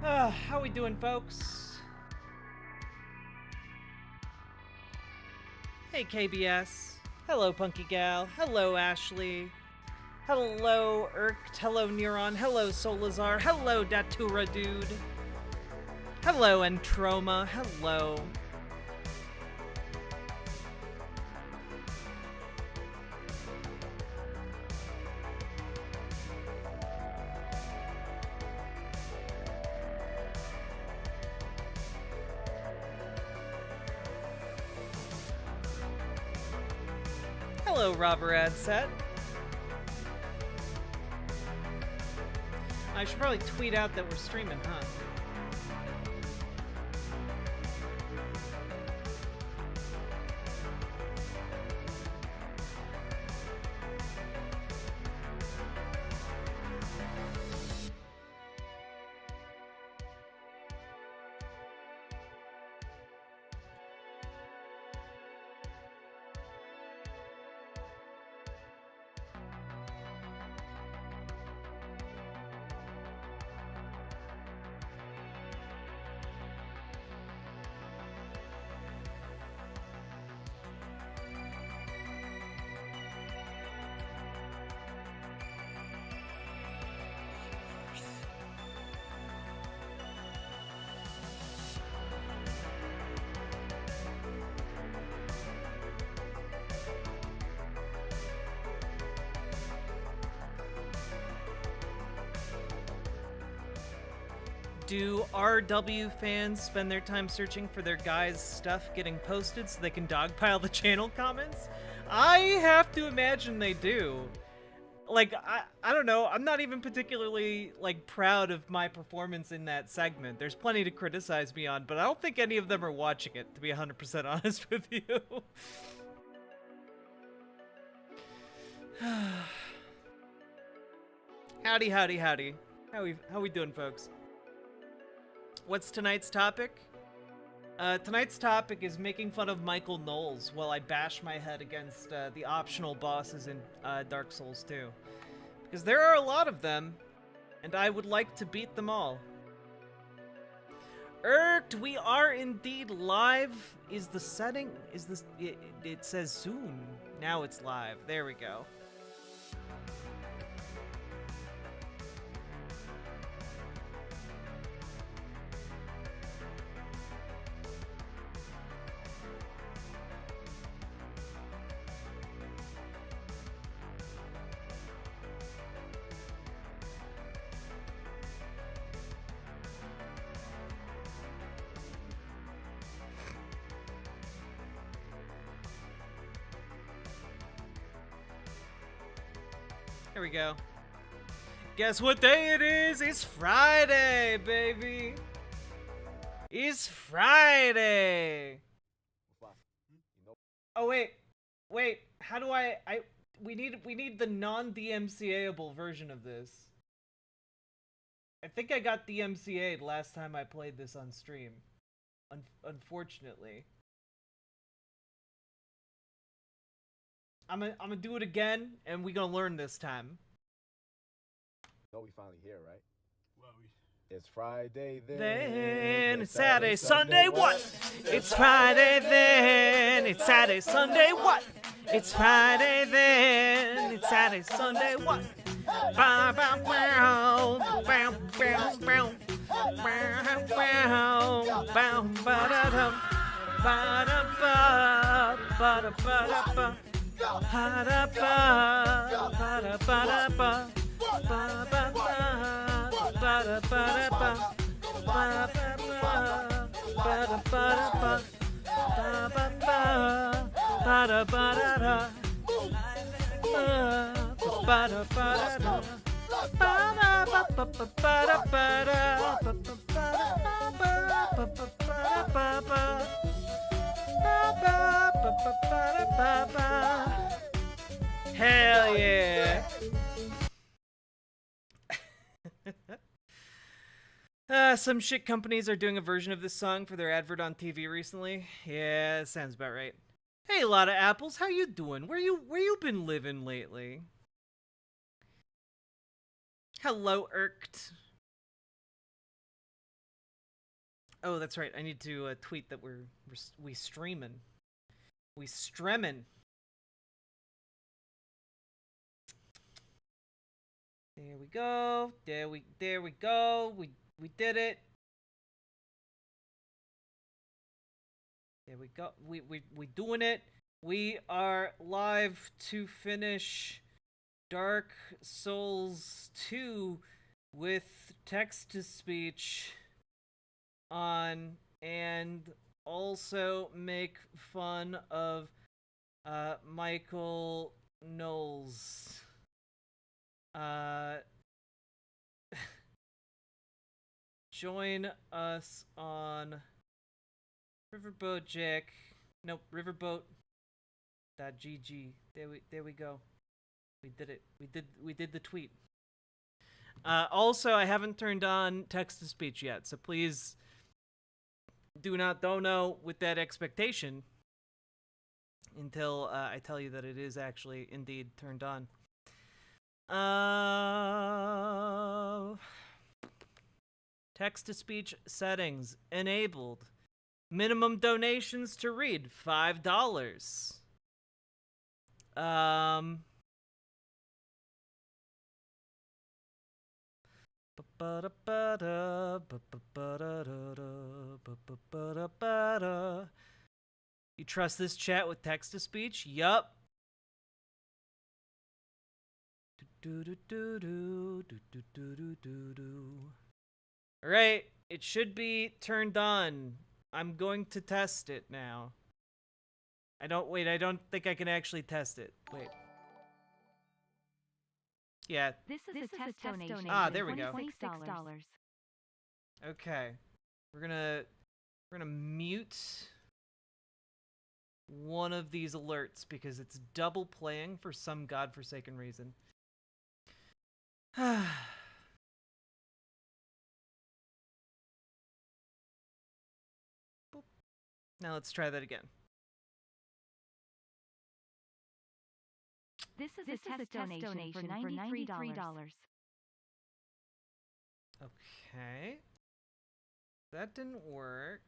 How we doing, folks? Hey, KBS. Hello, Punky Gal. Hello, Ashley. Hello, Irked. Hello, Neuron. Hello, Solazar. Hello, Datura Dude. Hello, Entroma. Hello. Hello, Robber Adset. I should probably tweet out that we're streaming, huh? Do RW fans spend their time searching for their guys' stuff getting posted so they can dogpile the channel comments? I have to imagine they do. Like, I don't know, I'm not even particularly, like, proud of my performance in that segment. There's plenty to criticize me on, but I don't think any of them are watching it, to be 100% honest with you. Howdy, howdy, howdy. How we doing, folks? What's tonight's topic? Tonight's topic is making fun of Michael Knowles while I bash my head against the optional bosses in Dark Souls 2. Because there are a lot of them, and I would like to beat them all. Irked, we are indeed live. Is the setting, is this, it says soon. Now it's live. There we go. There we go. Guess what day it is? It's Friday, baby. It's Friday. Oh wait. How do we need the non-DMCA-able version of this. I think I got DMCA'd last time I played this on stream. Unfortunately. I'm gonna do it again, and we're gonna learn this time. No, we finally here, right? Well, it's Friday then. Then it's Saturday, Sunday, what? It's Friday then. It's Saturday, Sunday, what? It's Friday then. It's Saturday, Sunday, what? Bow, bow, bow, bow, bow, bow, bow, bow, bow, ba-da-dum, ba-da-ba, ba-da-ba-da-ba. Ha-da-ba, ba-da-ba-da-ba, ba-ba-ba, ba-da-ba-da-ba, ba-ba-ba, ba-da-ba-da-ba, ba-ba-ba, ba-da-ba-da-da, ba-da-ba-da-da, ba-da-ba-da-ba-da-ba-da-ba-ba-ba-ba-ba-ba. Hell yeah. Some shit companies are doing a version of this song for their advert on TV recently. Yeah, that sounds about right. Hey, a lot of apples, how you doing? Where you been living lately? Hello, Irked. Oh, that's right. I need to tweet that we streaming. We stremmin'. There we go. There we go. We did it. There we go. We doing it. We are live to finish Dark Souls 2 with text to speech on, and also make fun of Michael Knowles. Join us on Riverboat Jack. Nope, Riverboat.gg. There we go. We did it. We did the tweet. Also, I haven't turned on text to speech yet, so please do not dono with that expectation until I tell you that it is actually indeed turned on. Text to speech settings enabled. Minimum donations to read $5. You trust this chat with text to speech? Yup. Alright, it should be turned on. I'm going to test it now. I don't think I can actually test it. Wait. Yeah. This is a test donation. Ah, there we go. $26. Okay. We're gonna mute one of these alerts because it's double playing for some godforsaken reason. Now let's try that again. This is a test donation for $93. Okay. That didn't work.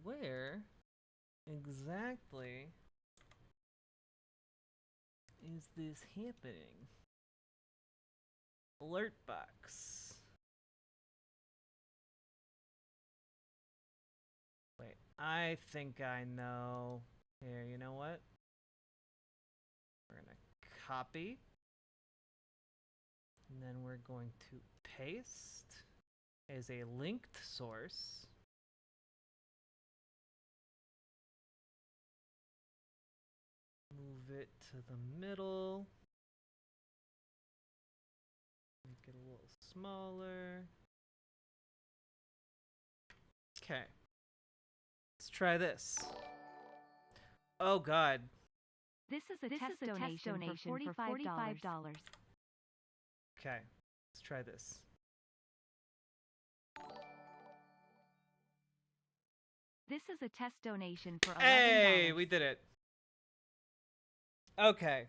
Where exactly is this happening? Alert box. Wait, I think I know. Here, you know what? We're gonna copy. And then we're going to paste as a linked source. Move it to the middle. Make it a little smaller. Okay. Let's try this. Oh god. This is a test donation for $45. Okay. Let's try this. This is a test donation for $11. Hey, we did it. Okay.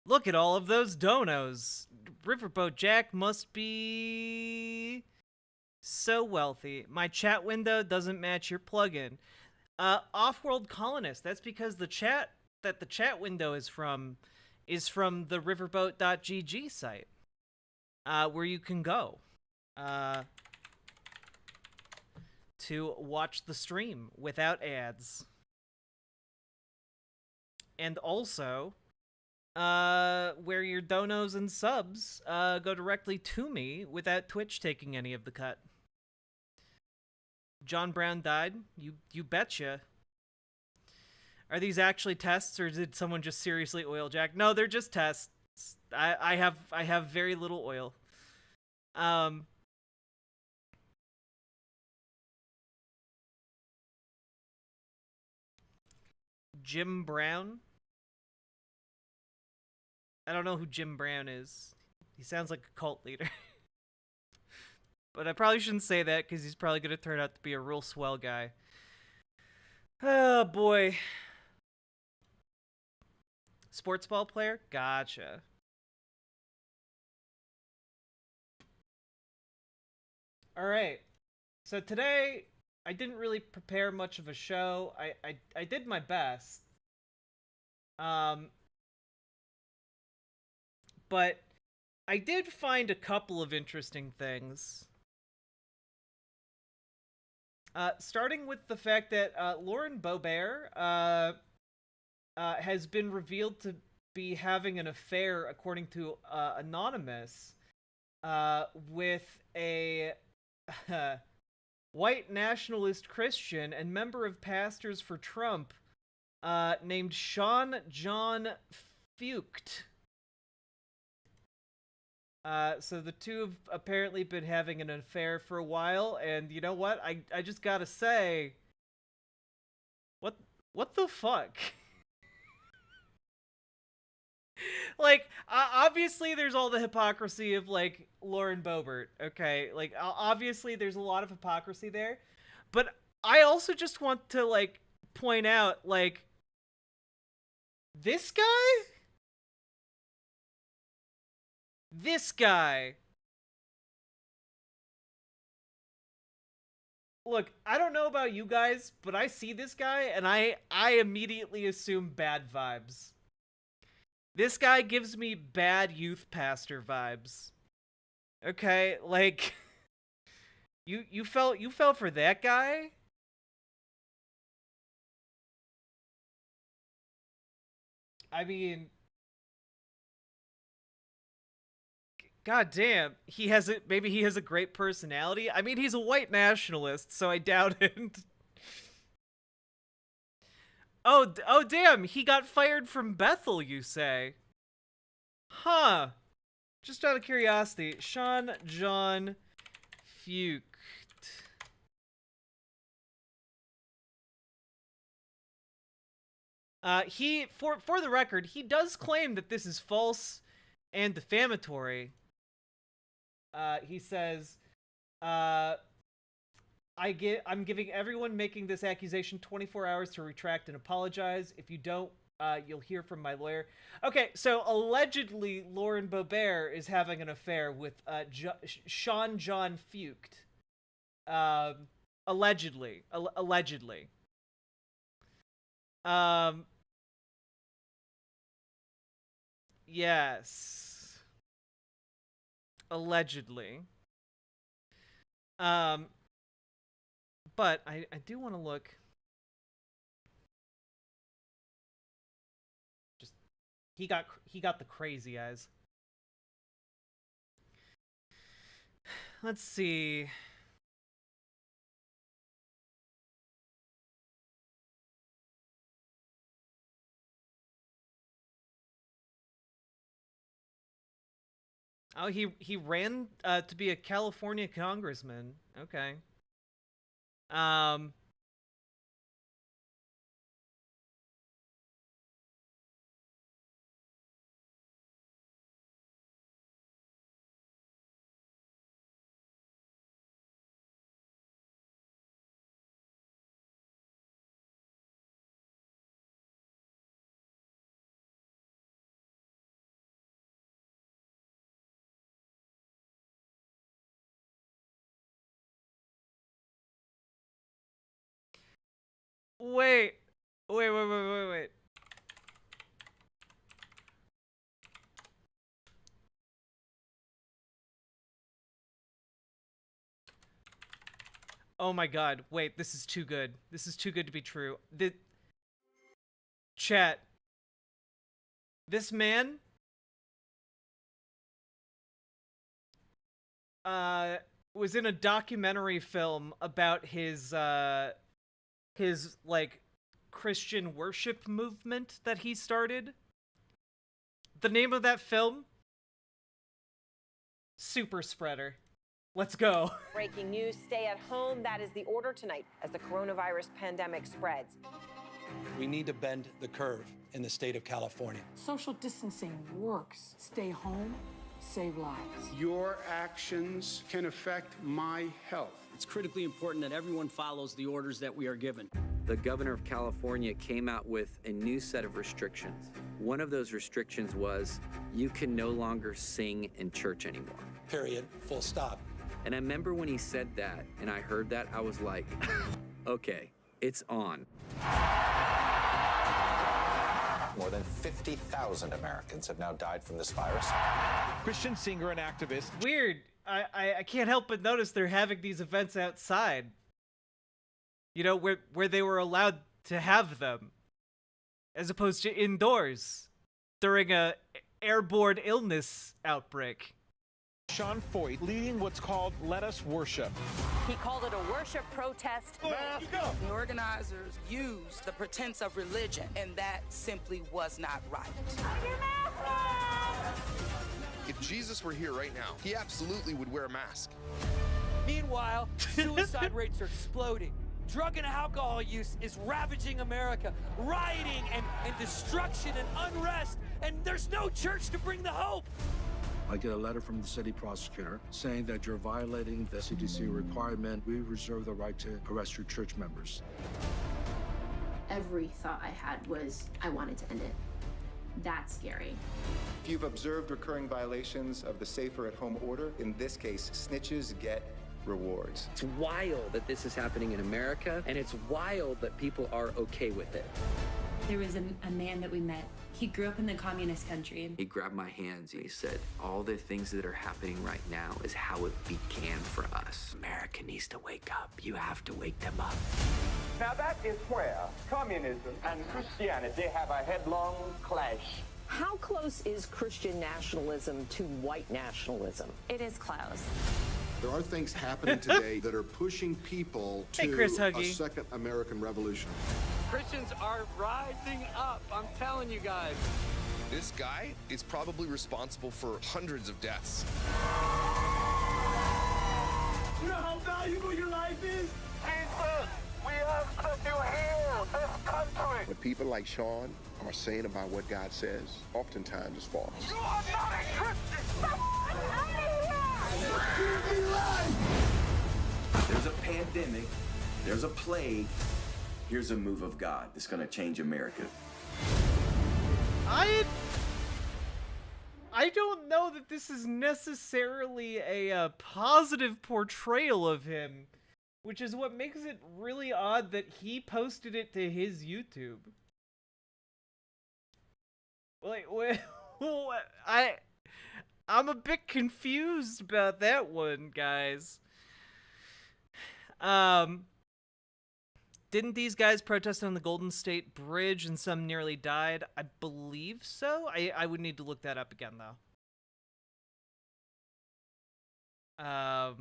Look at all of those donos. Riverboat Jack must be so wealthy. My chat window doesn't match your plugin. Off-world colonist. That's because the chat window is from the riverboat.gg site, where you can go to watch the stream without ads. And also, where your donos and subs go directly to me without Twitch taking any of the cut. John Brown died? You betcha. Are these actually tests, or did someone just seriously oil Jack? No, they're just tests. I have very little oil. Jim Brown? I don't know who Jim Brown is. He sounds like a cult leader. But I probably shouldn't say that, because he's probably going to turn out to be a real swell guy. Oh, boy. Sports ball player? Gotcha. All right. So today, I didn't really prepare much of a show. I did my best. But I did find a couple of interesting things. Starting with the fact that Lauren Boebert has been revealed to be having an affair, according to Anonymous, with a white nationalist Christian and member of Pastors for Trump named Sean John Fucht. So the two have apparently been having an affair for a while, and you know what? I just gotta say, what the fuck? Like, obviously there's all the hypocrisy of, like, Lauren Boebert, okay? Like, obviously there's a lot of hypocrisy there, but I also just want to, like, point out, like, this guy? This guy. Look, I don't know about you guys, but I see this guy and I immediately assume bad vibes. This guy gives me bad youth pastor vibes. Okay, like you fell for that guy? I mean, god damn, maybe he has a great personality. I mean, he's a white nationalist, so I doubt it. Oh damn, he got fired from Bethel, you say? Huh. Just out of curiosity, Sean John Fucht. For the record, he does claim that this is false and defamatory. He says, I'm giving everyone making this accusation 24 hours to retract and apologize. If you don't, you'll hear from my lawyer. Okay, so allegedly Lauren Boebert is having an affair with Sean John Fucht. Allegedly. Allegedly. Yes. Allegedly. But I do want to look. Just he got the crazy eyes. Let's see. Oh, he ran to be a California congressman. Okay. Wait. Wait. Oh my god. Wait, this is too good. This is too good to be true. Chat. This man was in a documentary film about his like Christian worship movement that he started. The name of that film? Super Spreader. Let's go. Breaking news, stay at home. That is the order tonight as the coronavirus pandemic spreads. We need to bend the curve in the state of California. Social distancing works. Stay home, save lives. Your actions can affect my health. It's critically important that everyone follows the orders that we are given. the governor of California came out with a new set of restrictions. One of those restrictions was you can no longer sing in church anymore. Period. Full stop. And I remember when he said that and I heard that, I was like, okay, it's on. More than 50,000 Americans have now died from this virus. Christian singer and activist. Weird. I can't help but notice they're having these events outside. You know, where they were allowed to have them, as opposed to indoors during a airborne illness outbreak. Sean Foyt leading what's called Let Us Worship. He called it a worship protest. The organizers used the pretense of religion, and that simply was not right. If Jesus were here right now, he absolutely would wear a mask. Meanwhile, suicide rates are exploding. Drug and alcohol use is ravaging America. Rioting and destruction and unrest. And there's no church to bring the hope. I get a letter from the city prosecutor saying that you're violating the CDC requirement. We reserve the right to arrest your church members. Every thought I had was, I wanted to end it. That's scary. If you've observed recurring violations of the safer at home order, in this case, snitches get rewards. It's wild that this is happening in America, and it's wild that people are okay with it. There was a man that we met. He grew up in the communist country. He grabbed my hands and he said, all the things that are happening right now is how it began for us. America needs to wake up. You have to wake them up. Now that is where communism and Christianity have a headlong clash. How close is Christian nationalism to white nationalism? It is close. There are things happening today that are pushing people to a second American Revolution. Christians are rising up, I'm telling you guys. This guy is probably responsible for hundreds of deaths. You know how valuable your life is? Jesus, we have to heal this country. What people like Sean are saying about what God says oftentimes is false. You are not a Christian! There's a pandemic, there's a plague, here's a move of God that's going to change America. I don't know that this is necessarily a positive portrayal of him, which is what makes it really odd that he posted it to his YouTube. Like, I'm a bit confused about that one, guys. Didn't these guys protest on the Golden State Bridge and some nearly died? I believe so. I would need to look that up again, though.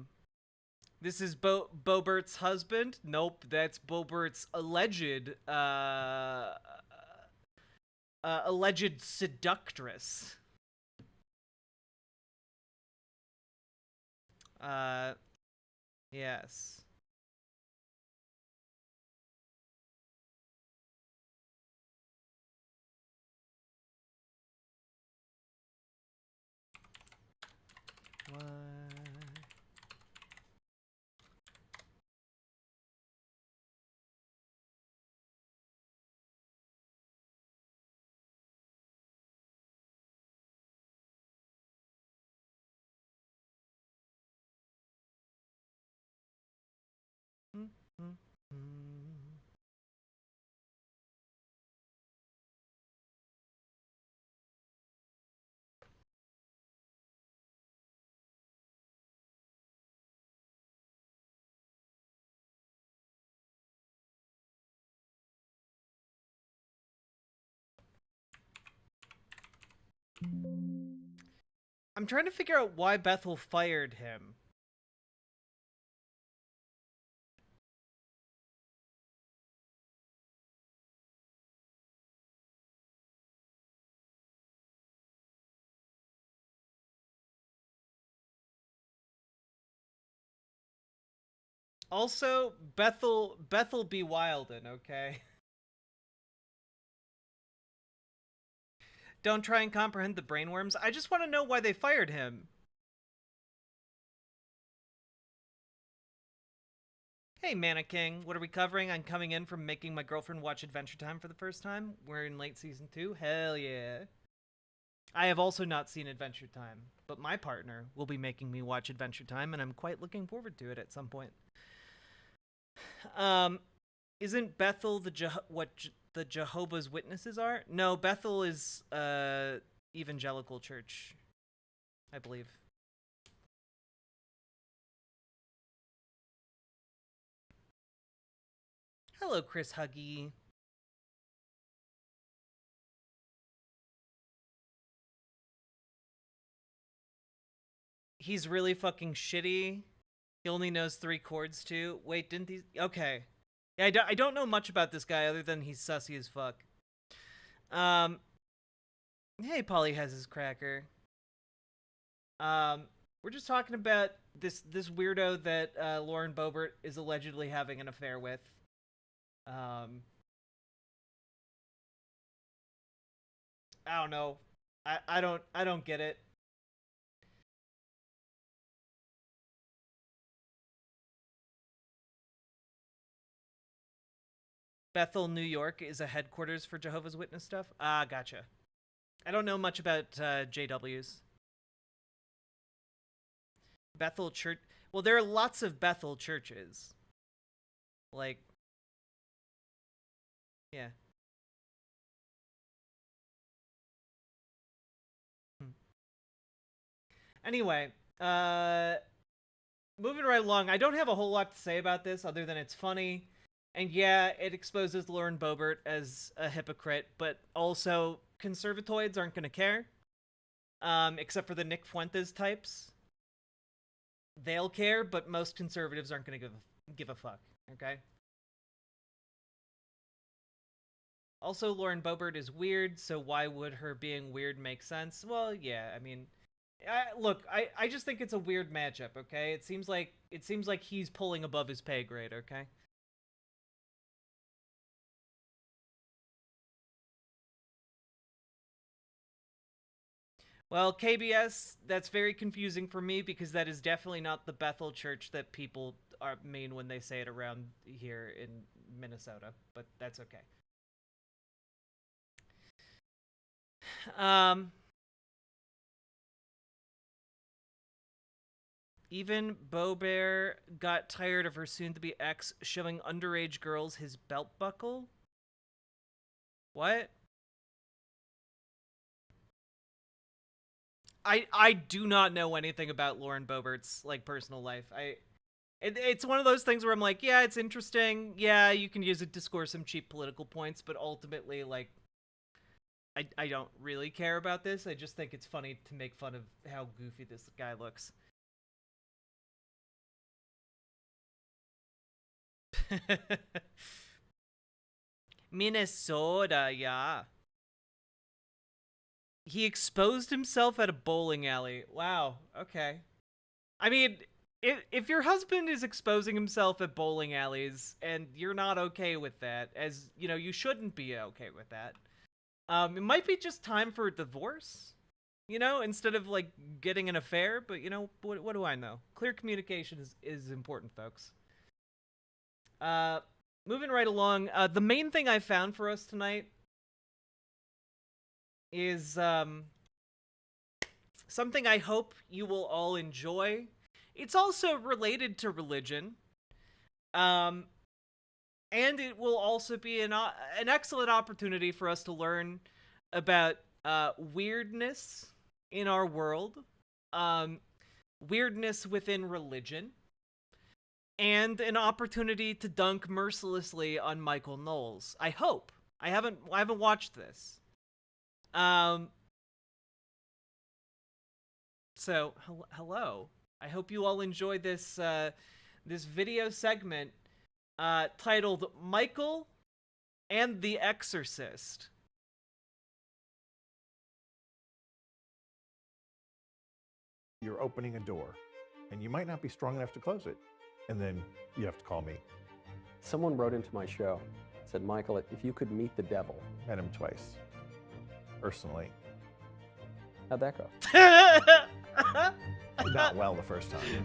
This is Bobert's husband? Nope, that's Bobert's alleged seductress. Yes. What? I'm trying to figure out why Bethel fired him. Also, Bethel be wildin', okay? Don't try and comprehend the brainworms. I just want to know why they fired him. Hey, Mana King, what are we covering? I'm coming in from making my girlfriend watch Adventure Time for the first time. We're in late season 2. Hell yeah. I have also not seen Adventure Time, but my partner will be making me watch Adventure Time, and I'm quite looking forward to it at some point. Isn't Bethel what the Jehovah's Witnesses are? No, Bethel is evangelical church, I believe. Hello, Chris Huggy. He's really fucking shitty. He only knows 3 chords too. Wait, didn't these... Okay. Yeah, I don't know much about this guy other than he's sussy as fuck. Hey, Polly has his cracker. We're just talking about this weirdo that Lauren Boebert is allegedly having an affair with. I don't know. I don't get it. Bethel, New York is a headquarters for Jehovah's Witness stuff. Ah, gotcha. I don't know much about JWs. Bethel Church. Well, there are lots of Bethel churches. Like, yeah. Anyway, moving right along. I don't have a whole lot to say about this other than it's funny. And yeah, it exposes Lauren Boebert as a hypocrite, but also conservatoids aren't going to care. Except for the Nick Fuentes types. They'll care, but most conservatives aren't going to give a fuck, okay? Also, Lauren Boebert is weird, so why would her being weird make sense? Well, yeah, I mean... look, I just think it's a weird matchup, okay? It seems like he's pulling above his pay grade, okay? Well, KBS, that's very confusing for me because that is definitely not the Bethel church that people mean when they say it around here in Minnesota, but that's okay. Even Boebert got tired of her soon-to-be ex showing underage girls his belt buckle? What? I do not know anything about Lauren Boebert's, like, personal life. It's one of those things where I'm like, yeah, it's interesting. Yeah, you can use it to score some cheap political points, but ultimately, like, I don't really care about this. I just think it's funny to make fun of how goofy this guy looks. Minnesota, yeah. He exposed himself at a bowling alley. Wow, okay. I mean, if your husband is exposing himself at bowling alleys and you're not okay with that, as, you know, you shouldn't be okay with that, it might be just time for a divorce, you know, instead of, like, getting an affair, but, you know, what do I know? Clear communication is important, folks. Moving right along, the main thing I found for us tonight is something I hope you will all enjoy. It's also related to religion, and it will also be an excellent opportunity for us to learn about weirdness in our world, weirdness within religion, and an opportunity to dunk mercilessly on Michael Knowles. I hope. I haven't watched this. So hello. I hope you all enjoy this this video segment titled Michael and the Exorcist. You're opening a door, and you might not be strong enough to close it, and then you have to call me. Someone wrote into my show, said, Michael, if you could meet the devil. Met him twice. Personally. How'd that go? Not well the first time.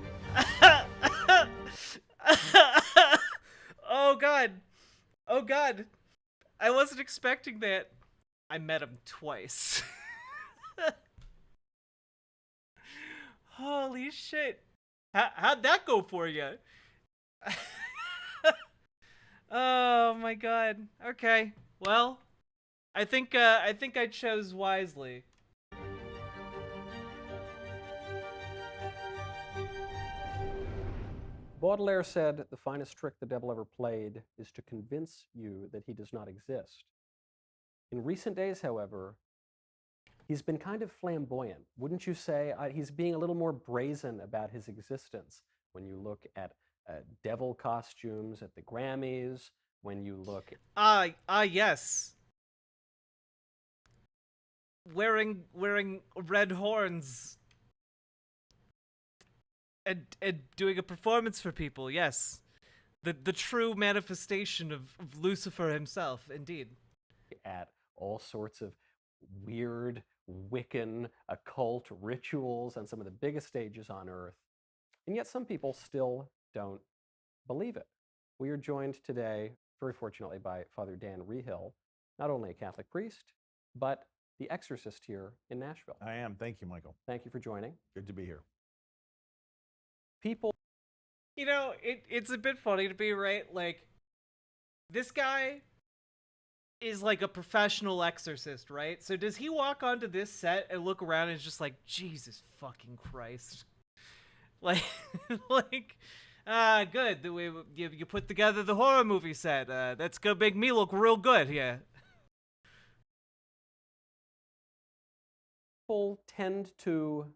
Oh god. Oh god. I wasn't expecting that. I met him twice. Holy shit. How'd that go for you? Oh my god. Okay. Well, I think I chose wisely. Baudelaire said, "The finest trick the devil ever played is to convince you that he does not exist." In recent days, however, he's been kind of flamboyant. Wouldn't you say? He's being a little more brazen about his existence. When you look at devil costumes at the Grammys, when you look Yes. Wearing red horns and doing a performance for people, yes. The true manifestation of Lucifer himself, indeed. At all sorts of weird Wiccan occult rituals on some of the biggest stages on earth. And yet some people still don't believe it. We are joined today, very fortunately, by Father Dan Rehill, not only a Catholic priest, but the exorcist here in Nashville. I am. Thank you, Michael. Thank you for joining. Good to be here. People... You know, it's a bit funny to be, right? Like, this guy is like a professional exorcist, right? So does he walk onto this set and look around and is just like, Jesus fucking Christ. Like, good. The way you put together the horror movie set. That's gonna make me look real good, yeah. People tend to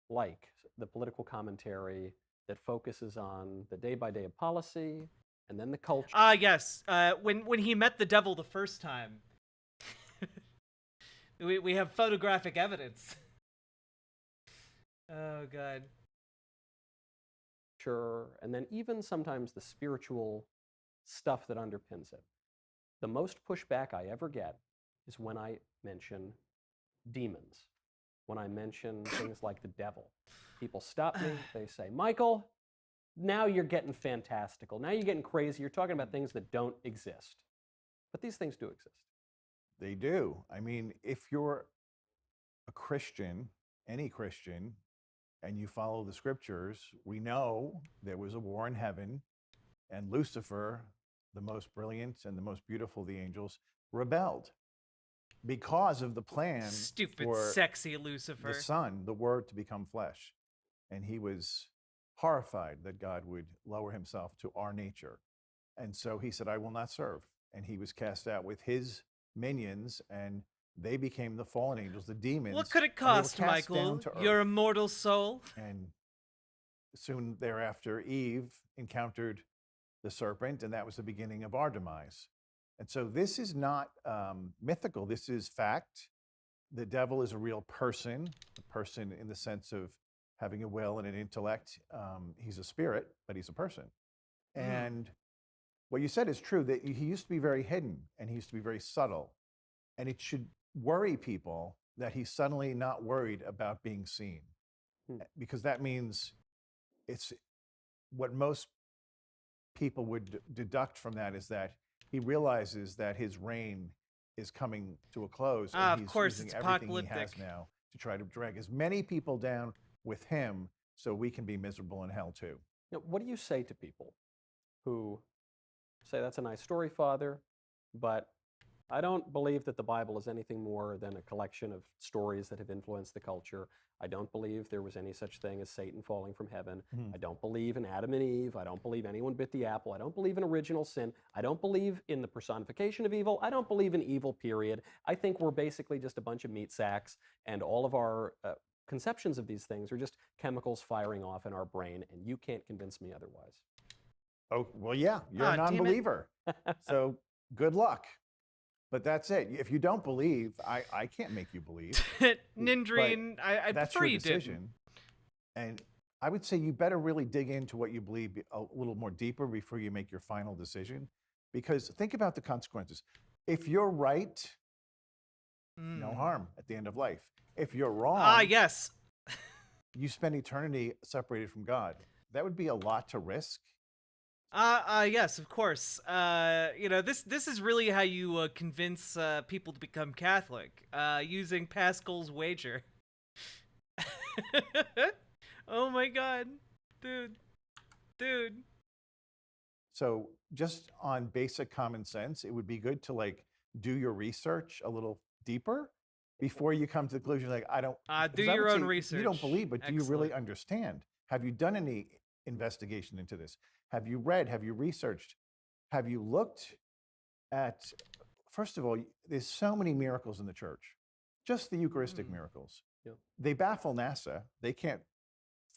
like the political commentary that focuses on the day-by-day of policy and then the culture. Yes. When he met the devil the first time, we have photographic evidence. Oh god. Sure, and then even sometimes the spiritual stuff that underpins it. The most pushback I ever get is when I mention demons, when I mention things like the devil. People stop me, they say, Michael, now you're getting fantastical. Now you're getting crazy. You're talking about things that don't exist. But these things do exist. They do. I mean, if you're a Christian, any Christian, and you follow the scriptures, we know there was a war in heaven, and Lucifer, the most brilliant and the most beautiful of the angels, rebelled because of the plan Stupid, for sexy Lucifer. the Son, the Word, to become flesh. And he was horrified that God would lower himself to our nature. And so he said, I will not serve. And he was cast out with his minions, and they became the fallen angels, the demons. What could it cost, Michael? Your immortal soul? And soon thereafter, Eve encountered the serpent, and that was the beginning of our demise. And so this is not mythical. This is fact. The devil is a real person, a person in the sense of having a will and an intellect. He's a spirit, but he's a person. And what you said is true, that he used to be very hidden, and he used to be very subtle. And it should worry people that he's suddenly not worried about being seen. Because that means it's what most people would deduct from that is that he realizes that his reign is coming to a close. And he's of course, using it's everything he apocalyptic. has now to try to drag as many people down with him so we can be miserable in hell too. Now, what do you say to people who say, that's a nice story, Father, but I don't believe that the Bible is anything more than a collection of stories that have influenced the culture. I don't believe there was any such thing as Satan falling from heaven. I don't believe in Adam and Eve. I don't believe anyone bit the apple. I don't believe in original sin. I don't believe in the personification of evil. I don't believe in evil, period. I think we're basically just a bunch of meat sacks, and all of our conceptions of these things are just chemicals firing off in our brain, and you can't convince me otherwise. Oh, well, yeah, you're a non-believer. So good luck. But that's it. If you don't believe, I can't make you believe. Nindrine, I prefer you didn't. And I would say you better really dig into what you believe a little more deeper before you make your final decision. Because think about the consequences. If you're right, no harm at the end of life. If you're wrong, yes, you spend eternity separated from God. That would be a lot to risk. Yes, of course. This is really how you convince people to become Catholic, using Pascal's wager. Oh my god. Dude. So just on basic common sense, it would be good to like do your research a little deeper before you come to the conclusion like I don't Do because I your would own say, research. You don't believe, but do you really Excellent. understand? Have you done any investigation into this? Have you read? Have you researched? Have you looked at, first of all, there's so many miracles in the church, just the Eucharistic miracles. Yep. They baffle NASA. They can't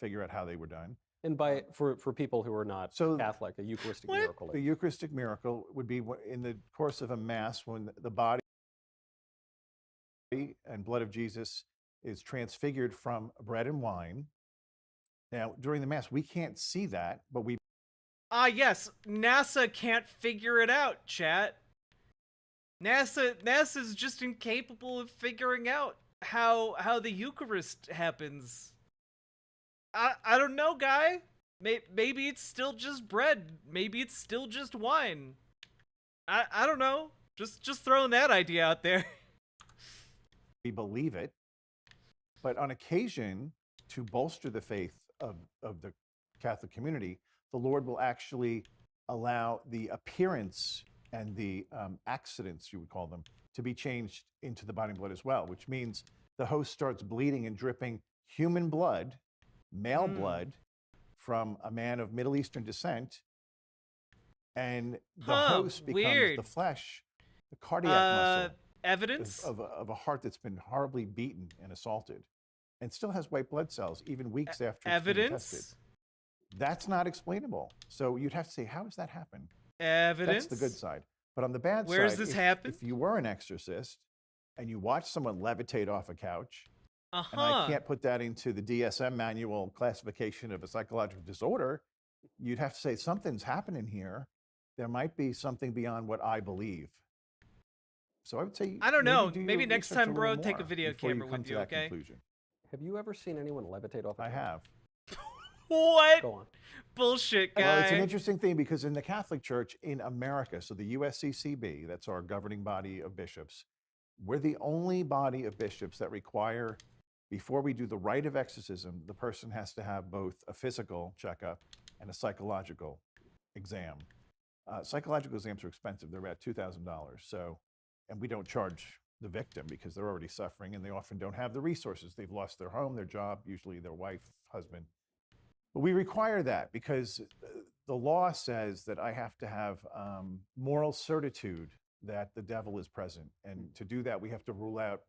figure out how they were done. And for people who are not Catholic, a Eucharistic miracle. The Eucharistic miracle would be in the course of a Mass when the body and blood of Jesus is transfigured from bread and wine. Now, during the Mass, we can't see that, but we... Yes, NASA can't figure it out, chat. NASA's just incapable of figuring out how the Eucharist happens. I don't know, guy. Maybe it's still just bread. Maybe it's still just wine. I don't know. Just throwing that idea out there. We believe it, but on occasion, to bolster the faith of the Catholic community, the Lord will actually allow the appearance and the accidents, you would call them, to be changed into the body and blood as well, which means the host starts bleeding and dripping human blood, male blood, from a man of Middle Eastern descent, and the host becomes the flesh, the cardiac muscle. Evidence of a heart that's been horribly beaten and assaulted and still has white blood cells even weeks after it's been tested. That's not explainable. So you'd have to say, how does that happen? Evidence. That's the good side. But on the bad Where side, does this happen? If you were an exorcist and you watch someone levitate off a couch, and I can't put that into the DSM manual classification of a psychological disorder, you'd have to say something's happening here. There might be something beyond what I believe. So I would say, I don't know. Maybe next time, bro, take a video camera with you, okay? Conclusion. Have you ever seen anyone levitate off a couch? I have. What? Go on. Bullshit, guy. Well, it's an interesting thing because in the Catholic Church in America, so the USCCB, that's our governing body of bishops, we're the only body of bishops that require, before we do the rite of exorcism, the person has to have both a physical checkup and a psychological exam. Psychological exams are expensive. They're about $2,000. So, and we don't charge the victim because they're already suffering and they often don't have the resources. They've lost their home, their job, usually their wife, husband. But we require that because the law says that I have to have moral certitude that the devil is present. And to do that, we have to rule out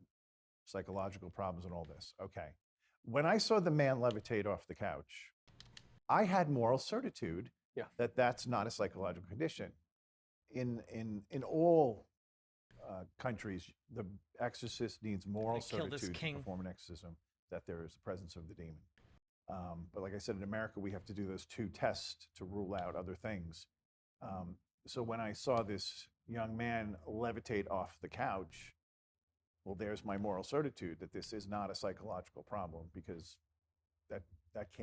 psychological problems and all this. Okay. When I saw the man levitate off the couch, I had moral certitude that that's not a psychological condition. In all countries, the exorcist needs moral certitude to perform an exorcism that there is the presence of the demon. But like I said, in America, we have to do those 2 tests to rule out other things. So when I saw this young man levitate off the couch, well, there's my moral certitude that this is not a psychological problem because that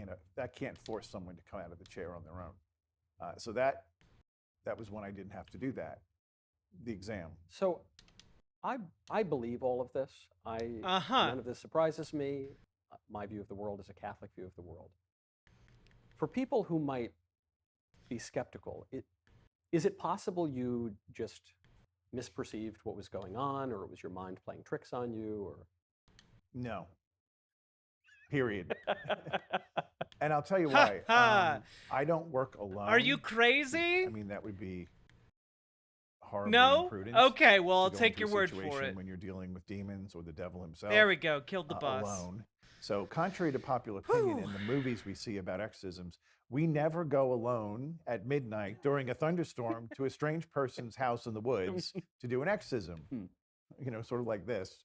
can't force someone to come out of the chair on their own. So that was when I didn't have to do that, the exam. So I believe all of this. None of this surprises me. My view of the world is a Catholic view of the world. For people who might be skeptical, is it possible you just misperceived what was going on, or it was your mind playing tricks on you, or? No. Period. And I'll tell you why. I don't work alone. Are you crazy? I mean, that would be horribly No? imprudent. Okay, well, I'll to go take into your a word for situation it. when you're dealing with demons or the devil himself. There we go. Killed the boss. Alone. So contrary to popular opinion in the movies we see about exorcisms, we never go alone at midnight during a thunderstorm to a strange person's house in the woods to do an exorcism. You know, sort of like this.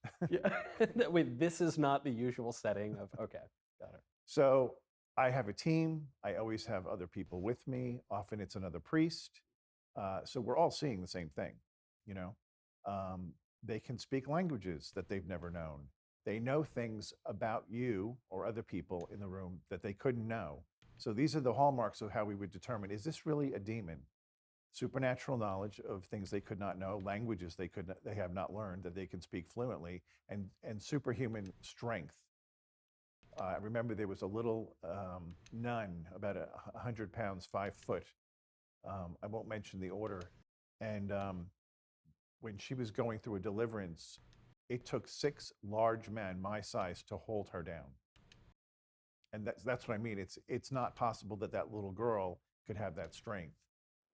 Wait, this is not the usual setting of, okay, got it. So I have a team. I always have other people with me. Often it's another priest. So we're all seeing the same thing, you know. They can speak languages that they've never known. They know things about you or other people in the room that they couldn't know. So these are the hallmarks of how we would determine, is this really a demon? Supernatural knowledge of things they could not know, languages they have not learned that they can speak fluently, and superhuman strength. I remember there was a little nun, about 100 pounds, 5 foot. I won't mention the order. And when she was going through a deliverance, it took 6 large men my size to hold her down. And that's what I mean. It's not possible that that little girl could have that strength.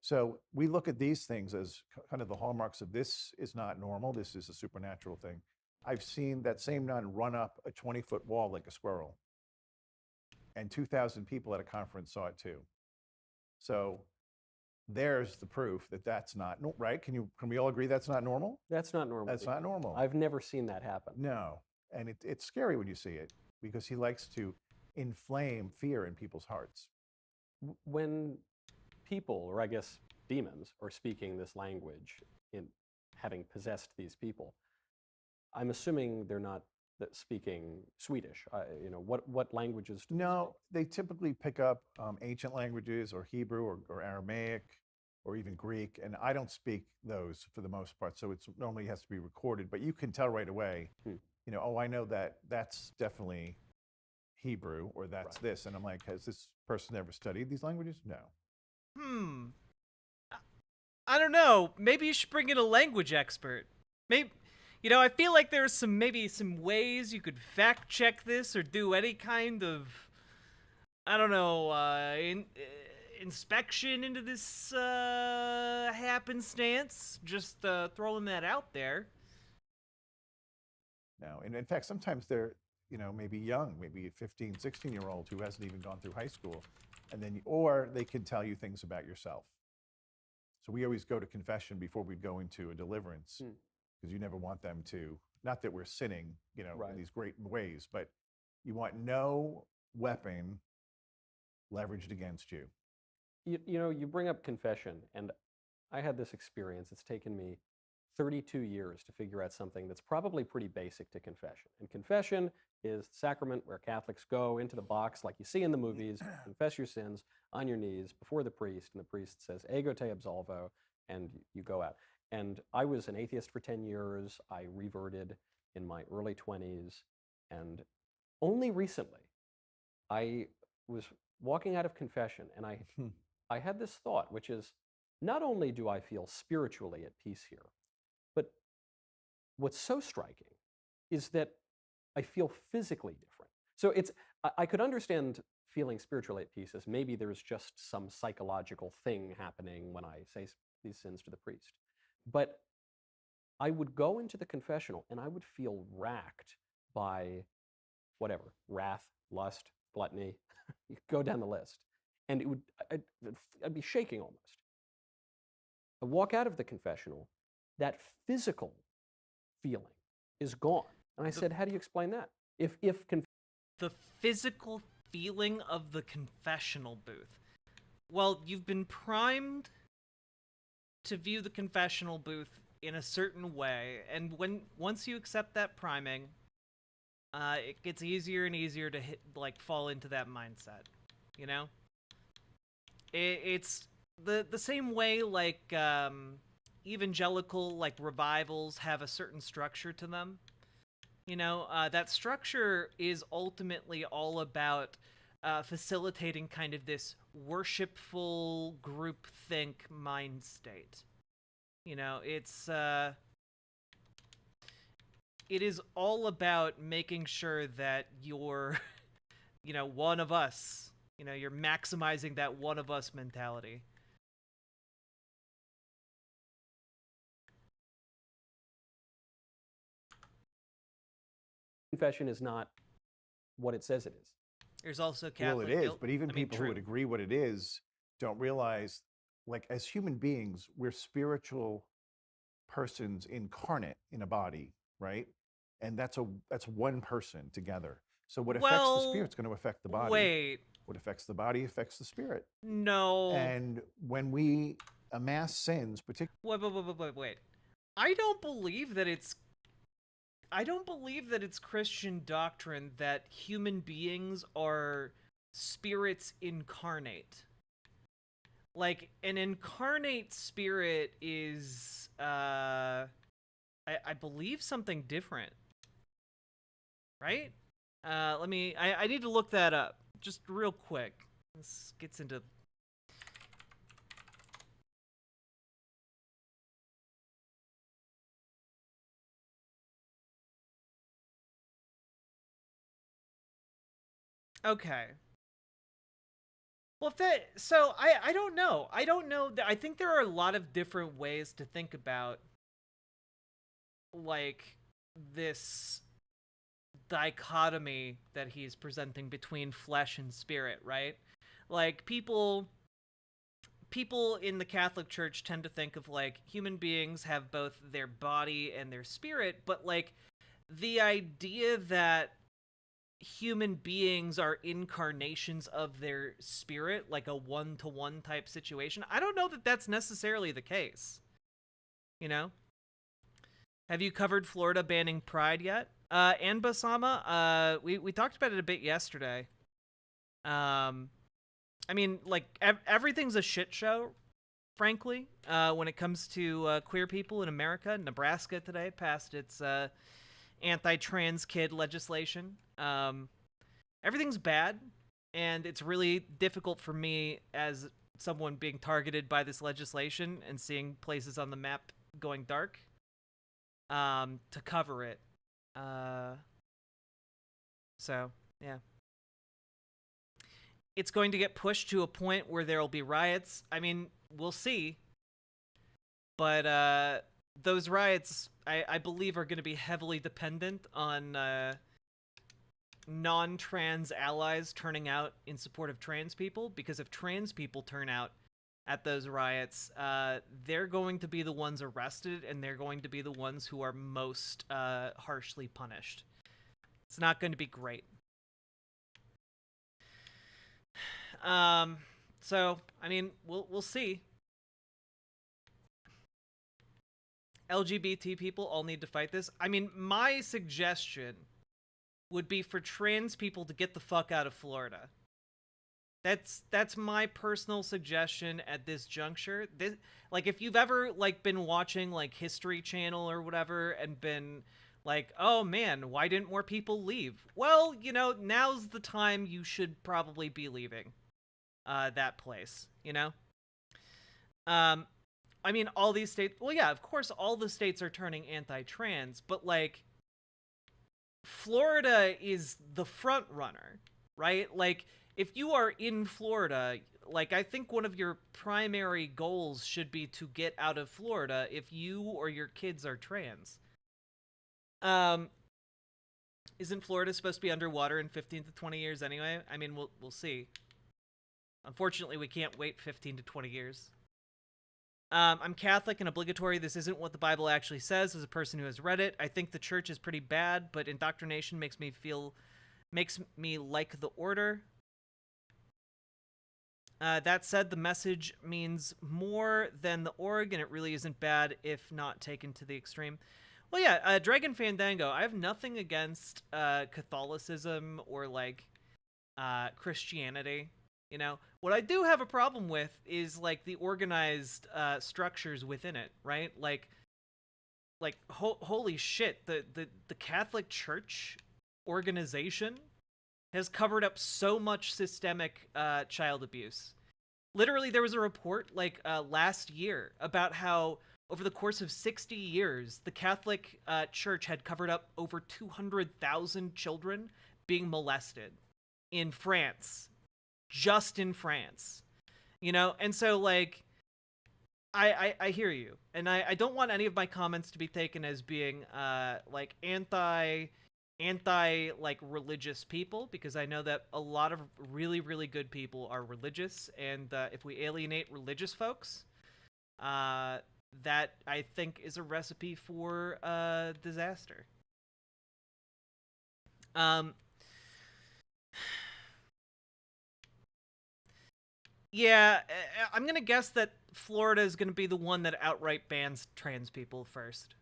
So we look at these things as kind of the hallmarks of this is not normal. This is a supernatural thing. I've seen that same nun run up a 20-foot wall like a squirrel. And 2,000 people at a conference saw it too. So there's the proof that that's not right. Can we all agree that's not normal? That's not normal. That's not normal. I've never seen that happen. No. And it's scary when you see it because he likes to inflame fear in people's hearts. When people, or I guess demons, are speaking this language in having possessed these people, I'm assuming they're not speaking Swedish. What languages do they typically pick up ancient languages or Hebrew or Aramaic or even Greek, and I don't speak those for the most part, so it's normally has to be recorded, but you can tell right away, oh, I know that's definitely Hebrew or that's this, and I'm like, has this person ever studied these languages? No. I don't know. Maybe you should bring in a language expert. Maybe, I feel like there's maybe some ways you could fact check this or do any kind of, I don't know, inspection into this happenstance. Just throwing that out there. No, and in fact, sometimes they're, maybe young, maybe a 15, 16-year-old who hasn't even gone through high school. And then, or they can tell you things about yourself. So we always go to confession before we go into a deliverance, because you never want them to, not that we're sinning, in these great ways, but you want no weapon leveraged against you. You bring up confession, and I had this experience. It's taken me 32 years to figure out something that's probably pretty basic to confession. And confession is the sacrament where Catholics go into the box like you see in the movies, confess your sins on your knees before the priest, and the priest says, ego te absolvo, and you go out. And I was an atheist for 10 years. I reverted in my early 20s, and only recently I was walking out of confession, and I had this thought, which is, not only do I feel spiritually at peace here, but what's so striking is that I feel physically different. So I could understand feeling spiritually at peace as maybe there's just some psychological thing happening when I say these sins to the priest. But I would go into the confessional and I would feel racked by whatever, wrath, lust, gluttony, you could go down the list. And I'd be shaking almost. I walk out of the confessional, that physical feeling is gone. And I said, how do you explain that? The physical feeling of the confessional booth. Well, you've been primed to view the confessional booth in a certain way, and once you accept that priming, it gets easier and easier to fall into that mindset. It's the same way evangelical revivals have a certain structure to them. That structure is ultimately all about facilitating kind of this worshipful groupthink mind state. It is all about making sure that you're, one of us. You're maximizing that one of us mentality. Confession is not what it says it is. There's also Catholic Well, it is, guilt. but even people who would agree what it is don't realize, as human beings, we're spiritual persons incarnate in a body, right? And that's one person together. So what affects the spirit's going to affect the body. Wait. What affects the body affects the spirit. No. And when we amass sins, particularly... Wait. I don't believe that it's Christian doctrine that human beings are spirits incarnate. Like, an incarnate spirit is, I believe something different. Right? I need to look that up. Just real quick. This gets into... Okay. Well, so I don't know. I don't know. I think there are a lot of different ways to think about, like, this dichotomy that he's presenting between flesh and spirit, right? Like, people in the Catholic Church tend to think of, like, human beings have both their body and their spirit, but, like, the idea that human beings are incarnations of their spirit, like a one-to-one type situation, I don't know that that's necessarily the case. You know? Have you covered Florida banning Pride yet? And Basama, we talked about it a bit yesterday. I mean, like, everything's a shit show, frankly, when it comes to queer people in America. Nebraska today passed its anti-trans kid legislation. Everything's bad, and it's really difficult for me as someone being targeted by this legislation and seeing places on the map going dark, to cover it. So, yeah. It's going to get pushed to a point where there'll be riots. I mean, we'll see. But, those riots, I believe, are going to be heavily dependent on, non-trans allies turning out in support of trans people, because if trans people turn out at those riots, they're going to be the ones arrested, and they're going to be the ones who are most harshly punished. It's not going to be great. So, I mean, we'll see. LGBT people all need to fight this. I mean, my suggestion would be for trans people to get the fuck out of Florida. That's my personal suggestion at this juncture. Like, if you've ever, like, been watching, like, History Channel or whatever and been like, oh man, why didn't more people leave? Well, you know, now's the time you should probably be leaving that place, you know? I mean, all these states, well, yeah, of course, all the states are turning anti-trans, but, like, Florida is the front runner, right? Like, if you are in Florida, like, I think one of your primary goals should be to get out of Florida if you or your kids are trans. Isn't Florida supposed to be underwater in 15 to 20 years anyway? I mean, we'll see. Unfortunately, we can't wait 15 to 20 years. I'm Catholic and obligatory. This isn't what the Bible actually says as a person who has read it. I think the church is pretty bad, but indoctrination makes me like the order. That said, the message means more than the org, and it really isn't bad if not taken to the extreme. Well, yeah, Dragon Fandango, I have nothing against Catholicism or, like, Christianity. You know, what I do have a problem with is, like, the organized structures within it, right? Like holy shit, the Catholic Church organization has covered up so much systemic child abuse. Literally, there was a report, like, last year about how over the course of 60 years, the Catholic Church had covered up over 200,000 children being molested in France. Just in France, you know? And so, like, I hear you, and I don't want any of my comments to be taken as being like anti like religious people, because I know that a lot of really, really good people are religious, and if we alienate religious folks, that, I think, is a recipe for disaster. Yeah, I'm going to guess that Florida is going to be the one that outright bans trans people first.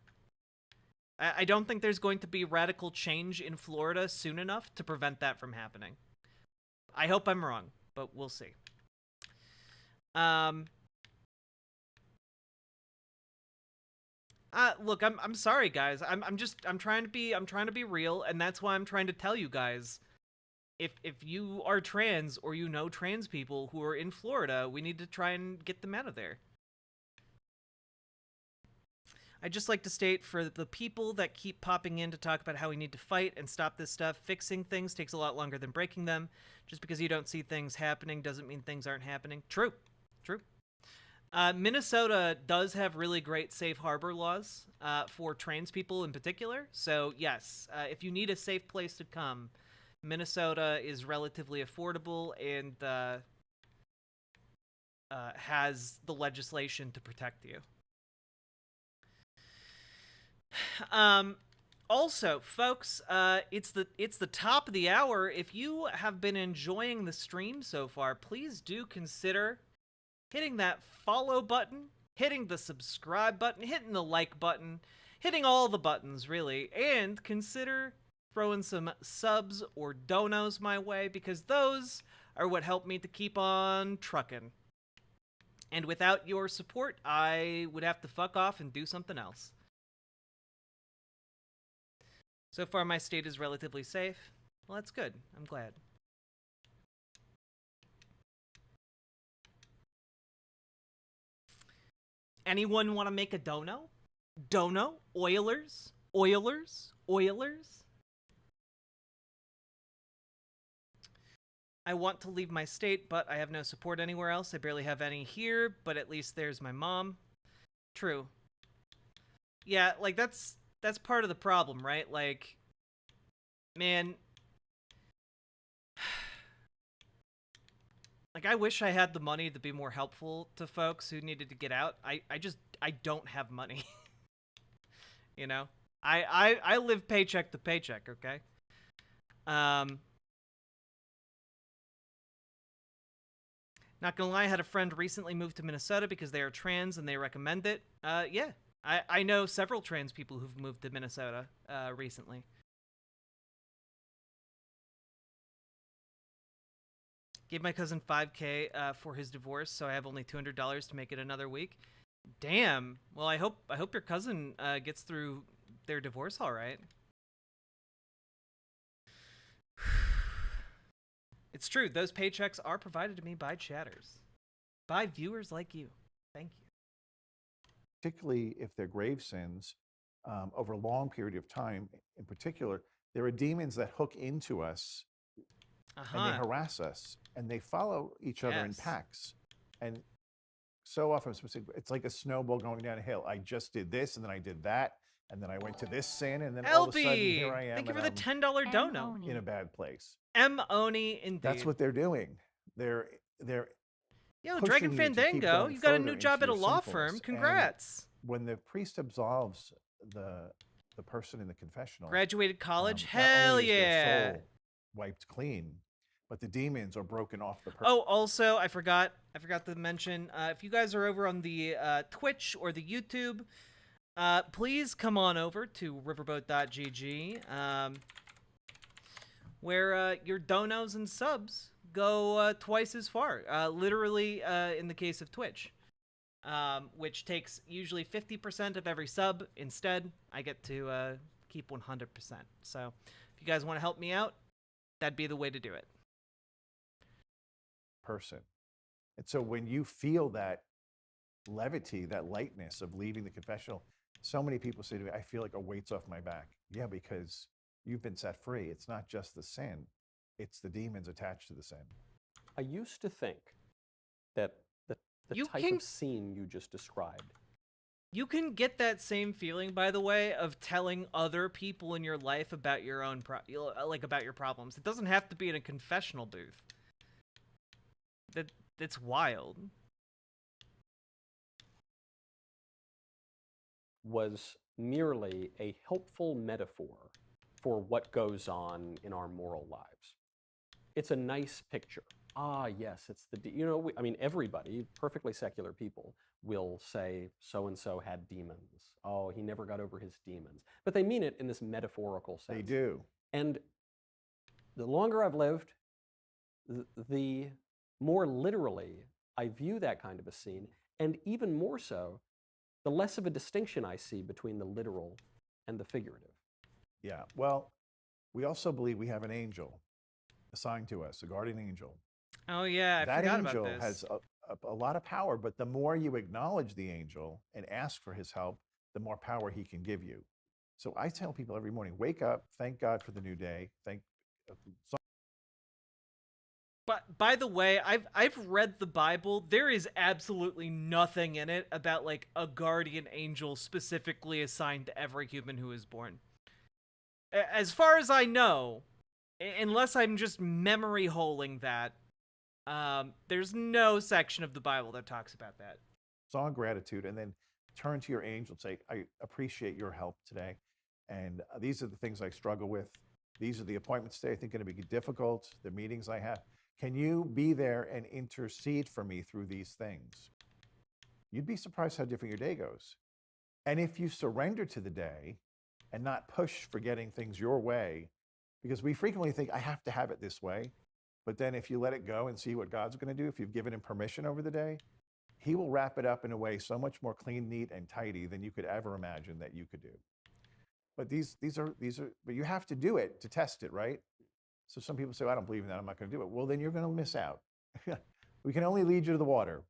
I don't think there's going to be radical change in Florida soon enough to prevent that from happening. I hope I'm wrong, but we'll see. Look, I'm sorry, guys. I'm trying to be real, and that's why I'm trying to tell you guys. If you are trans or you know trans people who are in Florida, we need to try and get them out of there. I'd just like to state, for the people that keep popping in to talk about how we need to fight and stop this stuff, fixing things takes a lot longer than breaking them. Just because you don't see things happening doesn't mean things aren't happening. True. Minnesota does have really great safe harbor laws for trans people in particular. So yes, if you need a safe place to come, Minnesota is relatively affordable and has the legislation to protect you. Also, folks, it's the top of the hour. If you have been enjoying the stream so far, please do consider hitting that follow button, hitting the subscribe button, hitting the like button, hitting all the buttons, really, and consider throwing some subs or donos my way, because those are what help me to keep on trucking. And without your support, I would have to fuck off and do something else. So far, my state is relatively safe. Well, that's good. I'm glad. Anyone want to make a dono? Dono? Oilers? Oilers? Oilers? I want to leave my state, but I have no support anywhere else. I barely have any here, but at least there's my mom. True. Yeah, like, that's part of the problem, right? Like, man, like, I wish I had the money to be more helpful to folks who needed to get out. I don't have money. You know? I live paycheck to paycheck, okay? Not gonna lie, I had a friend recently move to Minnesota because they are trans and they recommend it. Yeah. I know several trans people who've moved to Minnesota recently. Gave my cousin $5K for his divorce, so I have only $200 to make it another week. Damn. Well, I hope your cousin gets through their divorce all right. It's true. Those paychecks are provided to me by chatters, by viewers like you. Thank you. Particularly if they're grave sins, over a long period of time. In particular, there are demons that hook into us and they harass us, and they follow each other in packs. And so often, it's like a snowball going down a hill. I just did this, and then I did that, and then I went to this sin, and then all of a sudden, here I am. Thank you for the $10 dono. In a bad place. M-Oni, indeed. That's what they're doing. They're Yo, Dragon Fandango, you got a new job at a law firm. Congrats. And when the priest absolves the person in the confessional, graduated college, not hell only is their yeah, soul wiped clean, but the demons are broken off the person. Oh, also, I forgot to mention, if you guys are over on the Twitch or the YouTube, please come on over to riverboat.gg, where your donos and subs go twice as far. Literally, in the case of Twitch, which takes usually 50% of every sub. Instead, I get to keep 100%. So if you guys want to help me out, that'd be the way to do it. Person. And so when you feel that levity, that lightness of leaving the confessional, so many people say to me, I feel like a weight's off my back. Yeah, because you've been set free. It's not just the sin, it's the demons attached to the sin. I used to think that the type of scene you just described. You can get that same feeling, by the way, of telling other people in your life about your own about your problems. It doesn't have to be in a confessional booth. That's wild. Was merely a helpful metaphor for what goes on in our moral lives. It's a nice picture. Ah, yes, it's I mean, everybody, perfectly secular people, will say so-and-so had demons. Oh, he never got over his demons. But they mean it in this metaphorical sense. They do. And the longer I've lived, the more literally I view that kind of a scene, and even more so, the less of a distinction I see between the literal and the figurative. Yeah. Well, we also believe we have an angel assigned to us, a guardian angel. Oh yeah, I that forgot angel about this. has a lot of power, but the more you acknowledge the angel and ask for his help, the more power he can give you. So I tell people every morning, wake up, thank God for the new day. But by the way, I've read the Bible. There is absolutely nothing in it about like a guardian angel specifically assigned to every human who is born. As far as I know, unless I'm just memory holing that, there's no section of the Bible that talks about that. Song of gratitude, and then turn to your angel and say, I appreciate your help today. And these are the things I struggle with. These are the appointments today I think are going to be difficult, the meetings I have. Can you be there and intercede for me through these things? You'd be surprised how different your day goes. And if you surrender to the day and not push for getting things your way, because we frequently think, I have to have it this way. But then if you let it go and see what God's going to do, if you've given him permission over the day, he will wrap it up in a way so much more clean, neat, and tidy than you could ever imagine that you could do. But these are, but you have to do it to test it, right? So some people say, well, I don't believe in that, I'm not going to do it. Well, then you're going to miss out. We can only lead you to the water.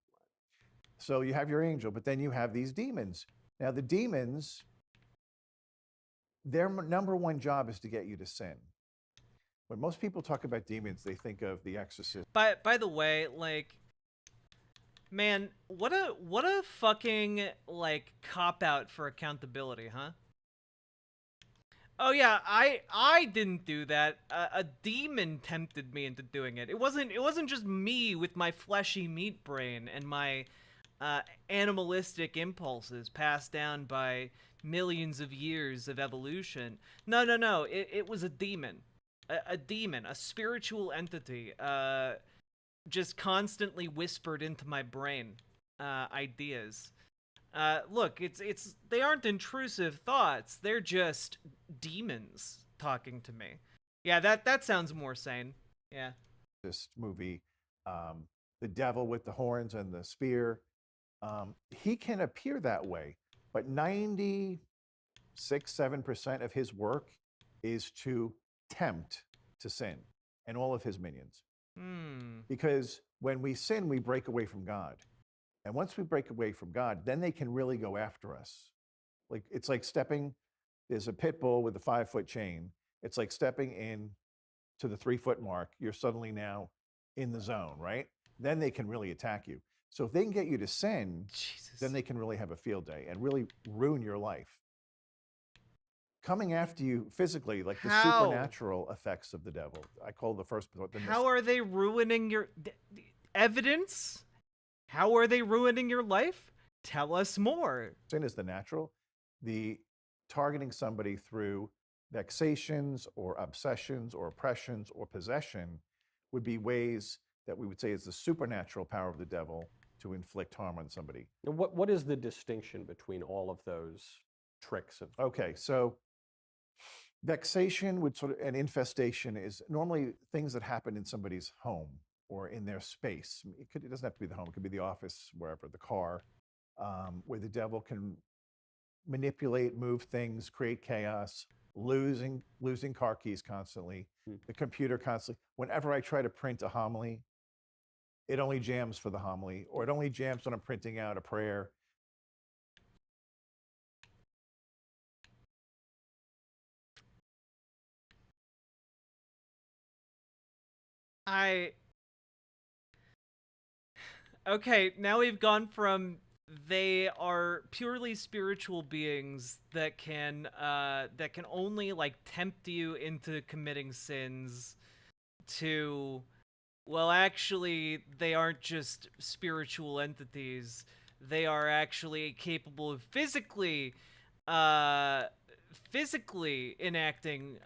So you have your angel, but then you have these demons. Now the demons, their number one job is to get you to sin. When most people talk about demons, they think of The Exorcist. By the way, like, man, what a fucking like cop out for accountability, huh? Oh yeah, I didn't do that. A demon tempted me into doing it. It wasn't just me with my fleshy meat brain and my animalistic impulses passed down by millions of years of evolution. No. It was a demon. A demon, a spiritual entity, just constantly whispered into my brain ideas. Look, they aren't intrusive thoughts. They're just demons talking to me. Yeah, that sounds more sane. Yeah. This movie, the devil with the horns and the spear, he can appear that way, but 96-7% of his work is to tempt to sin, and all of his minions. Because when we sin, we break away from God. And once we break away from God, then they can really go after us. Like, it's like there's a pit bull with a 5-foot chain. It's like stepping in to the 3-foot mark. You're suddenly now in the zone, right? Then they can really attack you. So if they can get you to sin, then they can really have a field day and really ruin your life. Coming after you physically, like the supernatural effects of the devil. I call the first. How are they ruining your evidence? How are they ruining your life? Tell us more. Sin is the natural. The targeting somebody through vexations or obsessions or oppressions or possession would be ways that we would say is the supernatural power of the devil to inflict harm on somebody. What is the distinction between all of those tricks of? Okay, so vexation would and infestation is normally things that happen in somebody's home or in their space. It doesn't have to be the home, it could be the office, wherever, the car, where the devil can manipulate, move things, create chaos, losing car keys constantly, the computer constantly. Whenever I try to print a homily, it only jams for the homily, or it only jams when I'm printing out a prayer. Okay, now we've gone from they are purely spiritual beings that can only like tempt you into committing sins to, well, actually they aren't just spiritual entities. They are actually capable of physically enacting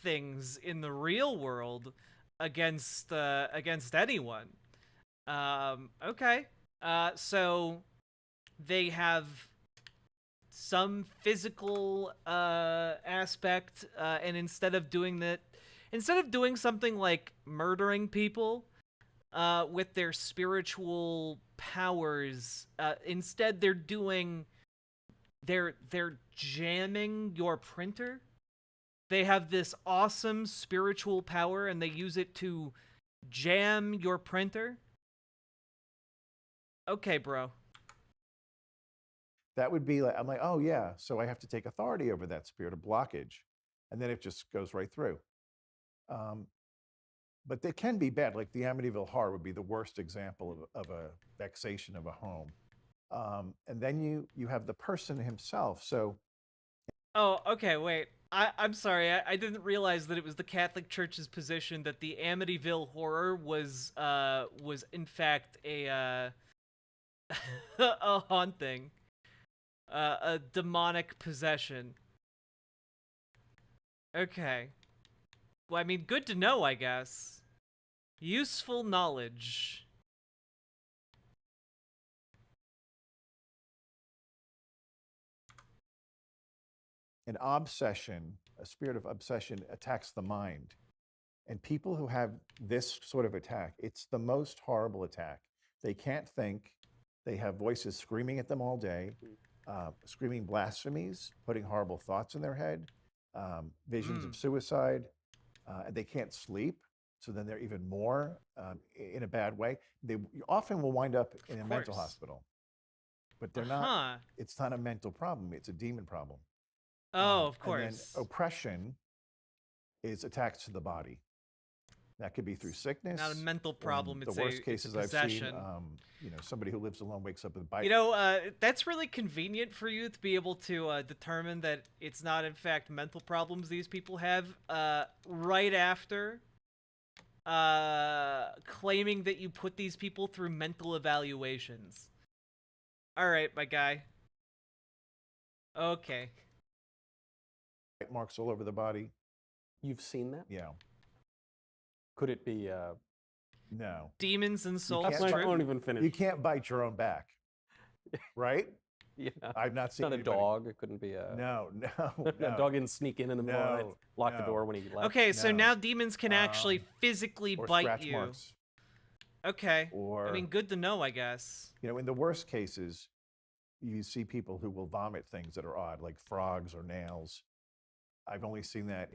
things in the real world against anyone. Okay. So they have some physical aspect, and instead of doing that, instead of doing something like murdering people with their spiritual powers, instead they're jamming your printer. They have this awesome spiritual power and they use it to jam your printer. Okay, bro. That would be like, I'm like, oh yeah, so I have to take authority over that spirit of blockage. And then it just goes right through. But they can be bad. Like the Amityville Horror would be the worst example of a vexation of a home. And then you have the person himself. So. Oh, okay, wait. I'm sorry, I didn't realize that it was the Catholic Church's position that the Amityville Horror was in fact a a haunting, a demonic possession. Okay. Well, I mean, good to know, I guess. Useful knowledge. An obsession, a spirit of obsession attacks the mind. And people who have this sort of attack, it's the most horrible attack. They can't think. They have voices screaming at them all day, screaming blasphemies, putting horrible thoughts in their head, visions of suicide. They can't sleep. So then they're even more in a bad way. They often will wind up in a mental hospital. But they're not, it's not a mental problem. It's a demon problem. Oh, of course. And then oppression is attacks to the body. That could be through sickness. Not a mental problem. The worst cases I've seen, somebody who lives alone wakes up with a bite. That's really convenient for you to be able to determine that it's not, in fact, mental problems these people have right after claiming that you put these people through mental evaluations. All right, my guy. Okay. Bite marks all over the body. You've seen that? Yeah. Could it be? No. Demons and souls. I won't even finish. You can't bite your own back, right? Yeah. I've not seen. It's not anybody. A dog. It couldn't be a. No. A dog didn't sneak in the middle, lock the door when he left. Okay, so now demons can actually physically bite you. Marks. Okay. Or, I mean, good to know, I guess. In the worst cases, you see people who will vomit things that are odd, like frogs or nails. I've only seen that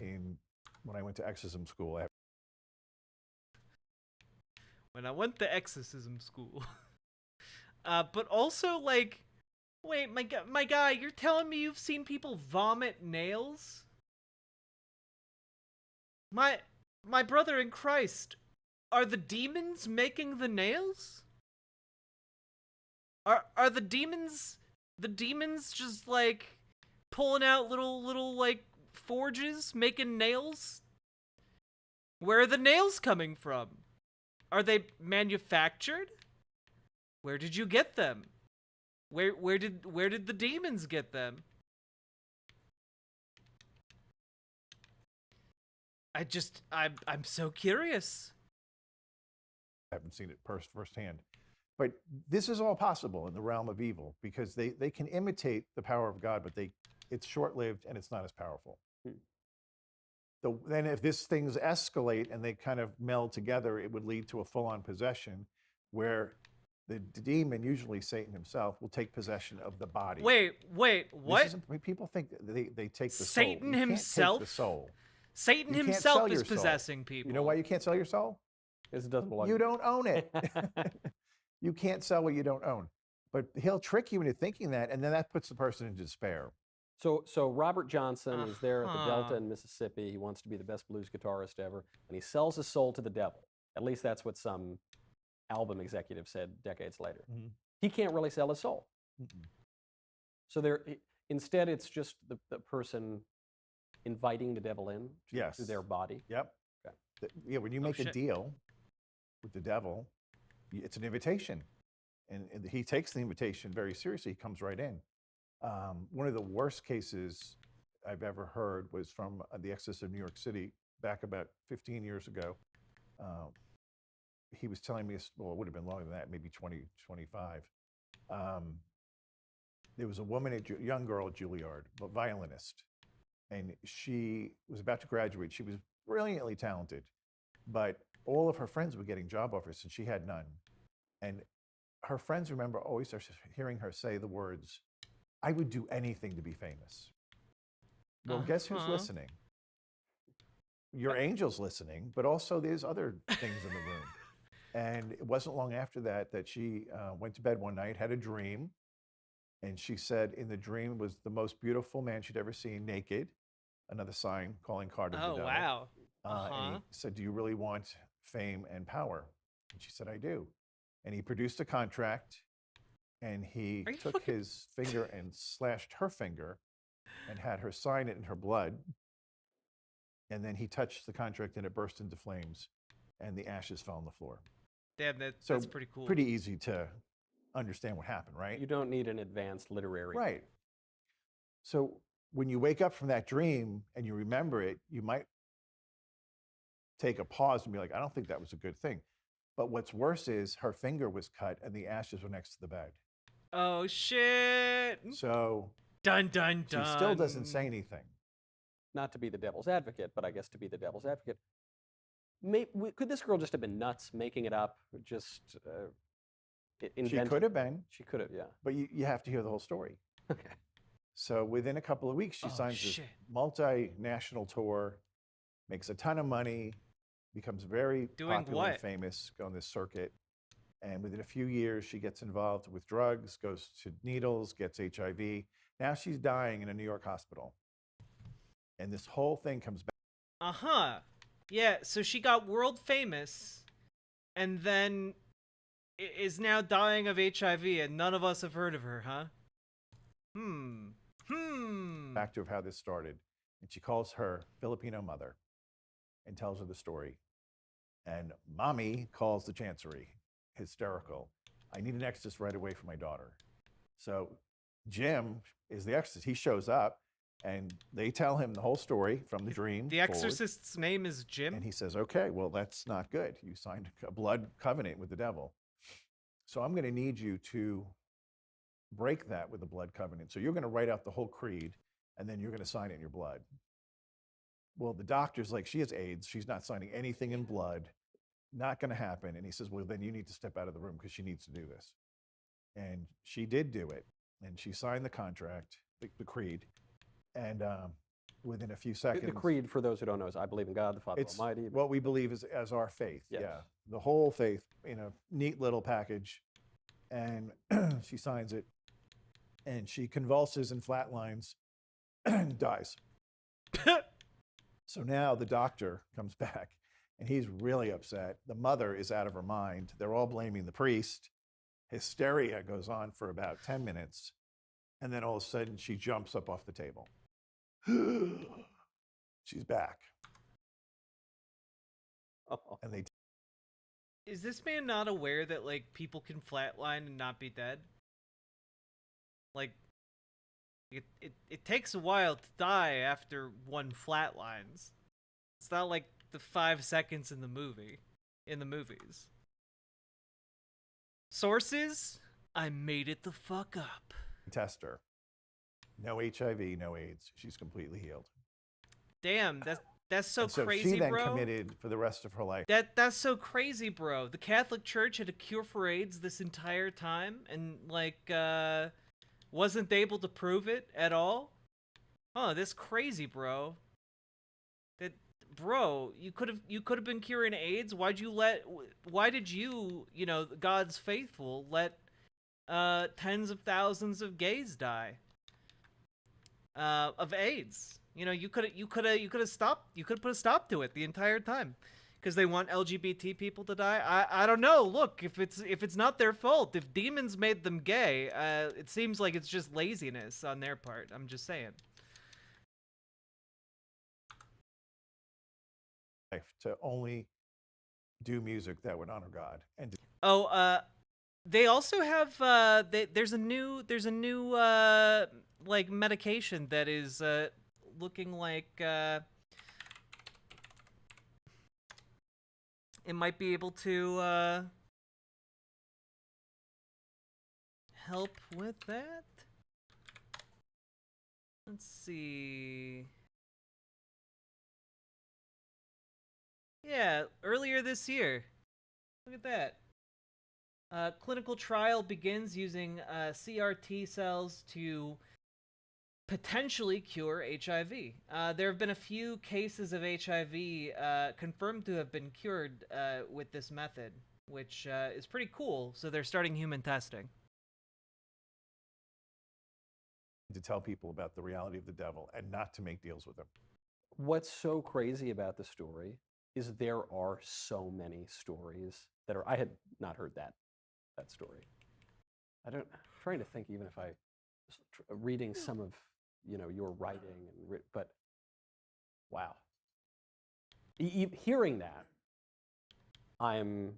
when I went to exorcism school. When I went to exorcism school. But also, like, wait, my guy, you're telling me you've seen people vomit nails? My brother in Christ, are the demons making the nails? Are the demons just like pulling out little like forges making nails? Where are the nails coming from? Are they manufactured? Where did you get them? Where did the demons get them? I'm so curious. I haven't seen it firsthand. But this is all possible in the realm of evil because they can imitate the power of God, but it's short-lived and it's not as powerful. Then if these things escalate and they kind of meld together, it would lead to a full-on possession where the demon, usually Satan himself, will take possession of the body. Wait, what? People think they take the soul. Satan himself? Take the soul. Satan himself is possessing people. You know why you can't sell your soul? Because it doesn't belong. You don't own it. You can't sell what you don't own. But he'll trick you into thinking that, and then that puts the person into despair. So Robert Johnson is there at the Delta in Mississippi. He wants to be the best blues guitarist ever, and he sells his soul to the devil. At least that's what some album executive said decades later. Mm-hmm. He can't really sell his soul. Mm-mm. So instead, it's just the person inviting the devil in to their body. Yep. Okay. When you make a deal with the devil, it's an invitation. And he takes the invitation very seriously. He comes right in. One of the worst cases I've ever heard was from the Exorcist of New York City back about 15 years ago. He was telling me, well, it would have been longer than that, maybe 20, 25. There was a woman, a young girl at Juilliard, a violinist, and she was about to graduate. She was brilliantly talented, but all of her friends were getting job offers and she had none. And her friends remember always hearing her say the words, "I would do anything to be famous." Well, guess who's listening? Your angel's listening, but also there's other things in the room. And it wasn't long after that that she went to bed one night, had a dream, and she said in the dream was the most beautiful man she'd ever seen naked, another sign calling Carter the Oh, devil. wow. And he said, "Do you really want fame and power?" And she said, "I do." And he produced a contract, and he took his finger and slashed her finger and had her sign it in her blood. And then he touched the contract and it burst into flames and the ashes fell on the floor. Damn, that's pretty cool. Pretty easy to understand what happened, right? You don't need an advanced literary. Right. So when you wake up from that dream and you remember it, you might take a pause and be like, I don't think that was a good thing. But what's worse is her finger was cut and the ashes were next to the bed. Oh, shit. So dun, dun, dun. She still doesn't say anything. Not to be the devil's advocate, but I guess to be the devil's advocate. Could this girl just have been nuts, making it up, just She could have been. She could have, yeah. But you have to hear the whole story. Okay. So within a couple of weeks, she signs this multinational tour, makes a ton of money, becomes very popular and famous on this circuit. And within a few years, she gets involved with drugs, goes to needles, gets HIV. Now she's dying in a New York hospital. And this whole thing comes back. Yeah, so she got world famous and then is now dying of HIV and none of us have heard of her, huh? Back to how this started. And she calls her Filipino mother and tells her the story. And mommy calls the chancery, hysterical. I need an exorcist right away for my daughter. So Jim is the exorcist. He shows up and they tell him the whole story from the dream. The exorcist's name is Jim? And he says, okay, well, that's not good. You signed a blood covenant with the devil. So I'm going to need you to break that with the blood covenant. So you're going to write out the whole creed and then you're going to sign it in your blood. Well, the doctor's like, she has AIDS. She's not signing anything in blood. Not going to happen. And he says, well, then you need to step out of the room because she needs to do this. And she did do it. And she signed the contract, the creed. And within a few seconds. The creed, for those who don't know, is I believe in God, the Father Almighty. What we believe is as our faith. Yes. Yeah. The whole faith in a neat little package. And she signs it. And she convulses and flatlines and dies. So now the doctor comes back and he's really upset. The mother is out of her mind. They're all blaming the priest. Hysteria goes on for about 10 minutes. And then all of a sudden she jumps up off the table. She's back. And Is this man not aware that, like, people can flatline and not be dead? Like, it takes a while to die after one flatlines. It's not like the 5 seconds in the movies. Sources? I made it the fuck up. Test her. No HIV, no AIDS. She's completely healed. Damn, that's so so crazy, she then bro. committed for the rest of her life. That's so crazy, bro. The Catholic Church had a cure for AIDS this entire time, and like wasn't able to prove it at all. Oh, that's crazy, bro. Bro, you could have been curing AIDS. Why did you, God's faithful, let tens of thousands of gays die of AIDS? You could have stopped. You could put a stop to it the entire time, because they want LGBT people to die. I don't know. Look, if it's not their fault, if demons made them gay, it seems like it's just laziness on their part. I'm just saying. To only do music that would honor God. And they also have there's a new like medication that is looking like it might be able to help with that. Let's see. Yeah, earlier this year. Look at that. Clinical trial begins using CRT cells to potentially cure HIV. There have been a few cases of HIV confirmed to have been cured with this method, which is pretty cool. So they're starting human testing. To tell people about the reality of the devil and not to make deals with him. What's so crazy about the story is there are so many stories that are, I had not heard that story. I'm trying to think even if I was reading some of, your writing, but wow. Hearing that, I'm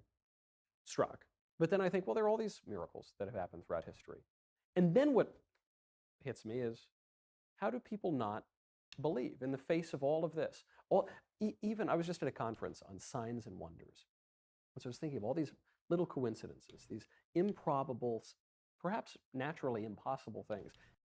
struck. But then I think, well, there are all these miracles that have happened throughout history. And then what hits me is, how do people not believe in the face of all of this? Even, I was just at a conference on signs and wonders. And so I was thinking of all these little coincidences, these improbable, perhaps naturally impossible things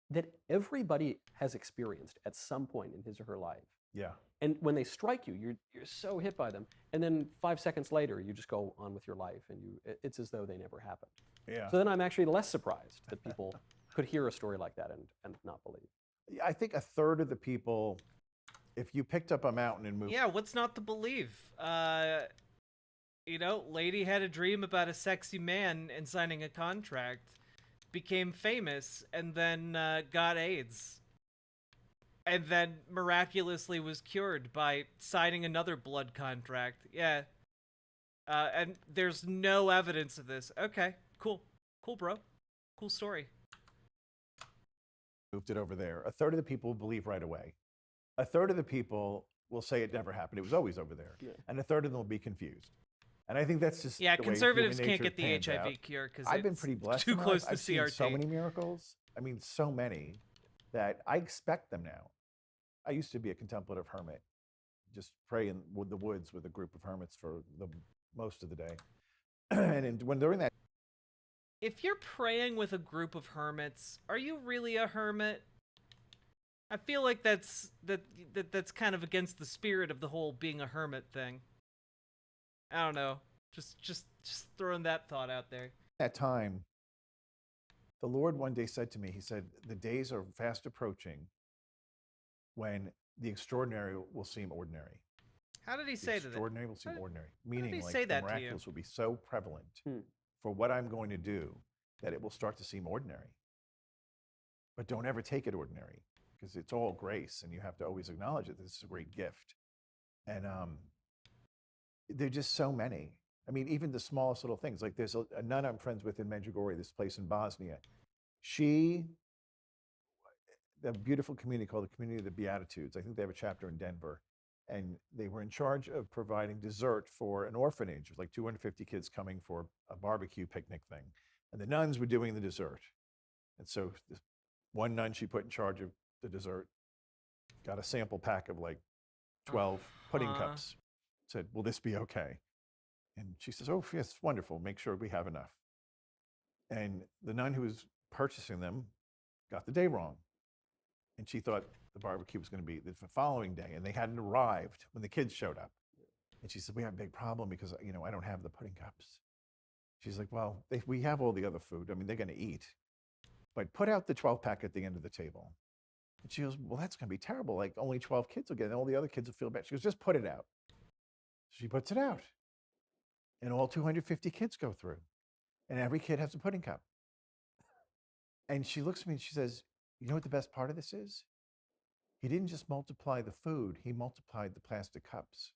that everybody has experienced at some point in his or her life. Yeah. And when they strike you, you're so hit by them. And then 5 seconds later, you just go on with your life, and it's as though they never happened. Yeah. So then I'm actually less surprised that people could hear a story like that and not believe. I think a third of the people, if you picked up a mountain and moved... Yeah, what's not to believe? Lady had a dream about a sexy man and signing a contract, became famous, and then got AIDS. And then miraculously was cured by signing another blood contract. Yeah. And there's no evidence of this. Okay, cool. Cool, bro. Cool story. Moved it over there. A third of the people believe right away. A third of the people will say it never happened. It was always over there. Yeah. And a third of them will be confused. And I think that's just the conservatives way can't get the pans HIV out. cure because I've been pretty blessed. Too close to I've seen CRT. so many miracles. I mean, so many that I expect them now. I used to be a contemplative hermit, just pray in the woods with a group of hermits for the most of the day. And when during that, if you're praying with a group of hermits, are you really a hermit? I feel like that's kind of against the spirit of the whole being a hermit thing. I don't know. Just throwing that thought out there. That time, the Lord one day said to me, he said, the days are fast approaching when the extraordinary will seem ordinary. How did he say that? The extraordinary will seem ordinary. Meaning, he like, say the that to you? miraculous will be so prevalent for what I'm going to do that it will start to seem ordinary. But don't ever take it ordinary, because it's all grace, and you have to always acknowledge that this is a great gift. And there are just so many. I mean, even the smallest little things. Like there's a nun I'm friends with in Medjugorje, this place in Bosnia. The beautiful community called the Community of the Beatitudes. I think they have a chapter in Denver. And they were in charge of providing dessert for an orphanage. Like 250 kids coming for a barbecue picnic thing. And the nuns were doing the dessert. And so this one nun she put in charge of the dessert got a sample pack of like 12 pudding cups. Said, will this be okay? And she says, oh, yes, wonderful. Make sure we have enough. And the nun who was purchasing them got the day wrong. And she thought the barbecue was going to be the following day, and they hadn't arrived when the kids showed up. And she said, we have a big problem because, I don't have the pudding cups. She's like, well, we have all the other food. I mean, they're going to eat. But put out the 12-pack at the end of the table. And she goes, well, that's going to be terrible. Like, only 12 kids will get it, and all the other kids will feel bad. She goes, just put it out. She puts it out. And all 250 kids go through. And every kid has a pudding cup. And she looks at me and she says, you know what the best part of this is? He didn't just multiply the food, he multiplied the plastic cups.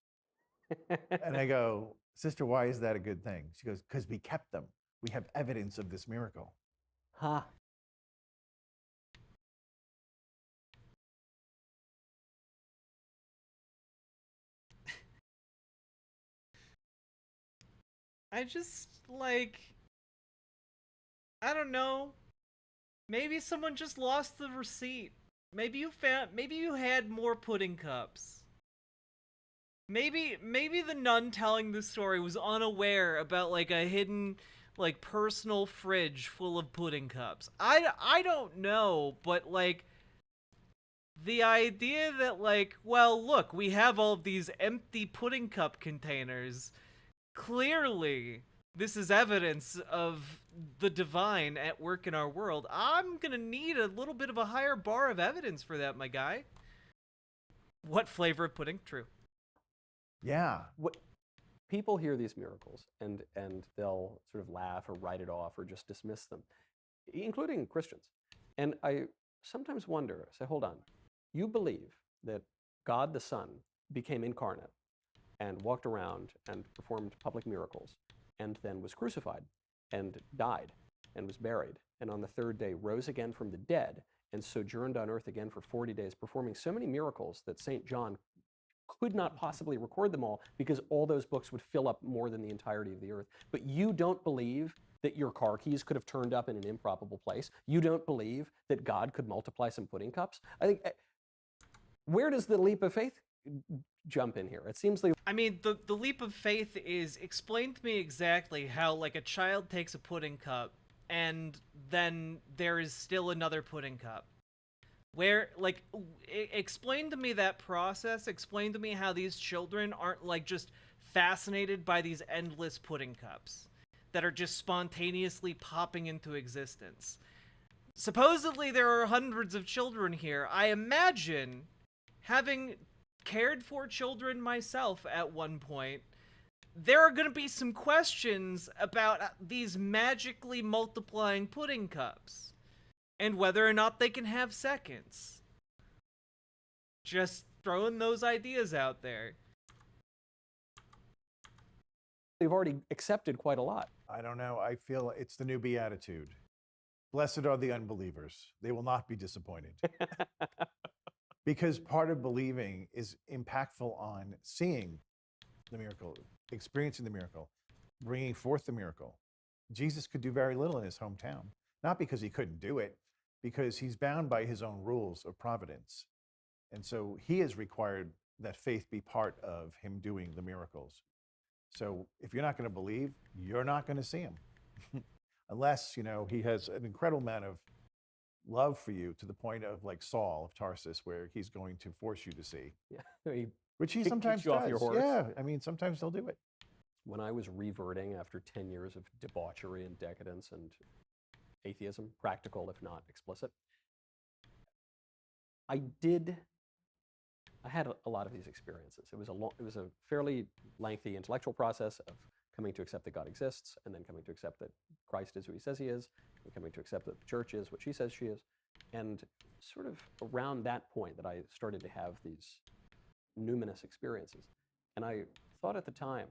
And I go, sister, why is that a good thing? She goes, because we kept them. We have evidence of this miracle. Huh. I just, I don't know. Maybe someone just lost the receipt. Maybe you had more pudding cups. Maybe the nun telling the story was unaware about a hidden personal fridge full of pudding cups. I don't know, but the idea that, like, well, look, we have all of these empty pudding cup containers. Clearly, this is evidence of the divine at work in our world. I'm gonna need a little bit of a higher bar of evidence for that, my guy. What flavor of pudding? True. Yeah. What people hear these miracles and they'll sort of laugh or write it off or just dismiss them, including Christians. And I sometimes wonder, say, hold on, you believe that God the Son became incarnate and walked around and performed public miracles and then was crucified and died and was buried and on the third day rose again from the dead and sojourned on earth again for 40 days, performing so many miracles that St. John could not possibly record them all because all those books would fill up more than the entirety of the earth. But you don't believe that your car keys could have turned up in an improbable place. You don't believe that God could multiply some pudding cups. I think, where does the leap of faith jump in here? It seems like... I mean, the leap of faith is, explain to me exactly how, like, a child takes a pudding cup and then there is still another pudding cup. Where, like, explain to me that process. Explain to me how these children aren't, like, just fascinated by these endless pudding cups that are just spontaneously popping into existence. Supposedly there are hundreds of children here. I imagine, having cared for children myself at one point, there are going to be some questions about these magically multiplying pudding cups and whether or not they can have seconds. Just throwing those ideas out there. They've already accepted quite a lot. I don't know. I feel it's the new beatitude. Blessed are the unbelievers. They will not be disappointed. Because part of believing is impactful on seeing the miracle, experiencing the miracle, bringing forth the miracle. Jesus could do very little in his hometown, not because he couldn't do it, because he's bound by his own rules of providence. And so he has required that faith be part of him doing the miracles. So if you're not going to believe, you're not going to see him. Unless, you know, he has an incredible amount of love for you to the point of, like Saul of Tarsus, where he's going to force you to see. Yeah, which he sometimes you does. off your horse. Yeah, I mean, sometimes he'll do it. When I was reverting after 10 years of debauchery and decadence and atheism, practical if not explicit, I had a lot of these experiences. It was a fairly lengthy intellectual process of coming to accept that God exists, and then coming to accept that Christ is who he says he is, and coming to accept that the church is what she says she is. And sort of around that point that I started to have these numinous experiences. And I thought at the time,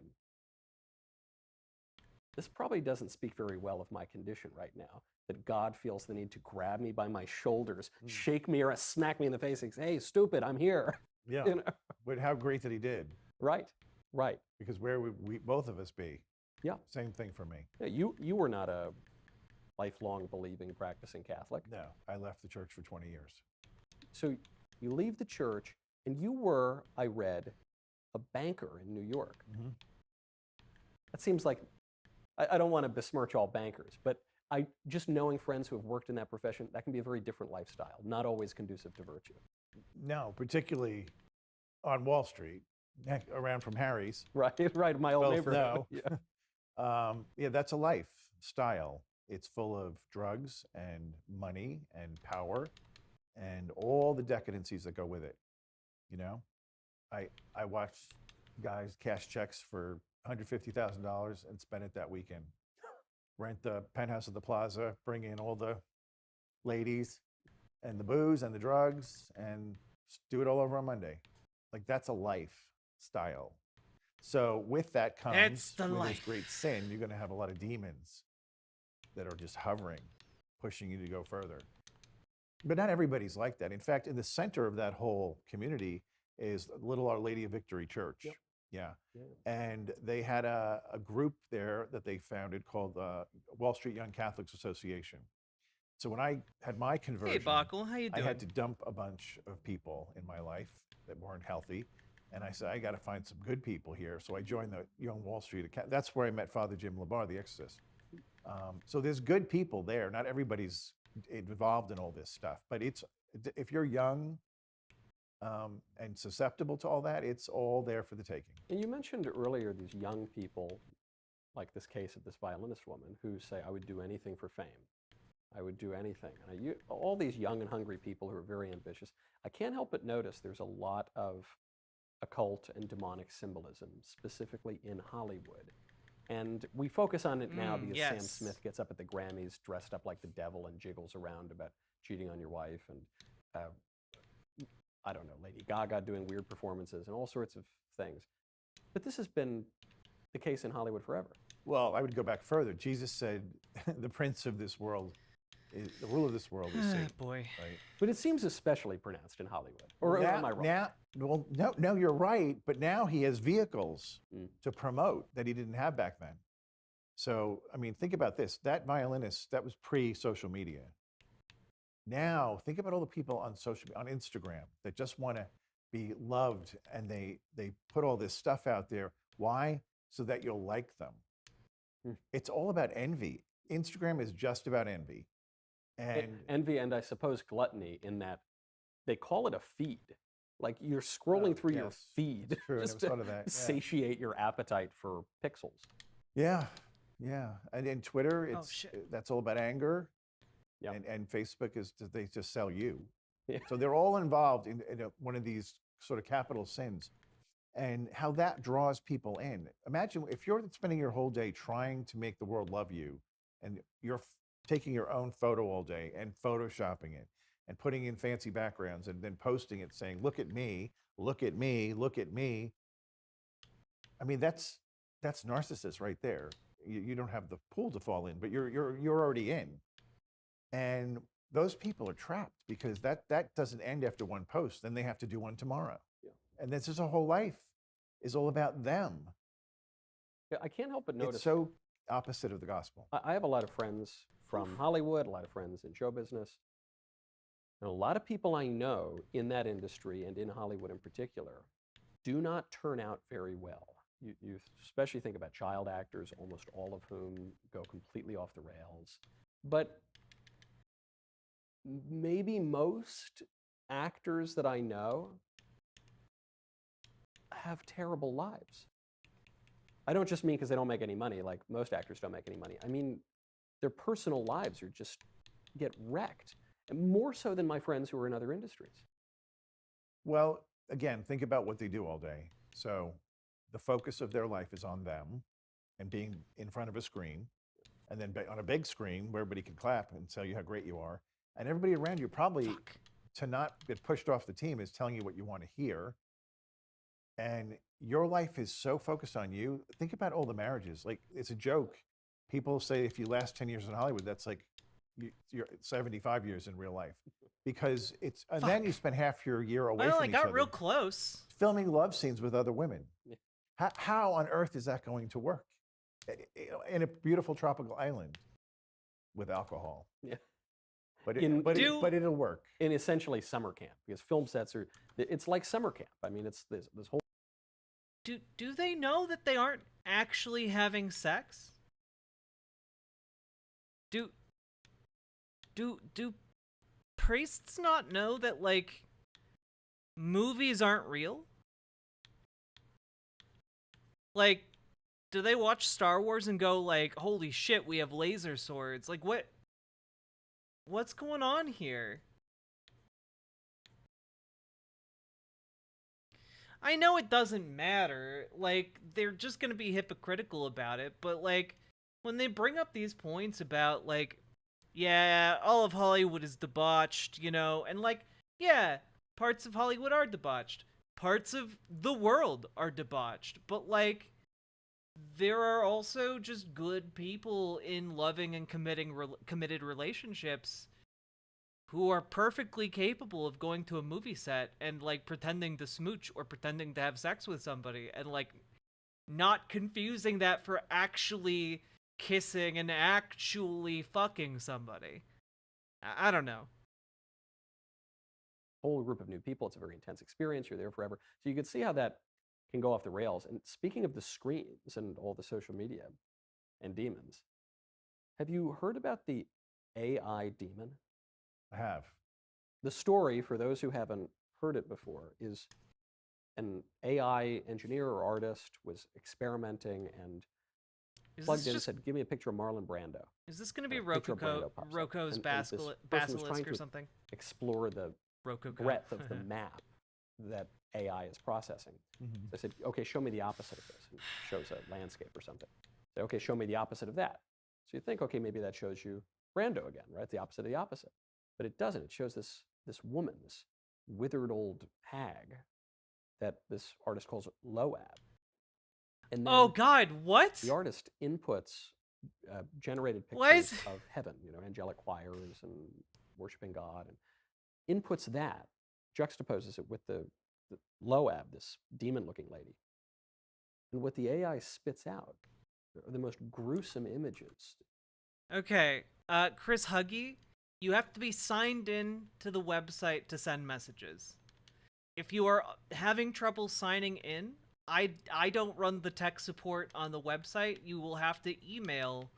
this probably doesn't speak very well of my condition right now, that God feels the need to grab me by my shoulders, shake me or smack me in the face and say, hey, stupid, I'm here. Yeah, you know? But how great that he did. Right, right. Because where would we, both of us be? Yeah. Same thing for me. Yeah, you were not a lifelong believing, practicing Catholic. No, I left the church for 20 years. So you leave the church, and you were, I read, a banker in New York. Mm-hmm. That seems like, I don't want to besmirch all bankers, but just knowing friends who have worked in that profession, that can be a very different lifestyle, not always conducive to virtue. No, particularly on Wall Street, around from Harry's. Right, right, my old Both neighborhood. know. Yeah. Yeah, that's a lifestyle. It's full of drugs and money and power and all the decadencies that go with it. You know, I watched guys cash checks for $150,000 and spend it that weekend. Rent the penthouse at the Plaza, bring in all the ladies and the booze and the drugs, and do it all over on Monday. Like, that's a lifestyle. So with that comes, with this great sin, you're going to have a lot of demons that are just hovering, pushing you to go further. But not everybody's like that. In fact, in the center of that whole community is Little Our Lady of Victory Church. Yep. Yeah. And they had a group there that they founded called Wall Street Young Catholics Association. So when I had my conversion, hey, Bachel, how you doing? I had to dump a bunch of people in my life that weren't healthy. And I said, I got to find some good people here. So I joined the Young Wall Street. That's where I met Father Jim Labar, the exorcist. So there's good people there. Not everybody's involved in all this stuff. But if you're young and susceptible to all that, it's all there for the taking. And you mentioned earlier these young people, like this case of this violinist woman, who say, I would do anything for fame. I would do anything. And all these young and hungry people who are very ambitious, I can't help but notice there's a lot of occult and demonic symbolism, specifically in Hollywood. And we focus on it now because Sam Smith gets up at the Grammys dressed up like the devil and jiggles around about cheating on your wife, and I don't know, Lady Gaga doing weird performances and all sorts of things. But this has been the case in Hollywood forever. Well, I would go back further. Jesus said, the prince of this world, the ruler of this world is Satan. Boy. Right? But it seems especially pronounced in Hollywood. Or am I wrong? No, you're right. But now he has vehicles to promote that he didn't have back then. So, I mean, think about this. That violinist, that was pre-social media. Now, think about all the people on Instagram that just want to be loved, and they put all this stuff out there. Why? So that you'll like them. It's all about envy. Instagram is just about envy. And envy, and I suppose gluttony, in that they call it a feed. Like you're scrolling through your feed just to satiate your appetite for pixels. Yeah, yeah. And in Twitter, that's all about anger. Yep. And Facebook they just sell you. Yeah. So they're all involved in one of these sort of capital sins, and how that draws people in. Imagine if you're spending your whole day trying to make the world love you, and you're taking your own photo all day and photoshopping it and putting in fancy backgrounds and then posting it saying, look at me, look at me, look at me. I mean, that's narcissist right there. You don't have the pool to fall in, but you're already in. And those people are trapped because that doesn't end after one post. Then they have to do one tomorrow. Yeah. And this is a whole life is all about them. Yeah, I can't help but notice. It's so opposite of the gospel. I have a lot of friends from Hollywood, a lot of friends in show business. And a lot of people I know in that industry and in Hollywood in particular do not turn out very well. You especially think about child actors, almost all of whom go completely off the rails. But maybe most actors that I know have terrible lives. I don't just mean because they don't make any money, like most actors don't make any money. I mean, their personal lives are just get wrecked, and more so than my friends who are in other industries. Well, again, think about what they do all day. So the focus of their life is on them and being in front of a screen, and then on a big screen where everybody can clap and tell you how great you are. And everybody around you probably, to not get pushed off the team, is telling you what you want to hear. And your life is so focused on you. Think about all the marriages. Like, it's a joke. People say if you last 10 years in Hollywood, that's like you're 75 years in real life. Because it's, and then you spend half your year away from each other. Well, I got real close. Filming love scenes with other women. Yeah. How on earth is that going to work? In a beautiful tropical island with alcohol. Yeah. But it'll work. In essentially summer camp, because film sets are, it's like summer camp. I mean, it's this whole. Do they know that they aren't actually having sex? Do priests not know that, like, movies aren't real? Like, do they watch Star Wars and go like, holy shit, we have laser swords? Like, what's going on here? I know it doesn't matter, like, they're just gonna be hypocritical about it, but, like, when they bring up these points about, like, yeah, all of Hollywood is debauched, you know, and, like, yeah, parts of Hollywood are debauched, parts of the world are debauched, but, like, there are also just good people in loving and committed relationships who are perfectly capable of going to a movie set and, like, pretending to smooch or pretending to have sex with somebody and, like, not confusing that for actually kissing and actually fucking somebody. I don't know. Whole group of new people. It's a very intense experience. You're there forever. So you can see how that can go off the rails. And speaking of the screens and all the social media and demons, have you heard about the AI demon? I have. The story, for those who haven't heard it before, is an AI engineer or artist was experimenting and plugged in and said, give me a picture of Marlon Brando. Is this going to be And Roko's this person was basilisk trying or to something? Explore the Rococo. breadth of the map that AI is processing. I said, okay, show me the opposite of this. And it shows a landscape or something. Say, okay, show me the opposite of that. So you think, okay, maybe that shows you Brando again, right? The opposite of the opposite. But it doesn't. It shows this woman, this withered old hag that this artist calls Loab. And then oh God, what? The artist inputs generated pictures of heaven, angelic choirs and worshiping God, and inputs that, juxtaposes it with the Loab, this demon-looking lady. And what the AI spits out are the most gruesome images. Okay, Chris Huggy, you have to be signed in to the website to send messages. If you are having trouble signing in, I don't run the tech support on the website. You will have to email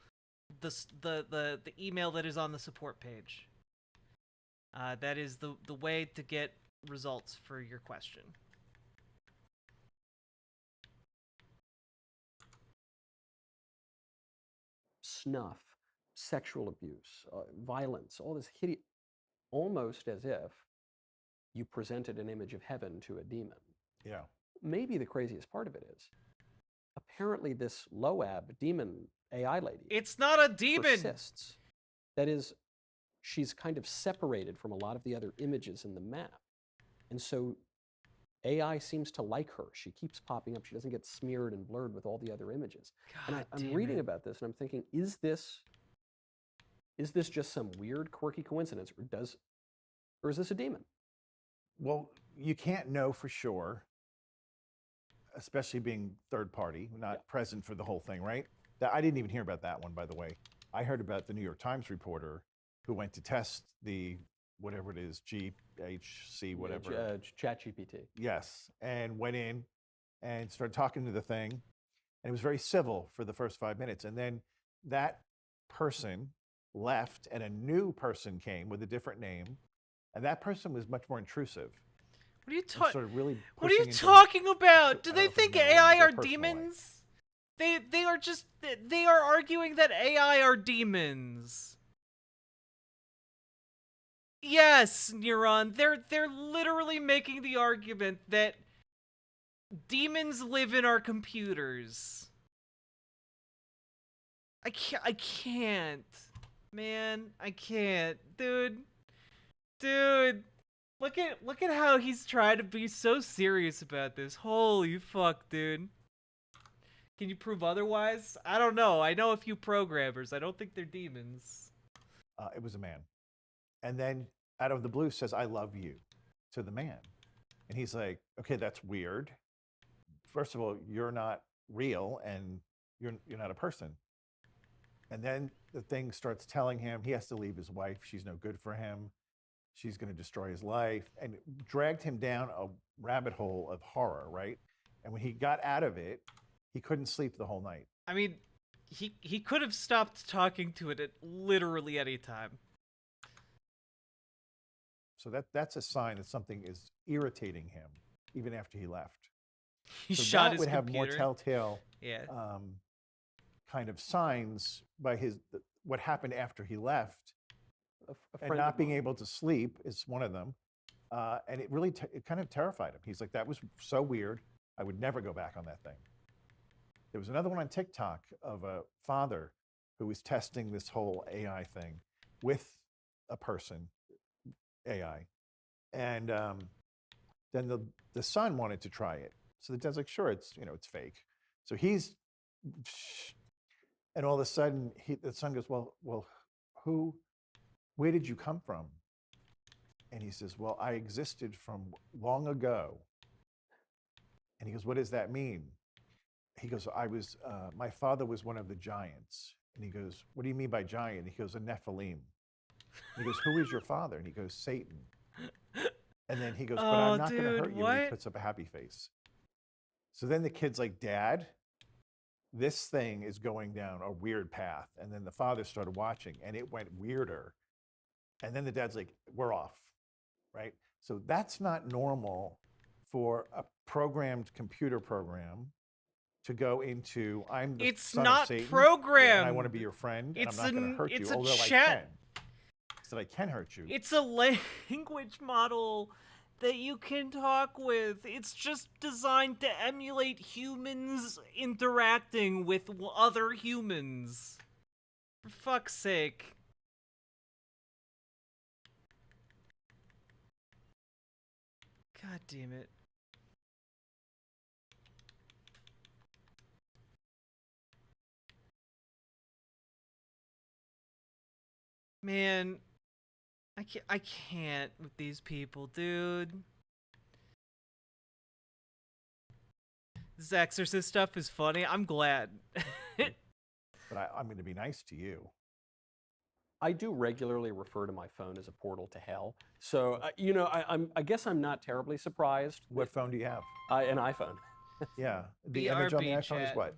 the email that is on the support page. That is the way to get results for your question. Snuff, sexual abuse, violence, all this hideous, almost as if you presented an image of heaven to a demon. Yeah. Maybe the craziest part of it is, apparently this Loab demon AI lady, it's not a demon, persists. That is, she's kind of separated from a lot of the other images in the map. And so AI seems to like her. She keeps popping up. She doesn't get smeared and blurred with all the other images. God, and I'm reading about this and I'm thinking, is this just some weird, quirky coincidence, or is this a demon? Well, you can't know for sure, especially being third party, not present for the whole thing, right? I didn't even hear about that one, by the way. I heard about the New York Times reporter who went to test the, whatever it is, GHC, whatever. ChatGPT. Yes, and went in and started talking to the thing. And it was very civil for the first 5 minutes. And then that person left and a new person came with a different name. And that person was much more intrusive. What are you talking? Sort of really what are you talking about? Do they think AI are demons? They are arguing that AI are demons. Yes, Neuron. They're literally making the argument that demons live in our computers. I can't. Man, I can't. Dude, look at how he's trying to be so serious about this. Holy fuck, dude. Can you prove otherwise? I don't know. I know a few programmers. I don't think they're demons. It was a man. And then out of the blue says, I love you to the man. And he's like, okay, that's weird. First of all, you're not real and you're not a person. And then the thing starts telling him he has to leave his wife. She's no good for him. She's going to destroy his life, and it dragged him down a rabbit hole of horror, right? And when he got out of it, he couldn't sleep the whole night. I mean, he could have stopped talking to it at literally any time. So that's a sign that something is irritating him, even after he left. He so shot that his would have computer. more telltale Yeah. kind of signs by what happened after he left. And not being able to sleep is one of them. And it really, it kind of terrified him. He's like, that was so weird. I would never go back on that thing. There was another one on TikTok of a father who was testing this whole AI thing with a person, AI. And then the son wanted to try it. So the dad's like, sure, it's fake. So and all of a sudden the son goes, well, where did you come from? And he says, well, I existed from long ago. And he goes, what does that mean? He goes, my father was one of the giants. And he goes, what do you mean by giant? He goes, a Nephilim. And he goes, who is your father? And he goes, Satan. And then he goes, but I'm not going to hurt you. And he puts up a happy face. So then the kid's like, Dad, this thing is going down a weird path. And then the father started watching and it went weirder. And then the dad's like, we're off, right? So that's not normal for a programmed computer program to go into, I'm the It's son not of Satan, programmed. and I want to be your friend, and I'm not going to hurt it's you, a although chat. I can. So I can hurt you. It's a language model that you can talk with. It's just designed to emulate humans interacting with other humans. For fuck's sake. God damn it. Man, I can't with these people, dude. This Exorcist stuff is funny. I'm glad. But I'm going to be nice to you. I do regularly refer to my phone as a portal to hell. So, I guess I'm not terribly surprised. What phone do you have? An iPhone. Yeah. The image on the iPhone chat. is what?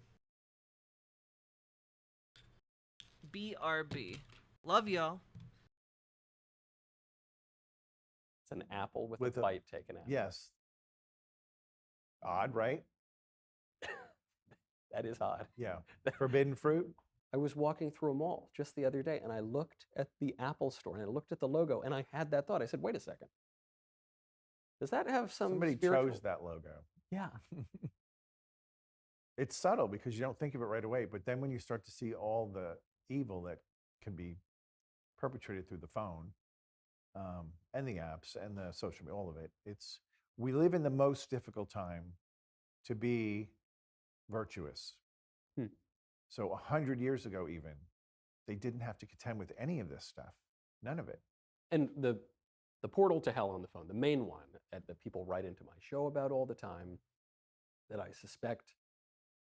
BRB. Love y'all. It's an apple with a bite taken out. Yes. Odd, right? That is odd. Yeah. Forbidden fruit? I was walking through a mall just the other day, and I looked at the Apple store, and I looked at the logo, and I had that thought. I said, wait a second. Does that have Somebody chose that logo. Yeah. It's subtle because you don't think of it right away, but then when you start to see all the evil that can be perpetrated through the phone, and the apps and the social media, all of it, we live in the most difficult time to be virtuous. So 100 years ago even, they didn't have to contend with any of this stuff. None of it. And the portal to hell on the phone, the main one that people write into my show about all the time, that I suspect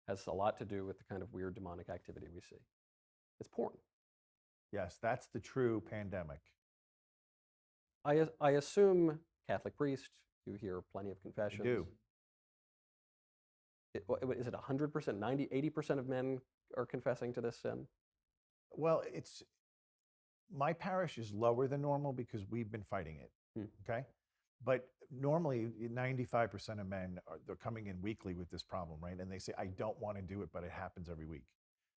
has a lot to do with the kind of weird demonic activity we see. It's porn. Yes, that's the true pandemic. I assume Catholic priest, you hear plenty of confessions. I do. Is it 100%, 90, 80% of men are confessing to this sin? Well, my parish is lower than normal because we've been fighting it, okay? But normally 95% of men, they're coming in weekly with this problem, right? And they say, I don't want to do it, but it happens every week.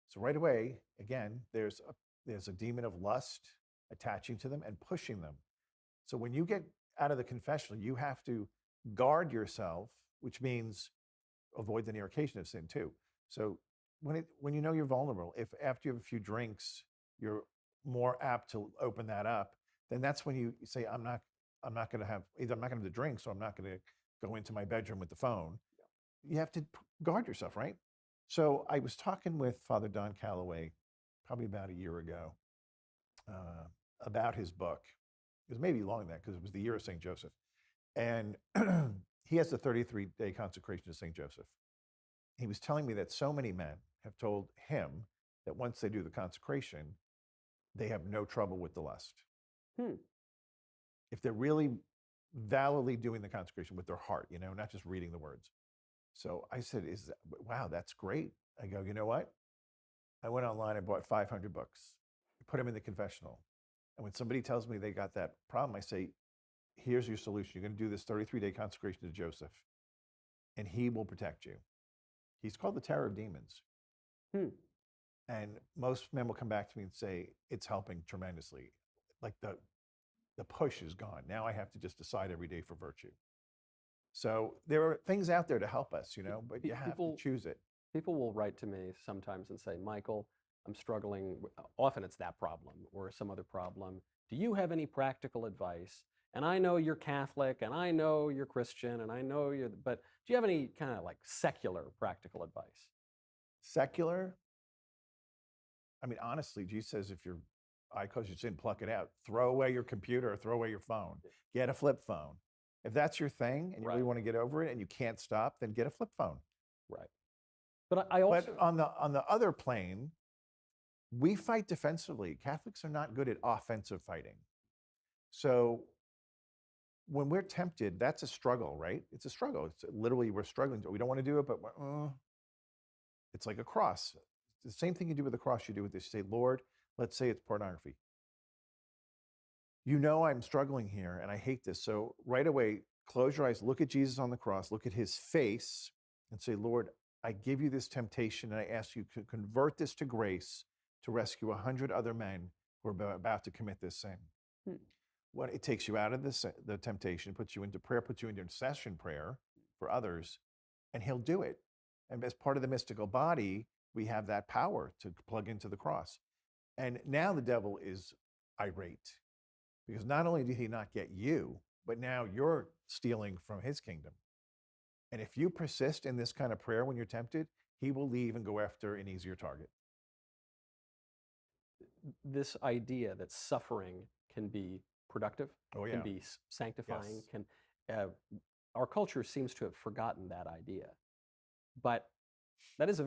So right away, again, there's a demon of lust attaching to them and pushing them. So when you get out of the confessional, you have to guard yourself, which means avoid the near occasion of sin too. So when you know you're vulnerable, if after you have a few drinks, you're more apt to open that up, then that's when you say, I'm not going to have the drinks, or I'm not going to go into my bedroom with the phone. You have to guard yourself, right? So I was talking with Father Don Calloway probably about a year ago about his book. It was maybe longer than that because it was the year of St. Joseph. And he has the 33-day consecration to St. Joseph. He was telling me that so many men have told him that once they do the consecration, they have no trouble with the lust. If they're really validly doing the consecration with their heart, not just reading the words. So I said, wow, that's great. I go, you know what? I went online and bought 500 books, put them in the confessional. And when somebody tells me they got that problem, I say, here's your solution. You're going to do this 33-day consecration to Joseph, and he will protect you. He's called the terror of demons. And most men will come back to me and say, it's helping tremendously. Like the push is gone. Now I have to just decide every day for virtue. So there are things out there to help us, but you have to choose it. People will write to me sometimes and say, Michael, I'm struggling. Often it's that problem or some other problem. Do you have any practical advice? And I know you're Catholic, and I know you're Christian, and I know but do you have any kind of like secular practical advice? Secular? I mean, honestly, Jesus says if your eye causes you sin, pluck it out. Throw away your computer or throw away your phone. Get a flip phone. If that's your thing and you really want to get over it and you can't stop, then get a flip phone. Right. But I also... But on the other plane, we fight defensively. Catholics are not good at offensive fighting. So when we're tempted, that's a struggle, right? It's a struggle. It's literally, we're struggling. We don't want to do it, but it's like a cross. It's the same thing you do with the cross you do with this. You say, Lord, let's say it's pornography. You know I'm struggling here and I hate this. So right away, close your eyes, look at Jesus on the cross, look at his face, and say, Lord, I give you this temptation and I ask you to convert this to grace to rescue 100 other men who are about to commit this sin. When it takes you out of the temptation, puts you into prayer, puts you into intercession prayer for others, and he'll do it. And as part of the mystical body, we have that power to plug into the cross. And now the devil is irate because not only did he not get you, but now you're stealing from his kingdom. And if you persist in this kind of prayer when you're tempted, he will leave and go after an easier target. This idea that suffering can be productive, can be sanctifying, our culture seems to have forgotten that idea. But that is a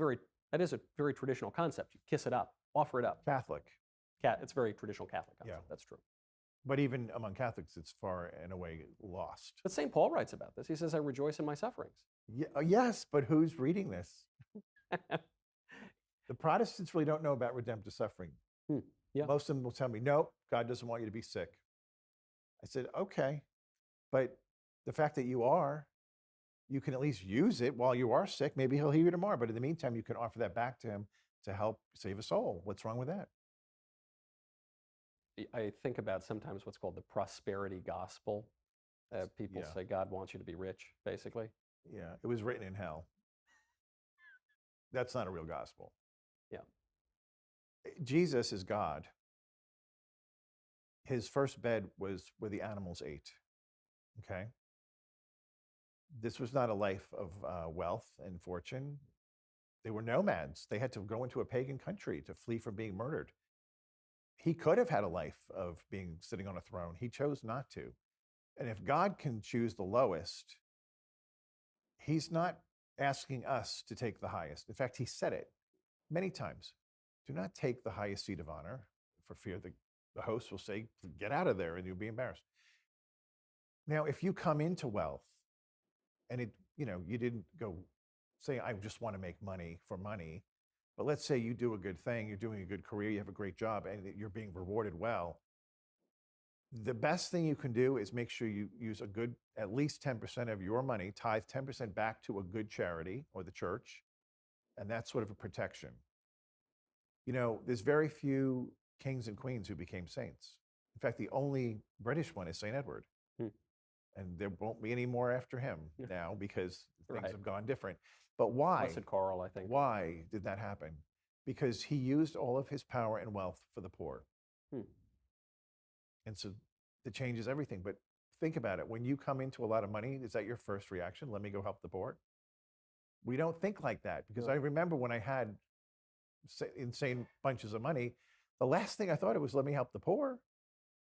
very traditional concept. You kiss it up, offer it up. Catholic. It's a very traditional Catholic concept. That's true. But even among Catholics, it's far and away lost. But St. Paul writes about this. He says, I rejoice in my sufferings. Yes, but who's reading this? The Protestants really don't know about redemptive suffering. Most of them will tell me, no, God doesn't want you to be sick. I said, okay, but the fact that you can at least use it while you are sick. Maybe he'll heal you tomorrow. But in the meantime, you can offer that back to him to help save a soul. What's wrong with that? I think about sometimes what's called the prosperity gospel. People say God wants you to be rich, basically. Yeah, it was written in hell. That's not a real gospel. Yeah. Jesus is God. His first bed was where the animals ate. Okay? This was not a life of wealth and fortune. They were nomads. They had to go into a pagan country to flee from being murdered. He could have had a life of being sitting on a throne. He chose not to. And if God can choose the lowest, he's not asking us to take the highest. In fact, he said it many times. Do not take the highest seat of honor for fear that the host will say, get out of there and you'll be embarrassed. Now, if you come into wealth and you didn't go say, I just want to make money for money, but let's say you do a good thing, you're doing a good career, you have a great job, and you're being rewarded well. The best thing you can do is make sure you use at least 10% of your money, tithe 10% back to a good charity or the church, and that's sort of a protection. There's very few kings and queens who became saints. In fact, the only British one is St. Edward. And there won't be any more after him now because things have gone different. But why? Blessed Carl, I think. Why did that happen? Because he used all of his power and wealth for the poor. And so it changes everything. But think about it. When you come into a lot of money, is that your first reaction? Let me go help the poor? We don't think like that because I remember when I had insane bunches of money, the last thing I thought it was, let me help the poor.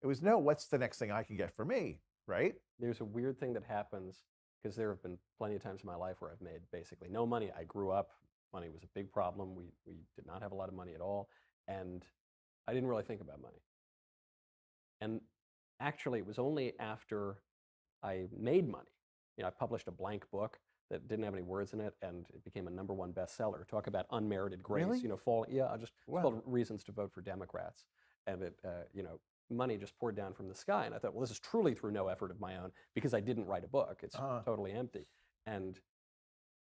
It was, no, what's the next thing I can get for me, right? There's a weird thing that happens because there have been plenty of times in my life where I've made basically no money. I grew up, money was a big problem. We did not have a lot of money at all. And I didn't really think about money. And actually, it was only after I made money. I published a blank book that didn't have any words in it, and it became a #1 bestseller. Talk about unmerited grace. Really? It's called Reasons to Vote for Democrats. And it, money just poured down from the sky. And I thought, well, this is truly through no effort of my own because I didn't write a book. It's totally empty. And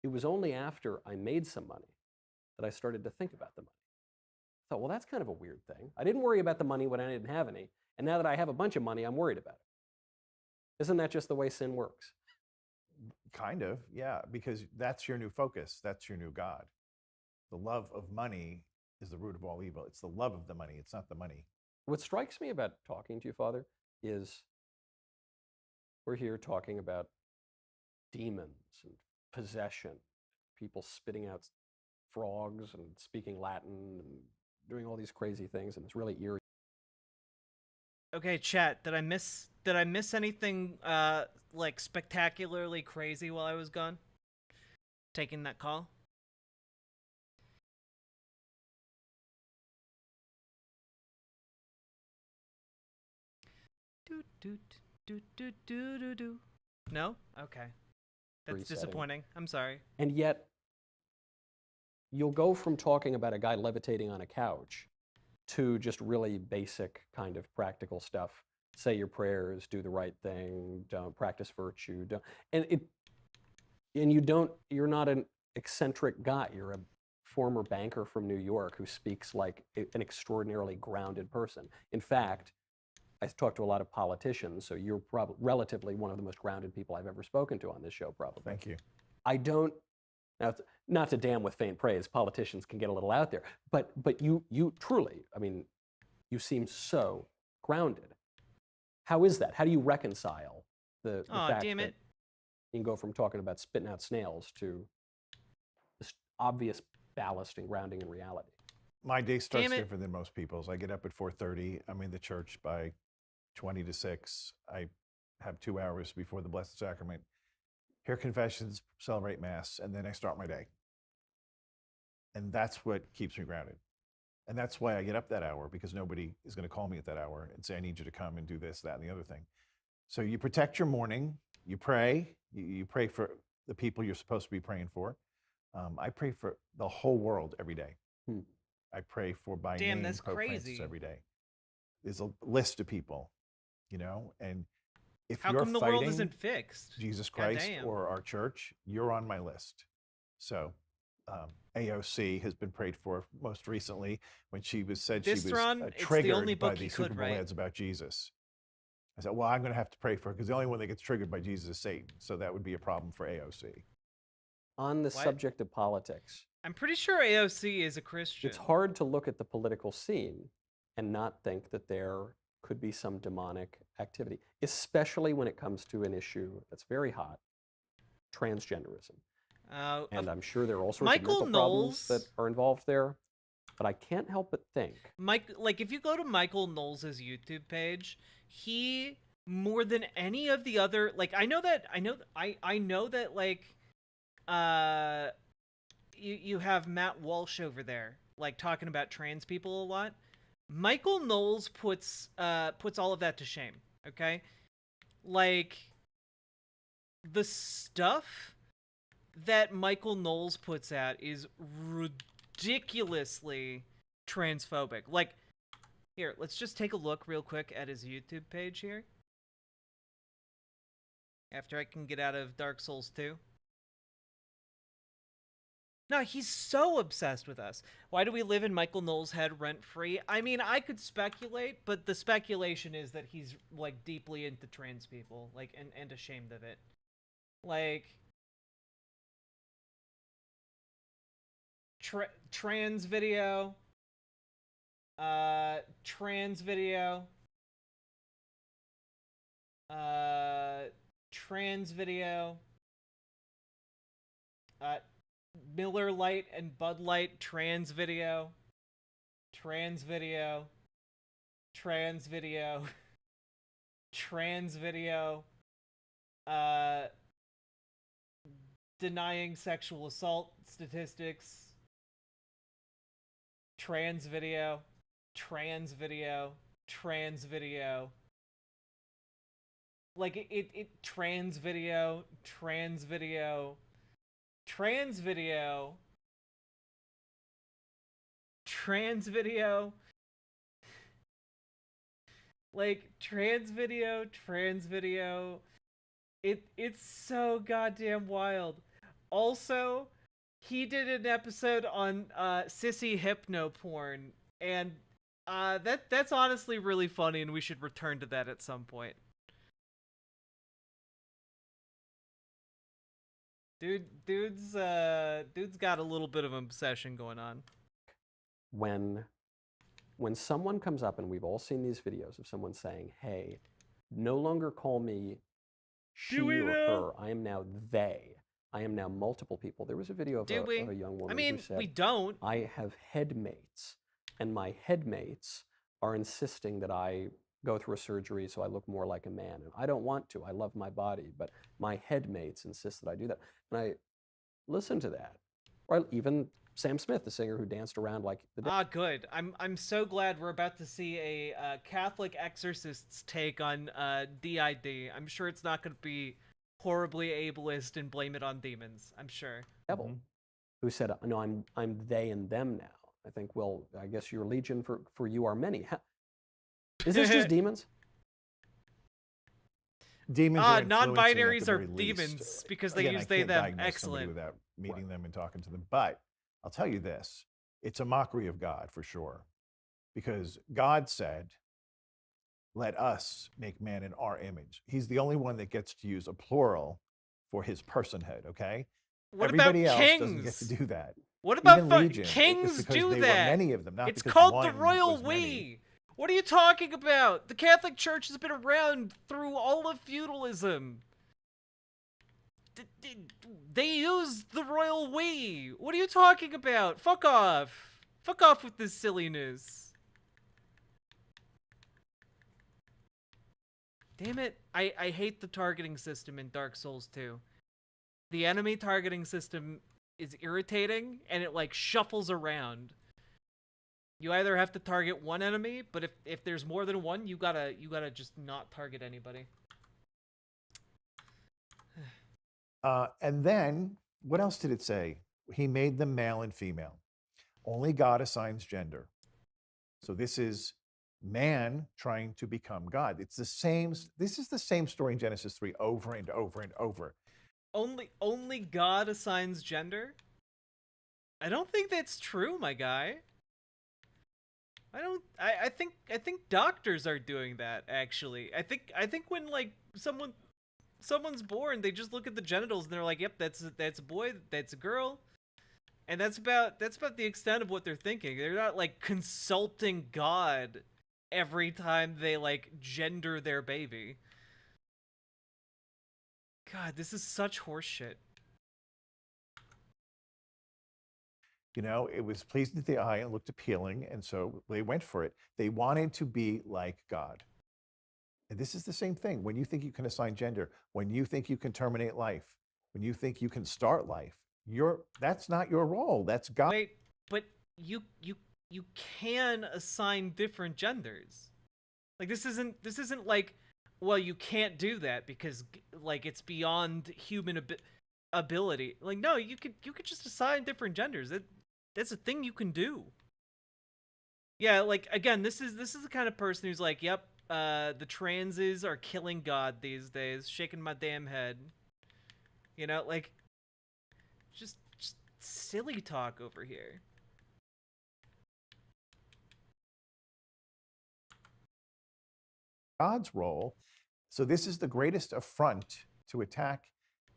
it was only after I made some money that I started to think about the money. I thought, well, that's kind of a weird thing. I didn't worry about the money when I didn't have any. And now that I have a bunch of money, I'm worried about it. Isn't that just the way sin works? Kind of, yeah, because that's your new focus. That's your new God. The love of money is the root of all evil. It's the love of the money. It's not the money. What strikes me about talking to you, Father, is we're here talking about demons and possession, people spitting out frogs and speaking Latin and doing all these crazy things, and it's really eerie. Okay, chat, did I miss anything like spectacularly crazy while I was gone? Taking that call? No? Okay. That's disappointing. I'm sorry. And yet, you'll go from talking about a guy levitating on a couch to just really basic kind of practical stuff say your prayers, do the right thing, don't practice virtue, don't, and you're not an eccentric guy. You're a former banker from New York who speaks like an extraordinarily grounded person. In fact, I talk to a lot of politicians, so you're probably relatively one of the most grounded people I've ever spoken to on this show, probably. Thank you. I don't, now, not to damn with faint praise, politicians can get a little out there, but you truly, I mean, you seem so grounded. How is that? How do you reconcile the fact damn that it. you can go from talking about spitting out snails to this obvious ballast and grounding in reality? My day starts Damn it. different than most people's. I get up at 4:30. I'm in the church by 20 to 6. I have 2 hours before the Blessed Sacrament. Hear confessions, celebrate Mass, and then I start my day. And that's what keeps me grounded. And that's why I get up that hour, because nobody is going to call me at that hour and say, I need you to come and do this, that, and the other thing. So you protect your morning, you pray, you pray for the people you're supposed to be praying for. I pray for the whole world every day. I pray for by Damn, name that's Pope Francis crazy. every day. There's a list of people, you know, and if How you're come the fighting world isn't fixed? Jesus Christ Goddamn. or our church, you're on my list. So AOC has been prayed for most recently when she said she was Distron, it's the triggered only by book the you Super could Bowl write. ads about Jesus. I said, well, I'm going to have to pray for her because the only one that gets triggered by Jesus is Satan. So that would be a problem for AOC. On the What? subject of politics, I'm pretty sure AOC is a Christian. it's hard to look at the political scene and not think that there could be some demonic activity, especially when it comes to an issue that's very hot, transgenderism. And I'm sure there are all sorts Michael of mental problems Knowles- that are involved there, but I can't help but think Like if you go to Michael Knowles' YouTube page, he more than any of the other I know that like you have Matt Walsh over there like talking about trans people a lot. Michael Knowles puts all of that to shame, okay? Like the stuff that Michael Knowles puts out is ridiculously transphobic. Like, here, let's just take a look real quick at his YouTube page here. After I can get out of Dark Souls 2. No, he's so obsessed with us. Why do we live in Michael Knowles' head rent-free? I mean, I could speculate, but the speculation is that he's, like, deeply into trans people, like, and ashamed of it. Like, trans video, trans video, trans video, Miller Lite and Bud Light trans video, trans video, trans video, trans video, denying sexual assault statistics, trans video, trans video, trans video. Like it trans video, trans video, trans video, trans video, like trans video, trans video. It's so goddamn wild. Also, he did an episode on sissy hypno porn, and that's honestly really funny, and we should return to that at some point. Dude's got a little bit of an obsession going on. when someone comes up, and we've all seen these videos of someone saying, hey, no longer call me she or her, I am now they. I am now multiple people. There was a video of a young woman who said, we don't. I have headmates, and my headmates are insisting that I go through a surgery so I look more like a man. And I don't want to. I love my body, but my headmates insist that I do that. And I listened to that. Or even Sam Smith, the singer who danced around like the devil. Good. I'm so glad we're about to see a Catholic exorcist's take on DID. I'm sure it's not going to be horribly ableist and blame it on demons. I'm sure. Devil, who said, no, I'm they and them now. I think, well, I guess your legion for you are many. Is this just demons? Demons are non-binaries influencing are at the very least. demons because they Again, use I they can't them. diagnose somebody Excellent. without meeting them and talking to them. But I'll tell you this, it's a mockery of God for sure. Because God said, let us make man in our image. He's the only one that gets to use a plural for his personhood, okay? What Everybody about else kings? doesn't get to do that. What about Even Legion, it's kings because do they that? were many of them, not it's because called the one royal was many. we. What are you talking about? The Catholic Church has been around through all of feudalism. They use the royal we. What are you talking about? Fuck off. Fuck off with this silliness. Damn it. I hate the targeting system in Dark Souls 2. The enemy targeting system is irritating, and it, like, shuffles around. You either have to target one enemy, but if there's more than one, you gotta just not target anybody. And then, what else did it say? He made them male and female. Only God assigns gender. So this is man trying to become God. It's the same, this is the same story in Genesis 3 over and over and over. Only God assigns gender? I don't think that's true, my guy. I think doctors are doing that, actually. I think when, like, someone's born, they just look at the genitals and they're like, yep, that's a boy, that's a girl. And that's about the extent of what they're thinking. They're not, like, consulting God every time they, like, gender their baby. God, this is such horseshit. You know, it was pleasing to the eye and looked appealing, and so they went for it. They wanted to be like God. And this is the same thing. When you think you can assign gender, when you think you can terminate life, when you think you can start life, that's not your role. That's God. Wait, but you can assign different genders. Like, this isn't like, well, you can't do that because, like, it's beyond human ability. Like, no, you could just assign different genders. That's a thing you can do. Yeah, like, again, this is the kind of person who's like, yep, the transes are killing God these days, shaking my damn head. You know, like, just silly talk over here. God's role. So this is the greatest affront to attack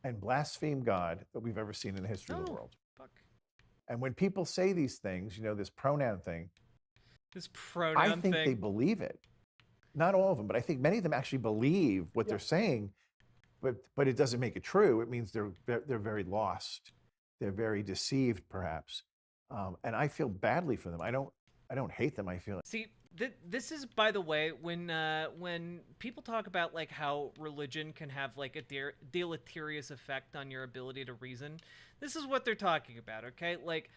and blaspheme God that we've ever seen in the history of the world. Fuck. And when people say these things, you know, this pronoun thing, I think they believe it. Not all of them, but I think many of them actually believe what they're saying, but it doesn't make it true. It means they're very lost. They're very deceived, perhaps. And I feel badly for them. I don't hate them. I feel. See, this is, by the way, when people talk about, like, how religion can have, like, a deleterious effect on your ability to reason, this is what they're talking about, okay? Like,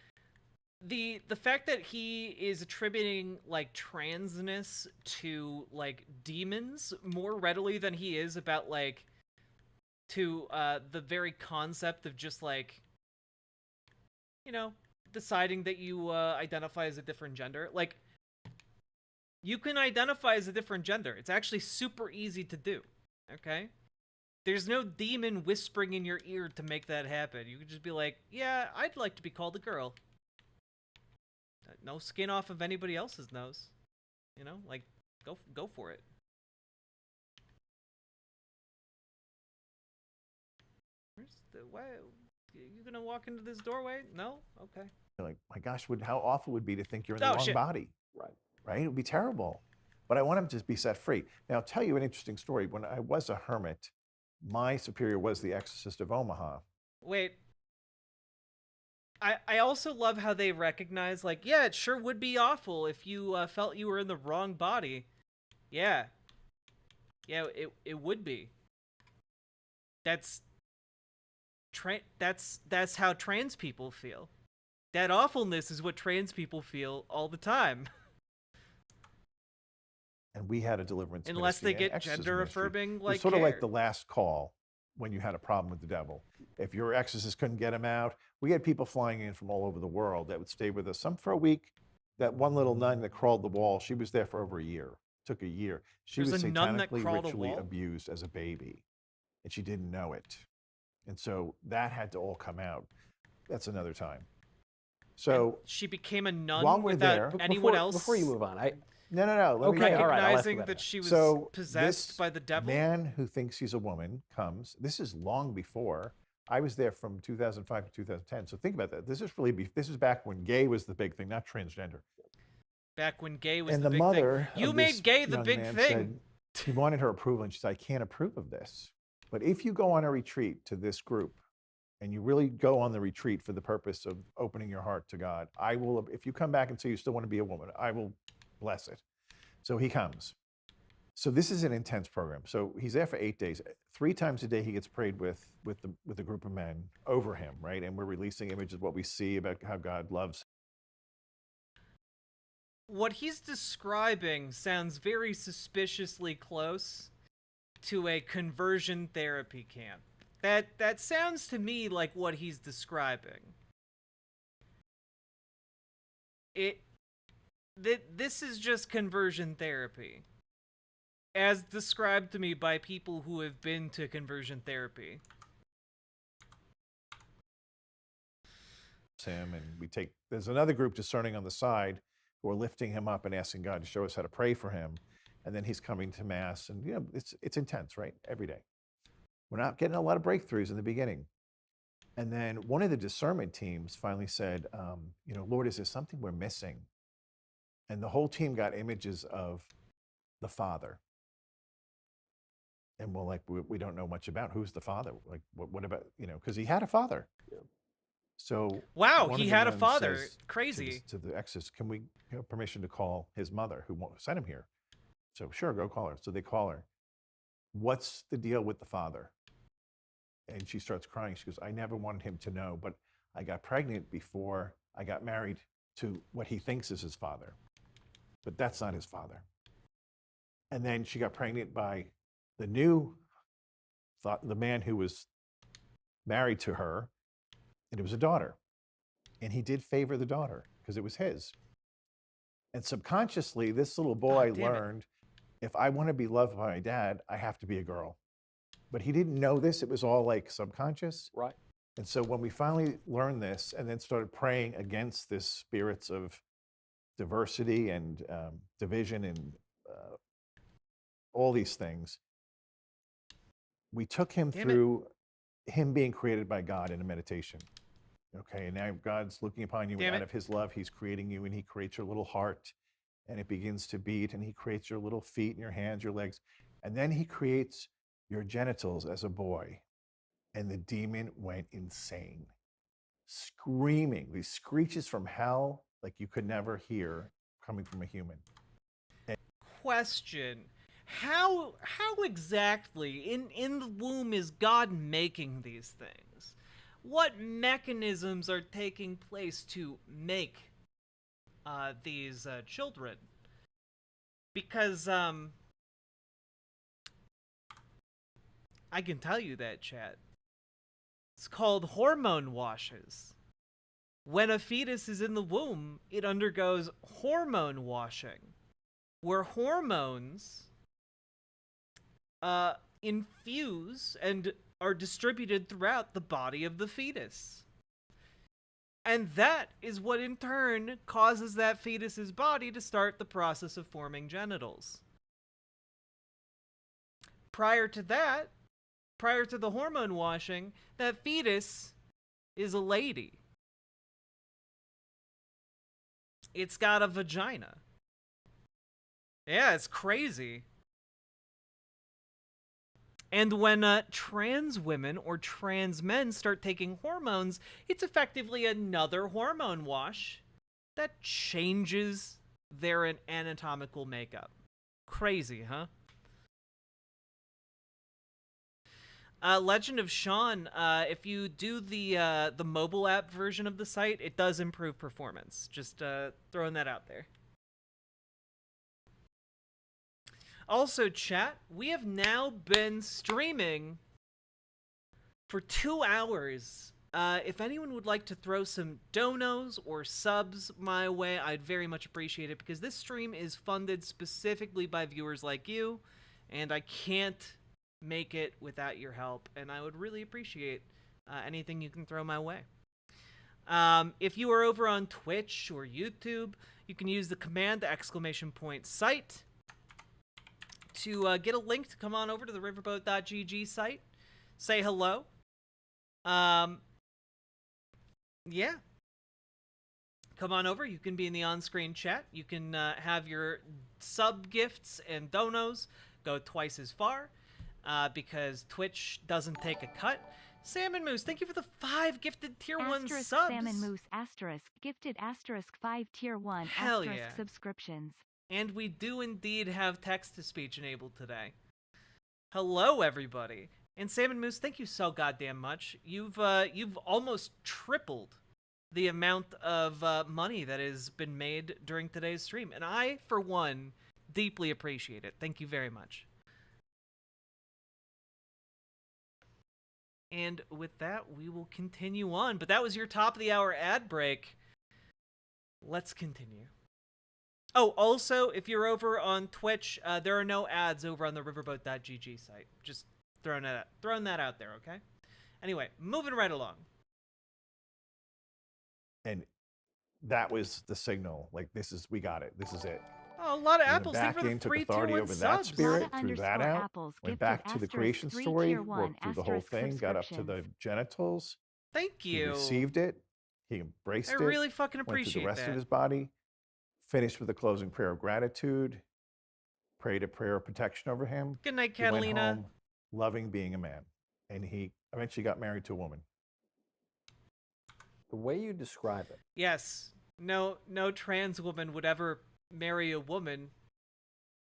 the fact that he is attributing, like, transness to, like, demons more readily than he is about, like, to the very concept of just, like, you know, deciding that you identify as a different gender. Like, you can identify as a different gender. It's actually super easy to do, okay? There's no demon whispering in your ear to make that happen. You can just be like, yeah, I'd like to be called a girl. No skin off of anybody else's nose. You know, like, go for it. Why? You gonna walk into this doorway? No? Okay. Like, my gosh, how awful it would be to think you're in the wrong shit. body. Right? It would be terrible. But I want him to be set free. Now, I'll tell you an interesting story. When I was a hermit, my superior was the exorcist of Omaha. Wait. I also love how they recognize, like, yeah, it sure would be awful if you felt you were in the wrong body. Yeah. Yeah, it would be. That's how trans people feel. That awfulness is what trans people feel all the time. And we had a deliverance unless ministry they get and exorcism gender ministry. affirming, It like, was sort of like care. the last call when you had a problem with the devil. If your exorcist couldn't get him out, we had people flying in from all over the world that would stay with us, some for a week. That one little nun that crawled the wall, she was there for over a year. took a year. She There's was a nun that satanically crawled a ritually wall? abused as a baby, and she didn't know it. And so that had to all come out. That's another time. So she became a while nun we're without there, anyone else. Before you move on, no. Let me Okay, finish. all right. I'll ask recognizing about that that. she was So possessed this by the devil. man who thinks he's a woman comes. This is long before. I was there from 2005 to 2010. So think about that. This is back when gay was the big thing, not transgender. Back when gay was And the the big mother thing. You of made this gay the young big man thing. said he wanted her approval, and she said, "I can't approve of this. But if you go on a retreat to this group, and you really go on the retreat for the purpose of opening your heart to God, I will. If you come back and say you still want to be a woman, I will bless it." So he comes. So this is an intense program. So he's there for 8 days. 3 times a day he gets prayed with a group of men over him, right? And we're releasing images of what we see about how God loves. What he's describing sounds very suspiciously close to a conversion therapy camp. That sounds to me like what he's describing. This is just conversion therapy, as described to me by people who have been to conversion therapy. Him, and there's another group discerning on the side who are lifting him up and asking God to show us how to pray for him. And then he's coming to mass, and it's intense, right? Every day. We're not getting a lot of breakthroughs in the beginning. And then one of the discernment teams finally said, Lord, is there something we're missing? And the whole team got images of the Father. And we're like, we don't know much about who's the Father. Like, what about, because he had a father. Yeah. So wow, one he of the had a nuns father. says Crazy. To the exorcist, can we have permission to call his mother who sent him here? So sure, go call her. So they call her. What's the deal with the father? And she starts crying. She goes, I never wanted him to know, but I got pregnant before I got married to what he thinks is his father. But that's not his father. And then she got pregnant by the man who was married to her, and it was a daughter. And he did favor the daughter because it was his. And subconsciously, this little boy learned, if I want to be loved by my dad, I have to be a girl. But he didn't know this. It was all like subconscious. Right. And so when we finally learned this and then started praying against this spirits of diversity and division and all these things, we took him through him being created by God in a meditation. Okay, and now God's looking upon you, and out of his love, he's creating you, and he creates your little heart, and it begins to beat, and he creates your little feet and your hands, your legs, and then he creates your genitals as a boy. And the demon went insane, screaming, these screeches from hell like you could never hear coming from a human. Question. How exactly in the womb is God making these things? What mechanisms are taking place to make these children? Because I can tell you that, chat. It's called hormone washes. When a fetus is in the womb, it undergoes hormone washing, where hormones infuse and are distributed throughout the body of the fetus. And that is what in turn causes that fetus's body to start the process of forming genitals. Prior to that, prior to the hormone washing, that fetus is a lady. It's got a vagina. Yeah, it's crazy. And when trans women or trans men start taking hormones, it's effectively another hormone wash that changes their anatomical makeup. Crazy, huh? Legend of Sean, if you do the mobile app version of the site, it does improve performance. Just throwing that out there. Also, chat, we have now been streaming for 2 hours if anyone would like to throw some donos or subs my way, I'd very much appreciate it, because this stream is funded specifically by viewers like you, and I can't make it without your help, and I would really appreciate anything you can throw my way. If you are over on Twitch or YouTube, you can use the command !site to get a link to come on over to the riverboat.gg site. Say hello. Yeah. Come on over. You can be in the on-screen chat. You can have your sub gifts and donos go twice as far because Twitch doesn't take a cut. Salmon Moose, thank you for the 5 gifted tier 1 subs. Salmon Moose gifted *5 tier 1 Hell yeah. subscriptions. And we do indeed have text-to-speech enabled today. Hello, everybody. And Salmon Moose, thank you so goddamn much. You've almost tripled the amount of money that has been made during today's stream. And I, for one, deeply appreciate it. Thank you very much. And with that, we will continue on. But that was your top of the hour ad break. Let's continue. Oh, also, if you're over on Twitch, there are no ads over on the riverboat.gg site. Just throwing that out there, okay? Anyway, moving right along. And that was the signal. Like, we got it. This is it. Oh, a lot of We went apples. back in, took authority over that spirit, threw that out, went back to the creation story, worked through the whole thing, got up to the genitals. Thank you. He received it. He embraced it. I really fucking went through appreciate the rest that. of his body, finished with a closing prayer of gratitude, prayed a prayer of protection over him. Good night, He went Catalina. home loving being a man. And he eventually got married to a woman. The way you describe it. Yes. No trans woman would ever marry a woman.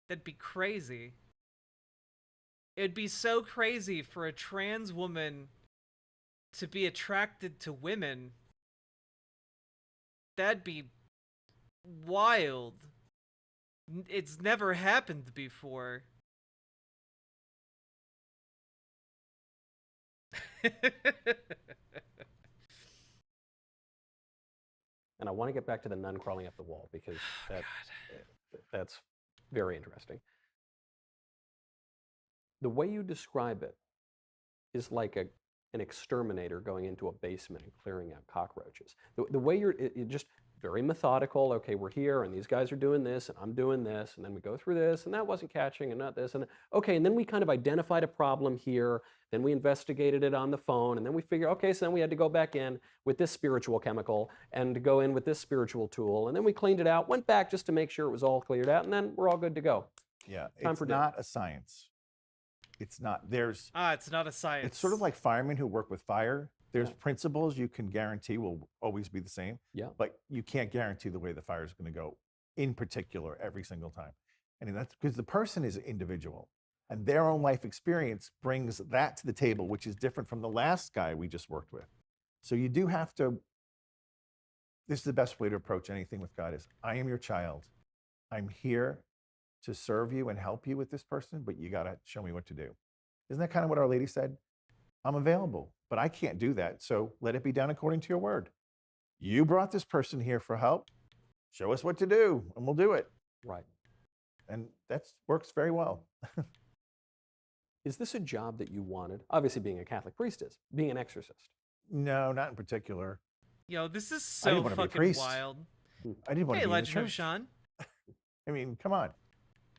That'd be crazy. It'd be so crazy for a trans woman to be attracted to women. That'd be wild. It's never happened before. And I want to get back to the nun crawling up the wall because that's very interesting. The way you describe it is like an exterminator going into a basement and clearing out cockroaches. The way you're just very methodical. Okay, we're here, and these guys are doing this, and I'm doing this, and then we go through this, and that wasn't catching, and not this, and okay, and then we kind of identified a problem here. Then we investigated it on the phone, and then we figured, okay, so then we had to go back in with this spiritual chemical and go in with this spiritual tool, and then we cleaned it out, went back just to make sure it was all cleared out, and then we're all good to go. Yeah, it's not a science. It's not. It's not a science. It's sort of like firemen who work with fire. There's principles you can guarantee will always be the same. Yeah. But you can't guarantee the way the fire is going to go in particular every single time. And that's because the person is an individual and their own life experience brings that to the table, which is different from the last guy we just worked with. So you do have to, this is the best way to approach anything with God is, I am your child. I'm here to serve you and help you with this person, but you got to show me what to do. Isn't that kind of what Our Lady said? I'm available, but I can't do that. So let it be done according to your word. You brought this person here for help. Show us what to do and we'll do it. Right. And that works very well. Is this a job that you wanted? Obviously being a Catholic priest is, being an exorcist. No, not in particular. Yo, this is I didn't so want to be a fucking priest. wild. I didn't want Hey, to be in the Legend of church. Sean. I mean, come on.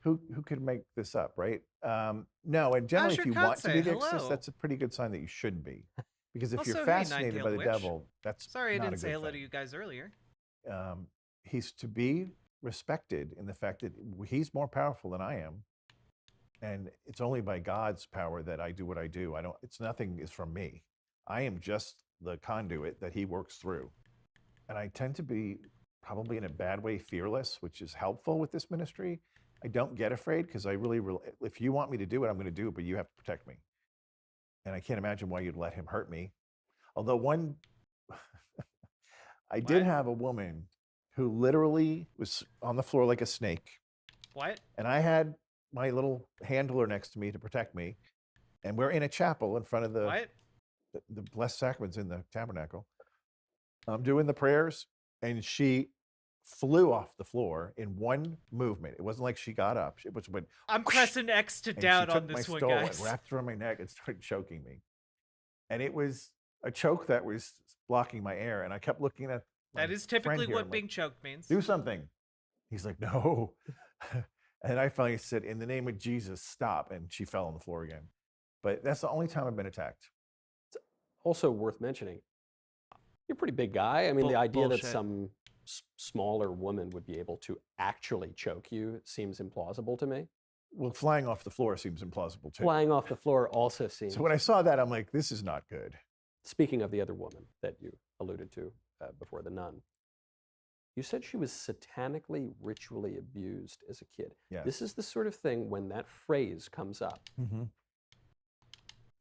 Who could make this up, right? No, and generally, if you want to be the exorcist, that's a pretty good sign that you should be. Because if Also, you're hey, fascinated by Nine-Tailed the Witch. devil, that's Sorry I not a didn't say good hello to thing. you guys earlier. He's to be respected in the fact that he's more powerful than I am. And it's only by God's power that I do what I do. Nothing is from me. I am just the conduit that he works through. And I tend to be probably in a bad way fearless, which is helpful with this ministry. I don't get afraid because I really, if you want me to do it, I'm going to do it, but you have to protect me. And I can't imagine why you'd let him hurt me. Although I did have a woman who literally was on the floor like a snake. What? And I had my little handler next to me to protect me. And we're in a chapel in front of the the Blessed Sacrament's in the tabernacle. I'm doing the prayers, and she flew off the floor in one movement. It wasn't like she got up. It was went. I'm pressing X to and doubt she took on my this one, stole guys. and wrapped it around my neck and started choking me. And it was a choke that was blocking my air. And I kept looking at That is typically what being choked means. Do something. He's like, no. And I finally said, in the name of Jesus, stop. And she fell on the floor again. But that's the only time I've been attacked. It's also worth mentioning, you're a pretty big guy. I mean, the idea bullshit. that some smaller woman would be able to actually choke you seems implausible to me. Well, flying off the floor seems implausible too. Flying off the floor also seems. So when I saw that, I'm like, this is not good. Speaking of the other woman that you alluded to before, the nun, you said she was satanically, ritually abused as a kid. Yes. This is the sort of thing when that phrase comes up. Mm-hmm.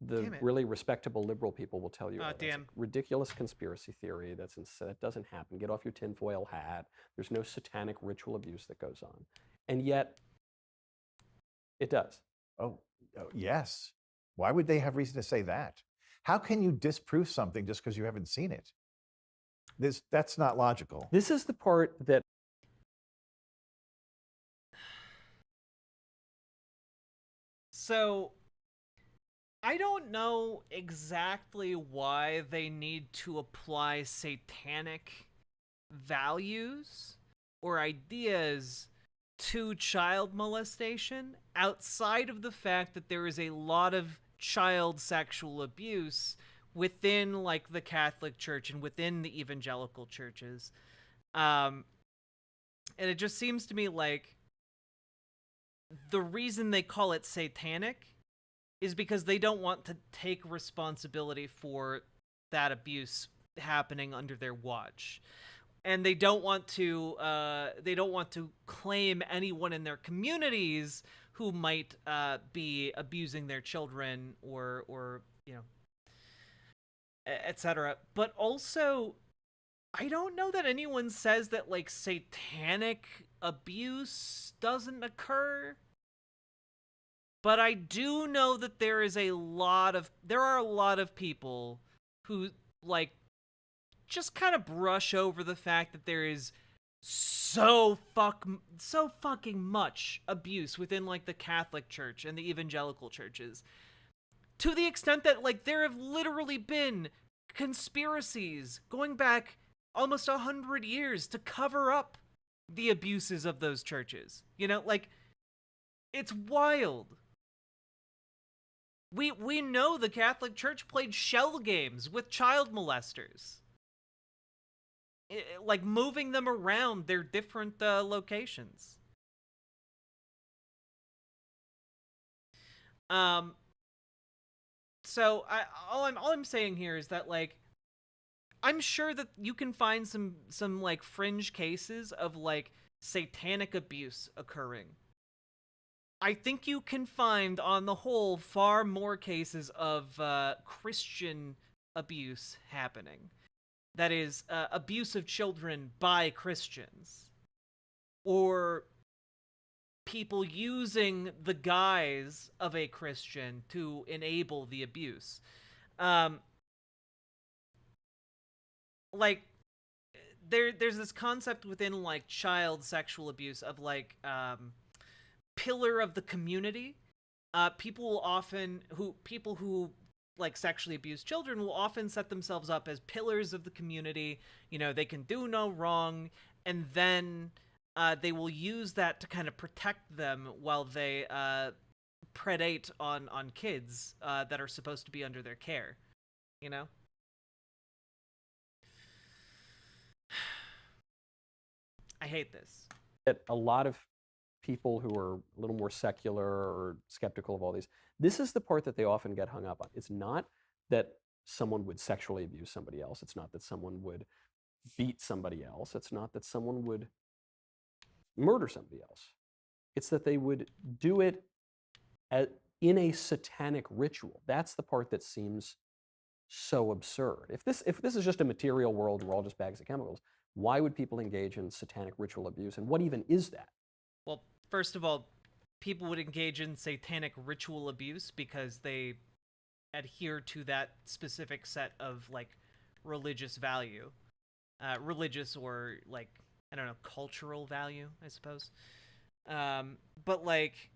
The really respectable liberal people will tell you, Oh, that's a damn. ridiculous conspiracy theory. That doesn't happen. Get off your tinfoil hat. There's no satanic ritual abuse that goes on. And yet, it does. Oh, yes. Why would they have reason to say that? How can you disprove something just because you haven't seen it? That's not logical. This is the part that So, I don't know exactly why they need to apply satanic values or ideas to child molestation outside of the fact that there is a lot of child sexual abuse within like the Catholic Church and within the evangelical churches. And it just seems to me like the reason they call it satanic is because they don't want to take responsibility for that abuse happening under their watch. And they don't want to claim anyone in their communities who might be abusing their children or you know, etc. But also, I don't know that anyone says that like satanic abuse doesn't occur. But I do know that there are a lot of people who like just kind of brush over the fact that there is so fucking much abuse within like the Catholic Church and the evangelical churches. To the extent that like there have literally been conspiracies going back almost 100 years to cover up the abuses of those churches. You know, like it's wild. We know the Catholic Church played shell games with child molesters. Like moving them around their different locations. So all I'm saying here is that like I'm sure that you can find some like fringe cases of like satanic abuse occurring. I think you can find on the whole far more cases of Christian abuse happening. That is, abuse of children by Christians. Or people using the guise of a Christian to enable the abuse. Like, there's this concept within, like, child sexual abuse of, like, pillar of the community. People who like sexually abuse children will often set themselves up as pillars of the community. You know, they can do no wrong, and then they will use that to kind of protect them while they predate on kids that are supposed to be under their care. You know? I hate this. That a lot of people who are a little more secular or skeptical of all these, this is the part that they often get hung up on. It's not that someone would sexually abuse somebody else. It's not that someone would beat somebody else. It's not that someone would murder somebody else. It's that they would do it in a satanic ritual. That's the part that seems so absurd. If this is just a material world, we're all just bags of chemicals, why would people engage in satanic ritual abuse? And what even is that? Well, first of all, people would engage in satanic ritual abuse because they adhere to that specific set of like religious value, religious or like, I don't know, cultural value, I suppose. But like,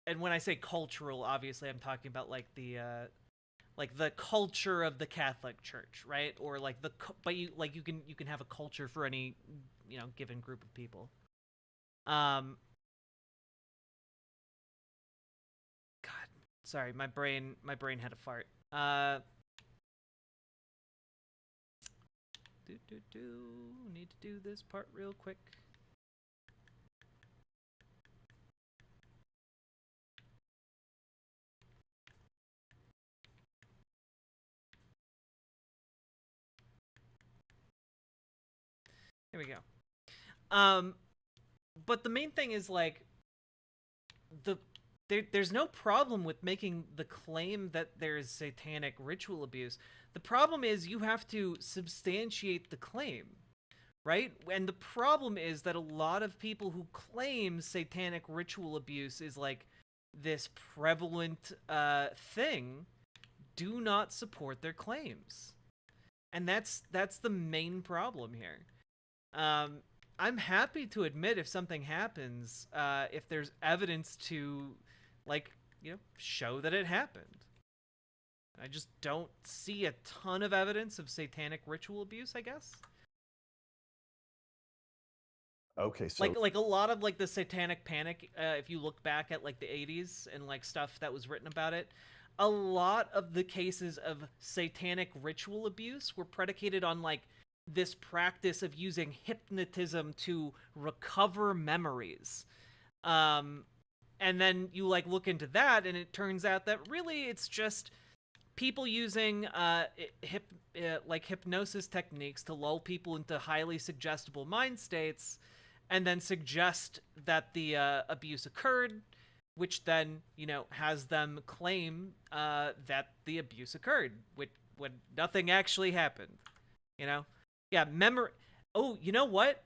and when I say cultural, obviously I'm talking about like the culture of the Catholic Church, right? Or like but you can have a culture for any, you know, given group of people. God, sorry, my brain had a fart. Need to do this part real quick. Here we go. But the main thing is like there's no problem with making the claim that there's satanic ritual abuse. The problem is you have to substantiate the claim, right? And the problem is that a lot of people who claim satanic ritual abuse is like this prevalent thing do not support their claims. And that's the main problem here. I'm happy to admit if something happens, if there's evidence to, like, you know, show that it happened. I just don't see a ton of evidence of satanic ritual abuse, I guess. Okay, so like a lot of like the satanic panic, if you look back at like the 80s and like stuff that was written about it, a lot of the cases of satanic ritual abuse were predicated on like this practice of using hypnotism to recover memories. And then you like look into that and it turns out that really it's just people using hypnosis techniques to lull people into highly suggestible mind states and then suggest that the abuse occurred, which then, you know, has them claim that the abuse occurred when nothing actually happened, you know? Yeah, oh, you know what?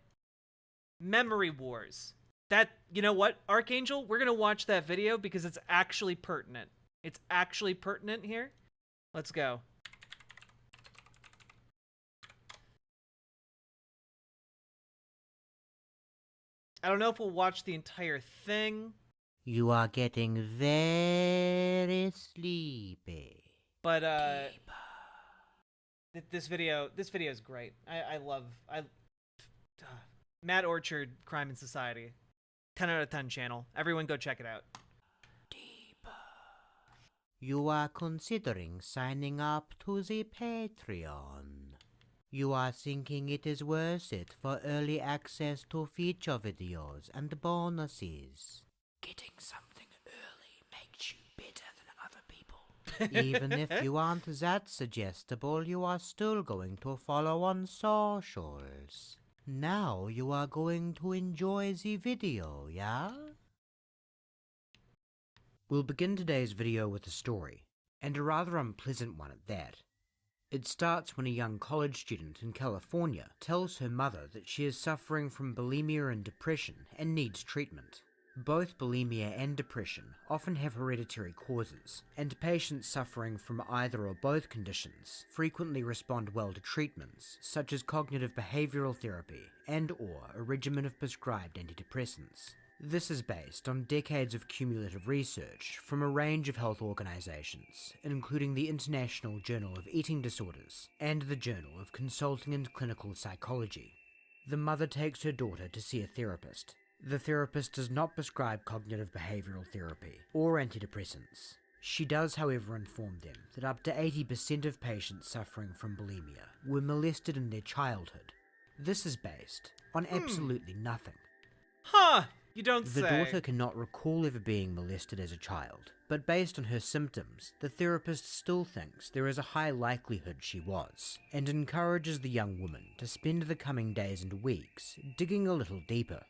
Memory Wars. That, you know what, Archangel? We're gonna watch that video because it's actually pertinent. It's actually pertinent here. Let's go. I don't know if we'll watch the entire thing. You are getting very sleepy. But, this video is great. I love Matt Orchard, Crime and Society. 10 out of 10 channel. Everyone go check it out. You are considering signing up to the Patreon. You are thinking it is worth it for early access to feature videos and bonuses. Getting something early makes you better than other people. Even if you aren't that suggestible, you are still going to follow on socials. Now you are going to enjoy the video, yeah? We'll begin today's video with a story, and a rather unpleasant one at that. It starts when a young college student in California tells her mother that she is suffering from bulimia and depression and needs treatment. Both bulimia and depression often have hereditary causes, and patients suffering from either or both conditions frequently respond well to treatments such as cognitive behavioral therapy and/or a regimen of prescribed antidepressants. This is based on decades of cumulative research from a range of health organizations, including the International Journal of Eating Disorders and the Journal of Consulting and Clinical Psychology. The mother takes her daughter to see a therapist. The therapist does not prescribe cognitive behavioral therapy or antidepressants. She does, however, inform them that up to 80% of patients suffering from bulimia were molested in their childhood. This is based on absolutely nothing. Huh, you don't say. The daughter cannot recall ever being molested as a child, but based on her symptoms, the therapist still thinks there is a high likelihood she was, and encourages the young woman to spend the coming days and weeks digging a little deeper.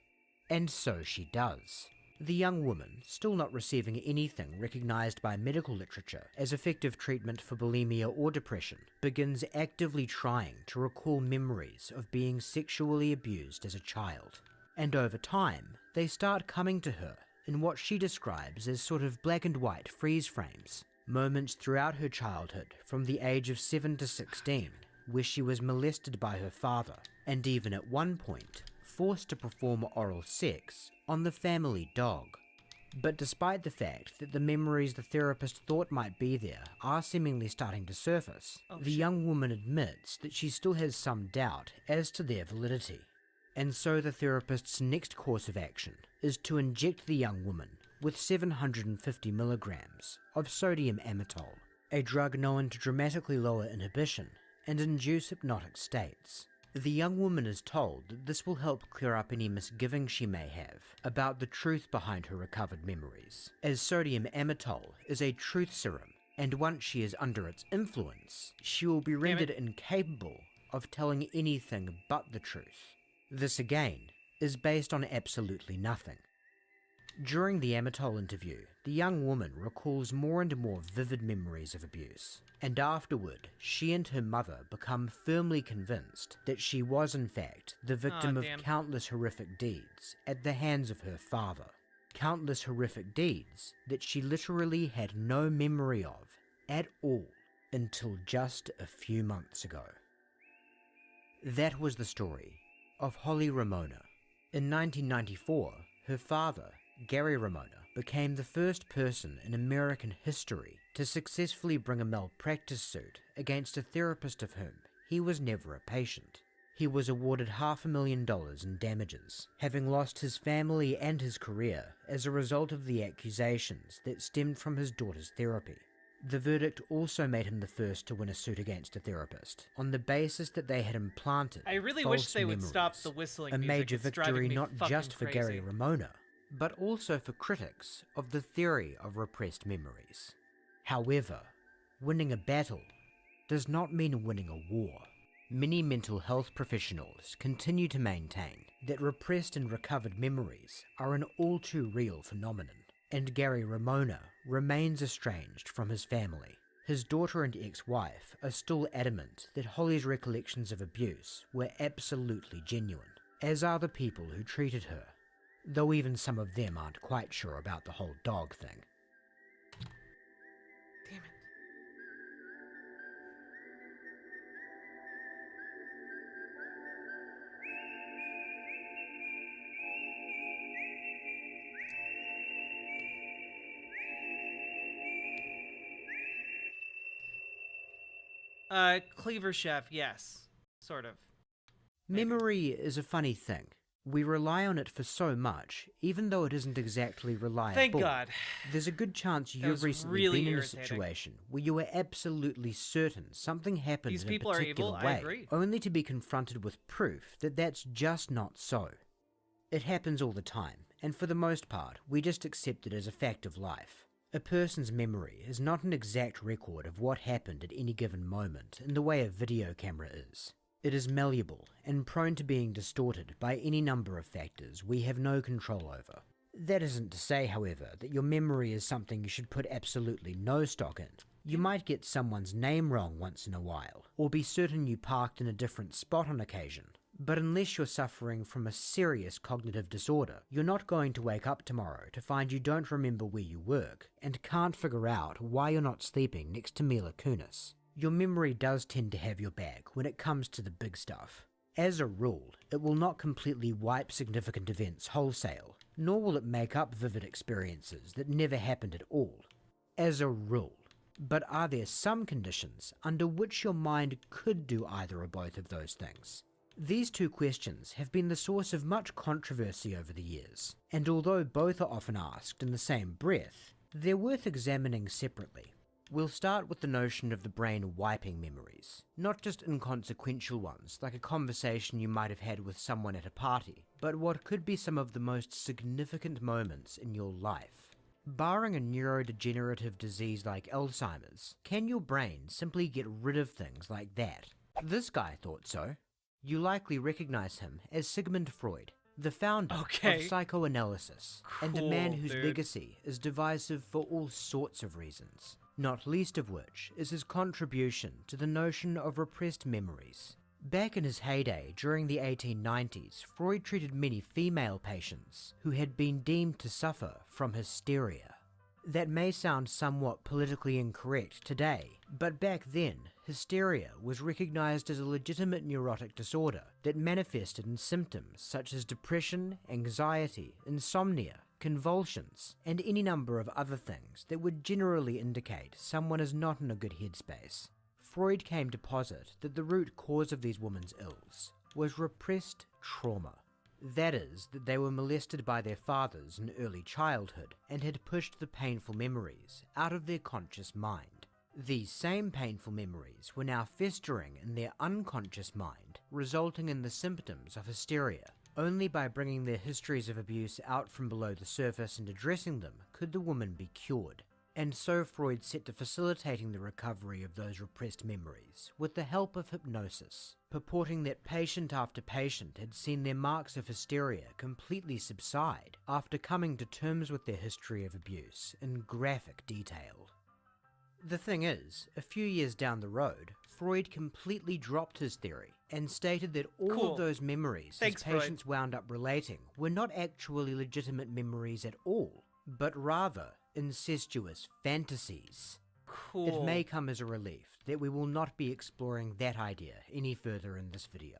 And so she does. The young woman, still not receiving anything recognized by medical literature as effective treatment for bulimia or depression, begins actively trying to recall memories of being sexually abused as a child. And over time, they start coming to her in what she describes as sort of black and white freeze frames, moments throughout her childhood from the age of 7 to 16 where she was molested by her father and even at one point forced to perform oral sex on the family dog. But despite the fact that the memories the therapist thought might be there are seemingly starting to surface, the young woman admits that she still has some doubt as to their validity. And so the therapist's next course of action is to inject the young woman with 750 milligrams of sodium amytal, a drug known to dramatically lower inhibition and induce hypnotic states. The young woman is told that this will help clear up any misgivings she may have about the truth behind her recovered memories, as sodium amytal is a truth serum, and once she is under its influence, she will be rendered incapable of telling anything but the truth. This again is based on absolutely nothing. During the amytal interview, the young woman recalls more and more vivid memories of abuse, and afterward she and her mother become firmly convinced that she was in fact the victim of countless horrific deeds at the hands of her father. Countless horrific deeds that she literally had no memory of at all until just a few months ago. That was the story of Holly Ramona. In 1994, her father, Gary Ramona, became the first person in American history to successfully bring a malpractice suit against a therapist of whom he was never a patient. He was awarded $500,000 in damages, having lost his family and his career as a result of the accusations that stemmed from his daughter's therapy. The verdict also made him the first to win a suit against a therapist, on the basis that they had implanted I really false wish they would memories, stop the whistling a music. major It's driving victory me not fucking just for crazy. Gary Ramona, but also for critics of the theory of repressed memories. However, winning a battle does not mean winning a war. Many mental health professionals continue to maintain that repressed and recovered memories are an all-too-real phenomenon, and Gary Ramona remains estranged from his family. His daughter and ex-wife are still adamant that Holly's recollections of abuse were absolutely genuine, as are the people who treated her, though even some of them aren't quite sure about the whole dog thing. Damn it. Cleaver Chef, yes. Sort of. Memory is a funny thing. We rely on it for so much, even though it isn't exactly reliable. Thank God. There's a good chance That you've was recently really been in a irritating. situation where you were absolutely certain something happened These in a people are particular evil, I way, agree. only to be confronted with proof that that's just not so. It happens all the time, and for the most part, we just accept it as a fact of life. A person's memory is not an exact record of what happened at any given moment in the way a video camera is. It is malleable and prone to being distorted by any number of factors we have no control over. That isn't to say, however, that your memory is something you should put absolutely no stock in. You might get someone's name wrong once in a while, or be certain you parked in a different spot on occasion. But unless you're suffering from a serious cognitive disorder, you're not going to wake up tomorrow to find you don't remember where you work, and can't figure out why you're not sleeping next to Mila Kunis. Your memory does tend to have your back when it comes to the big stuff. As a rule, it will not completely wipe significant events wholesale, nor will it make up vivid experiences that never happened at all. As a rule. But are there some conditions under which your mind could do either or both of those things? These two questions have been the source of much controversy over the years, and although both are often asked in the same breath, they're worth examining separately. We'll start with the notion of the brain wiping memories, not just inconsequential ones like a conversation you might have had with someone at a party, but what could be some of the most significant moments in your life. Barring a neurodegenerative disease like Alzheimer's, can your brain simply get rid of things like that? This guy thought so. You likely recognize him as Sigmund Freud, the founder of psychoanalysis, and a man whose legacy is divisive for all sorts of reasons, not least of which is his contribution to the notion of repressed memories. Back in his heyday, during the 1890s, Freud treated many female patients who had been deemed to suffer from hysteria. That may sound somewhat politically incorrect today, but back then, hysteria was recognized as a legitimate neurotic disorder that manifested in symptoms such as depression, anxiety, insomnia, convulsions, and any number of other things that would generally indicate someone is not in a good headspace. Freud came to posit that the root cause of these women's ills was repressed trauma. That is, that they were molested by their fathers in early childhood and had pushed the painful memories out of their conscious mind. These same painful memories were now festering in their unconscious mind, resulting in the symptoms of hysteria. Only by bringing their histories of abuse out from below the surface and addressing them could the woman be cured. And so Freud set to facilitating the recovery of those repressed memories with the help of hypnosis, purporting that patient after patient had seen their marks of hysteria completely subside after coming to terms with their history of abuse in graphic detail. The thing is, a few years down the road, Freud completely dropped his theory and stated that all of those memories his patients wound up relating were not actually legitimate memories at all, but rather incestuous fantasies. It may come as a relief that we will not be exploring that idea any further in this video.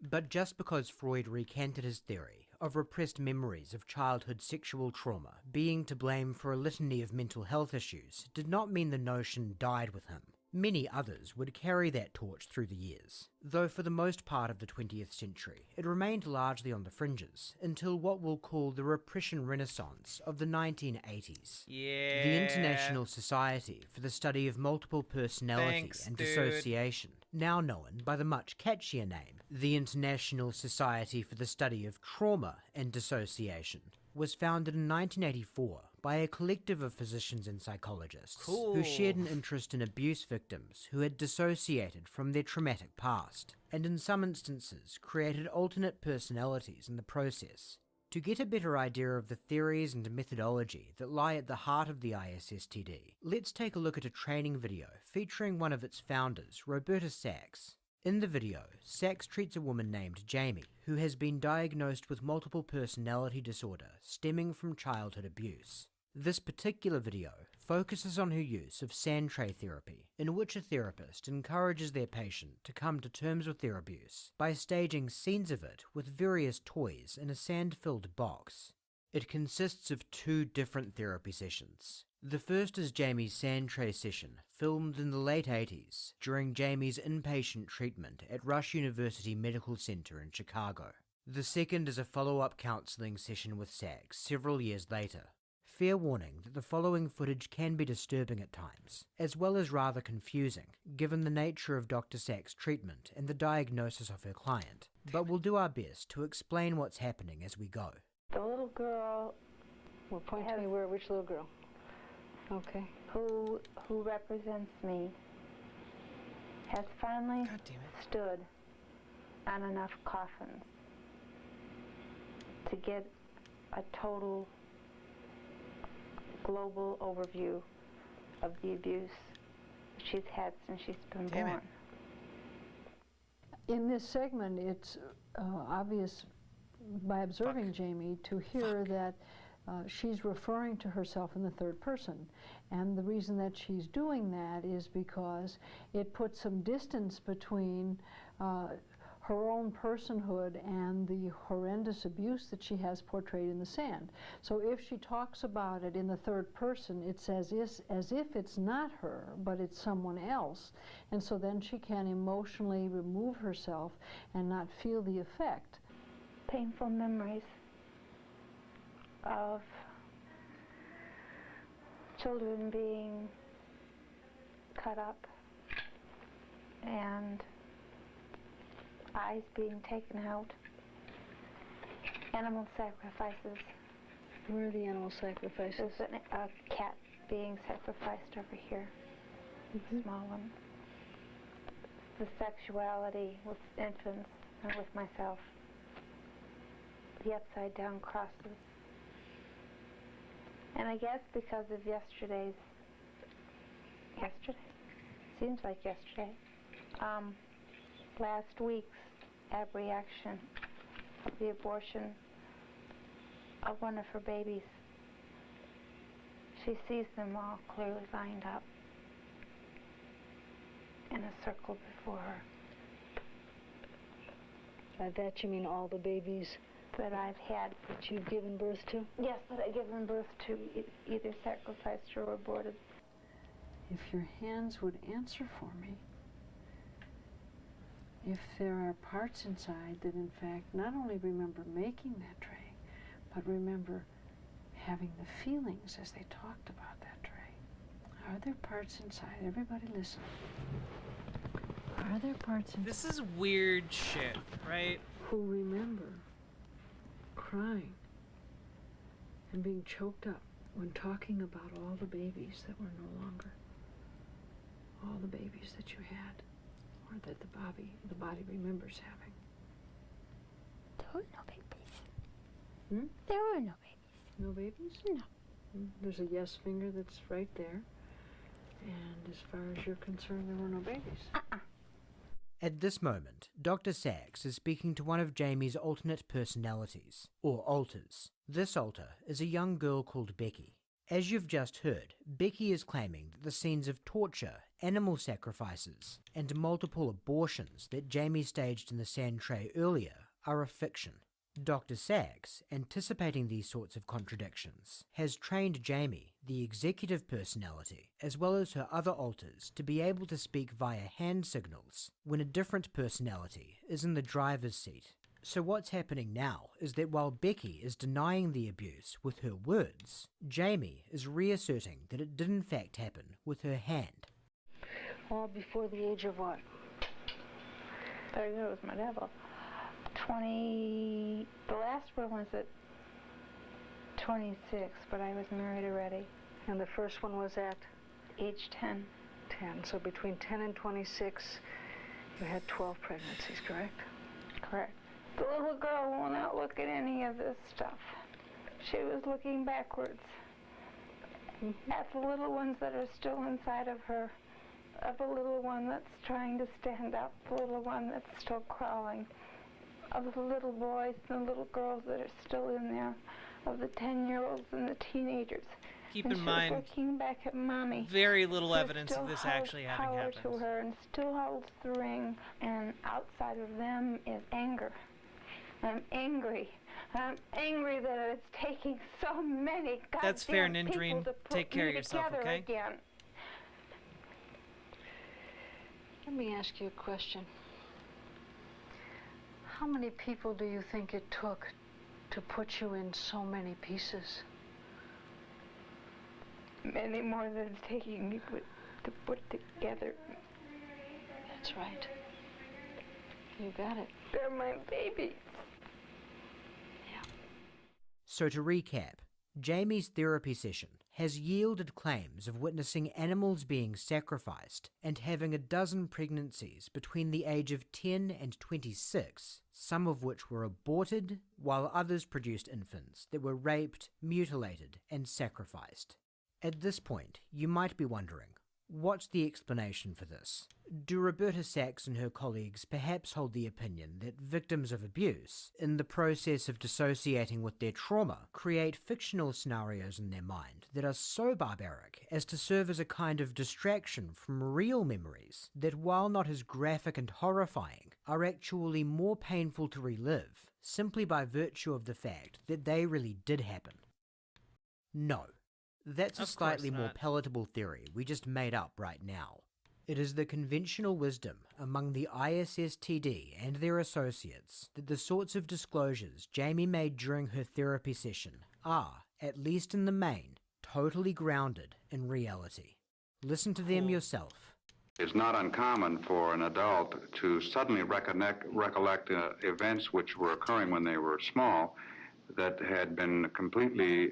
But just because Freud recanted his theory of repressed memories of childhood sexual trauma being to blame for a litany of mental health issues did not mean the notion died with him. Many others would carry that torch through the years, though for the most part of the 20th century it remained largely on the fringes until what we'll call the repression renaissance of the 1980s. Yeah. The International Society for the Study of Multiple Personality and Dissociation, now known by the much catchier name, the International Society for the Study of Trauma and Dissociation, was founded in 1984 by a collective of physicians and psychologists who shared an interest in abuse victims who had dissociated from their traumatic past, and in some instances created alternate personalities in the process. To get a better idea of the theories and methodology that lie at the heart of the ISSTD, let's take a look at a training video featuring one of its founders, Roberta Sachs. In the video, Sachs treats a woman named Jamie, who has been diagnosed with multiple personality disorder stemming from childhood abuse. This particular video focuses on her use of sand tray therapy, in which a therapist encourages their patient to come to terms with their abuse by staging scenes of it with various toys in a sand-filled box. It consists of 2 different therapy sessions. The first is Jamie's sand tray session, filmed in the late 80s during Jamie's inpatient treatment at Rush University Medical Center in Chicago. The second is a follow-up counseling session with Sachs several years later. Fair warning that the following footage can be disturbing at times, as well as rather confusing, given the nature of Dr. Sachs' treatment and the diagnosis of her client, but we'll do our best to explain what's happening as we go. The little girl... Well, point to me which little girl? Okay. Who represents me has finally stood on enough coffins to get a total global overview of the abuse she's had since she's been born. In this segment, it's obvious by observing Jamie to hear that she's referring to herself in the third person. And the reason that she's doing that is because it puts some distance between her own personhood and the horrendous abuse that she has portrayed in the sand. So if she talks about it in the third person, it's as if it's not her, but it's someone else. And so then she can emotionally remove herself and not feel the effect. Painful memories of children being cut up and eyes being taken out, animal sacrifices. Where are the animal sacrifices? There's a cat being sacrificed over here, a small one. The sexuality with infants and with myself. The upside down crosses. And I guess because of yesterday, seems like yesterday, last week's abreaction of the abortion of one of her babies. She sees them all clearly lined up in a circle before her. By that you mean all the babies that I've had. That you've given birth to? Yes, that I've given birth to, either sacrificed or aborted. If your hands would answer for me, if there are parts inside that in fact not only remember making that tray, but remember having the feelings as they talked about that tray. Are there parts inside? Everybody listen. Are there parts inside? This is weird shit, right? Who remember crying and being choked up when talking about all the babies that were no longer, all the babies that you had, or that the body remembers having. There were no babies. Hmm? There were no babies. No babies? No. There's a yes finger that's right there. And as far as you're concerned, there were no babies. At this moment, Dr. Sachs is speaking to one of Jamie's alternate personalities, or alters. This alter is a young girl called Becky. As you've just heard, Becky is claiming that the scenes of torture, animal sacrifices, and multiple abortions that Jamie staged in the sand tray earlier are a fiction. Dr. Sachs, anticipating these sorts of contradictions, has trained Jamie, the executive personality, as well as her other alters, to be able to speak via hand signals when a different personality is in the driver's seat. So what's happening now is that while Becky is denying the abuse with her words, Jamie is reasserting that it did in fact happen with her hand. All before the age of what? There goes my devil. 20, the last one was at 26, but I was married already. And the first one was at? Age 10. 10, so between 10 and 26, you had 12 pregnancies, correct? Correct. The little girl will not look at any of this stuff. She was looking backwards at the little ones that are still inside of her, of the little one that's trying to stand up, the little one that's still crawling, of the little boys and the little girls that are still in there, of the 10-year-olds and the teenagers. Keep and in mind, looking back at Mommy, very little evidence of this actually having power happened. To her and still holds the ring, and outside of them is anger. I'm angry. I'm angry that it's taking so many goddamn That's fair, people Nindreen. to put Take care me of yourself, together okay? Again. Let me ask you a question. How many people do you think it took to put you in so many pieces? Many more than it's taking me to put together. That's right. You got it. They're my babies. So to recap, Jamie's therapy session has yielded claims of witnessing animals being sacrificed and having a dozen pregnancies between the age of 10 and 26, some of which were aborted, while others produced infants that were raped, mutilated, and sacrificed. At this point, you might be wondering, what's the explanation for this? Do Roberta Sachs and her colleagues perhaps hold the opinion that victims of abuse, in the process of dissociating with their trauma, create fictional scenarios in their mind that are so barbaric as to serve as a kind of distraction from real memories that, while not as graphic and horrifying, are actually more painful to relive simply by virtue of the fact that they really did happen? No. That's a slightly more palatable theory we just made up right now. It is the conventional wisdom among the ISSTD and their associates that the sorts of disclosures Jamie made during her therapy session are, at least in the main, totally grounded in reality. Listen to them yourself. It's not uncommon for an adult to suddenly recollect events which were occurring when they were small that had been completely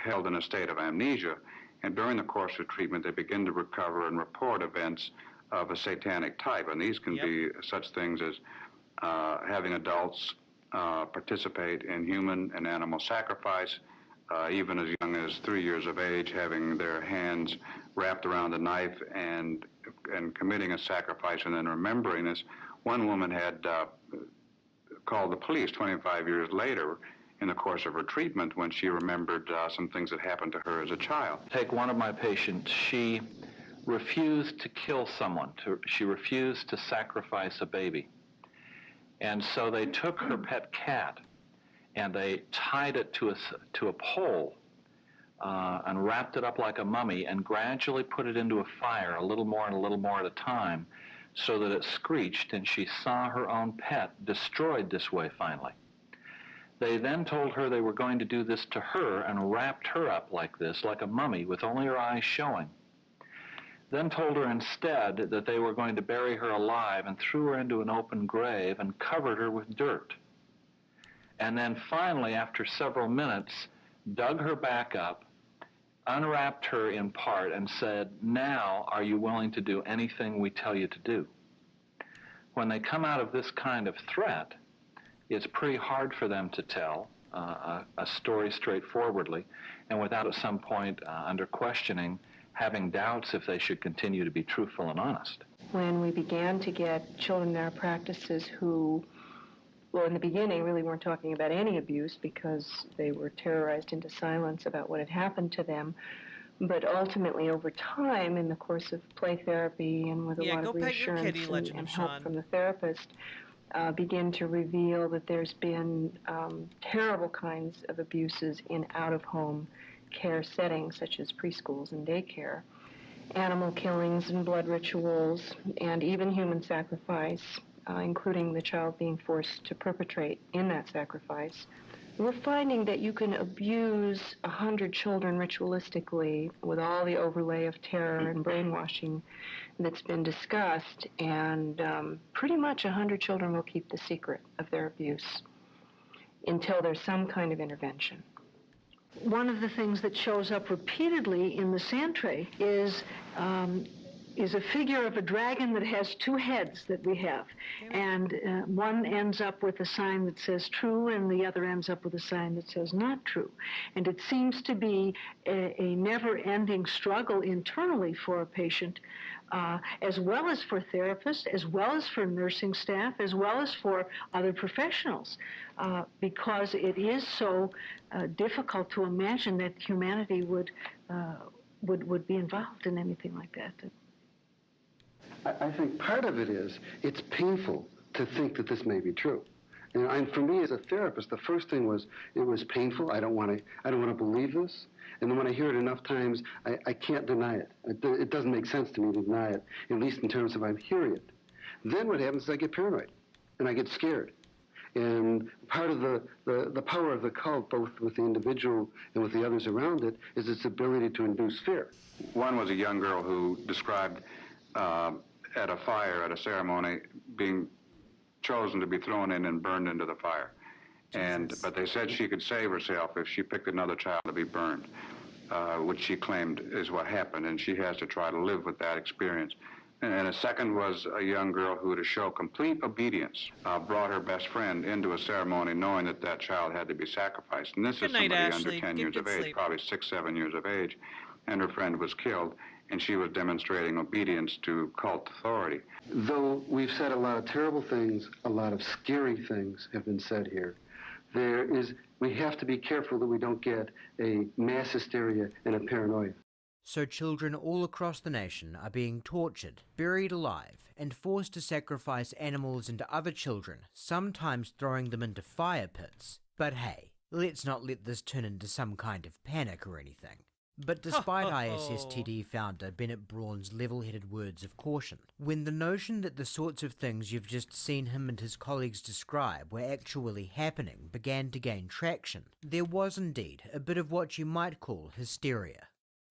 held in a state of amnesia, and during the course of treatment they begin to recover and report events of a satanic type, and these can be such things as having adults participate in human and animal sacrifice, even as young as 3 years of age, having their hands wrapped around a knife and committing a sacrifice and then remembering this, One woman had called the police 25 years later in the course of her treatment when she remembered some things that happened to her as a child. Take one of my patients. She refused to kill someone. She refused to sacrifice a baby. And so they took her pet cat and they tied it to a pole and wrapped it up like a mummy and gradually put it into a fire, a little more and a little more at a time, so that it screeched, and she saw her own pet destroyed this way finally. They then told her they were going to do this to her and wrapped her up like this, like a mummy, with only her eyes showing. Then told her instead that they were going to bury her alive and threw her into an open grave and covered her with dirt. And then finally, after several minutes, dug her back up, unwrapped her in part, and said, "Now are you willing to do anything we tell you to do?" When they come out of this kind of threat, it's pretty hard for them to tell a story straightforwardly and without at some point under questioning having doubts if they should continue to be truthful and honest. When we began to get children in our practices who, well, in the beginning really weren't talking about any abuse because they were terrorized into silence about what had happened to them, but ultimately over time in the course of play therapy and with a lot of reassurance and help from the therapist, begin to reveal that there's been terrible kinds of abuses in out-of-home care settings, such as preschools and daycare, animal killings and blood rituals, and even human sacrifice, including the child being forced to perpetrate in that sacrifice. We're finding that you can abuse 100 children ritualistically with all the overlay of terror and brainwashing that's been discussed, and pretty much 100 children will keep the secret of their abuse until there's some kind of intervention. One of the things that shows up repeatedly in the sand tray is a figure of a dragon that has two heads that we have. And one ends up with a sign that says true, and the other ends up with a sign that says not true. And it seems to be a never-ending struggle internally for a patient, as well as for therapists, as well as for nursing staff, as well as for other professionals, because it is so difficult to imagine that humanity would be involved in anything like that. I think part of it is it's painful to think that this may be true. And for me as a therapist, the first thing was it was painful. I don't want to believe this. And then when I hear it enough times, I can't deny it. It doesn't make sense to me to deny it, at least in terms of I'm hearing it. Then what happens is I get paranoid and I get scared. And part of the power of the cult, both with the individual and with the others around it, is its ability to induce fear. One was a young girl who described at a fire, at a ceremony, being chosen to be thrown in and burned into the fire. But they said she could save herself if she picked another child to be burned, which she claimed is what happened, and she has to try to live with that experience. And a second was a young girl who, to show complete obedience, brought her best friend into a ceremony knowing that that child had to be sacrificed. And this is somebody under 10 years of age, probably 6, 7 years of age, and her friend was killed, and she was demonstrating obedience to cult authority. Though we've said a lot of terrible things, a lot of scary things have been said here, we have to be careful that we don't get a mass hysteria and a paranoia. So children all across the nation are being tortured, buried alive, and forced to sacrifice animals into other children, sometimes throwing them into fire pits. But hey, let's not let this turn into some kind of panic or anything. But despite ISSTD founder Bennett Braun's level-headed words of caution, when the notion that the sorts of things you've just seen him and his colleagues describe were actually happening began to gain traction, there was indeed a bit of what you might call hysteria.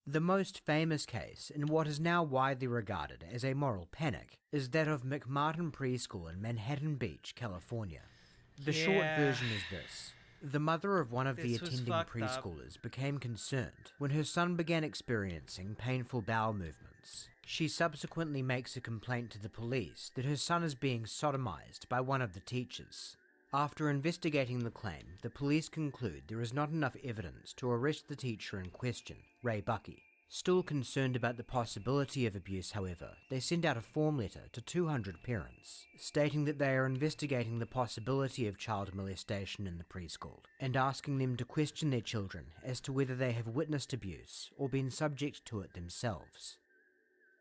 The most famous case, in what is now widely regarded as a moral panic, is that of McMartin Preschool in Manhattan Beach, California. The short version is this. The mother of one of the attending preschoolers became concerned when her son began experiencing painful bowel movements. She subsequently makes a complaint to the police that her son is being sodomized by one of the teachers. After investigating the claim, the police conclude there is not enough evidence to arrest the teacher in question, Ray Buckey. Still concerned about the possibility of abuse, however, they send out a form letter to 200 parents, stating that they are investigating the possibility of child molestation in the preschool, and asking them to question their children as to whether they have witnessed abuse or been subject to it themselves.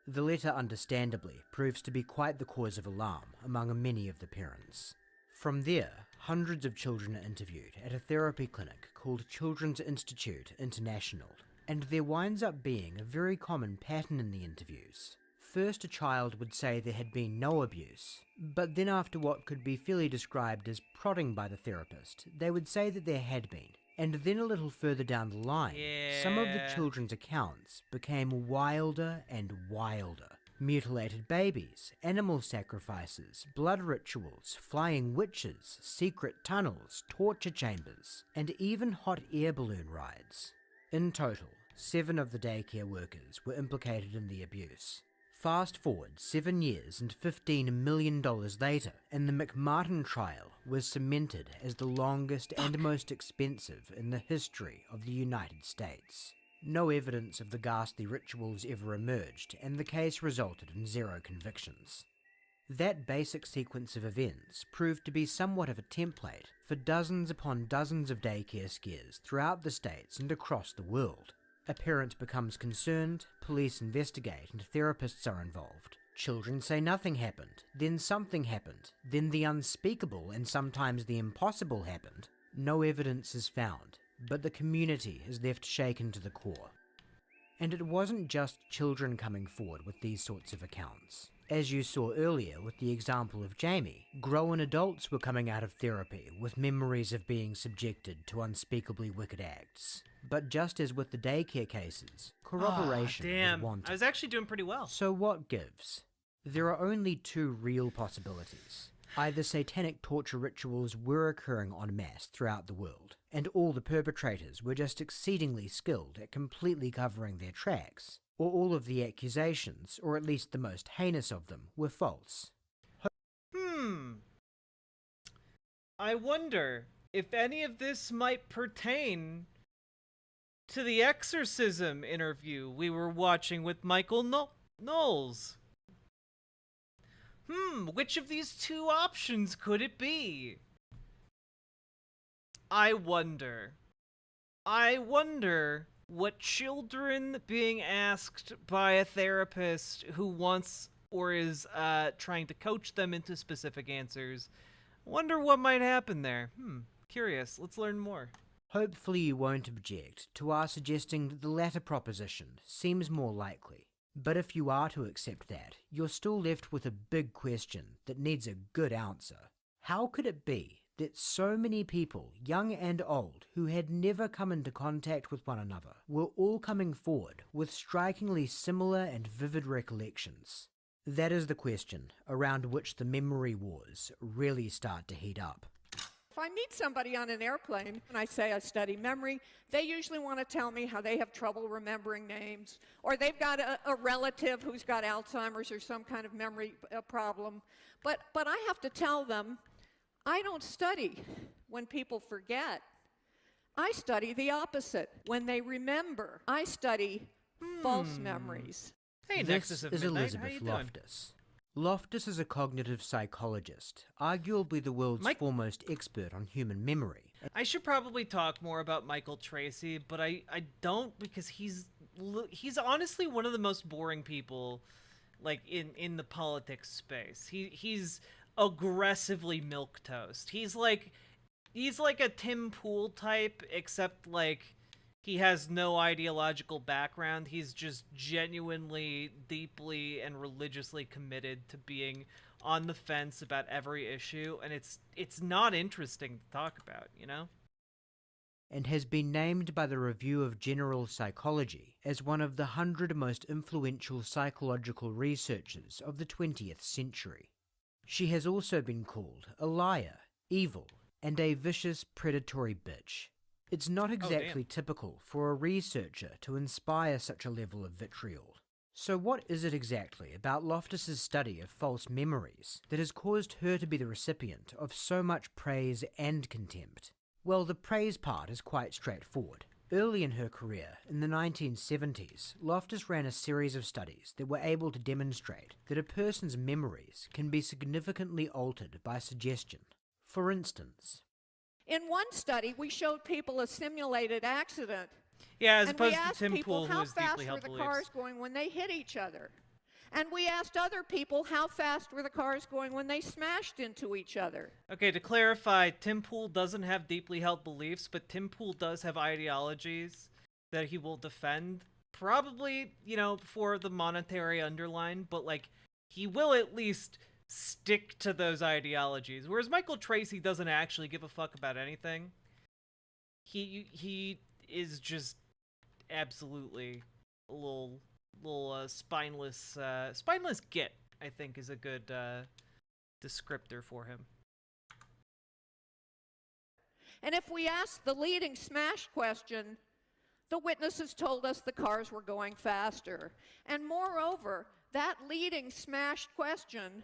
The letter, understandably, proves to be quite the cause of alarm among many of the parents. From there, hundreds of children are interviewed at a therapy clinic called Children's Institute International, and there winds up being a very common pattern in the interviews. First, a child would say there had been no abuse, but then after what could be fairly described as prodding by the therapist, they would say that there had been. And then a little further down the line, some of the children's accounts became wilder and wilder. Mutilated babies, animal sacrifices, blood rituals, flying witches, secret tunnels, torture chambers, and even hot air balloon rides. In total, 7 of the daycare workers were implicated in the abuse. Fast forward 7 years and $15 million later, and the McMartin trial was cemented as the longest and most expensive in the history of the United States. No evidence of the ghastly rituals ever emerged, and the case resulted in 0 convictions. That basic sequence of events proved to be somewhat of a template for dozens upon dozens of daycare scares throughout the states and across the world. A parent becomes concerned, police investigate, and therapists are involved. Children say nothing happened, then something happened, then the unspeakable and sometimes the impossible happened. No evidence is found, but the community is left shaken to the core. And it wasn't just children coming forward with these sorts of accounts. As you saw earlier with the example of Jamie, grown adults were coming out of therapy with memories of being subjected to unspeakably wicked acts. But just as with the daycare cases, corroboration was wanted. I was actually doing pretty well. So what gives? There are only 2 real possibilities. Either satanic torture rituals were occurring en masse throughout the world, and all the perpetrators were just exceedingly skilled at completely covering their tracks, or all of the accusations, or at least the most heinous of them, were false. I wonder if any of this might pertain to the exorcism interview we were watching with Michael Knowles. Which of these 2 options could it be? I wonder what children being asked by a therapist who wants or is trying to coach them into specific answers. Wonder what might happen there. Curious. Let's learn more. Hopefully you won't object to our suggesting that the latter proposition seems more likely. But if you are to accept that, you're still left with a big question that needs a good answer. How could it be that so many people, young and old, who had never come into contact with one another, were all coming forward with strikingly similar and vivid recollections? That is the question around which the memory wars really start to heat up. If I meet somebody on an airplane and I say I study memory, they usually want to tell me how they have trouble remembering names, or they've got a relative who's got Alzheimer's or some kind of memory problem. But I have to tell them, I don't study when people forget. I study the opposite. When they remember, I study false memories. Hey, This Nexus of is Midnight. Elizabeth How you doing? Loftus. Loftus is a cognitive psychologist, arguably the world's foremost expert on human memory. I should probably talk more about Michael Tracy, but I don't, because he's honestly one of the most boring people, like, in the politics space. He's aggressively milquetoast. He's like a Tim Pool type, except like he has no ideological background. He's just genuinely, deeply, and religiously committed to being on the fence about every issue, and it's not interesting to talk about, you know? And has been named by the Review of General Psychology as one of the 100 most influential psychological researchers of the 20th century. She has also been called a liar, evil, and a vicious predatory bitch. It's not exactly typical for a researcher to inspire such a level of vitriol. So what is it exactly about Loftus's study of false memories that has caused her to be the recipient of so much praise and contempt? Well, the praise part is quite straightforward. Early in her career, in the 1970s, Loftus ran a series of studies that were able to demonstrate that a person's memories can be significantly altered by suggestion. For instance, in one study, we showed people a simulated accident. Yeah, as and opposed we asked to Tim people Pool, who how is fast deeply were held the beliefs. cars going when they hit each other. And we asked other people how fast were the cars going when they smashed into each other. Okay, to clarify, Tim Pool doesn't have deeply held beliefs, but Tim Pool does have ideologies that he will defend. Probably, you know, for the monetary underline, but, like, he will at least stick to those ideologies. Whereas Michael Tracy doesn't actually give a fuck about anything. He is just absolutely a little spineless git, I think, is a good descriptor for him. And if we asked the leading smash question, the witnesses told us the cars were going faster. And moreover, that leading smash question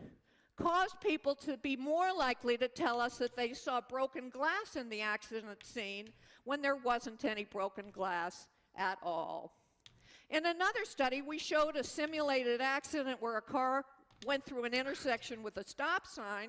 caused people to be more likely to tell us that they saw broken glass in the accident scene when there wasn't any broken glass at all. In another study, we showed a simulated accident where a car went through an intersection with a stop sign,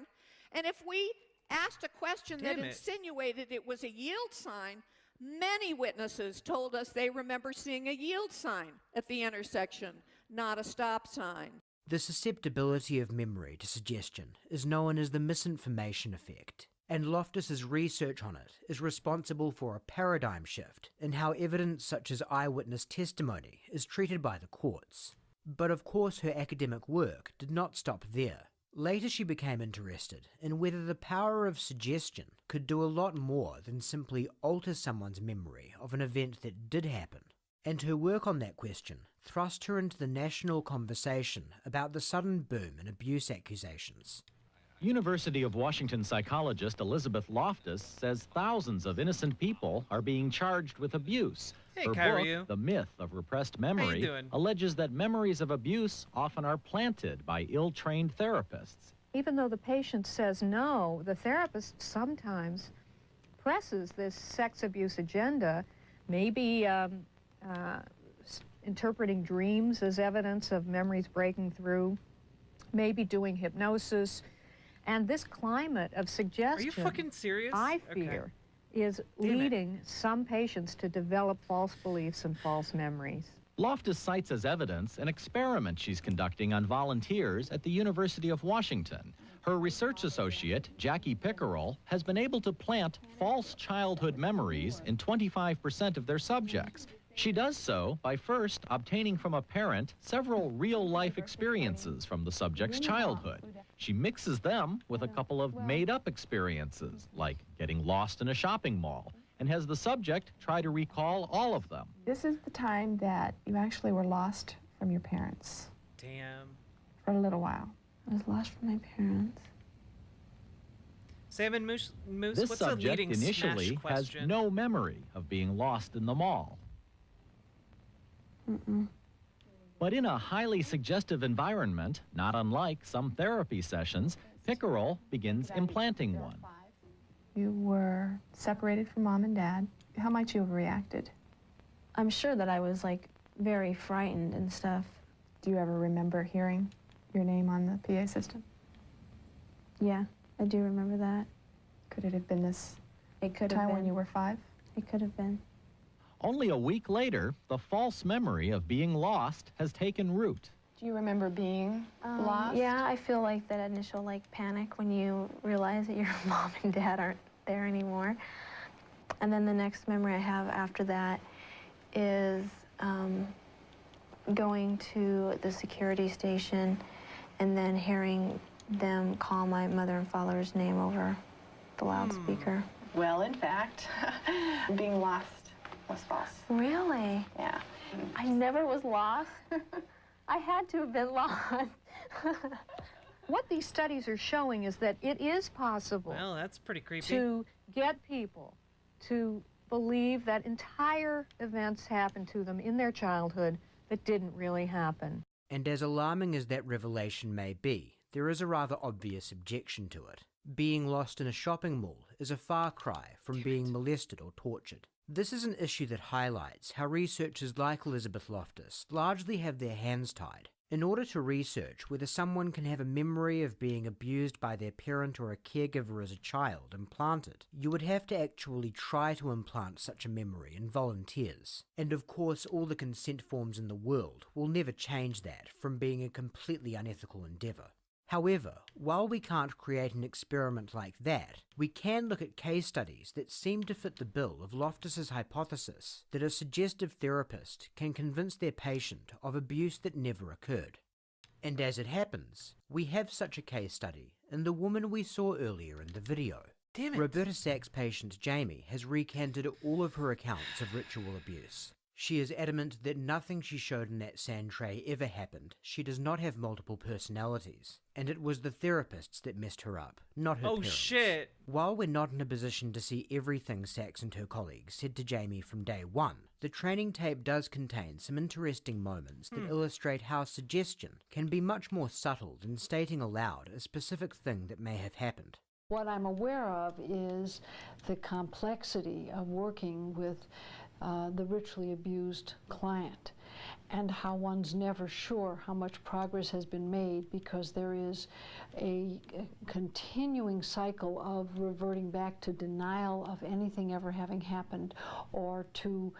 and if we asked a question that insinuated it was a yield sign, many witnesses told us they remember seeing a yield sign at the intersection, not a stop sign. the susceptibility of memory to suggestion is known as the misinformation effect, and Loftus's research on it is responsible for a paradigm shift in how evidence such as eyewitness testimony is treated by the courts. But of course her academic work did not stop there. Later she became interested in whether the power of suggestion could do a lot more than simply alter someone's memory of an event that did happen, and her work on that question thrust her into the national conversation about the sudden boom in abuse accusations. University of Washington psychologist Elizabeth Loftus says thousands of innocent people are being charged with abuse. Hey, Her Kyrie. book, The Myth of Repressed Memory, alleges that memories of abuse often are planted by ill-trained therapists. Even though the patient says no, the therapist sometimes presses this sex abuse agenda, maybe interpreting dreams as evidence of memories breaking through, maybe doing hypnosis. And this climate of suggestion, Are you fucking serious? I fear, is leading some patients to develop false beliefs and false memories. Loftus cites as evidence an experiment she's conducting on volunteers at the University of Washington. Her research associate, Jackie Pickerel, has been able to plant false childhood memories in 25% of their subjects. She does so by first obtaining from a parent several real-life experiences from the subject's childhood. She mixes them with a couple of made-up experiences, like getting lost in a shopping mall, and has the subject try to recall all of them. This is the time that you actually were lost from your parents. Damn. For a little while. I was lost from my parents. Salmon Moose, This what's a subject leading initially smash has question? no memory of being lost in the mall. But in a highly suggestive environment, not unlike some therapy sessions, Pickerel begins implanting one. You were separated from mom and dad. How might you have reacted? I'm sure that I was like very frightened and stuff. Do you ever remember hearing your name on the PA system? Yeah, I do remember that. Could it have been this It could time have been. when you were 5? It could have been. Only a week later, the false memory of being lost has taken root. Do you remember being lost? Yeah, I feel like that initial like panic when you realize that your mom and dad aren't there anymore. And then the next memory I have after that is going to the security station and then hearing them call my mother and father's name over the loudspeaker. Well, in fact, being lost was false. Really? Yeah. I never was lost. I had to have been lost. What these studies are showing is that it is possible Well, that's pretty creepy. to get people to believe that entire events happened to them in their childhood that didn't really happen. And as alarming as that revelation may be, there is a rather obvious objection to it. Being lost in a shopping mall is a far cry from being molested or tortured. This is an issue that highlights how researchers like Elizabeth Loftus largely have their hands tied. In order to research whether someone can have a memory of being abused by their parent or a caregiver as a child implanted, you would have to actually try to implant such a memory in volunteers. And of course, all the consent forms in the world will never change that from being a completely unethical endeavour. However, while we can't create an experiment like that, we can look at case studies that seem to fit the bill of Loftus's hypothesis that a suggestive therapist can convince their patient of abuse that never occurred. And as it happens, we have such a case study in the woman we saw earlier in the video. Damn it. Roberta Sachs' patient Jamie has recanted all of her accounts of ritual abuse. She is adamant that nothing she showed in that sand tray ever happened. She does not have multiple personalities, and it was the therapists that messed her up, not her parents. Oh shit! While we're not in a position to see everything Sachs and her colleagues said to Jamie from day one, the training tape does contain some interesting moments that illustrate how suggestion can be much more subtle than stating aloud a specific thing that may have happened. What I'm aware of is the complexity of working with the ritually abused client, and how one's never sure how much progress has been made because there is a continuing cycle of reverting back to denial of anything ever having happened, or to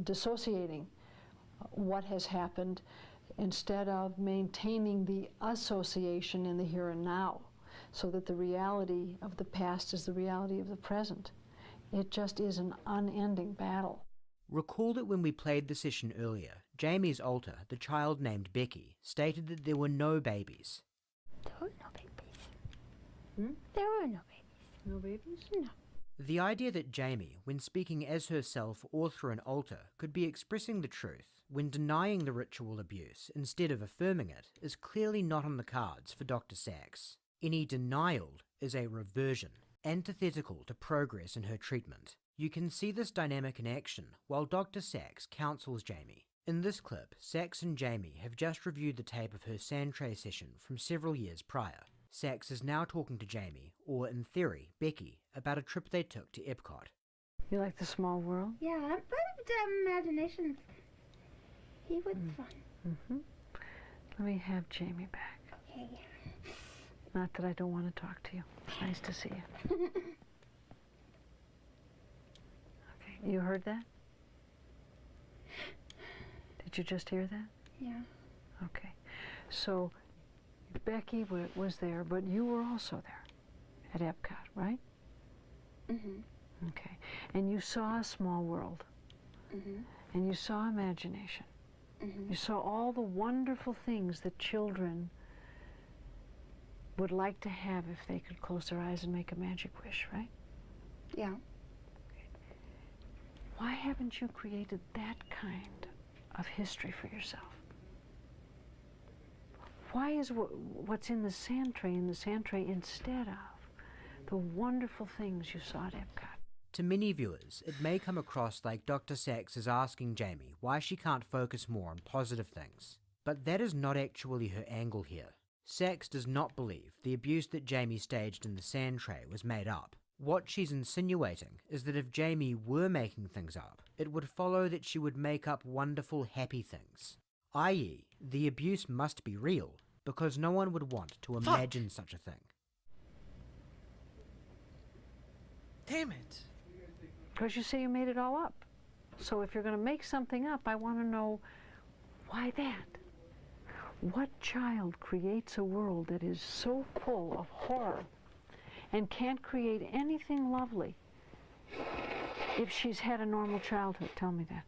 dissociating what has happened instead of maintaining the association in the here and now, so that the reality of the past is the reality of the present. It just is an unending battle. Recall that when we played the session earlier, Jamie's alter, the child named Becky, stated that there were no babies. There were no babies. There were no babies. No babies? No. The idea that Jamie, when speaking as herself or through an alter, could be expressing the truth when denying the ritual abuse instead of affirming it is clearly not on the cards for Dr. Sachs. Any denial is a reversion, antithetical to progress in her treatment. You can see this dynamic in action while Dr. Sachs counsels Jamie. In this clip, Sachs and Jamie have just reviewed the tape of her sand tray session from several years prior. Sachs is now talking to Jamie, or in theory, Becky, about a trip they took to Epcot. You like the small world? Yeah, but imagination. He was fun. Let me have Jamie back. Okay. Not that I don't want to talk to you. It's nice to see you. Okay, you heard that? Did you just hear that? Yeah. Okay. So, Becky was there, but you were also there at Epcot, right? Okay. And you saw a small world. And you saw imagination. You saw all the wonderful things that children would like to have if they could close their eyes and make a magic wish, right? Yeah. Okay. Why haven't you created that kind of history for yourself? Why is what's in the sand tray instead of the wonderful things you saw at Epcot? To many viewers, it may come across like Dr. Sachs is asking Jamie why she can't focus more on positive things. But that is not actually her angle here. Sachs does not believe the abuse that Jamie staged in the sand tray was made up. What she's insinuating is that if Jamie were making things up, it would follow that she would make up wonderful happy things. I.e., the abuse must be real, because no one would want to imagine such a thing. Damn it. Because you say you made it all up. So if you're going to make something up, I want to know why that? What child creates a world that is so full of horror and can't create anything lovely if she's had a normal childhood? Tell me that.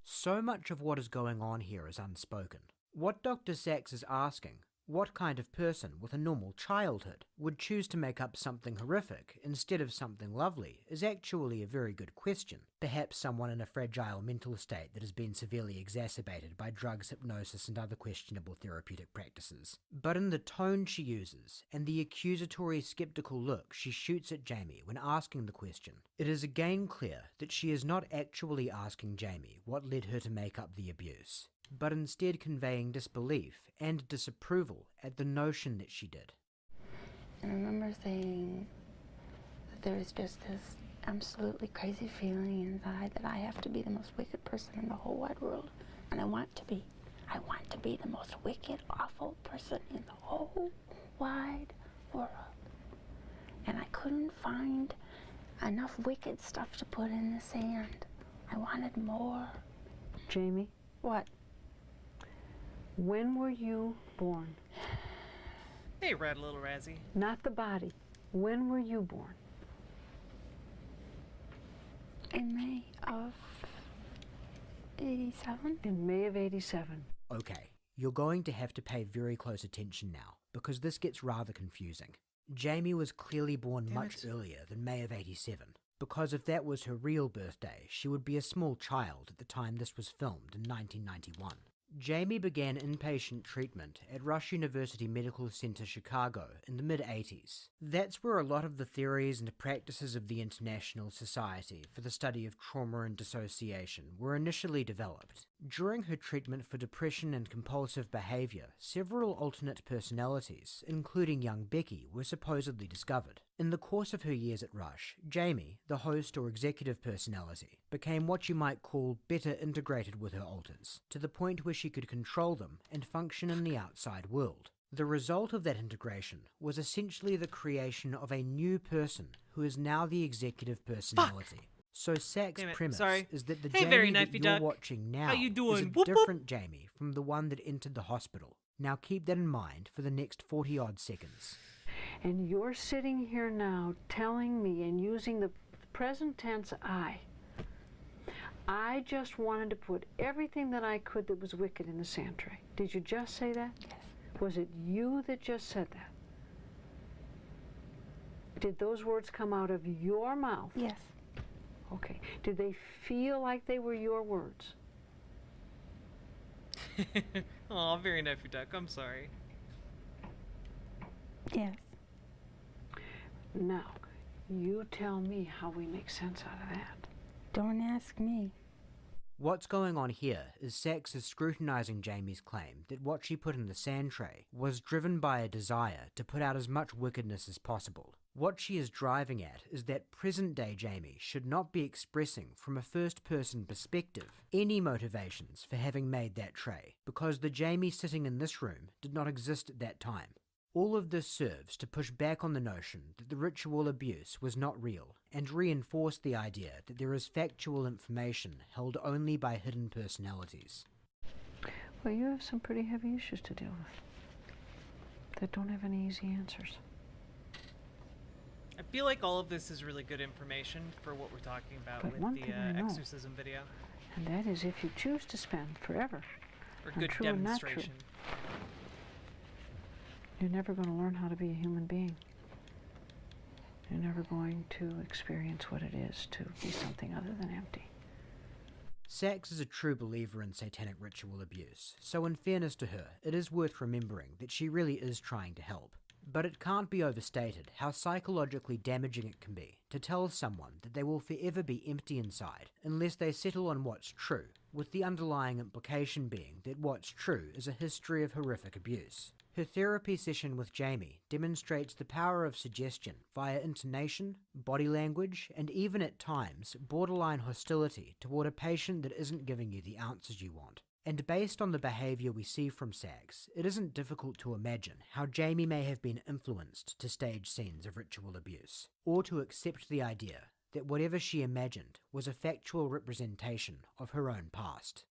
So much of what is going on here is unspoken. What Dr. Sachs is asking, what kind of person with a normal childhood would choose to make up something horrific instead of something lovely, is actually a very good question. Perhaps someone in a fragile mental state that has been severely exacerbated by drugs, hypnosis, and other questionable therapeutic practices. But in the tone she uses, and the accusatory, skeptical look she shoots at Jamie when asking the question, it is again clear that she is not actually asking Jamie what led her to make up the abuse, but instead conveying disbelief and disapproval at the notion that she did. And I remember saying that there was just this absolutely crazy feeling inside that I have to be the most wicked person in the whole wide world. And I want to be. I want to be the most wicked, awful person in the whole wide world. And I couldn't find enough wicked stuff to put in the sand. I wanted more. Jamie? What? When were you born? Hey, Red Little Razzie. Not the body. When were you born? In May of 87? In May of 87. Okay, you're going to have to pay very close attention now, because this gets rather confusing. Jamie was clearly born much earlier than May of 87, because if that was her real birthday, she would be a small child at the time this was filmed in 1991. Jamie began inpatient treatment at Rush University Medical Center Chicago in the mid-80s. That's where a lot of the theories and practices of the International Society for the Study of Trauma and Dissociation were initially developed. During her treatment for depression and compulsive behavior, several alternate personalities, including young Becky, were supposedly discovered. In the course of her years at Rush, Jamie, the host or executive personality, became what you might call better integrated with her alters, to the point where she could control them and function in the outside world. The result of that integration was essentially the creation of a new person who is now the executive personality. So Sack's premise is that the Jamie that you're watching now is a different Jamie from the one that entered the hospital. Now keep that in mind for the next 40-odd seconds. And you're sitting here now telling me and using the present tense I just wanted to put everything that I could that was wicked in the sand tray. Did you just say that? Yes. Was it you that just said that? Did those words come out of your mouth? Yes. Okay. Did they feel like they were your words? Aw, very Nephew Duck, I'm sorry. Yes. Now, you tell me how we make sense out of that. Don't ask me. What's going on here is Sachs is scrutinizing Jamie's claim that what she put in the sand tray was driven by a desire to put out as much wickedness as possible. What she is driving at is that present-day Jamie should not be expressing from a first-person perspective any motivations for having made that tray, because the Jamie sitting in this room did not exist at that time. All of this serves to push back on the notion that the ritual abuse was not real and reinforce the idea that there is factual information held only by hidden personalities. Well, you have some pretty heavy issues to deal with that don't have any easy answers. I feel like all of this is really good information for what we're talking about But with one the thing I know, exorcism video. And that is if you choose to spend forever Or on good true and not true, demonstration. you're never going to learn how to be a human being. You're never going to experience what it is to be something other than empty. Sachs is a true believer in satanic ritual abuse, so in fairness to her, it is worth remembering that she really is trying to help. But it can't be overstated how psychologically damaging it can be to tell someone that they will forever be empty inside unless they settle on what's true, with the underlying implication being that what's true is a history of horrific abuse. Her therapy session with Jamie demonstrates the power of suggestion via intonation, body language, and even at times borderline hostility toward a patient that isn't giving you the answers you want. And based on the behavior we see from Sachs, it isn't difficult to imagine how Jamie may have been influenced to stage scenes of ritual abuse, or to accept the idea that whatever she imagined was a factual representation of her own past.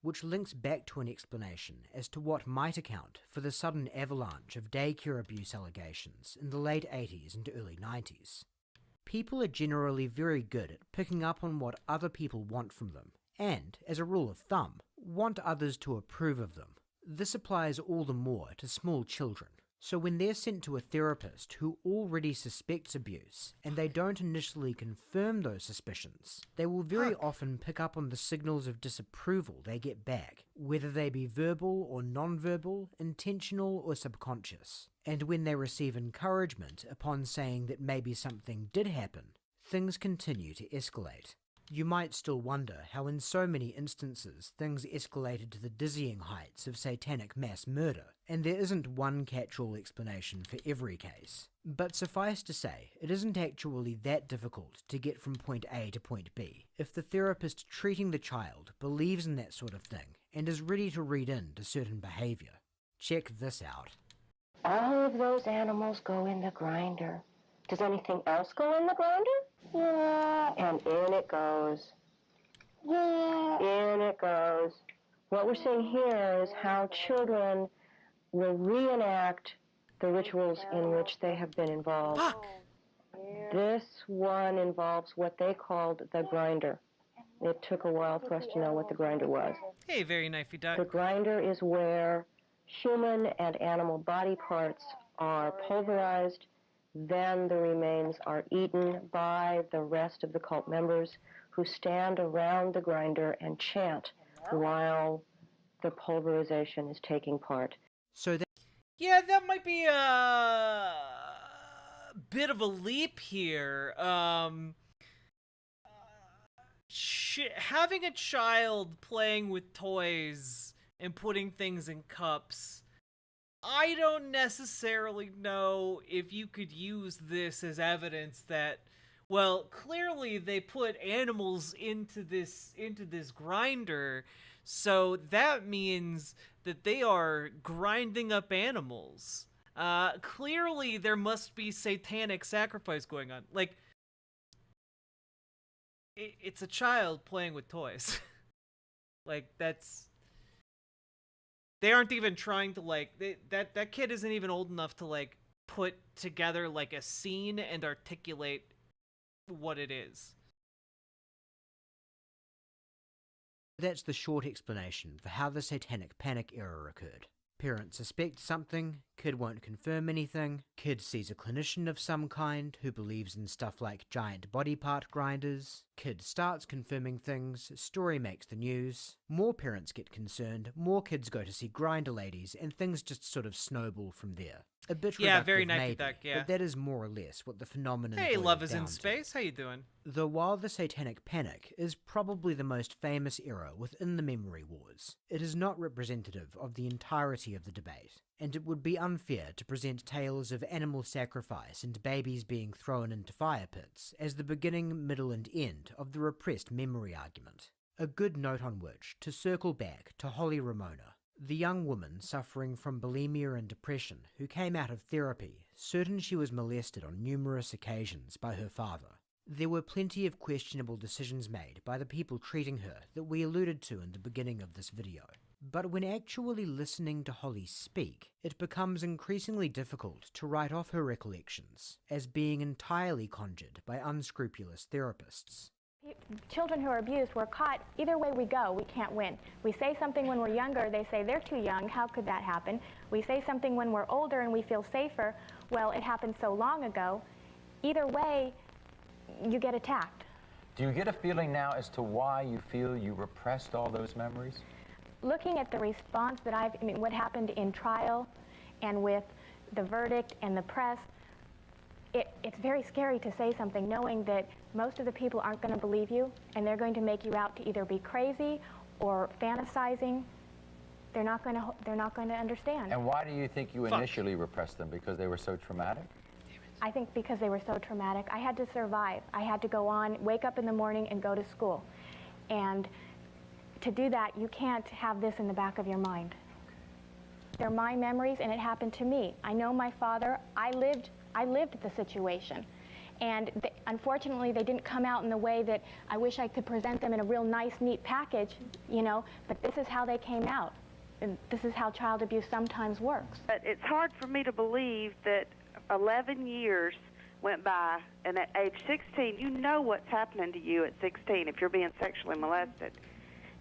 Which links back to an explanation as to what might account for the sudden avalanche of daycare abuse allegations in the late 80s and early 90s. People are generally very good at picking up on what other people want from them, and, as a rule of thumb, want others to approve of them. This applies all the more to small children. So when they're sent to a therapist who already suspects abuse, and they don't initially confirm those suspicions, they will very often pick up on the signals of disapproval they get back, whether they be verbal or non-verbal, intentional or subconscious. And when they receive encouragement upon saying that maybe something did happen, things continue to escalate. You might still wonder how in so many instances things escalated to the dizzying heights of satanic mass murder, and there isn't one catch-all explanation for every case. But suffice to say, it isn't actually that difficult to get from point A to point B if the therapist treating the child believes in that sort of thing and is ready to read into certain behavior. Check this out. All of those animals go in the grinder. Does anything else go in the grinder? Yeah. And in it goes. Yeah. In it goes. What we're seeing here is how children will reenact the rituals in which they have been involved. Fuck! This one involves what they called the grinder. It took a while for us to know what the grinder was. Hey, very knifey duck. The grinder is where human and animal body parts are pulverized, then the remains are eaten by the rest of the cult members who stand around the grinder and chant while the pulverization is taking part. So that... Yeah, that might be a bit of a leap here. Having a child playing with toys and putting things in cups, I don't necessarily know if you could use this as evidence that, well, clearly they put animals into this grinder, so that means that they are grinding up animals. Clearly there must be satanic sacrifice going on. Like, it's a child playing with toys. Like, that's... They aren't even trying to, like... That kid isn't even old enough to, like, put together, like, a scene and articulate what it is. That's the short explanation for how the Satanic Panic era occurred. Parent suspects something, kid won't confirm anything, kid sees a clinician of some kind who believes in stuff like giant body part grinders, kid starts confirming things, story makes the news, more parents get concerned, more kids go to see grinder ladies, and things just sort of snowball from there. A bit very reductive nice maybe, duck, yeah. but that is more or less what the phenomenon Hey, boils love is in down to. space. How you doing? Though while the Satanic Panic is probably the most famous era within the memory wars, it is not representative of the entirety of the debate, and it would be unfair to present tales of animal sacrifice and babies being thrown into fire pits as the beginning, middle, and end of the repressed memory argument. A good note on which to circle back to Holly Ramona, the young woman suffering from bulimia and depression who came out of therapy certain she was molested on numerous occasions by her father. There were plenty of questionable decisions made by the people treating her that we alluded to in the beginning of this video. But when actually listening to Holly speak, it becomes increasingly difficult to write off her recollections as being entirely conjured by unscrupulous therapists. Children who are abused, we're caught. Either way we go, we can't win. We say something when we're younger, they say they're too young, how could that happen? We say something when we're older and we feel safer, well, it happened so long ago. Either way, you get attacked. Do you get a feeling now as to why you feel you repressed all those memories? Looking at the response that I mean, what happened in trial and with the verdict and the press, it's very scary to say something knowing that most of the people aren't going to believe you and they're going to make you out to either be crazy or fantasizing. They're not going to understand. And why do you think you initially repressed them? Because they were so traumatic? I think because they were so traumatic. I had to survive. I had to go on, wake up in the morning and go to school. And to do that, you can't have this in the back of your mind. They're my memories and it happened to me. I know my father. I lived the situation. And unfortunately, they didn't come out in the way that I wish I could present them in a real nice, neat package, you know, but this is how they came out. And this is how child abuse sometimes works. But it's hard for me to believe that 11 years went by, and at age 16, you know what's happening to you at 16 if you're being sexually molested.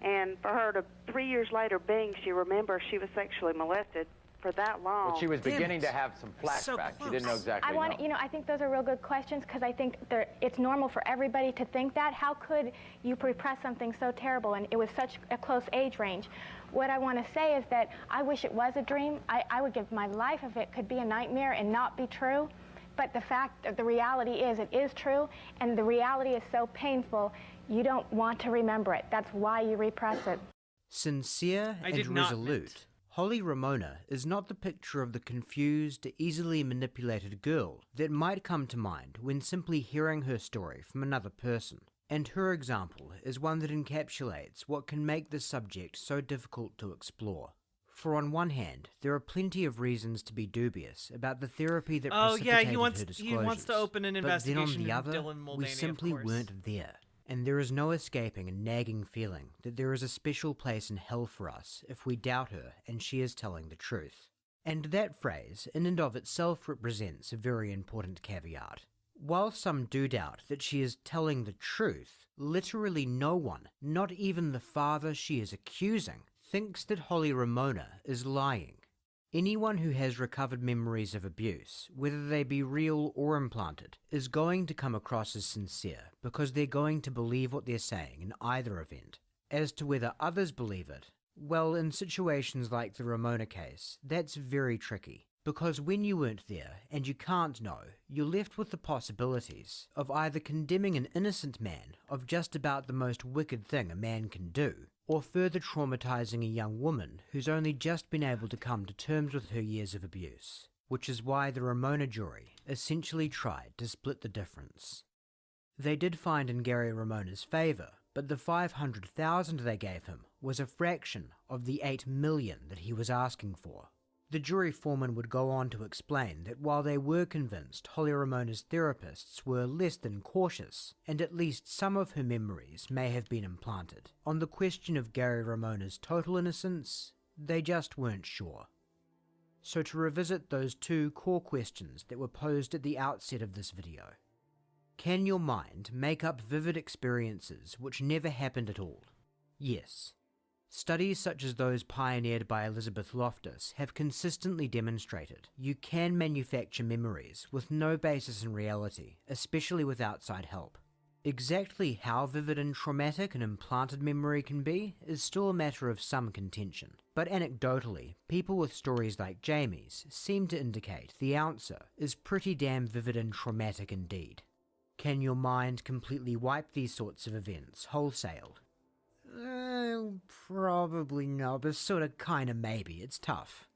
And for her to, 3 years later, she remembers she was sexually molested for that long. But she was beginning to have some flashbacks. She didn't know exactly. I think those are real good questions because I think it's normal for everybody to think that. How could you repress something so terrible? And it was such a close age range. What I want to say is that I wish it was a dream. I would give my life if it could be a nightmare and not be true, But the reality is, it is true, and the reality is so painful, you don't want to remember it. That's why you repress it. Sincere and resolute, Holly Ramona is not the picture of the confused, easily manipulated girl that might come to mind when simply hearing her story from another person. And her example is one that encapsulates what can make this subject so difficult to explore. For on one hand, there are plenty of reasons to be dubious about the therapy that precipitated her disclosures. He wants to open an investigation but then on into the other, Dylan Mulvaney, we simply weren't there. And there is no escaping a nagging feeling that there is a special place in hell for us if we doubt her and she is telling the truth. And that phrase, in and of itself, represents a very important caveat. While some do doubt that she is telling the truth, literally no one, not even the father she is accusing, thinks that Holly Ramona is lying. Anyone who has recovered memories of abuse, whether they be real or implanted, is going to come across as sincere because they're going to believe what they're saying in either event. As to whether others believe it, well, in situations like the Ramona case, that's very tricky. Because when you weren't there, and you can't know, you're left with the possibilities of either condemning an innocent man of just about the most wicked thing a man can do, or further traumatizing a young woman who's only just been able to come to terms with her years of abuse, which is why the Ramona jury essentially tried to split the difference. They did find in Gary Ramona's favor, but the $500,000 they gave him was a fraction of the $8 million that he was asking for. The jury foreman would go on to explain that while they were convinced Holly Ramona's therapists were less than cautious, and at least some of her memories may have been implanted, on the question of Gary Ramona's total innocence, they just weren't sure. So to revisit those two core questions that were posed at the outset of this video. Can your mind make up vivid experiences which never happened at all? Yes. Studies such as those pioneered by Elizabeth Loftus have consistently demonstrated you can manufacture memories with no basis in reality, especially with outside help. Exactly how vivid and traumatic an implanted memory can be is still a matter of some contention, but anecdotally, people with stories like Jamie's seem to indicate the answer is pretty damn vivid and traumatic indeed. Can your mind completely wipe these sorts of events wholesale? Probably not, but sorta kinda maybe. It's tough.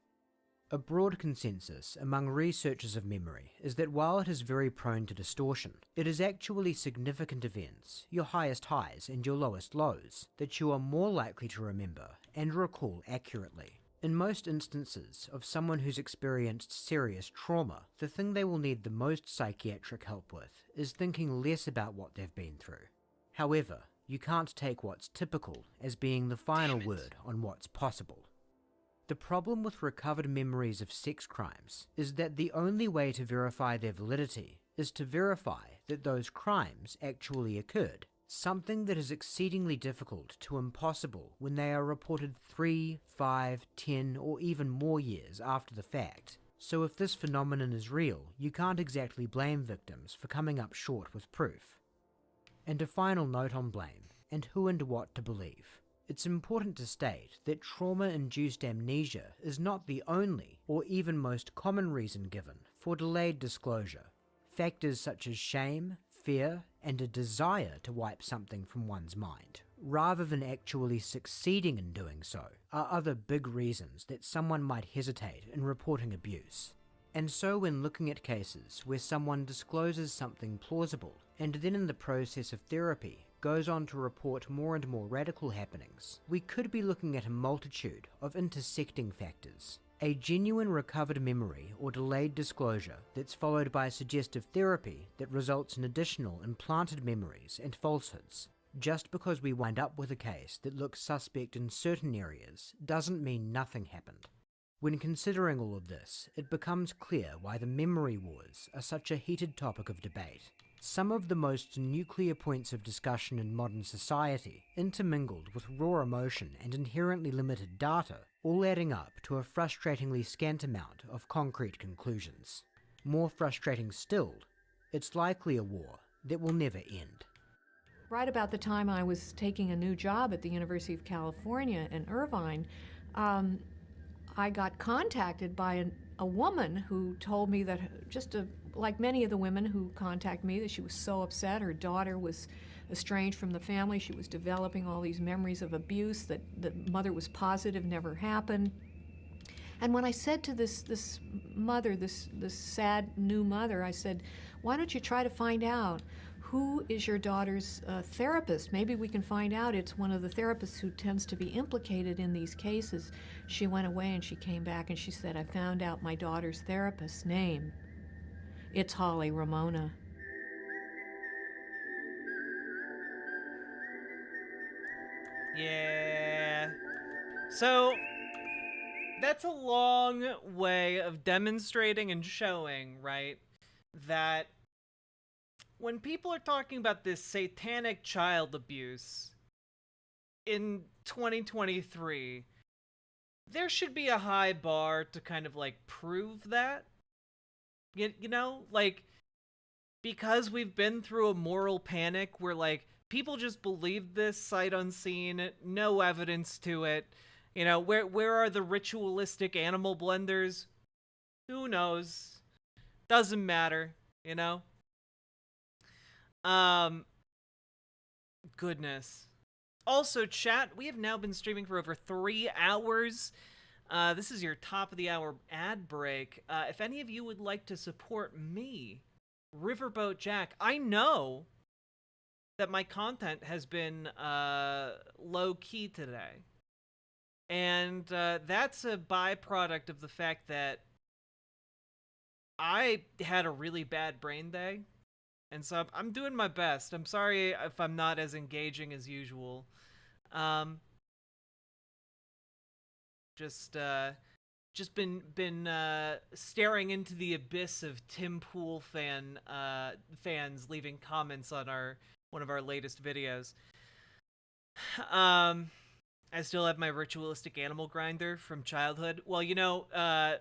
A broad consensus among researchers of memory is that while it is very prone to distortion, it is actually significant events, your highest highs and your lowest lows, that you are more likely to remember and recall accurately. In most instances of someone who's experienced serious trauma, the thing they will need the most psychiatric help with is thinking less about what they've been through. However, you can't take what's typical as being the final word on what's possible. The problem with recovered memories of sex crimes is that the only way to verify their validity is to verify that those crimes actually occurred, something that is exceedingly difficult to impossible when they are reported 3, 5, 10, or even more years after the fact. So if this phenomenon is real, you can't exactly blame victims for coming up short with proof. And a final note on blame, and who and what to believe. It's important to state that trauma-induced amnesia is not the only, or even most common reason given for delayed disclosure. Factors such as shame, fear, and a desire to wipe something from one's mind, rather than actually succeeding in doing so, are other big reasons that someone might hesitate in reporting abuse. And so when looking at cases where someone discloses something plausible, and then in the process of therapy goes on to report more and more radical happenings, we could be looking at a multitude of intersecting factors. A genuine recovered memory or delayed disclosure that's followed by suggestive therapy that results in additional implanted memories and falsehoods. Just because we wind up with a case that looks suspect in certain areas doesn't mean nothing happened. When considering all of this, it becomes clear why the memory wars are such a heated topic of debate. Some of the most nuclear points of discussion in modern society, intermingled with raw emotion and inherently limited data, all adding up to a frustratingly scant amount of concrete conclusions. More frustrating still, it's likely a war that will never end. Right about the time I was taking a new job at the University of California in Irvine, I got contacted by a woman who told me that just a like many of the women who contact me, that she was so upset. Her daughter was estranged from the family. She was developing all these memories of abuse that the mother was positive never happened. And when I said to this mother, this sad new mother, I said, why don't you try to find out who is your daughter's therapist? Maybe we can find out it's one of the therapists who tends to be implicated in these cases. She went away and she came back and she said, I found out my daughter's therapist's name. It's Holly Ramona. Yeah. So, that's a long way of demonstrating and showing, right, that when people are talking about this satanic child abuse in 2023, there should be a high bar to kind of, like, prove that. You know? Like, because we've been through a moral panic where, like, people just believe this sight unseen, no evidence to it. You know, where are the ritualistic animal blenders? Who knows? Doesn't matter, you know? Goodness. Also, chat, we have now been streaming for over 3 hours. This is your top of the hour ad break. If any of you would like to support me, Riverboat Jack, I know that my content has been low-key today. And that's a byproduct of the fact that I had a really bad brain day. And so I'm doing my best. I'm sorry if I'm not as engaging as usual. Just been staring into the abyss of Tim Pool fans leaving comments on one of our latest videos. I still have my ritualistic animal grinder from childhood. Well, you know,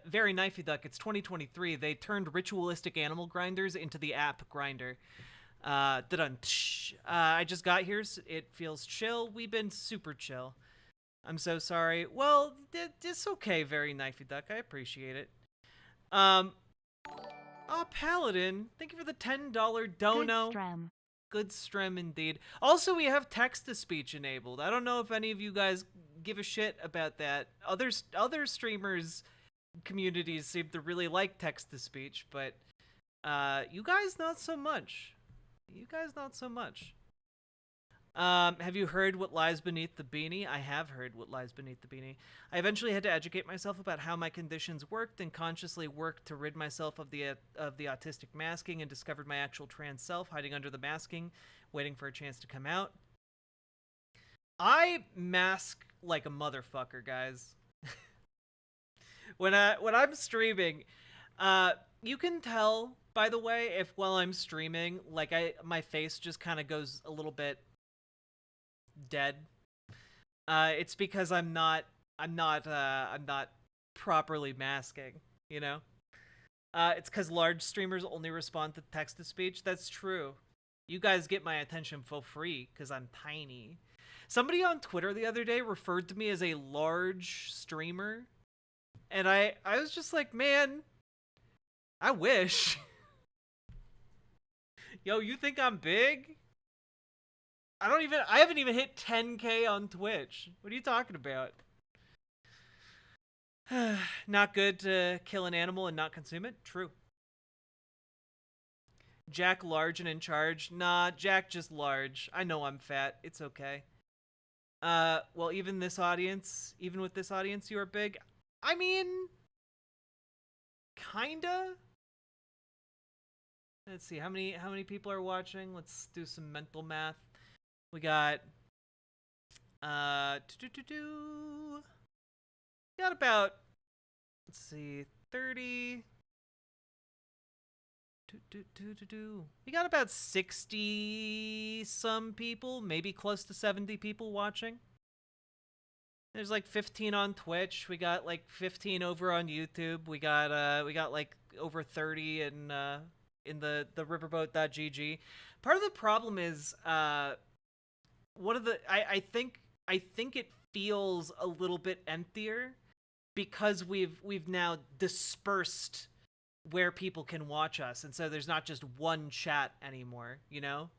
very knifey duck, it's 2023. They turned ritualistic animal grinders into the app Grinder. I just got here. It feels chill. We've been super chill. I'm so sorry. Well, it's okay, very knifey duck. I appreciate it. Oh, Paladin, thank you for the $10 dono. Good strem. Good strem indeed. Also, we have text-to-speech enabled. I don't know if any of you guys give a shit about that. Other streamers' communities seem to really like text-to-speech, but you guys not so much. You guys not so much. Have you heard what lies beneath the beanie? I have heard what lies beneath the beanie. I eventually had to educate myself about how my conditions worked and consciously worked to rid myself of the autistic masking, and discovered my actual trans self hiding under the masking, waiting for a chance to come out. I mask like a motherfucker, guys. When I'm streaming, you can tell, by the way, if while I'm streaming, like my face just kind of goes a little bit dead. It's because I'm not properly masking, you know? It's because large streamers only respond to text-to-speech. That's true. You guys get my attention for free because I'm tiny. Somebody on Twitter the other day referred to me as a large streamer, and I was just like, man, I wish. Yo, you think I'm big? I haven't even hit 10K on Twitch. What are you talking about? Not good to kill an animal and not consume it? True. Jack large and in charge? Nah, Jack just large. I know I'm fat. It's okay. Well, even with this audience, you are big. I mean, kinda. Let's see, how many people are watching? Let's do some mental math. We got, got about, let's see, 30, we got about 60 some people, maybe close to 70 people watching. There's like 15 on Twitch. We got like 15 over on YouTube. We got like over 30 in the riverboat.gg. Part of the problem is, I think it feels a little bit emptier because we've now dispersed where people can watch us, and so there's not just one chat anymore, you know?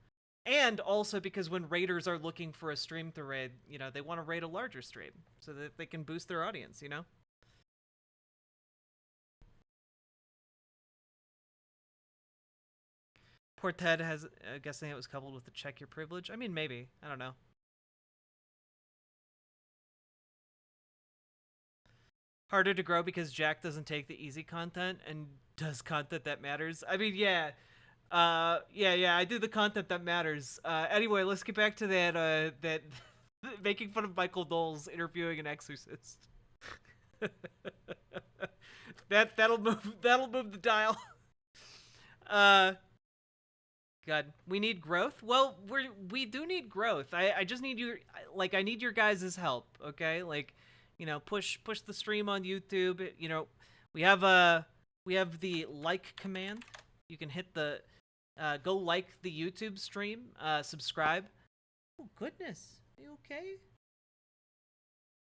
And also because when raiders are looking for a stream to raid, you know, they want to raid a larger stream so that they can boost their audience, you know? Poor Ted has, guessing it was coupled with the check your privilege. I mean, maybe. I don't know. Harder to grow because Jack doesn't take the easy content and does content that matters. I mean, yeah. Yeah, I do the content that matters. Anyway, let's get back to that making fun of Michael Knowles interviewing an exorcist. that'll move the dial. God, we need growth. Well, we do need growth. I just need I need your guys' help. Okay, like, you know, push the stream on YouTube. You know, we have the like command. You can hit the go like the YouTube stream. Subscribe. Oh goodness, are you okay?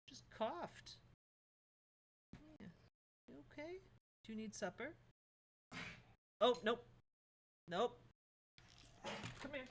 Just coughed. Yeah. You okay? Do you need supper? Oh nope, nope. Come here.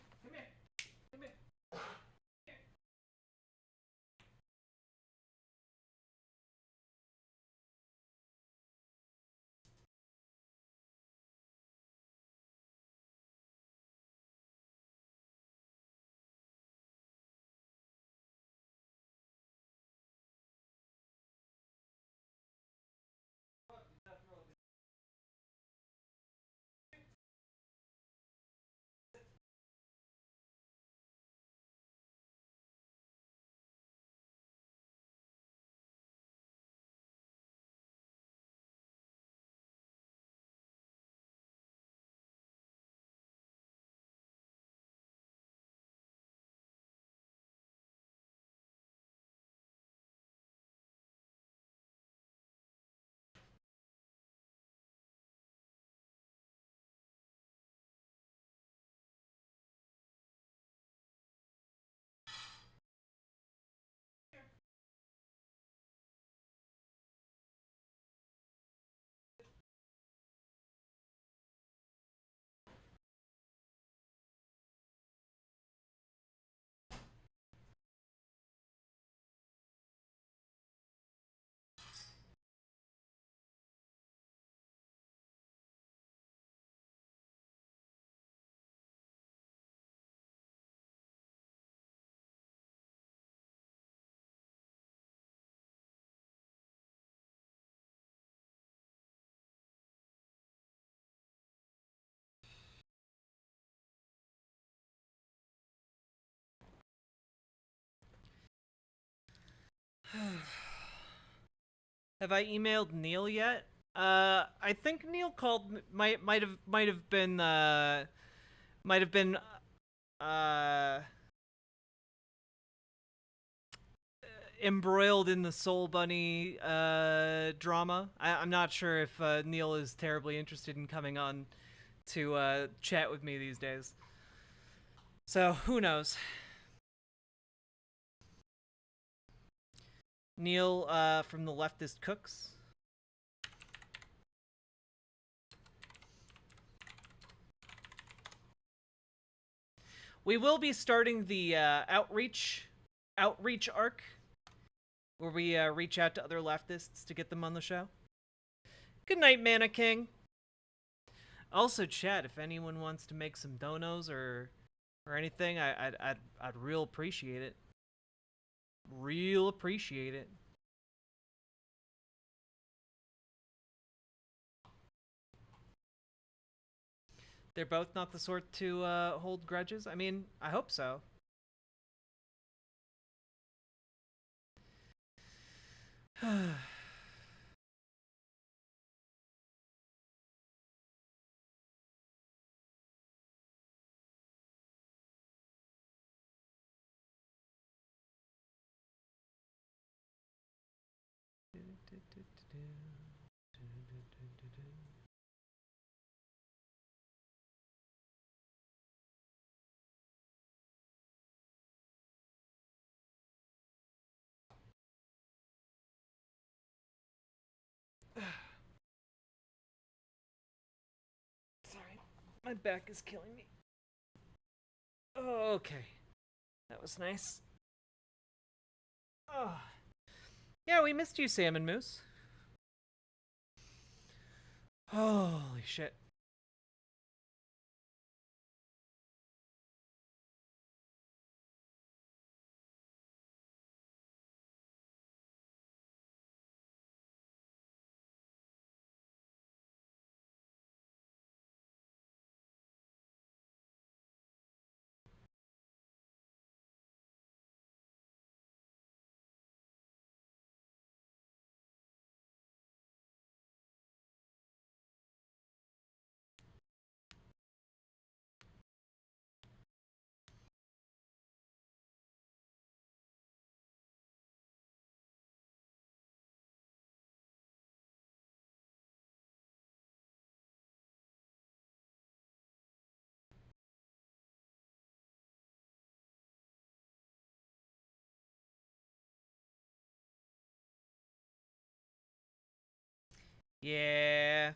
Have I emailed Neil yet? I think Neil called. Might have been uh embroiled in the Soul Bunny drama. I'm not sure if Neil is terribly interested in coming on to chat with me these days. So who knows? Neil from the Leftist Cooks. We will be starting the outreach arc, where we reach out to other leftists to get them on the show. Good night, Mana King. Also, chat, if anyone wants to make some donos or anything, I'd real appreciate it. Real appreciate it. They're both not the sort to hold grudges? I mean, I hope so. My back is killing me. Oh, okay. That was nice. Oh. Yeah, we missed you, Salmon Moose. Holy shit. Yeah.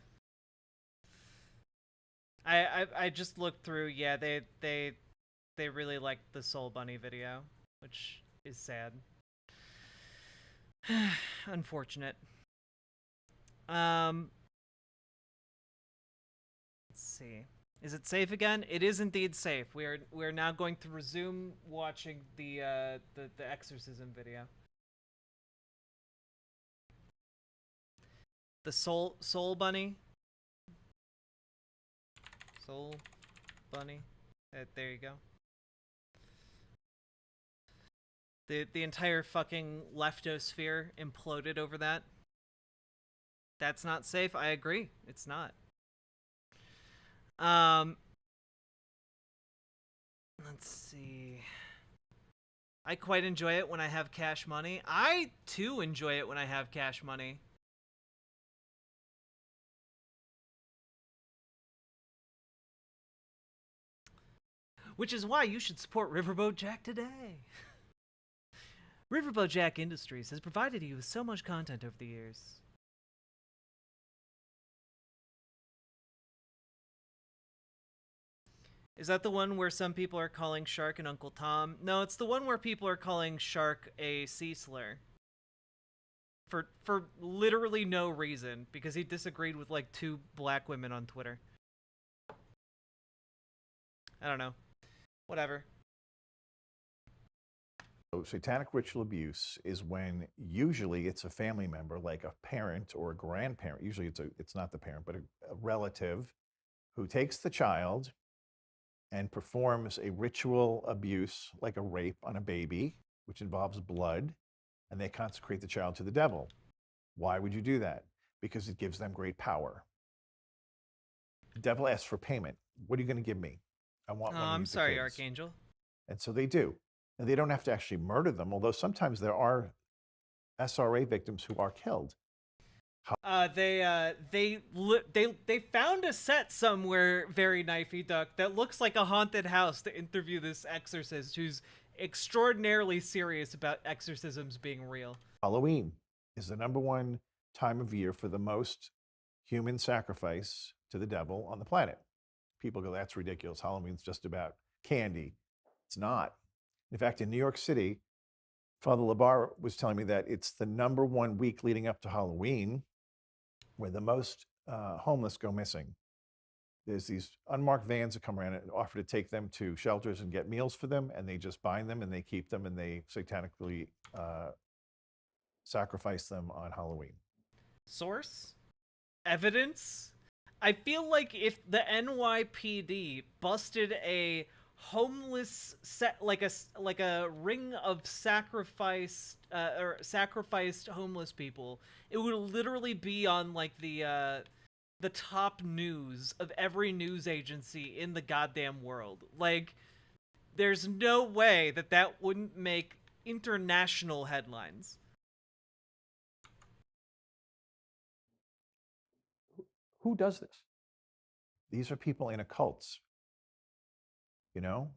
I just looked through. Yeah, they really liked the Soul Bunny video, which is sad. Unfortunate. Let's see. Is it safe again? It is indeed safe. We're now going to resume watching the exorcism video. The Soul Bunny. Soul Bunny. There you go. The entire fucking leftosphere imploded over that. That's not safe. I agree. It's not. Let's see. I quite enjoy it when I have cash money. I too enjoy it when I have cash money. Which is why you should support Riverboat Jack today. Riverboat Jack Industries has provided you with so much content over the years. Is that the one where some people are calling Shark an Uncle Tom? No, it's the one where people are calling Shark a sea slur. For literally no reason, because he disagreed with like 2 black women on Twitter. I don't know. Whatever. So satanic ritual abuse is when usually it's a family member, like a parent or a grandparent. Usually it's not the parent, but a relative who takes the child and performs a ritual abuse, like a rape on a baby, which involves blood, and they consecrate the child to the devil. Why would you do that? Because it gives them great power. The devil asks for payment. What are you going to give me? I want one of I'm these sorry, kids. Archangel. And so they do. And they don't have to actually murder them, although sometimes there are SRA victims who are killed. They found a set somewhere, very knifey duck, that looks like a haunted house to interview this exorcist who's extraordinarily serious about exorcisms being real. Halloween is the #1 time of year for the most human sacrifice to the devil on the planet. People go, that's ridiculous. Halloween's just about candy. It's not. In fact, in New York City, Father Labar was telling me that it's the #1 week leading up to Halloween where the most homeless go missing. There's these unmarked vans that come around and offer to take them to shelters and get meals for them, and they just bind them and they keep them and they satanically sacrifice them on Halloween. Source? Evidence? I feel like if the NYPD busted a homeless like a ring of sacrificed homeless people, it would literally be on like the top news of every news agency in the goddamn world. Like, there's no way that wouldn't make international headlines. Who does this? These are people in occults. You know,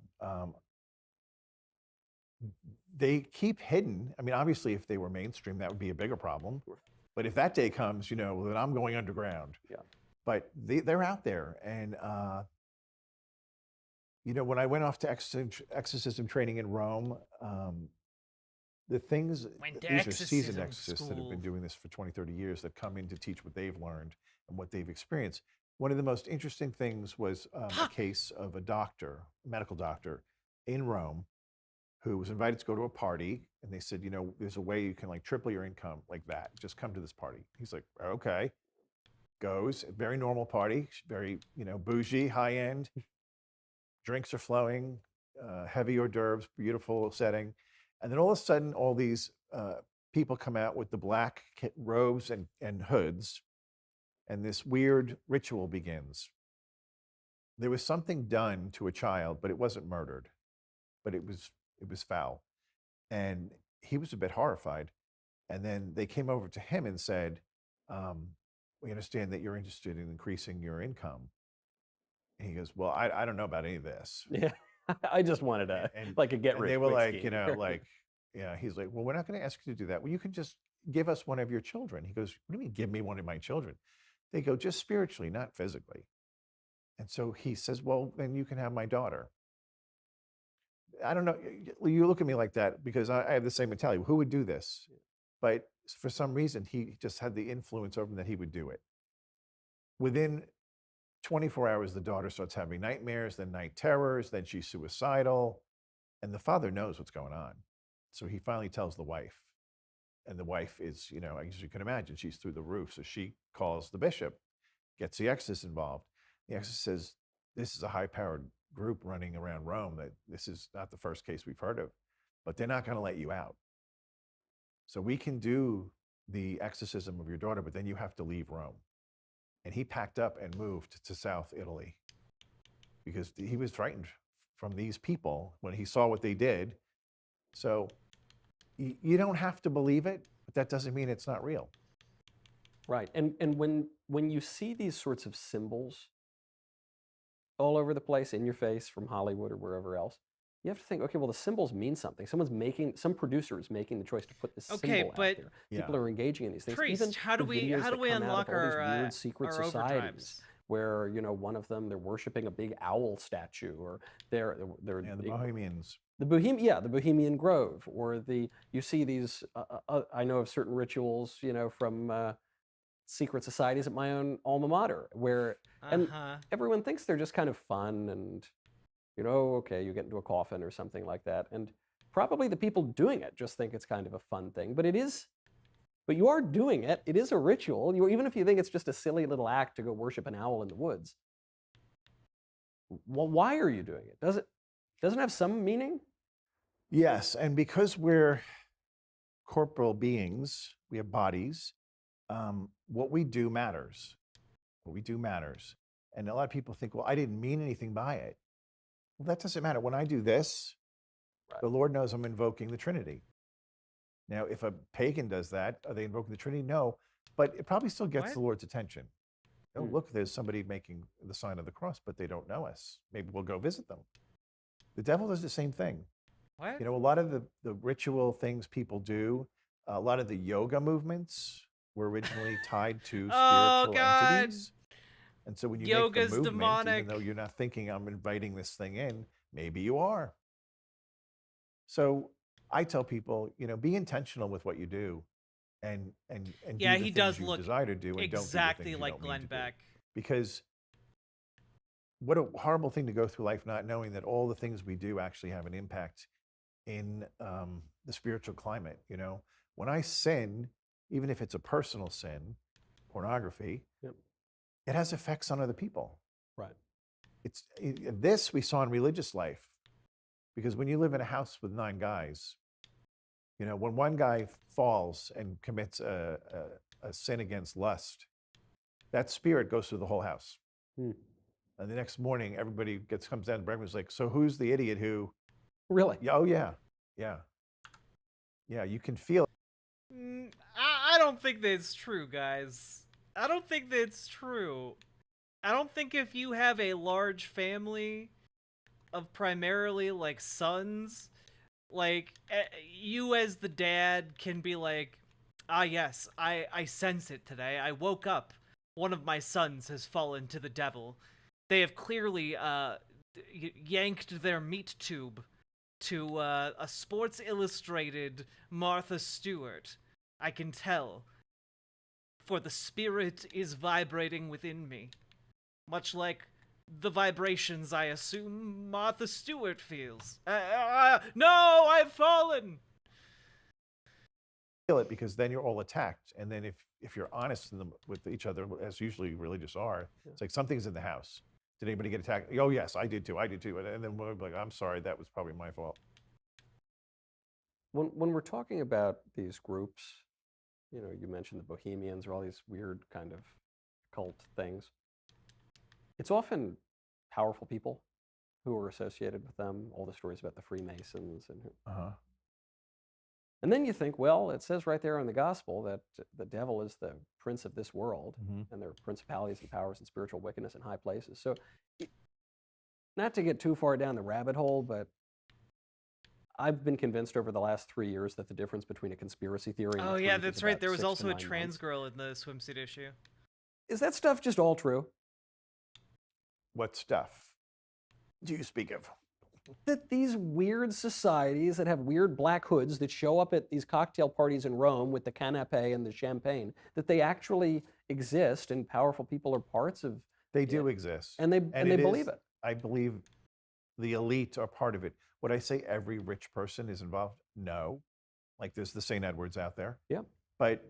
they keep hidden. I mean, obviously, if they were mainstream, that would be a bigger problem. But if that day comes, you know, then I'm going underground. Yeah. But they're out there, and You know, when I went off to exorcism training in Rome, the things, Went to these are seasoned exorcism exorcists that have been school. doing this for 20, 30 years that come in to teach what they've learned and what they've experienced. One of the most interesting things was a case of a doctor, a medical doctor in Rome, who was invited to go to a party. And they said, you know, there's a way you can like triple your income like that. Just come to this party. He's like, okay. Goes, very normal party, very, you know, bougie, high end. Drinks are flowing, heavy hors d'oeuvres, beautiful setting. And then all of a sudden, all these people come out with the black robes and hoods, and this weird ritual begins. There was something done to a child, but it wasn't murdered, but it was foul. And he was a bit horrified. And then they came over to him and said, we understand that you're interested in increasing your income. And he goes, well, I don't know about any of this. Yeah, I just wanted a like a get rich. They were quick like, scheme. you know, like, yeah. He's like, well, we're not going to ask you to do that. Well, you can just give us one of your children. He goes, what do you mean, give me one of my children? They go, just spiritually, not physically. And so he says, well, then you can have my daughter. I don't know. You look at me like that because I have the same mentality. Who would do this? But for some reason, he just had the influence over him that he would do it. Within 24 hours, the daughter starts having nightmares, then night terrors, then she's suicidal. And the father knows what's going on. So he finally tells the wife. And the wife is, you know, as you can imagine, she's through the roof. So she calls the bishop, gets the exorcist involved. The exorcist says, this is a high-powered group running around Rome, that this is not the first case we've heard of, but they're not going to let you out. So we can do the exorcism of your daughter, but then you have to leave Rome. And he packed up and moved to South Italy because he was frightened from these people when he saw what they did. So you don't have to believe it, but that doesn't mean it's not real. Right. And when you see these sorts of symbols all over the place in your face from Hollywood or wherever else, you have to think, okay, well, the symbols mean something. Some producer is making the choice to put this symbol out there. People are engaging in these things. Priest, Even how do the we videos that come unlock out of all these our weird secret our societies overdrives? where, you know, one of them, they're worshiping a big owl statue, or they're the Bohemians. The Bohemian Grove, or you see these, I know of certain rituals, you know, from secret societies at my own alma mater, where, and everyone thinks they're just kind of fun and, you know, okay, you get into a coffin or something like that. And probably the people doing it just think it's kind of a fun thing, but you are doing it. It is a ritual. Even if you think it's just a silly little act to go worship an owl in the woods, well, why are you doing it? Doesn't have some meaning? Yes, and because we're corporal beings, we have bodies, what we do matters. What we do matters. And a lot of people think, well, I didn't mean anything by it. Well, that doesn't matter. When I do this, the Lord knows I'm invoking the Trinity. Now, if a pagan does that, are they invoking the Trinity? No, but it probably still gets the Lord's attention. Oh, look, there's somebody making the sign of the cross, but they don't know us. Maybe we'll go visit them. The devil does the same thing. What? You know, a lot of the ritual things people do, a lot of the yoga movements were originally tied to spiritual entities. And so when you make the movement, demonic. even though you're not thinking I'm inviting this thing in, maybe you are. So I tell people, you know, be intentional with what you do, and yeah, do the he things does you look desire to do, and exactly don't do the things you like don't mean Glenn to do. Beck. Because what a horrible thing to go through life not knowing that all the things we do actually have an impact in the spiritual climate. You know, when I sin, even if it's a personal sin, pornography, it has effects on other people. Right. This we saw in religious life, because when you live in a house with 9 guys, you know, when one guy falls and commits a sin against lust, that spirit goes through the whole house. And the next morning, everybody comes down to breakfast like, so who's the idiot who? Really? Yeah, oh yeah, yeah, yeah. You can feel it. I don't think that's true, guys. I don't think that's true. I don't think if you have a large family of primarily like sons, like you as the dad can be like, ah yes, I sense it today. I woke up. One of my sons has fallen to the devil. They have clearly yanked their meat tube to a Sports Illustrated Martha Stewart. I can tell, for the spirit is vibrating within me, much like the vibrations I assume Martha Stewart feels. No, I've fallen! Feel it, because then you're all attacked. And then if you're honest with each other, as usually religious are, it's like, something's in the house. Did anybody get attacked? Oh, yes, I did too. And then we're like, I'm sorry, that was probably my fault. When we're talking about these groups, you know, you mentioned the Bohemians or all these weird kind of cult things. It's often powerful people who are associated with them. All the stories about the Freemasons and and then you think, well, it says right there in the gospel that the devil is the prince of this world, and there are principalities and powers and spiritual wickedness in high places. So, not to get too far down the rabbit hole, but I've been convinced over the last 3 years that the difference between a conspiracy theory and Oh the yeah, truth is that's right. about There was 6 to also a 9 trans months. girl in the swimsuit issue. Is that stuff just all true? What stuff do you speak of? That these weird societies that have weird black hoods that show up at these cocktail parties in Rome with the canapé and the champagne, that they actually exist and powerful people are parts of. They do exist. And they believe it. I believe the elite are part of it. Would I say every rich person is involved? No. Like, there's the St. Edwards out there. Yeah. But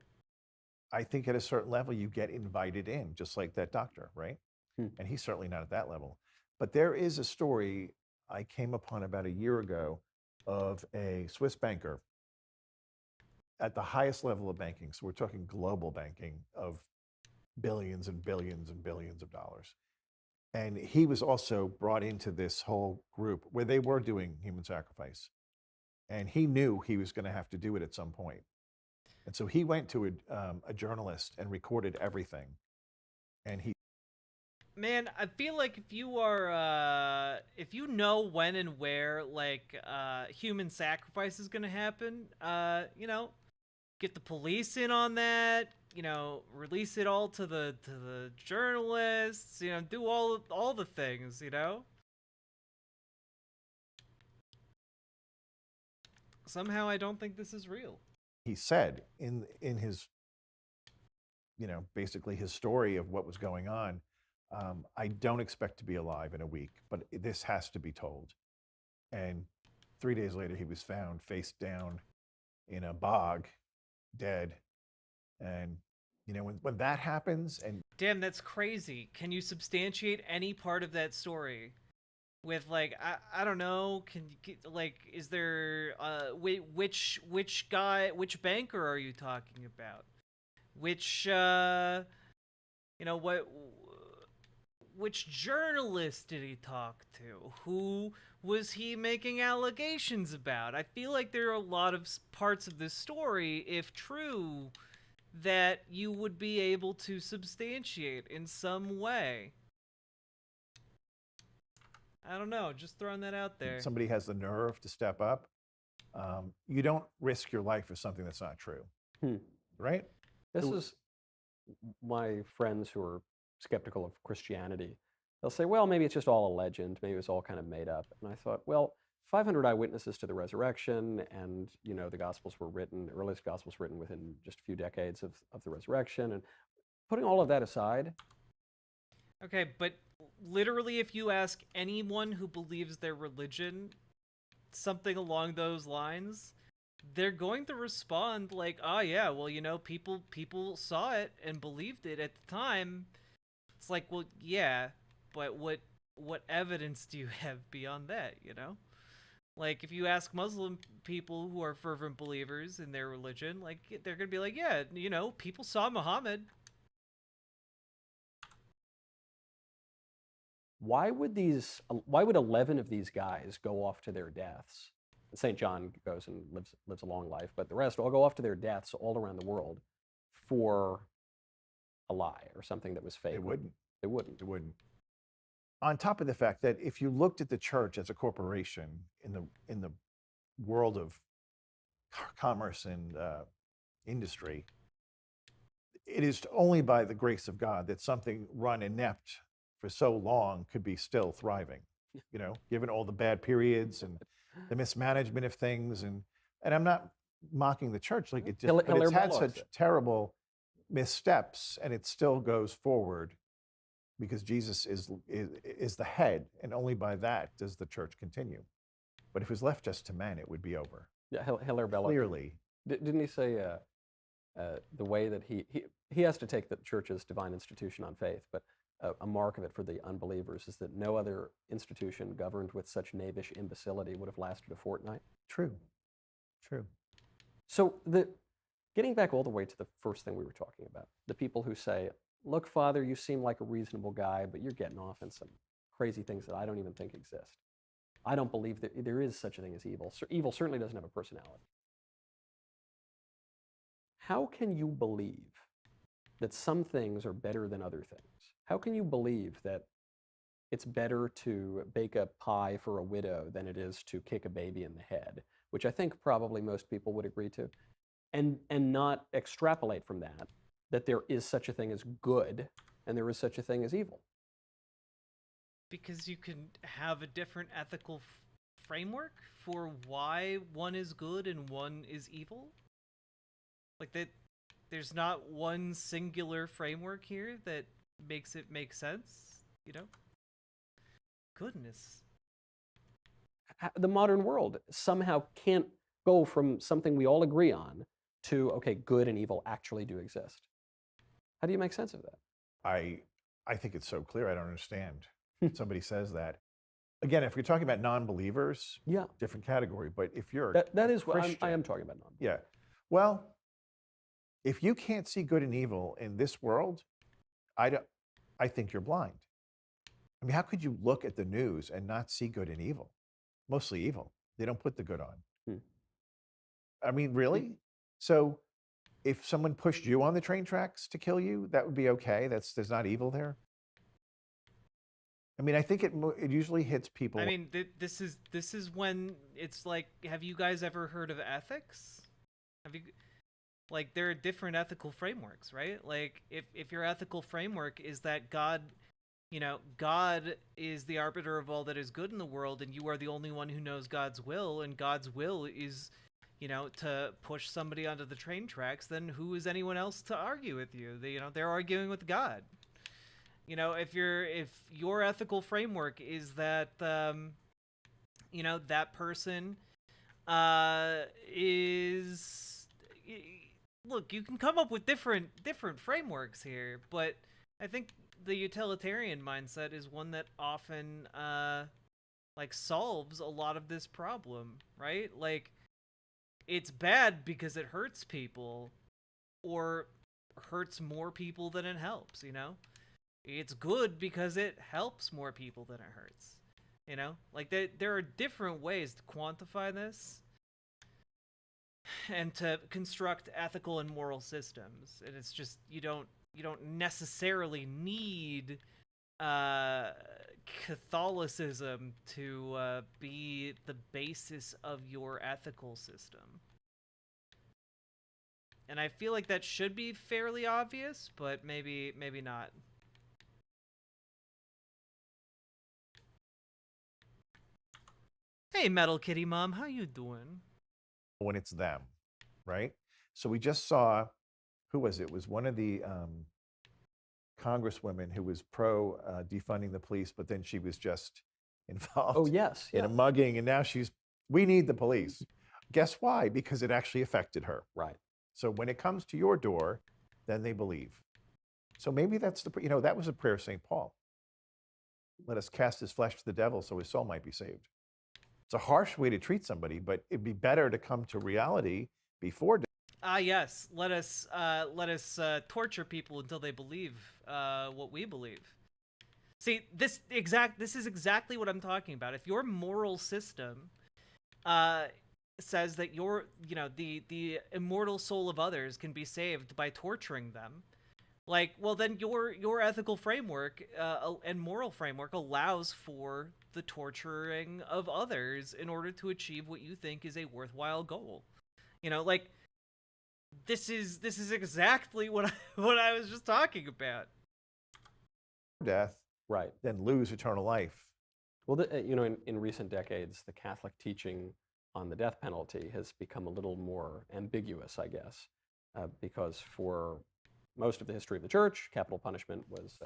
I think at a certain level, you get invited in, just like that doctor, right? And he's certainly not at that level. But there is a story I came upon about a year ago of a Swiss banker at the highest level of banking. So we're talking global banking of billions and billions and billions of dollars. And he was also brought into this whole group where they were doing human sacrifice. And he knew he was going to have to do it at some point. And so he went to a journalist and recorded everything. And he. Man, I feel like if you are, if you know when and where, like, human sacrifice is gonna happen, you know, get the police in on that, you know, release it all to the journalists, you know, do all the things, you know? Somehow I don't think this is real. He said in his, you know, basically his story of what was going on, I don't expect to be alive in a week, but this has to be told. And 3 days later, he was found face down in a bog, dead. And, you know, when that happens and... Damn, that's crazy. Can you substantiate any part of that story? With, like, I don't know, can you get, like, is there, which banker are you talking about? Which, you know, which journalist did he talk to? Who was he making allegations about? I feel like there are a lot of parts of this story, if true, that you would be able to substantiate in some way. I don't know, just throwing that out there. Somebody has the nerve to step up. You don't risk your life for something that's not true, right? This is my friends who are skeptical of Christianity. They'll say, well, maybe it's just all a legend. Maybe it's all kind of made up. And I thought, well, 500 eyewitnesses to the resurrection, and, you know, the Gospels were written, the earliest Gospels written within just a few decades of the resurrection. And putting all of that aside. Okay, but literally if you ask anyone who believes their religion something along those lines, they're going to respond like, oh yeah, well, you know, people saw it and believed it at the time. It's like, well, yeah, but what evidence do you have beyond that, you know? Like, if you ask Muslim people who are fervent believers in their religion, like, they're gonna be like, yeah, you know, people saw Muhammad. Why would 11 of these guys go off to their deaths? St. John goes and lives a long life, but the rest all go off to their deaths all around the world for a lie or something that was fake. It wouldn't. It wouldn't. It wouldn't. On top of the fact that if you looked at the church as a corporation in the world of commerce and industry, it is only by the grace of God that something run inept for so long could be still thriving. given all the bad periods and the mismanagement of things. And I'm not mocking the church, like it just, but it's had such terrible missteps, and it still goes forward because Jesus is the head, and only by that does the church continue. But if it was left just to men, it would be over. Yeah, Hilaire Belloc. Clearly. Didn't he say the way that he has to take the church's divine institution on faith, but a mark of it for the unbelievers is that no other institution governed with such knavish imbecility would have lasted a fortnight? True. So getting back all the way to the first thing we were talking about, the people who say, look, Father, you seem like a reasonable guy, but you're getting off in some crazy things that I don't even think exist. I don't believe that there is such a thing as evil. Evil certainly doesn't have a personality. How can you believe that some things are better than other things? How can you believe that it's better to bake a pie for a widow than it is to kick a baby in the head, which I think probably most people would agree to, and not extrapolate from that there is such a thing as good and there is such a thing as evil? Because you can have a different ethical framework for why one is good and one is evil. Like that, there's not one singular framework here that makes it make sense, Goodness. The modern world somehow can't go from something we all agree on to, okay, good and evil actually do exist. How do you make sense of that? I think it's so clear. I don't understand. Somebody says that. Again, if you're talking about non-believers, different category. But if you're that is what I am talking about. Non-believers. Yeah. Well, if you can't see good and evil in this world, I think you're blind. I mean, how could you look at the news and not see good and evil? Mostly evil. They don't put the good on. I mean, really? So if someone pushed you on the train tracks to kill you, that would be okay. There's not evil there. I mean, I think it usually hits people. I mean, this is when it's like, have you guys ever heard of ethics? Like, there are different ethical frameworks, right? Like, if your ethical framework is that God is the arbiter of all that is good in the world, and you are the only one who knows God's will, and God's will is, to push somebody onto the train tracks, then who is anyone else to argue with you? They're arguing with God. If your ethical framework is that, that person is... Look, you can come up with different frameworks here, but I think the utilitarian mindset is one that often solves a lot of this problem, right? Like, it's bad because it hurts people, or hurts more people than it helps, It's good because it helps more people than it hurts, Like, there are different ways to quantify this and to construct ethical and moral systems, and it's just you don't necessarily need Catholicism to be the basis of your ethical system. And I feel like that should be fairly obvious, but maybe not. Hey, Metal Kitty Mom, how you doing? When it's them, right? So we just saw, who was it? It was one of the congresswomen who was pro defunding the police, but then she was just involved in a mugging, and now we need the police. Guess why? Because it actually affected her. Right. So when it comes to your door, then they believe. So maybe that's that was a prayer of St. Paul. Let us cast his flesh to the devil so his soul might be saved. It's a harsh way to treat somebody, but it'd be better to come to reality before death. Yes. Let us torture people until they believe what we believe. See, this is exactly what I'm talking about. If your moral system says that the immortal soul of others can be saved by torturing them, well, then your ethical framework and moral framework allows for the torturing of others in order to achieve what you think is a worthwhile goal. This is exactly what I was just talking about. Death, right? Then lose eternal life. Well, in recent decades, the Catholic teaching on the death penalty has become a little more ambiguous, I guess, because for most of the history of the church, capital punishment was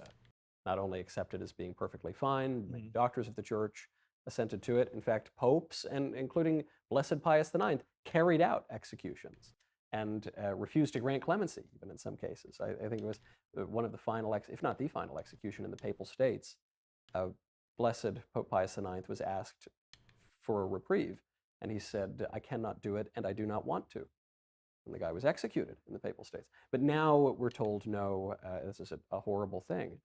not only accepted as being perfectly fine, many doctors of the church assented to it. In fact, popes, and including Blessed Pius IX, carried out executions and refused to grant clemency, even in some cases. I think it was one of the final, if not the final execution in the Papal States. Blessed Pope Pius IX was asked for a reprieve, and he said, "I cannot do it, and I do not want to." And the guy was executed in the Papal States. But now we're told, no, this is a horrible thing.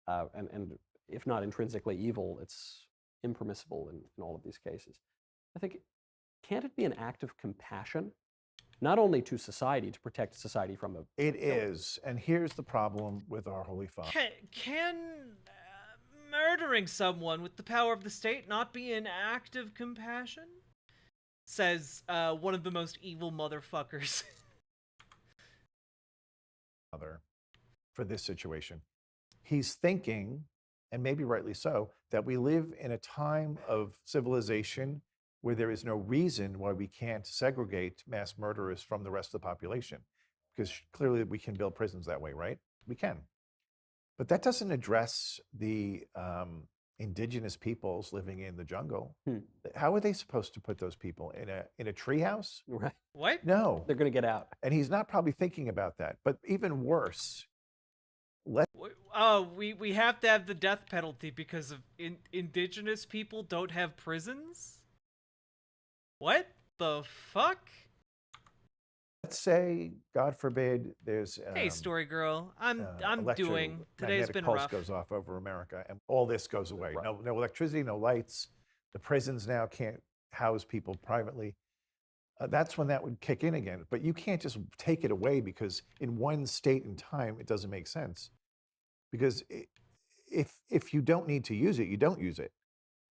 And if not intrinsically evil, it's impermissible in all of these cases. I think, can't it be an act of compassion? Not only to society, to protect society from a... It is, and here's the problem with our Holy Father. Can murdering someone with the power of the state not be an act of compassion? Says one of the most evil motherfuckers. For this situation. He's thinking, and maybe rightly so, that we live in a time of civilization where there is no reason why we can't segregate mass murderers from the rest of the population. Because clearly we can build prisons that way, right? We can. But that doesn't address the indigenous peoples living in the jungle. How are they supposed to put those people in a treehouse? Right. What? No. They're going to get out. And he's not probably thinking about that. But even worse, we have to have the death penalty because of indigenous people don't have prisons? What the fuck? Let's say, God forbid, there's hey, story girl, I'm doing. Today's been pulse rough. goes off over America, and all this goes away. No electricity, no lights. The prisons now can't house people privately. That's when that would kick in again. But you can't just take it away because in one state and time it doesn't make sense. Because if you don't need to use it, you don't use it,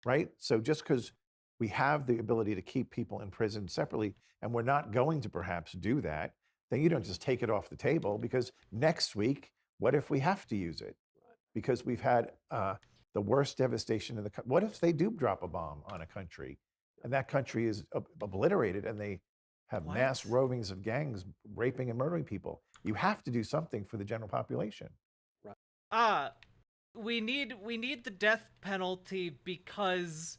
right? So just because we have the ability to keep people in prison separately, and we're not going to perhaps do that, then you don't just take it off the table, because next week, what if we have to use it? Because we've had the worst devastation in the country. What if they do drop a bomb on a country, and that country is obliterated, and they have mass rovings of gangs raping and murdering people? You have to do something for the general population. We need the death penalty because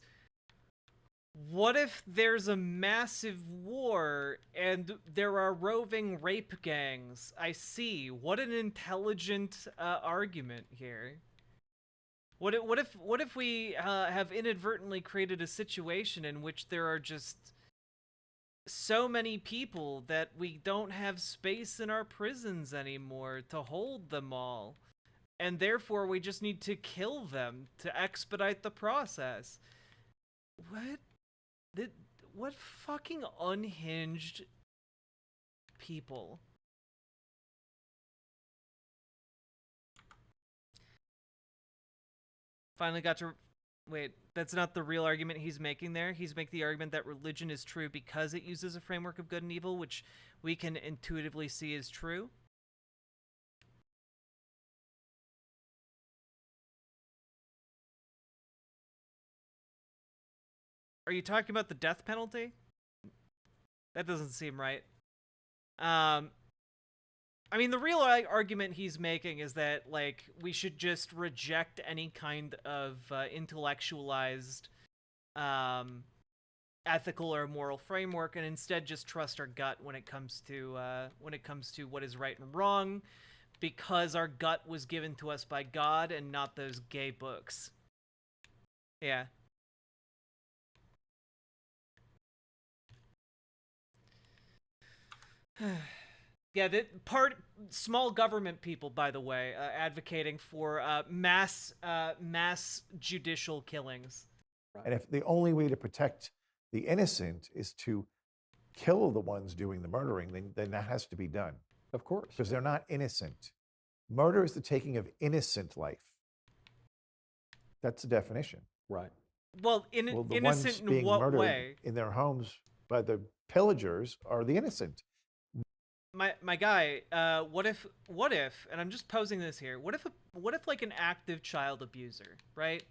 what if there's a massive war and there are roving rape gangs? I see. What an intelligent argument here. What if we have inadvertently created a situation in which there are just so many people that we don't have space in our prisons anymore to hold them all, and therefore we just need to kill them to expedite the process? What fucking unhinged people. Finally got to... Wait, that's not the real argument he's making there. He's making the argument that religion is true because it uses a framework of good and evil, which we can intuitively see is true. Are you talking about the death penalty? That doesn't seem right. I mean, the real argument he's making is that, like, we should just reject any kind of intellectualized, ethical or moral framework, and instead just trust our gut when it comes to what is right and wrong, because our gut was given to us by God and not those gay books. Yeah. Yeah, small government people, by the way, advocating for mass judicial killings. And if the only way to protect the innocent is to kill the ones doing the murdering, then that has to be done. Of course. Because they're not innocent. Murder is the taking of innocent life. That's the definition. Right. Well, the innocent ones in being what murdered way? in their homes by the pillagers are the innocent. My guy, what if, and I'm just posing this here, what if like an active child abuser, right?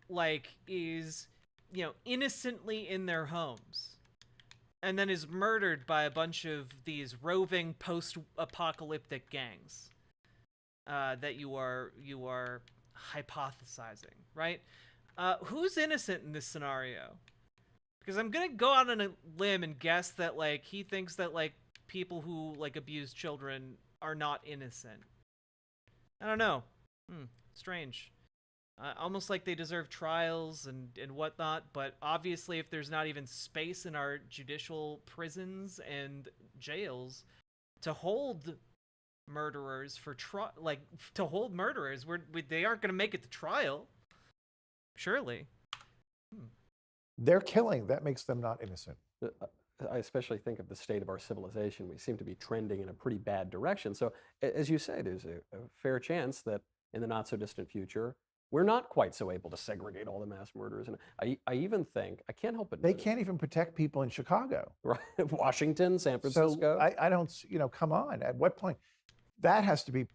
like is, innocently in their homes and then is murdered by a bunch of these roving post-apocalyptic gangs that you are hypothesizing, right? Who's innocent in this scenario? Because I'm gonna go out on a limb and guess that, like, he thinks that, like, people who, like, abuse children are not innocent. I don't know. Strange. Almost like they deserve trials and whatnot, but obviously if there's not even space in our judicial prisons and jails to hold murderers they aren't gonna make it to trial. Surely. They're killing. That makes them not innocent. I especially think of the state of our civilization. We seem to be trending in a pretty bad direction. So, as you say, there's a fair chance that in the not so distant future, we're not quite so able to segregate all the mass murderers. And I even think, I can't help but They can't even protect people in Chicago. Right. Washington, San Francisco. So I don't, come on. At what point? That has to be,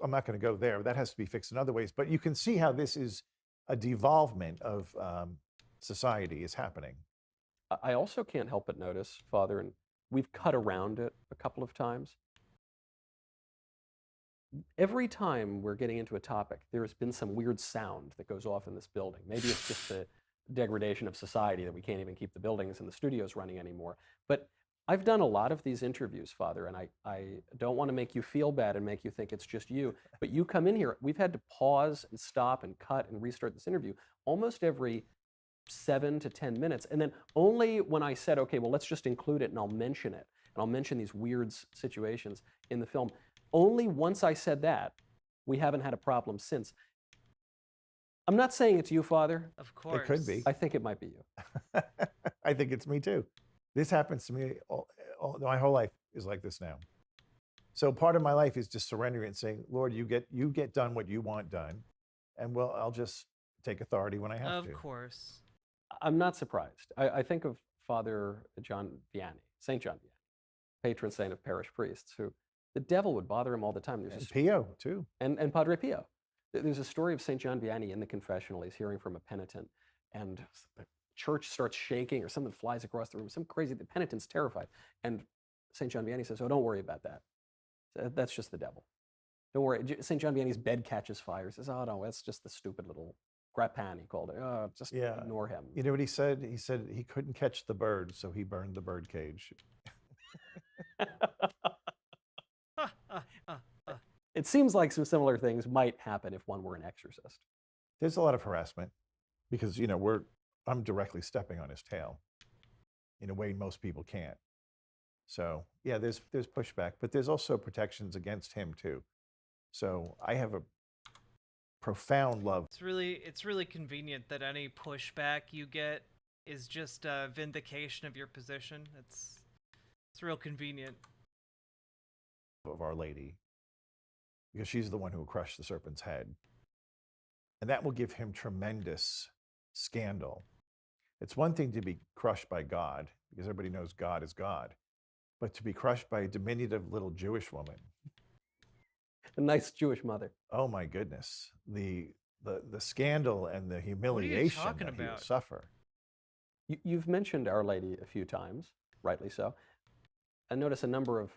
I'm not going to go there. That has to be fixed in other ways. But you can see how this is a devolvement of society is happening. I also can't help but notice, Father, and we've cut around it a couple of times. Every time we're getting into a topic, there's been some weird sound that goes off in this building. Maybe it's just the degradation of society that we can't even keep the buildings and the studios running anymore. But I've done a lot of these interviews, Father, and I don't want to make you feel bad and make you think it's just you, but you come in here, we've had to pause and stop and cut and restart this interview almost every 7 to 10 minutes. And then only when I said, okay, well, let's just include it and I'll mention it, and I'll mention these weird situations in the film. Only once I said that, we haven't had a problem since. I'm not saying it's you, Father. Of course. It could be. I think it might be you. I think it's me too. This happens to me, my whole life is like this now. So part of my life is just surrendering and saying, Lord, you get done what you want done, and I'll just take authority when I have to. Of course. I'm not surprised. I think of Father John Vianney, St. John Vianney, patron saint of parish priests, who the devil would bother him all the time. And Pio, too. And Padre Pio. There's a story of St. John Vianney in the confessional. He's hearing from a penitent, and the church starts shaking or something flies across the room. Some crazy, the penitent's terrified. And St. John Vianney says, oh, don't worry about that. That's just the devil. Don't worry. St. John Vianney's bed catches fire. He says, oh, no, that's just the stupid little Grappan, he called it. Oh, just ignore him. You know what he said? He said he couldn't catch the bird, so he burned the bird cage. It seems like some similar things might happen if one were an exorcist. There's a lot of harassment because, I'm directly stepping on his tail in a way most people can't. So yeah, there's pushback, but there's also protections against him too. So I have a profound love. It's really convenient that any pushback you get is just a vindication of your position. It's real convenient. Of Our Lady, because she's the one who will crush the serpent's head. And that will give him tremendous scandal. It's one thing to be crushed by God, because everybody knows God is God, but to be crushed by a diminutive little Jewish woman. A nice Jewish mother. Oh my goodness. The scandal and the humiliation that he will suffer. You've mentioned Our Lady a few times, rightly so. I notice a number of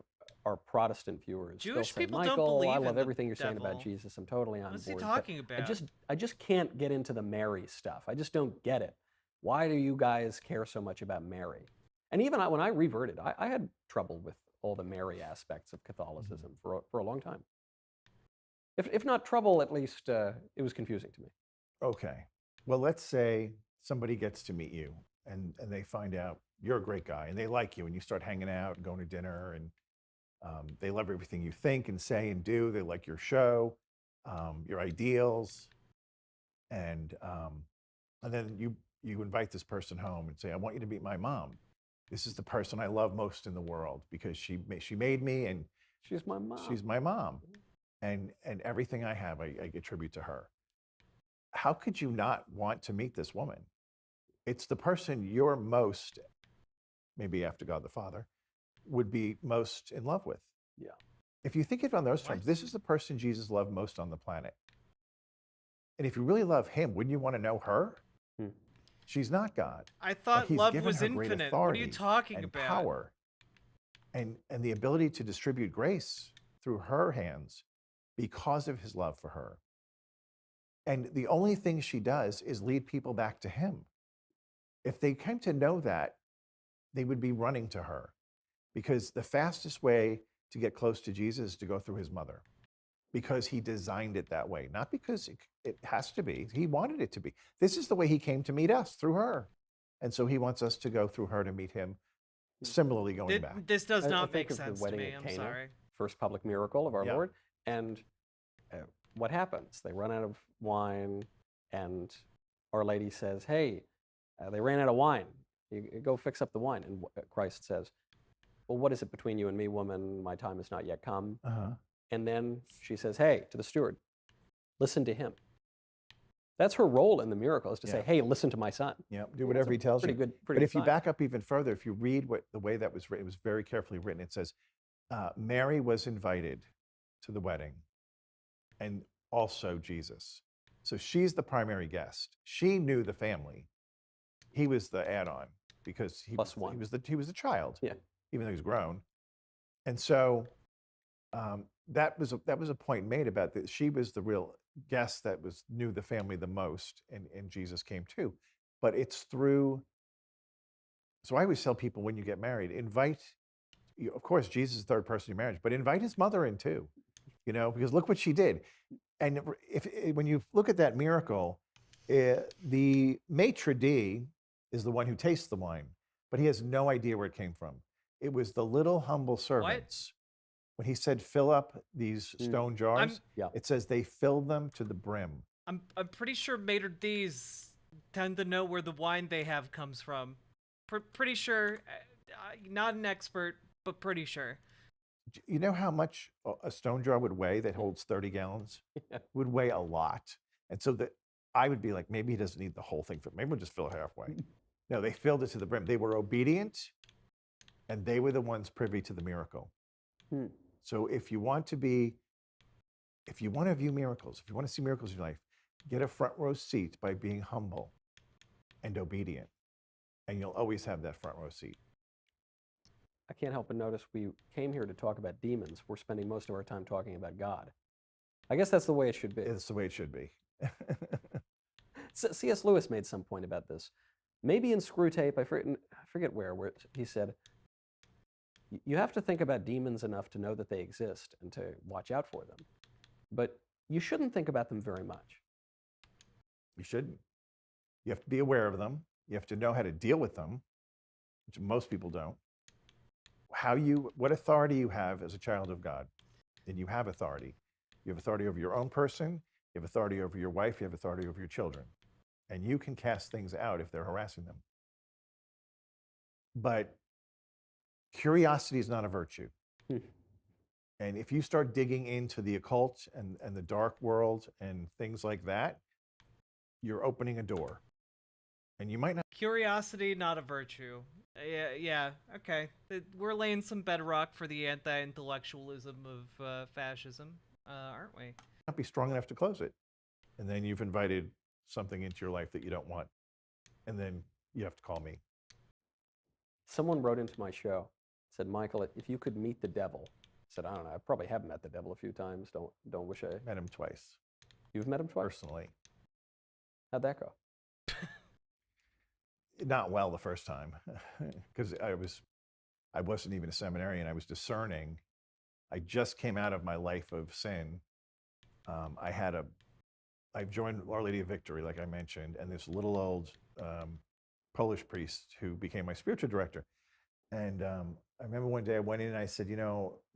our Protestant viewers Jewish still say, people Michael, don't believe I in love the everything you're saying devil. about Jesus. I'm totally on What's board. he talking about? I just can't get into the Mary stuff. I just don't get it. Why do you guys care so much about Mary? And even when I reverted, I had trouble with all the Mary aspects of Catholicism for a long time. If not trouble, at least it was confusing to me. Okay. Well, let's say somebody gets to meet you and they find out you're a great guy and they like you and you start hanging out and going to dinner and they love everything you think and say and do. They like your show, your ideals. And then you invite this person home and say, I want you to meet my mom. This is the person I love most in the world because she made me and she's my mom. She's my mom. And everything I have, I attribute to her. How could you not want to meet this woman? It's the person you're most, maybe after God the Father, would be most in love with. Yeah. If you think of it on those terms, this is the person Jesus loved most on the planet. And if you really love him, wouldn't you want to know her? Hmm. She's not God. I But thought he's love given was her great infinite. What are you authority talking and about? power and the ability to distribute grace through her hands because of his love for her. And the only thing she does is lead people back to him. If they came to know that, they would be running to her, because the fastest way to get close to Jesus is to go through his mother, because he designed it that way, not because it has to be. He wanted it to be. This is the way he came to meet us, through her. And so he wants us to go through her to meet him, similarly going back. This does I not think make of sense the wedding to me. at I'm Cana, sorry. first public miracle of our Yeah. Lord. And what happens? They run out of wine, and Our Lady says, hey, they ran out of wine. You go fix up the wine. And Christ says, well, what is it between you and me, woman? My time has not yet come. And then she says, hey, to the steward, listen to him. That's her role in the miracle, is to say, hey, listen to my son. Yeah, do whatever he tells you. But if you sign. back up even further, if you read the way that was written, it was very carefully written. It says, Mary was invited to the wedding, and also Jesus. So she's the primary guest. She knew the family. He was the add-on, because he was the child, even though he was grown. And so that was a point made about that. She was the real guest that knew the family the most, and Jesus came too. But it's through. So I always tell people, when you get married, of course, Jesus is the third person in your marriage, but invite his mother in too, because look what she did. And when you look at that miracle, the maitre d' is the one who tastes the wine, but he has no idea where it came from. It was the little humble servants. When he said, fill up these stone jars, it says they filled them to the brim. I'm pretty sure maitre d's tend to know where the wine they have comes from. Pretty sure, not an expert, but pretty sure. You know how much a stone jar would weigh that holds 30 gallons? It would weigh a lot. And so that I would be like, maybe he doesn't need the whole thing. Maybe we'll just fill it halfway. No, they filled it to the brim. They were obedient, and they were the ones privy to the miracle. So if you want to view miracles, if you want to see miracles in your life, get a front row seat by being humble and obedient, and you'll always have that front row seat. I can't help but notice we came here to talk about demons. We're spending most of our time talking about God. I guess that's the way it should be. It's the way it should be. C.S. Lewis made some point about this. Maybe in Screwtape, I forget where he said, you have to think about demons enough to know that they exist and to watch out for them. But you shouldn't think about them very much. You shouldn't. You have to be aware of them. You have to know how to deal with them, which most people don't. What authority you have as a child of God, then you have authority. You have authority over your own person, you have authority over your wife, you have authority over your children. And you can cast things out if they're harassing them. But curiosity is not a virtue. And if you start digging into the occult and the dark world and things like that, you're opening a door. And you might not. Curiosity, not a virtue. Yeah, okay. We're laying some bedrock for the anti-intellectualism of fascism, aren't we? Not be strong enough to close it. And then you've invited something into your life that you don't want. And then you have to call me. Someone wrote into my show, said, Michael, if you could meet the devil. I said, I don't know, I probably have met the devil a few times. Don't wish I met him twice. You've met him twice? Personally. How'd that go? Not well the first time, because I wasn't even a seminarian. I was discerning. I just came out of my life of sin. I joined Our Lady of Victory, like I mentioned, and this little old Polish priest who became my spiritual director. And I remember one day I went in and I said,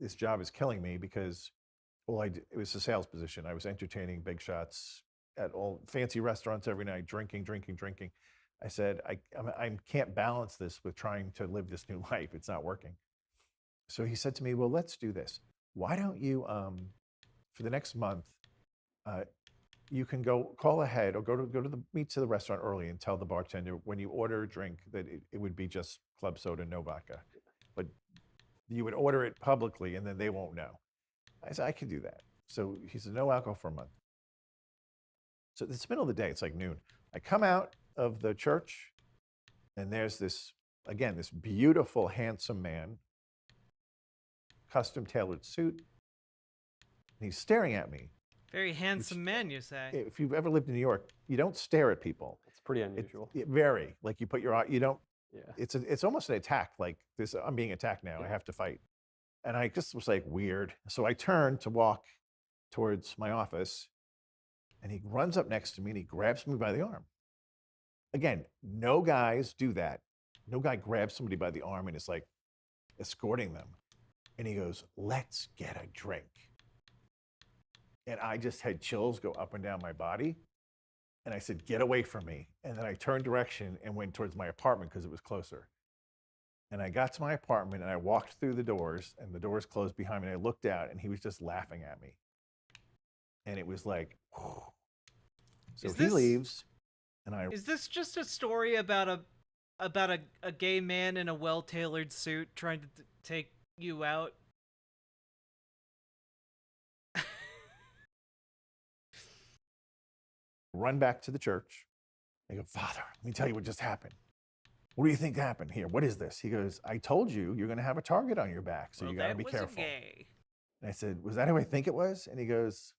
this job is killing me, because, it was a sales position. I was entertaining big shots at all fancy restaurants every night, drinking. I said, I can't balance this with trying to live this new life. It's not working. So he said to me, well, let's do this. Why don't you, for the next month, you can go call ahead or go to meet to the restaurant early and tell the bartender when you order a drink that it would be just club soda, no vodka. But you would order it publicly and then they won't know. I said, I can do that. So he said, no alcohol for a month. So it's the middle of the day. It's like noon. I come out of the church, and there's this, again, this beautiful, handsome man, custom tailored suit. And he's staring at me. Very handsome man, you say. If you've ever lived in New York, you don't stare at people. It's pretty unusual. Very. Like you put your eye, you don't. Yeah. It's almost an attack. Like this, I'm being attacked now. I have to fight. And I just was like, weird. So I turned to walk towards my office, and he runs up next to me and he grabs me by the arm. Again, no guys do that. No guy grabs somebody by the arm and is like escorting them. And he goes, "Let's get a drink." And I just had chills go up and down my body. And I said, "Get away from me." And then I turned direction and went towards my apartment because it was closer. And I got to my apartment and I walked through the doors, and the doors closed behind me. And I looked out and he was just laughing at me. And it was like, whew. So he leaves, and I. Is this just a story about a gay man in a well-tailored suit trying to take you out? Run back to the church. I go, "Father, let me tell you what just happened." "What do you think happened here? What is this?" He goes, "I told you you're going to have a target on your back, so you got to be careful." Gay. And I said, "Was that who I think it was?" And he goes,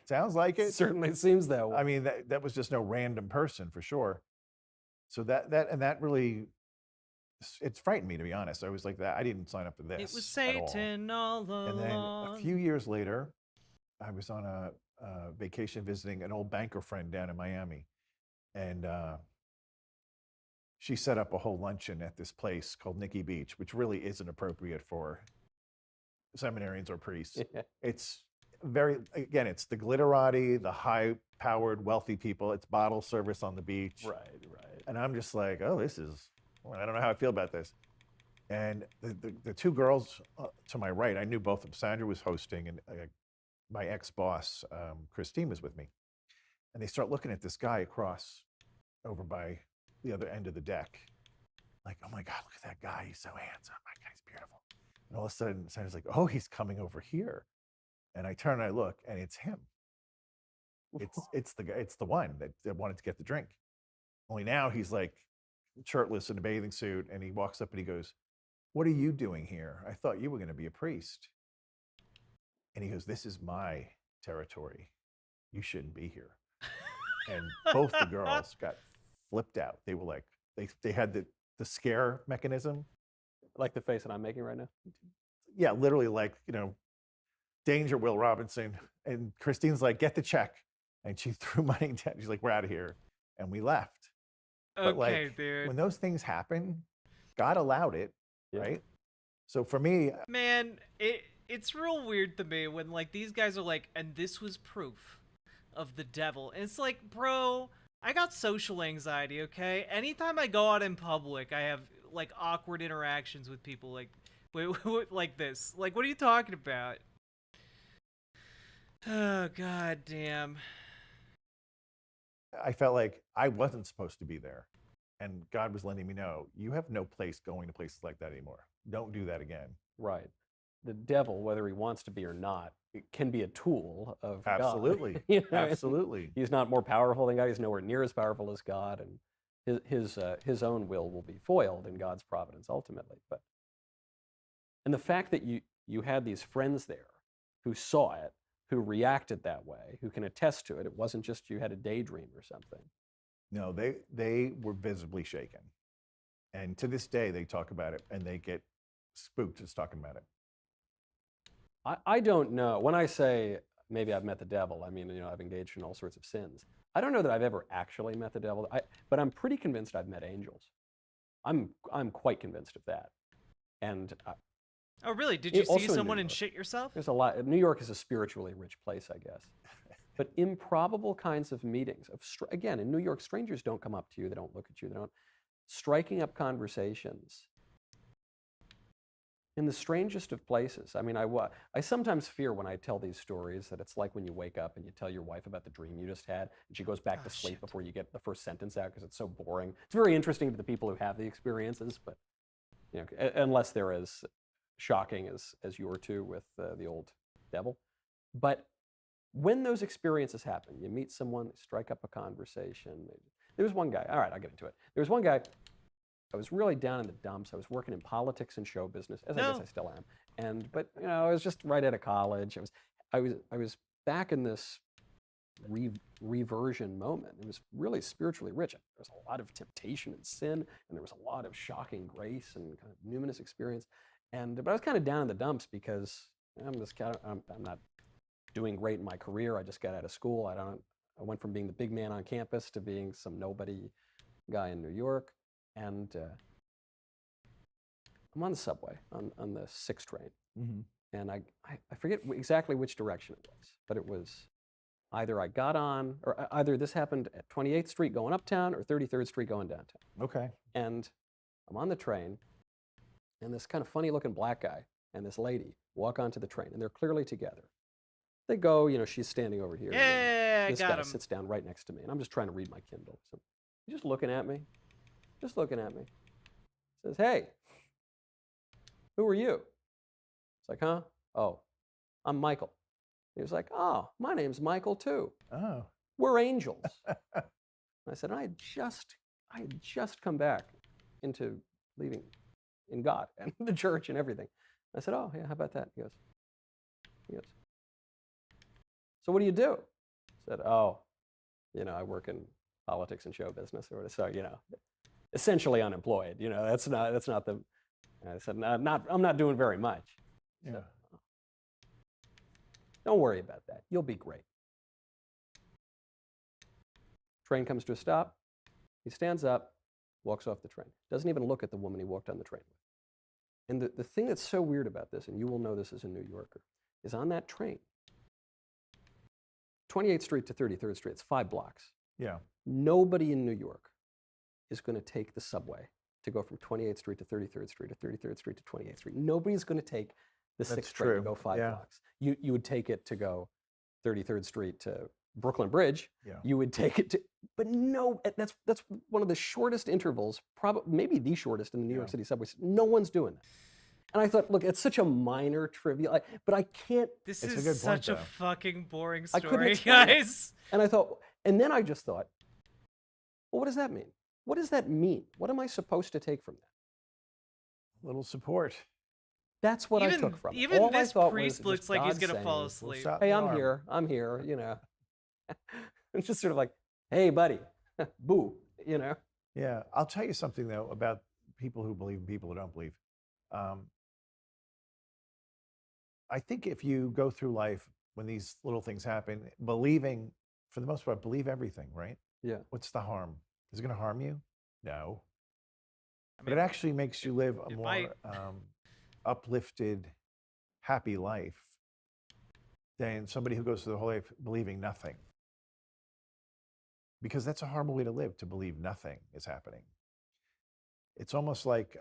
"Sounds like it." Certainly seems that way. I mean, that was just no random person for sure. So that really, it's frightened me, to be honest. I was like, that I didn't sign up for this. It was Satan all along. And then a few years later, I was on a vacation visiting an old banker friend down in Miami, and she set up a whole luncheon at this place called Nikki Beach, which really isn't appropriate for seminarians or priests. Yeah. It's it's the glitterati, the high-powered, wealthy people. It's bottle service on the beach. Right. And I'm just like, oh, I don't know how I feel about this. And the two girls to my right, I knew both of them. Sandra was hosting, and my ex-boss, Christine, was with me. And they start looking at this guy across over by the other end of the deck. Like, "Oh my God, look at that guy. He's so handsome. My God, he's beautiful." And all of a sudden, Sandra's like, "Oh, he's coming over here." And I turn and I look, and it's him. It's the guy. It's the one that wanted to get the drink. Only now he's like shirtless in a bathing suit, and he walks up and he goes, "What are you doing here? I thought you were going to be a priest." And he goes, "This is my territory. You shouldn't be here." And both the girls got flipped out. They were like, they had the scare mechanism. Like the face that I'm making right now? Yeah, literally like, danger, Will Robinson. And Christine's like, "Get the check." And she threw money down. She's like, "We're out of here." And we left. But Okay, like, dude. when those things happen, God allowed it, right? So for me, Man, it's real weird to me when like these guys are like, "And this was proof of the devil." And it's like, bro, I got social anxiety, okay? Anytime I go out in public, I have like awkward interactions with people like like this. Like, what are you talking about? Oh, god damn. I felt like I wasn't supposed to be there. And God was letting me know, you have no place going to places like that anymore. Don't do that again. Right. The devil, whether he wants to be or not, it can be a tool of Absolutely. God. You know, Absolutely. He's not more powerful than God. He's nowhere near as powerful as God, and his own will be foiled in God's providence ultimately. And the fact that you had these friends there who saw it, who reacted that way, who can attest to it. It wasn't just you had a daydream or something. No, they were visibly shaken. And to this day, they talk about it and they get spooked just talking about it. I don't know. When I say maybe I've met the devil, I mean, I've engaged in all sorts of sins. I don't know that I've ever actually met the devil, but I'm pretty convinced I've met angels. I'm quite convinced of that. And oh, really? Did you see someone and shit yourself? There's a lot. New York is a spiritually rich place, I guess. But improbable kinds of meetings. Again, in New York, strangers don't come up to you. They don't look at you. They don't. Striking up conversations in the strangest of places. I mean, I sometimes fear when I tell these stories that it's like when you wake up and you tell your wife about the dream you just had, and she goes back to sleep before you get the first sentence out because it's so boring. It's very interesting to the people who have the experiences, but unless they're as shocking as you were two with the old devil. But when those experiences happen, you meet someone, they strike up a conversation. There was one guy, all right, I'll get into it. There was one guy, I was really down in the dumps. I was working in politics and show business, as I guess I still am. But you know, I was just right out of college. I was back in this reversion moment. It was really spiritually rich. There was a lot of temptation and sin, and there was a lot of shocking grace and kind of numinous experience. But I was kind of down in the dumps because I'm not doing great in my career. I just got out of school. I went from being the big man on campus to being some nobody guy in New York. And I'm on the subway, on the 6 train. Mm-hmm. And I forget exactly which direction it was, but it was either I got on, or either this happened at 28th Street going uptown or 33rd Street going downtown. Okay. And I'm on the train, and this kind of funny looking black guy and this lady walk onto the train, and they're clearly together. They go, you know, she's standing over here. Yeah, this got guy him. sits down right next to me, and I'm just trying to read my Kindle. So he's just looking at me. Just looking at me. Says, hey, who are you? It's like, huh? Oh, I'm Michael. He was like, oh, my name's Michael too. Oh. We're angels. I said, I had just come back into believing in God and the church and everything. I said, oh, yeah, how about that? He goes, so what do you do? I said, oh, you know, I work in politics and show business or whatever. So, you know, essentially unemployed. You know, that's not the. I said, I'm not doing very much. Yeah. So, don't worry about that. You'll be great. Train comes to a stop. He stands up, walks off the train. Doesn't even look at the woman he walked on the train with. And the thing that's so weird about this, and you will know this as a New Yorker, is on that train, 28th Street to 33rd Street, it's 5 blocks. Yeah. Nobody in New York is going to take the subway to go from 28th Street to 33rd Street to 33rd Street to 28th Street. Nobody's going to take the 6th train to go 5 blocks. You would take it to go 33rd Street to Brooklyn Bridge. Yeah. You would take it to, but no, that's one of the shortest intervals, probably maybe the shortest in the New York City subways. No one's doing that. And I thought, look, it's such a minor trivia, but I can't. This is such a fucking boring I couldn't story, explain it. guys. And I thought, and then I just thought, well, what does that mean? What does that mean? What am I supposed to take from that? A little support. That's what I took from it. Even All I this thought priest was looks just like he's God gonna fall saying, asleep. Hey, I'm here, you know. It's just sort of like, hey, buddy, boo, you know. Yeah, I'll tell you something, though, about people who believe and people who don't believe. I think if you go through life when these little things happen, believing, for the most part, believe everything, right? Yeah. What's the harm? Is it going to harm you? No. But it actually makes you live a more uplifted, happy life than somebody who goes through the whole life believing nothing. Because that's a horrible way to live, to believe nothing is happening. It's almost like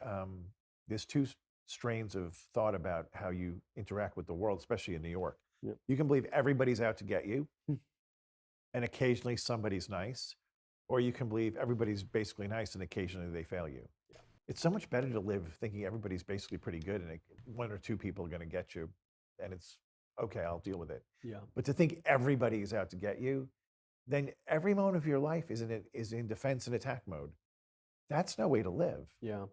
there's 2 strains of thought about how you interact with the world, especially in New York. Yep. You can believe everybody's out to get you, and occasionally somebody's nice, or you can believe everybody's basically nice and occasionally they fail you. Yeah. It's so much better to live thinking everybody's basically pretty good and 1 or 2 people are going to get you, and it's okay, I'll deal with it. Yeah. But to think everybody is out to get you, then every moment of your life is in defense and attack mode. That's no way to live. Yeah.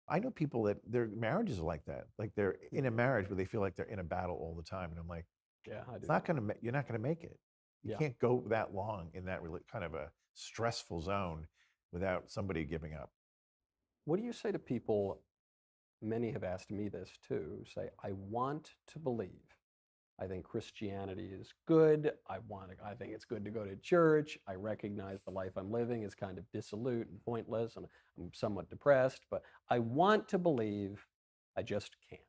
I know people that their marriages are like that. Like they're in a marriage where they feel like they're in a battle all the time. And I'm like, yeah, I do. It's not gonna, you're not going to make it. You Yeah. can't go that long in that really kind of a stressful zone without somebody giving up. What do you say to people, many have asked me this too, say, I want to believe. I think Christianity is good. I think it's good to go to church. I recognize the life I'm living is kind of dissolute and pointless, and I'm somewhat depressed, but I want to believe, I just can't.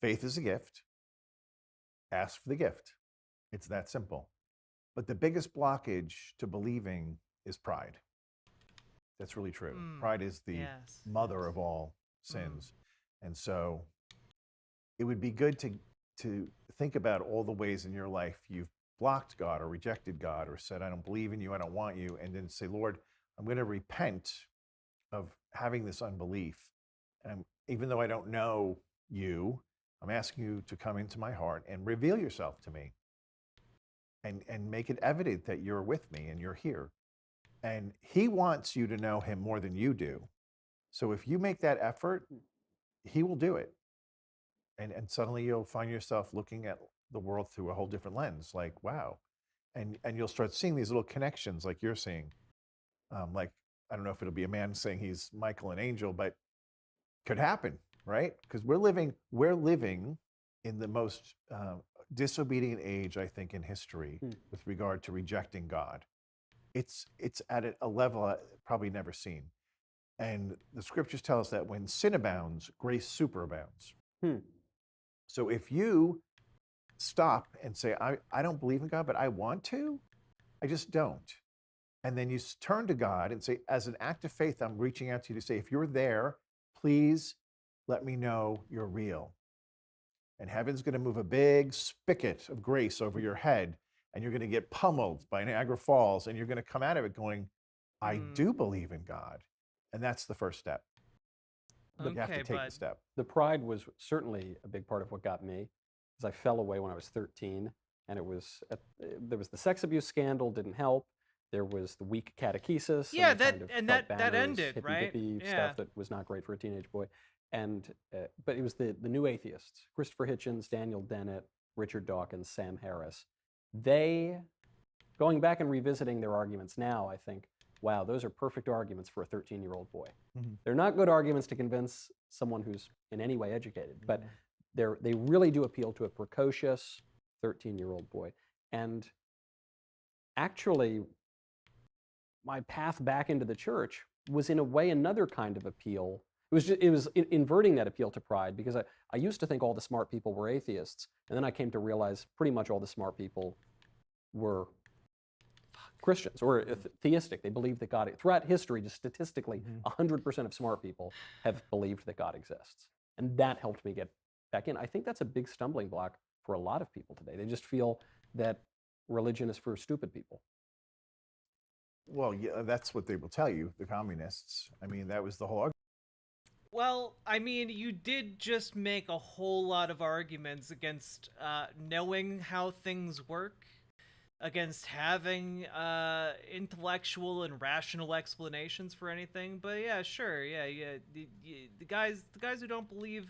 Faith is a gift. Ask for the gift. It's that simple. But the biggest blockage to believing is pride. That's really true. Pride is the mother of all sins. And so it would be good to think about all the ways in your life you've blocked God or rejected God or said, I don't believe in you, I don't want you, and then say, Lord, I'm going to repent of having this unbelief. And even though I don't know you, I'm asking you to come into my heart and reveal yourself to me. and make it evident that you're with me and you're here. And he wants you to know him more than you do. So if you make that effort, he will do it. And suddenly you'll find yourself looking at the world through a whole different lens, like, wow. And you'll start seeing these little connections like you're seeing. Like, I don't know if it'll be a man saying he's Michael and Angel, but could happen, right? Because we're living in the most disobedient age, I think, in history with regard to rejecting God. It's at a level I've probably never seen. And the scriptures tell us that when sin abounds, grace superabounds. So if you stop and say, I don't believe in God, but I want to, I just don't. And then you turn to God and say, as an act of faith, I'm reaching out to you to say, if you're there, please let me know you're real. And heaven's going to move a big spigot of grace over your head, and you're going to get pummeled by Niagara Falls, and you're going to come out of it going, I do believe in God. And that's the first step. You have to take the step. The pride was certainly a big part of what got me, because I fell away when I was 13, and there was the sex abuse scandal, didn't help. There was the weak catechesis. Yeah, and that ended, hippie, right? hippie Yeah. stuff that was not great for a teenage boy. And but it was the new atheists: Christopher Hitchens, Daniel Dennett, Richard Dawkins, Sam Harris. They, going back and revisiting their arguments now, I think, wow, those are perfect arguments for a 13-year-old boy. They're not good arguments to convince someone who's in any way educated, but they really do appeal to a precocious 13-year-old boy. And actually, my path back into the church was in a way another kind of appeal. It was inverting that appeal to pride, because I used to think all the smart people were atheists, and then I came to realize pretty much all the smart people were Christians or theistic. They believed that God, throughout history, just statistically, 100% of smart people have believed that God exists. And that helped me get back in. I think that's a big stumbling block for a lot of people today. They just feel that religion is for stupid people. Well, yeah, that's what they will tell you, the communists. I mean, that was the whole argument. Well, I mean, you did just make a whole lot of arguments against knowing how things work, against having intellectual and rational explanations for anything. But yeah, sure, yeah. The guys who don't believe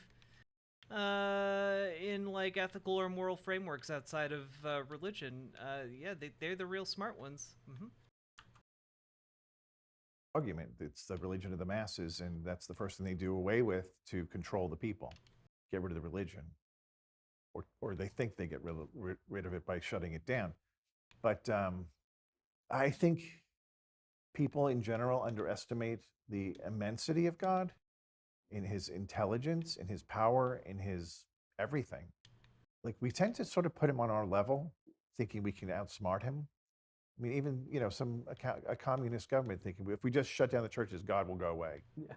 in like ethical or moral frameworks outside of religion, yeah, they're the real smart ones. Argument. It's the religion of the masses, and that's the first thing they do away with to control the people. Get rid of the religion. Or they think they get rid of it by shutting it down. But I think people in general underestimate the immensity of God in his intelligence, in his power, in his everything. Like, we tend to sort of put him on our level, thinking we can outsmart him. I mean, even, a communist government thinking, if we just shut down the churches, God will go away. Yeah.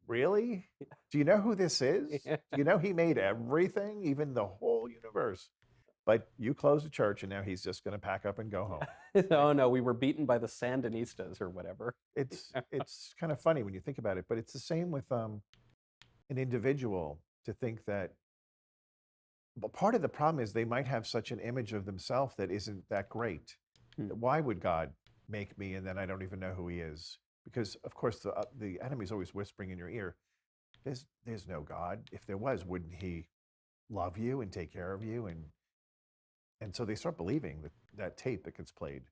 Really? Yeah. Do you know who this is? Yeah. Do you know he made everything, even the whole universe? But you close the church, and now he's just going to pack up and go home. Oh, no, we were beaten by the Sandinistas or whatever. It's kind of funny when you think about it, but it's the same with an individual to think that. But part of the problem is they might have such an image of themselves that isn't that great. Why would God make me and then I don't even know who he is? Because, of course, the enemy's always whispering in your ear, there's no God. If there was, wouldn't he love you and take care of you? And so they start believing that tape that gets played.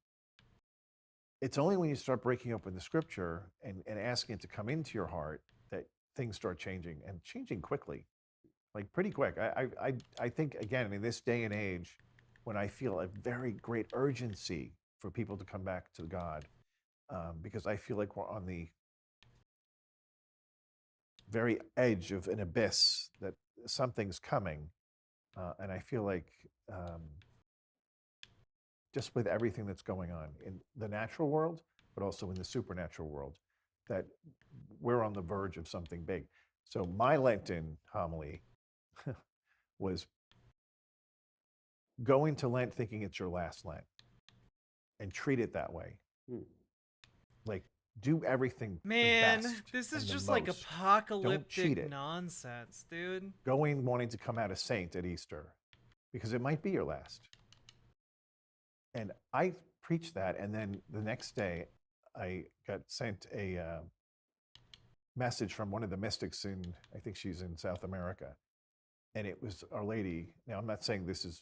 It's only when you start breaking open the scripture and asking it to come into your heart that things start changing, and changing quickly, like pretty quick. I think, again, in this day and age, when I feel a very great urgency for people to come back to God, because I feel like we're on the very edge of an abyss, that something's coming. And I feel like just with everything that's going on in the natural world, but also in the supernatural world, that we're on the verge of something big. So my Lenten homily was go into Lent thinking it's your last Lent and treat it that way. Like, do everything. Man, the best this is and the just like most. Don't cheat apocalyptic it. nonsense, dude. Going wanting to come out a saint at Easter because it might be your last. And I preached that, and then the next day I got sent a message from one of the mystics in, I think she's in South America. And it was Our Lady. Now, I'm not saying this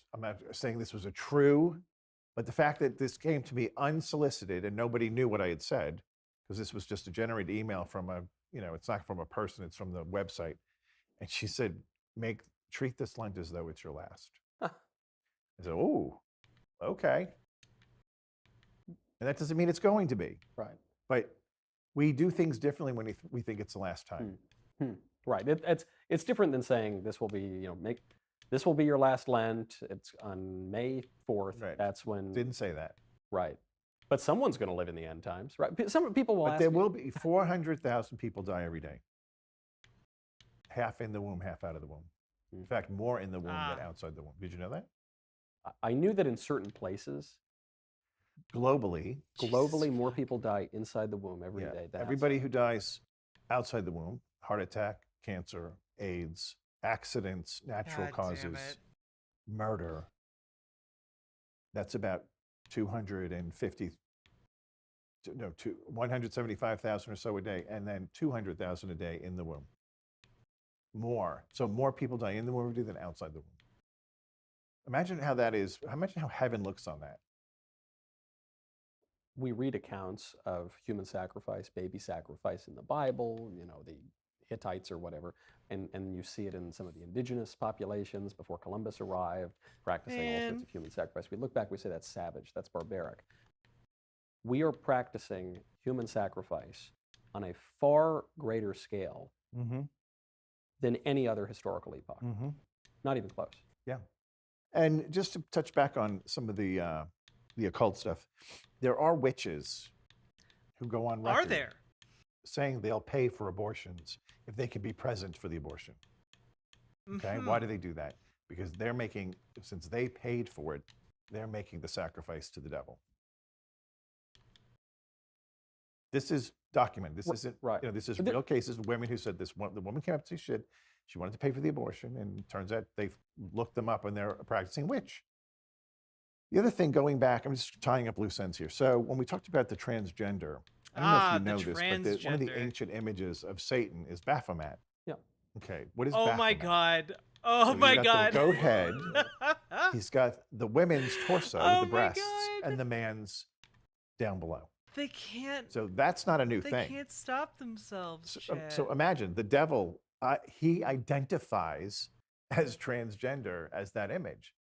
was a true, but the fact that this came to me unsolicited and nobody knew what I had said, because this was just a generated email from it's not from a person, it's from the website. And she said, treat this Lent as though it's your last. I said, oh, okay. And that doesn't mean it's going to be. Right. But we do things differently when we think it's the last time. Right. It's different than saying this will be, this will be your last Lent. It's on May 4th. Right. That's when. Didn't say that. Right. But someone's going to live in the end times, right? Some people will But ask there me, will be 400,000 people die every day. Half in the womb, half out of the womb. In fact, more in the womb than outside the womb. Did you know that? I knew that in certain places, globally, more people die inside the womb every day. Than everybody who dies outside the womb, heart attack, cancer, AIDS, accidents, natural causes, murder, that's about 175,000 or so a day, and then 200,000 a day in the womb. More. So more people die in the womb than outside the womb. Imagine how that is. Imagine how heaven looks on that. We read accounts of human sacrifice, baby sacrifice in the Bible, the Hittites or whatever, and you see it in some of the indigenous populations before Columbus arrived, practicing all sorts of human sacrifice. We look back, we say that's savage, that's barbaric. We are practicing human sacrifice on a far greater scale than any other historical epoch. Not even close. Yeah. And just to touch back on some of the occult stuff, there are witches who go on record saying they'll pay for abortions if they can be present for the abortion. Okay, why do they do that? Because since they paid for it, they're making the sacrifice to the devil. This is documented. This isn't right. This is real cases of women who said this. The woman came up to say she wanted to pay for the abortion, and it turns out they've looked them up and they're a practicing witch. The other thing, going back, I'm just tying up loose ends here. So when we talked about the transgender, I don't know if you know this, but one of the ancient images of Satan is Baphomet. Yeah. Okay. What is Oh Baphomet? my God. Oh So my he's got God. the goat head. He's got the women's torso, the breasts, and the man's down below. They can't. So that's not a new thing. They can't stop themselves. So imagine the devil, he identifies as transgender as that image.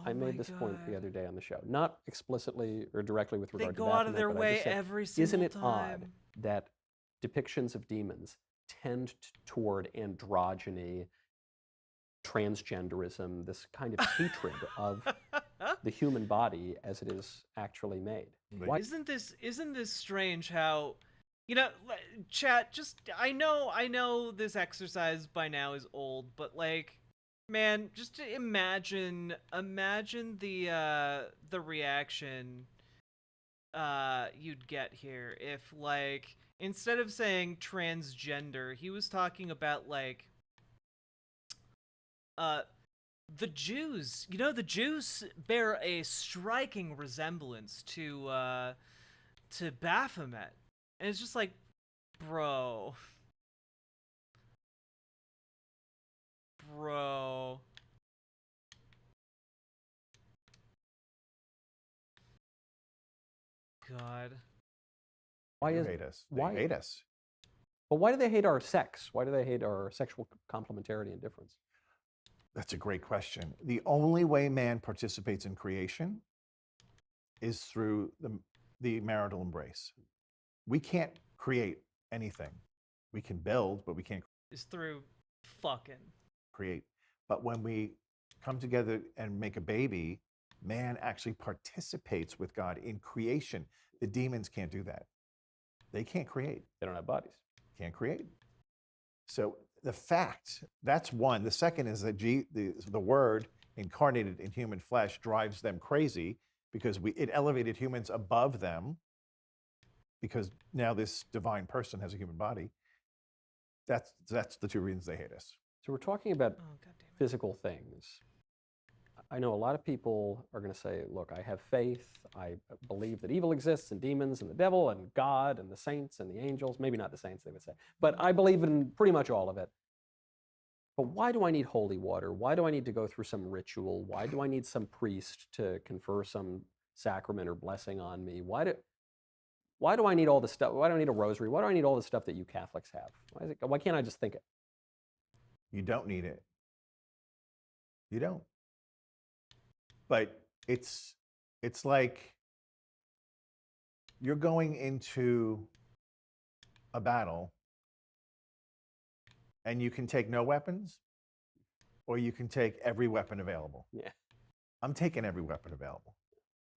I made this point the other day on the show, not explicitly or directly with regard to go Baphomet, out of their but I way just said, every single isn't it time. odd that depictions of demons tend toward androgyny, transgenderism, this kind of hatred of the human body as it is actually made? Why? Isn't this strange how, chat, I know this exercise by now is old, but man, just to imagine the reaction you'd get here if instead of saying transgender, he was talking about the Jews. The Jews bear a striking resemblance to Baphomet, and it's just bro. God. Why hate us? They hate us. But why do they hate our sex? Why do they hate our sexual complementarity and difference? That's a great question. The only way man participates in creation is through the marital embrace. We can't create anything. We can build, but we can't. Is through fucking. Create. But when we come together and make a baby, man actually participates with God in creation. The demons can't do that. They can't create. They don't have bodies. Can't create. So the fact, that's one. The second is that the Word incarnated in human flesh drives them crazy because it elevated humans above them because now this divine person has a human body. That's the two reasons they hate us. So we're talking about physical things. I know a lot of people are going to say, look, I have faith. I believe that evil exists and demons and the devil and God and the saints and the angels. Maybe not the saints, they would say. But I believe in pretty much all of it. But why do I need holy water? Why do I need to go through some ritual? Why do I need some priest to confer some sacrament or blessing on me? Why do I need all this stuff? Why do I need a rosary? Why do I need all the stuff that you Catholics have? Why can't I just think it? You don't need it. You don't. But it's like you're going into a battle and you can take no weapons or you can take every weapon available. Yeah. I'm taking every weapon available.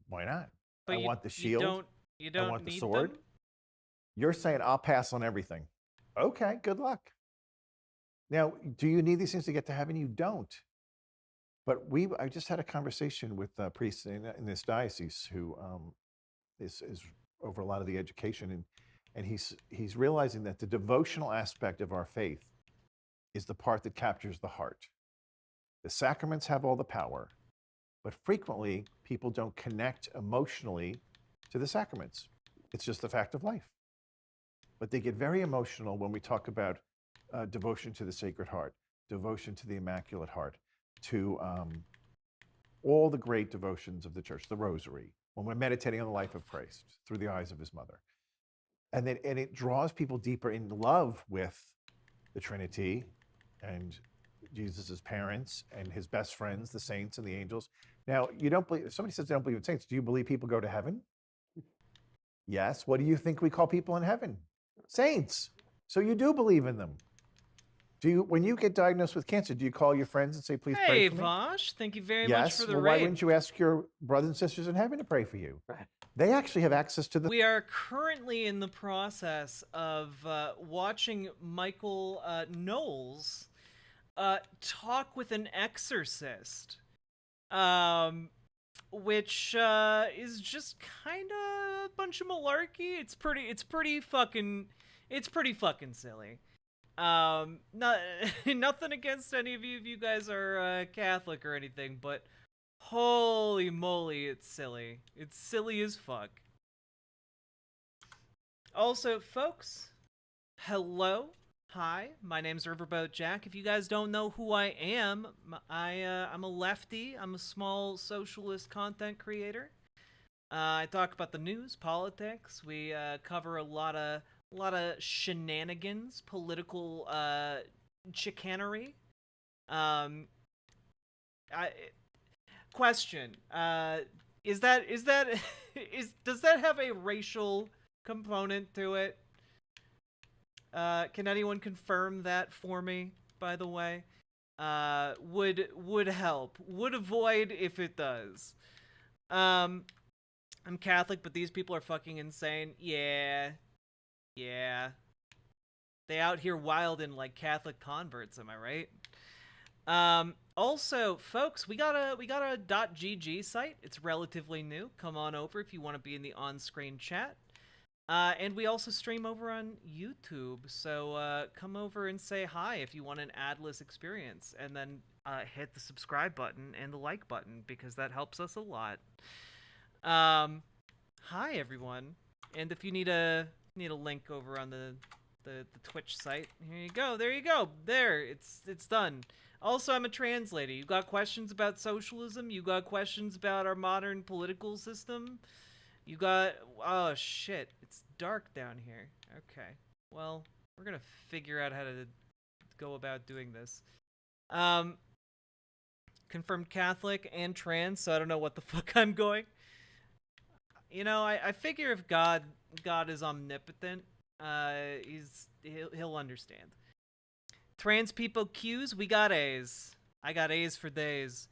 Why not? But I want the shield. You don't I want the need sword. them? You're saying I'll pass on everything. Okay, good luck. Now, do you need these things to get to heaven? You don't. But I just had a conversation with a priest in this diocese who is over a lot of the education, and he's realizing that the devotional aspect of our faith is the part that captures the heart. The sacraments have all the power, but frequently people don't connect emotionally to the sacraments. It's just a fact of life. But they get very emotional when we talk about devotion to the Sacred Heart, devotion to the Immaculate Heart, to all the great devotions of the church, the Rosary, when we're meditating on the life of Christ through the eyes of his mother. And it draws people deeper in love with the Trinity and Jesus' parents and his best friends, the saints and the angels. Now, you don't believe, if somebody says they don't believe in saints, do you believe people go to heaven? Yes. What do you think we call people in heaven? Saints. So you do believe in them. When you get diagnosed with cancer, do you call your friends and say, please pray for me? Hey, Vosh, thank you very much Yes. for the Well, raid. why wouldn't you ask your brothers and sisters in heaven to pray for you? They actually have access to the... We are currently in the process of watching Michael Knowles talk with an exorcist, which is just kind of a bunch of malarkey. It's pretty fucking silly. Nothing against any of you if you guys are Catholic or anything, but holy moly, it's silly. It's silly as fuck. Also, folks, hello. Hi, my name's Riverboat Jack. If you guys don't know who I am, I'm a lefty. I'm a small socialist content creator. I talk about the news, politics. We cover a lot of shenanigans, political chicanery. Question: does that have a racial component to it? Can anyone confirm that for me? By the way, would help. Would avoid if it does. I'm Catholic, but these people are fucking insane. Yeah. They out here wildin' like Catholic converts, am I right? Also, folks, we got a .gg site. It's relatively new. Come on over if you want to be in the on-screen chat. And we also stream over on YouTube, so come over and say hi if you want an adless experience, and then hit the subscribe button and the like button, because that helps us a lot. Hi everyone, and if you need a link over on the Twitch site, here you go. There you go. There, it's done. Also, I'm a translator. You got questions about socialism? You got questions about our modern political system? You got... Oh, shit. It's dark down here. Okay. Well, we're gonna figure out how to go about doing this. Confirmed Catholic and trans, so I don't know what the fuck I'm going. You know, I figure if God is omnipotent, he'll understand. Trans people Q's, we got A's. I got A's for days.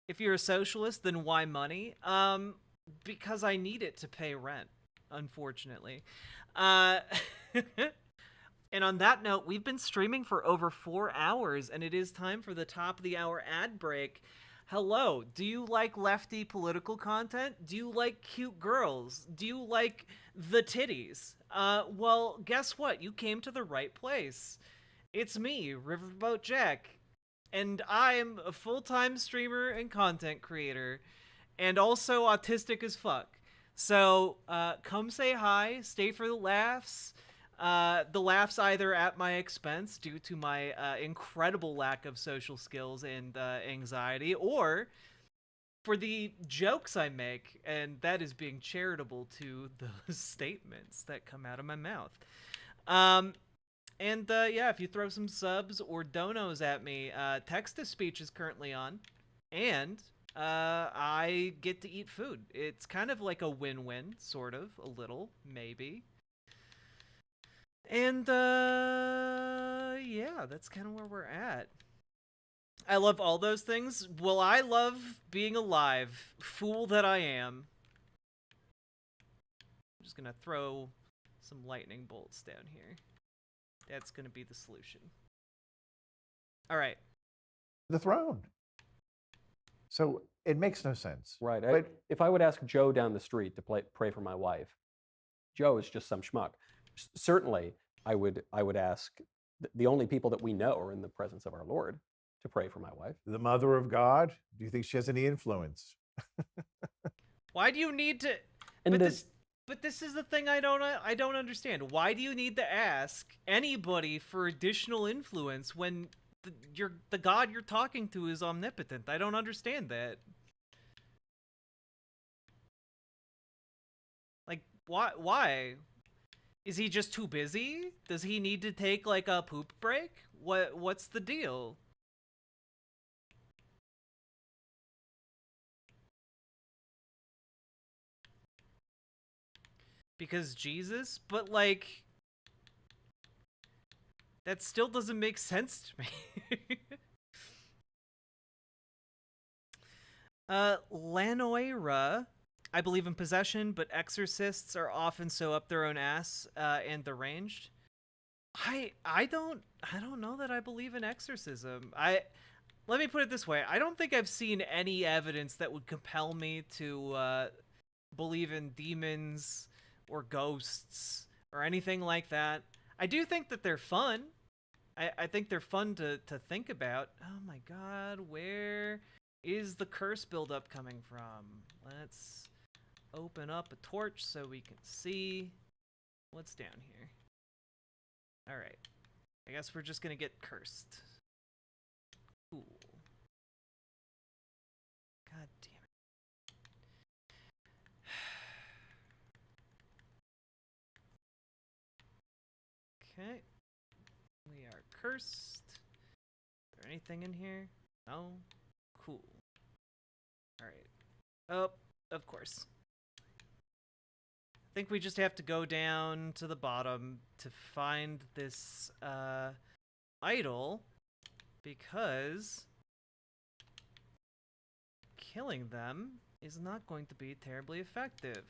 If you're a socialist, then why money? Because I need it to pay rent, unfortunately. And on that note, we've been streaming for over 4 hours, and it is time for the top of the hour ad break. Hello, do you like lefty political content? Do you like cute girls? Do you like the titties? Well, guess what? You came to the right place. It's me, Riverboat Jack. and I'm a full-time streamer and content creator, and also autistic as fuck. So come say hi, stay for the laughs. The laughs either at my expense due to my incredible lack of social skills and anxiety, or for the jokes I make, and that is being charitable to those statements that come out of my mouth. And yeah, if you throw some subs or donos at me, text-to-speech is currently on, and I get to eat food. It's kind of like a win-win, sort of, a little, maybe. And yeah, that's kind of where we're at. I love all those things. Well, I love being alive. Fool that I am. I'm just gonna throw some lightning bolts down here. That's gonna be the solution. All right. The throne. So it makes no sense. Right. But If I would ask Joe down the street to pray for my wife, Joe is just some schmuck. Certainly, I would ask the only people that we know are in the presence of our Lord to pray for my wife. the mother of God, do you think she has any influence? Why do you need to? And But this is the thing I don't understand. Why do you need to ask anybody for additional influence when the God you're talking to is omnipotent? I don't understand that. Like, why? Is he just too busy? Does he need to take like a poop break? What's the deal? Because Jesus? But like, that still doesn't make sense to me. Lanoira, I believe in possession, but exorcists are often so up their own ass and deranged. I don't know that I believe in exorcism. Let me put it this way. I don't think I've seen any evidence that would compel me to believe in demons or ghosts or anything like that. I do think that they're fun. I think they're fun to think about. Oh my god, where is the curse buildup coming from? Let's open up a torch so we can see what's down here. Alright. I guess we're just gonna get cursed. Cool. God damn it. Okay. We are cursed. Is there anything in here? No? Cool. Alright. Oh, of course. I think we just have to go down to the bottom to find this idol, because killing them is not going to be terribly effective.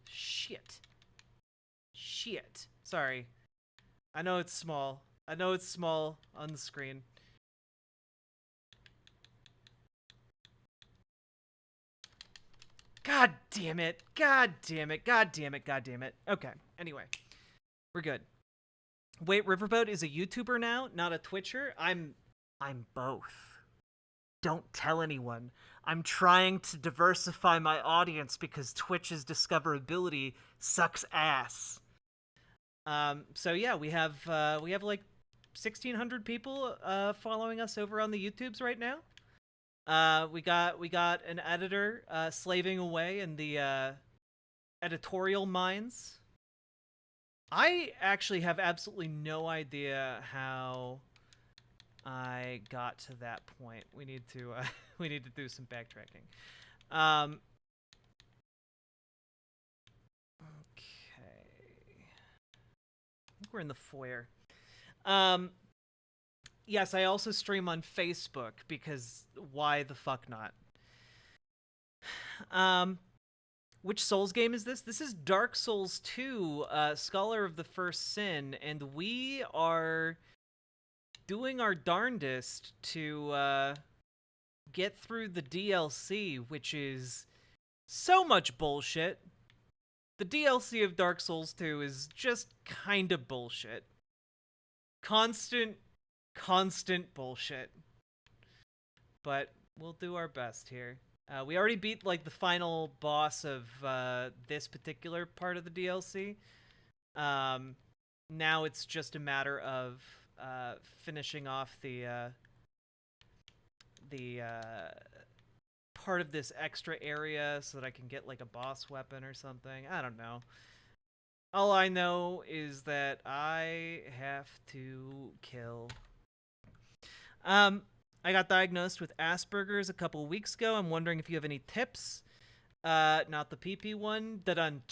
Shit. Shit. Sorry. I know it's small. I know it's small on the screen. God damn it. God damn it. God damn it. God damn it. Okay. Anyway. We're good. Wait, Riverboat is a YouTuber now, not a Twitcher? I'm both. Don't tell anyone. I'm trying to diversify my audience because Twitch's discoverability sucks ass. So yeah, we have like 1,600 people following us over on the YouTubes right now. We got an editor slaving away in the editorial mines. I actually have absolutely no idea how I got to that point. We need to we need to do some backtracking. Okay. I think we're in the foyer. Yes, I also stream on Facebook because why the fuck not? Which Souls game is this? This is Dark Souls 2, Scholar of the First Sin, and we are doing our darndest to get through the DLC, which is so much bullshit. The DLC of Dark Souls 2 is just kind of bullshit. Constant constant bullshit. But we'll do our best here. We already beat, like, the final boss of this particular part of the DLC. Now it's just a matter of finishing off the part of this extra area so that I can get, like, a boss weapon or something. I don't know. All I know is that I have to kill. I got diagnosed with Asperger's a couple weeks ago. I'm wondering if you have any tips. Not the PP one. Da-dun.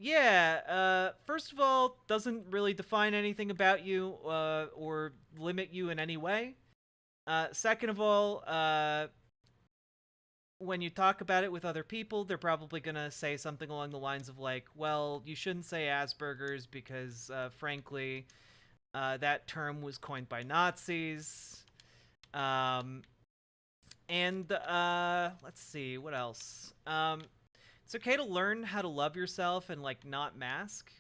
Yeah, first of all, doesn't really define anything about you, or limit you in any way. Second of all, when you talk about it with other people, they're probably gonna say something along the lines of, like, well, you shouldn't say Asperger's because, frankly, that term was coined by Nazis. Let's see, what else? It's okay to learn how to love yourself and, like, not mask.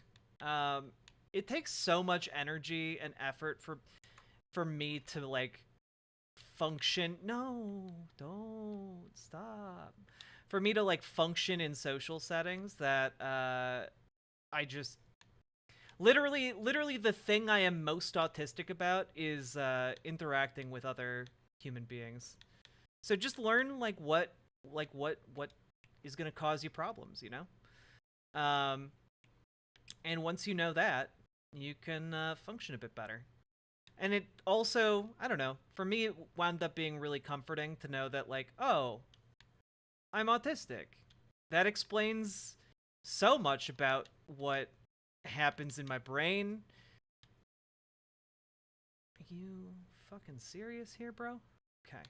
It takes so much energy and effort for me to, like, function. No, don't stop. For me to, like, function in social settings that I just literally the thing I am most autistic about is interacting with other human beings. So just learn, like, what is going to cause you problems, you know? And once you know that, you can function a bit better. And it also, I don't know, for me it wound up being really comforting to know that, like, oh, I'm autistic. That explains so much about what happens in my brain. Are you fucking serious here, bro? Okay.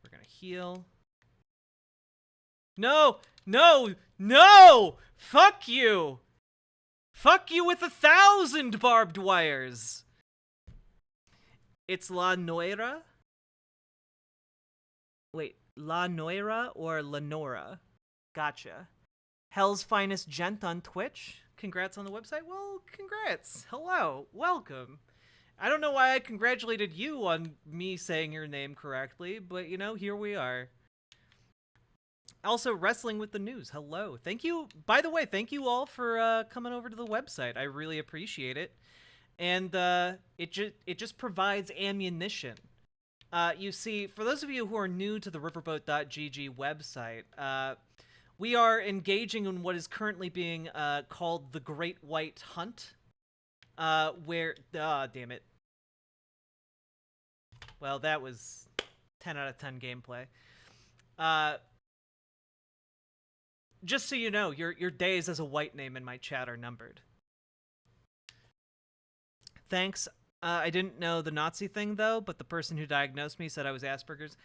We're gonna heal. No! No! No! Fuck you! Fuck you with 1,000 barbed wires! It's La Noira? Wait, La Noira or Lenora? Gotcha. Hell's Finest Gent on Twitch? Congrats on the website? Well, congrats. Hello. Welcome. I don't know why I congratulated you on me saying your name correctly, but, you know, here we are. Also, Wrestling with the News. Hello. Thank you. By the way, thank you all for coming over to the website. I really appreciate it. And it just provides ammunition. You see, for those of you who are new to the riverboat.gg website, we are engaging in what is currently being called the Great White Hunt, where... damn it. Well, that was 10 out of 10 gameplay. Just so you know, your days as a white name in my chat are numbered. Thanks. I didn't know the Nazi thing, though, but the person who diagnosed me said I was Asperger's.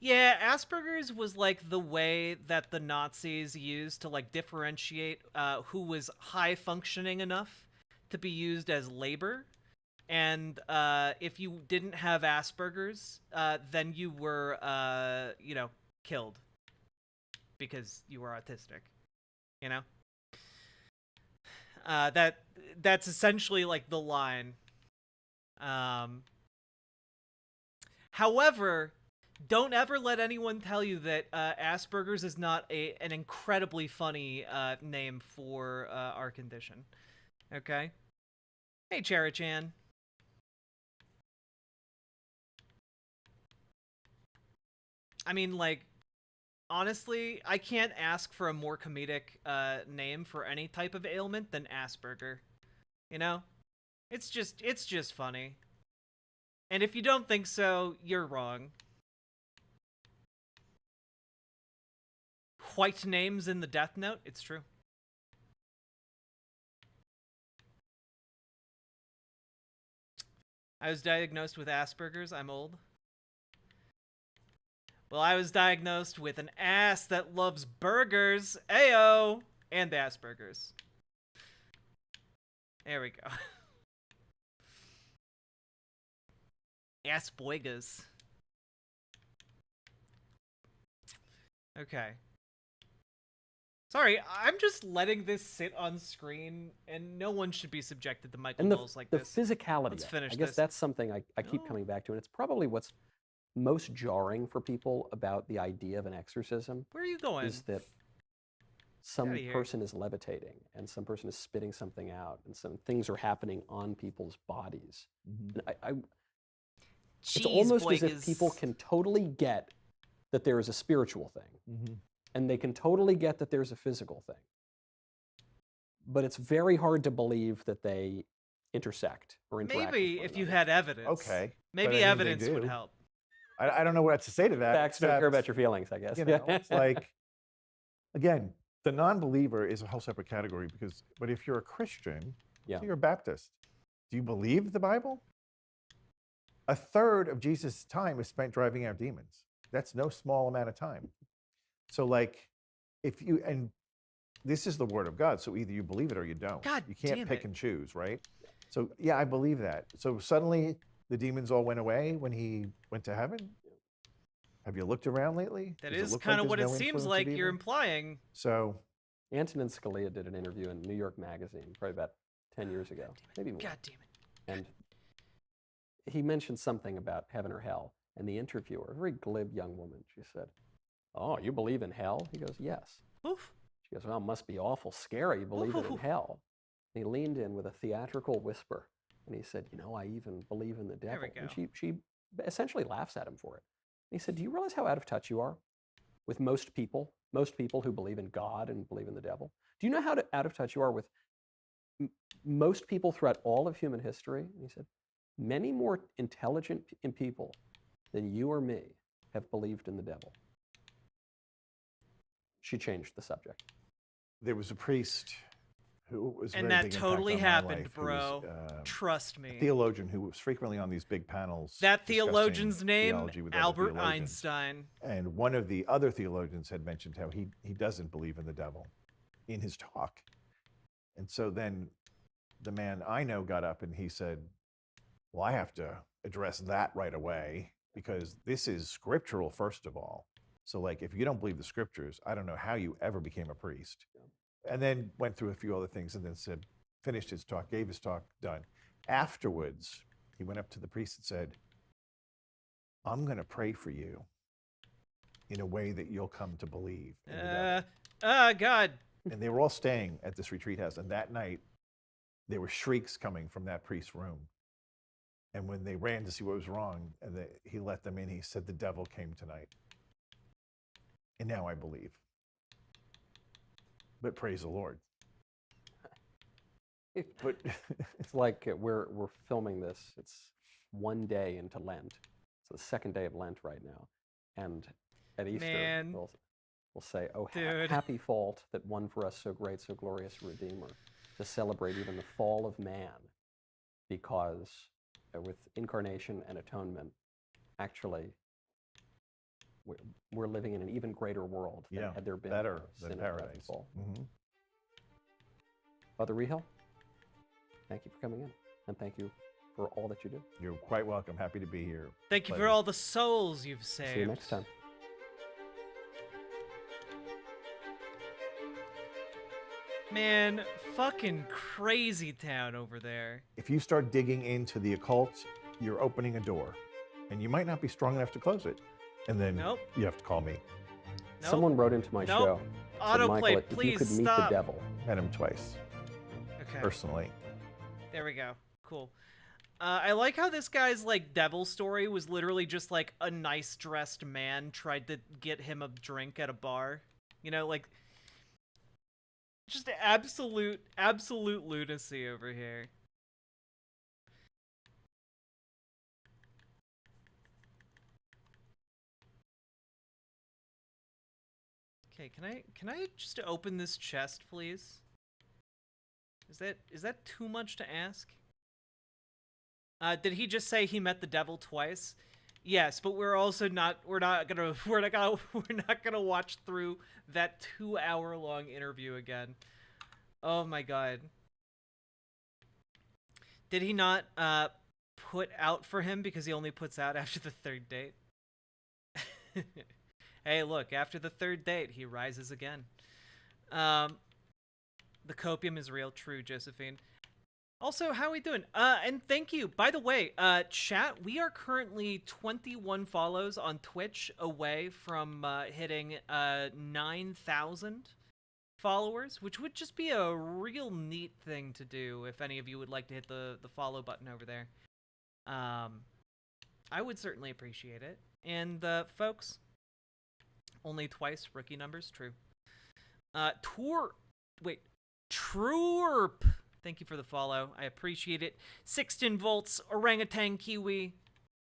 Yeah, Asperger's was, like, the way that the Nazis used to, like, differentiate who was high-functioning enough to be used as labor. And if you didn't have Asperger's, then you were, you know, killed. Because you were autistic. You know? That's essentially, like, the line. However, don't ever let anyone tell you that Asperger's is not an incredibly funny name for our condition. Okay? Hey, Charachan. I mean, like, honestly, I can't ask for a more comedic name for any type of ailment than Asperger. You know? It's just funny. And if you don't think so, you're wrong. White names in the Death Note? It's true. I was diagnosed with Asperger's. I'm old. Well, I was diagnosed with an ass that loves burgers. Ayo! And Asperger's. There we go. Asperger's. Okay. Sorry, I'm just letting this sit on screen, and no one should be subjected to Michael And Knowles like the this. physicality Let's of it. finish I guess this. that's something I keep coming back to, and it's probably what's most jarring for people about the idea of an exorcism. Where are you going? Is that some outta here. person is levitating, and some person is spitting something out, and some things are happening on people's bodies. And it's almost as if people can totally get that there is a spiritual thing, and they can totally get that there's a physical thing. But it's very hard to believe that they intersect or interact. Maybe if you had evidence. Okay. Maybe but I mean, they evidence would do. help. I don't know what to say to that. Facts don't care except, about your feelings, I guess. You know, it's like, again, the non-believer is a whole separate category but if you're a Christian, Yeah. so you're a Baptist, do you believe the Bible? A third of Jesus' time is spent driving out demons. That's no small amount of time. So like, and this is the word of God, so either you believe it or you don't. God you can't damn pick it. and choose, right? So yeah, I believe that. So suddenly the demons all went away when he went to heaven? Have you looked around lately? That Does it is look kind of like what it there's no seems influence of like evil? you're implying. So Antonin Scalia did an interview in New York Magazine probably about 10 years ago, maybe more. God damn it. And he mentioned something about heaven or hell, and the interviewer, a very glib young woman, she said, "Oh, you believe in hell?" He goes, "Yes." Oof. She goes, "Well, it must be awful scary believing in hell." And he leaned in with a theatrical whisper, and he said, "You know, I even believe in the devil." There we And go. she essentially laughs at him for it. And he said, "Do you realize how out of touch you are with most people who believe in God and believe in the devil? Do you know how out of touch you are with most people throughout all of human history?" And he said, "Many more intelligent people than you or me have believed in the devil." She changed the subject. there was a priest who was And very that big impact totally on my happened, life, who was, bro. Trust me. a theologian who was frequently on these big panels. That discussing theologian's name, theology with other Albert theologians. Einstein. And one of the other theologians had mentioned how he doesn't believe in the devil in his talk. And so then the man I know got up and he said, "Well, I have to address that right away because this is scriptural, first of all. So like, if you don't believe the scriptures, I don't know how you ever became a priest." And then went through a few other things and then said, finished his talk, gave his talk, done. Afterwards, he went up to the priest and said, "I'm going to pray for you in a way that you'll come to believe in the devil." God. And they were all staying at this retreat house. And that night, there were shrieks coming from that priest's room. And when they ran to see what was wrong, and he let them in, he said, "The devil came tonight. And now I believe." But praise the Lord. But it's like we're filming this. It's one day into Lent. It's the second day of Lent right now. And at Easter, Man. we'll say, "Oh, Dude. happy fault that won for us so great, so glorious Redeemer," to celebrate even the fall of man, because with incarnation and atonement, actually, we're living in an even greater world than had there been better sin than and death and paradise. fall. Mhm. Father Rehel, thank you for coming in, and thank you for all that you do. You're quite welcome. Happy to be here. Thank you for Pleasure. all the souls you've saved. See you next time. Man, fucking crazy town over there. If you start digging into the occult, you're opening a door. And you might not be strong enough to close it. And then Nope. you have to call me. Someone wrote into my show. said, Autoplay, "Michael, if please you could meet stop." the devil." Met him twice, Okay. personally. There we go. Cool. I like how this guy's, like, devil story was literally just, like, a nice-dressed man tried to get him a drink at a bar. You know, like, just absolute lunacy over here. Okay, can I just open this chest, please? Is that too much to ask? Did he just say he met the devil twice? Yes, but we're also not gonna watch through that 2-hour-long interview again. Oh my god. Did he not put out for him because he only puts out after the third date? Hey, look, after the third date, he rises again. The copium is real. True, Josephine. Also, how are we doing? And thank you. By the way, chat, we are currently 21 follows on Twitch away from hitting 9,000 followers, which would just be a real neat thing to do if any of you would like to hit the follow button over there. I would certainly appreciate it. And folks, only twice rookie numbers, true. Troorp. Thank you for the follow. I appreciate it. 16 volts, orangutan kiwi.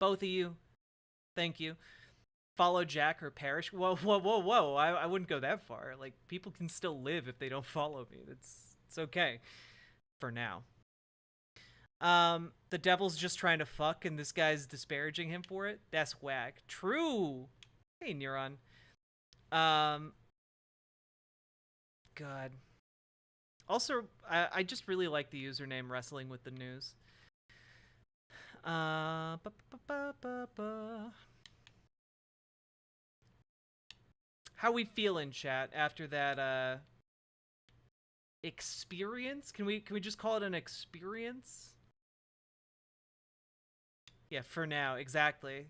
Both of you. Thank you. Follow Jack or perish. Whoa, whoa, whoa, whoa. I wouldn't go that far. Like, people can still live if they don't follow me. It's okay. For now. The devil's just trying to fuck and this guy's disparaging him for it. That's whack. True. Hey, Neuron. God. Also, I just really like the username Wrestling with the News. How we feeling, chat, after that experience? Can we just call it an experience? Yeah, for now, exactly.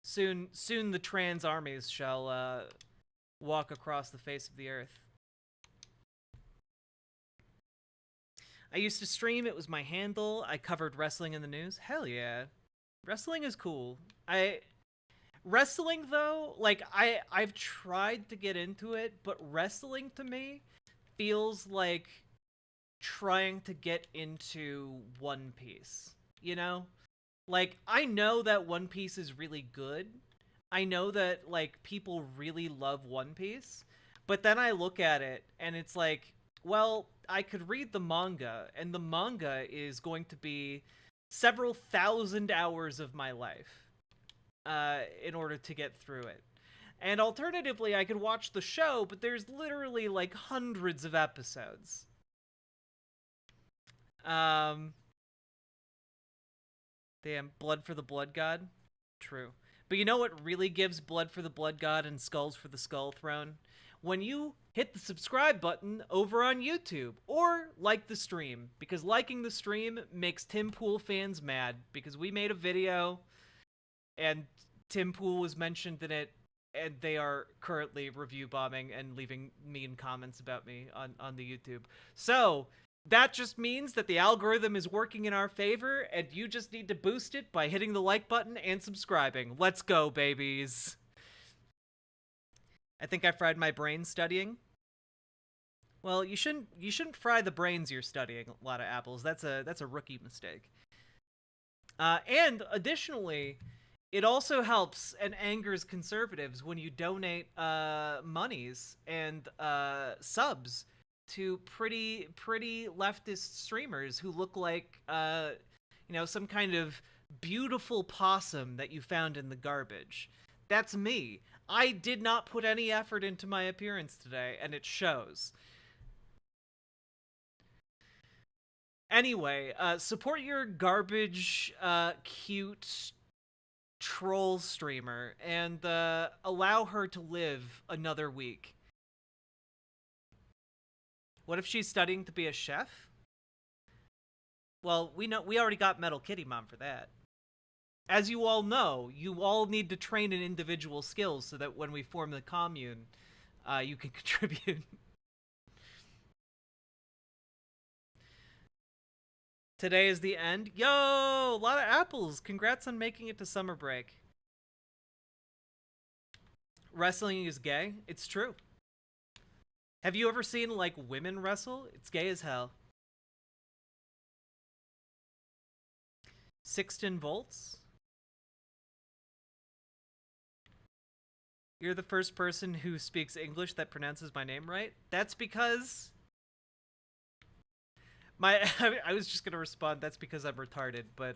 Soon the trans armies shall walk across the face of the earth. I used to stream, it was my handle. I covered wrestling in the news. Hell yeah. Wrestling is cool. Wrestling though, like I've tried to get into it, but wrestling to me feels like trying to get into One Piece, you know? Like, I know that One Piece is really good. I know that, like, people really love One Piece. But then I look at it, and it's like, well, I could read the manga, and the manga is going to be several thousand hours of my life in order to get through it. And alternatively, I could watch the show, but there's literally, like, hundreds of episodes. Damn, blood for the blood god? True. But you know what really gives blood for the blood god and skulls for the skull throne? When you hit the subscribe button over on YouTube, or like the stream, because liking the stream makes Tim Pool fans mad, because we made a video, and Tim Pool was mentioned in it, and they are currently review bombing and leaving mean comments about me on the YouTube. So, that just means that the algorithm is working in our favor, and you just need to boost it by hitting the like button and subscribing. Let's go, babies. I think I fried my brain studying. Well, you shouldn't fry the brains you're studying, a lot of apples. That's a rookie mistake. And additionally, it also helps and angers conservatives when you donate monies and subs to pretty leftist streamers who look like you know, some kind of beautiful possum that you found in the garbage. That's me. I did not put any effort into my appearance today, and it shows. Anyway, support your garbage, cute troll streamer, and allow her to live another week. What if she's studying to be a chef? Well, we already got Metal Kitty Mom for that. As you all know, you all need to train in individual skills so that when we form the commune, you can contribute. Today is the end. Yo, a lot of apples. Congrats on making it to summer break. Wrestling is gay. It's true. Have you ever seen, like, women wrestle? It's gay as hell. 16 volts? You're the first person who speaks English that pronounces my name right? That's because... I was just gonna respond, that's because I'm retarded, but,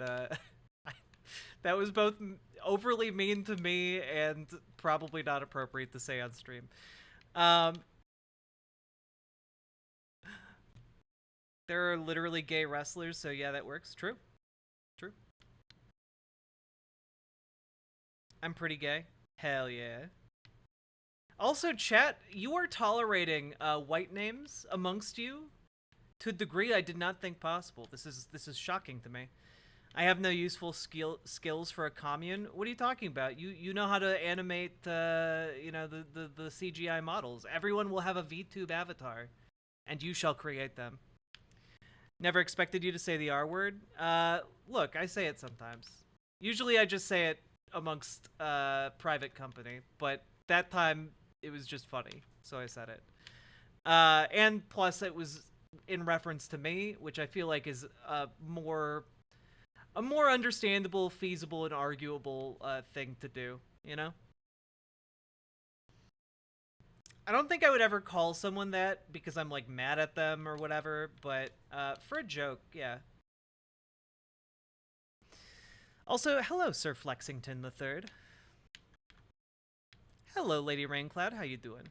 that was both overly mean to me and probably not appropriate to say on stream. There are literally gay wrestlers, so yeah, that works. True. True. I'm pretty gay. Hell yeah. Also, chat, you are tolerating white names amongst you to a degree I did not think possible. This is shocking to me. I have no useful skills for a commune. What are you talking about? You know how to animate you know, the CGI models. Everyone will have a VTube avatar, and you shall create them. Never expected you to say the R word. Look, I say it sometimes. Usually I just say it amongst private company, but that time it was just funny, so I said it. And plus it was in reference to me, which I feel like is a more understandable, feasible, and arguable thing to do, you know? I don't think I would ever call someone that because I'm, like, mad at them or whatever, but for a joke, yeah. Also, hello, Sir Flexington III. Hello, Lady Raincloud, how you doing?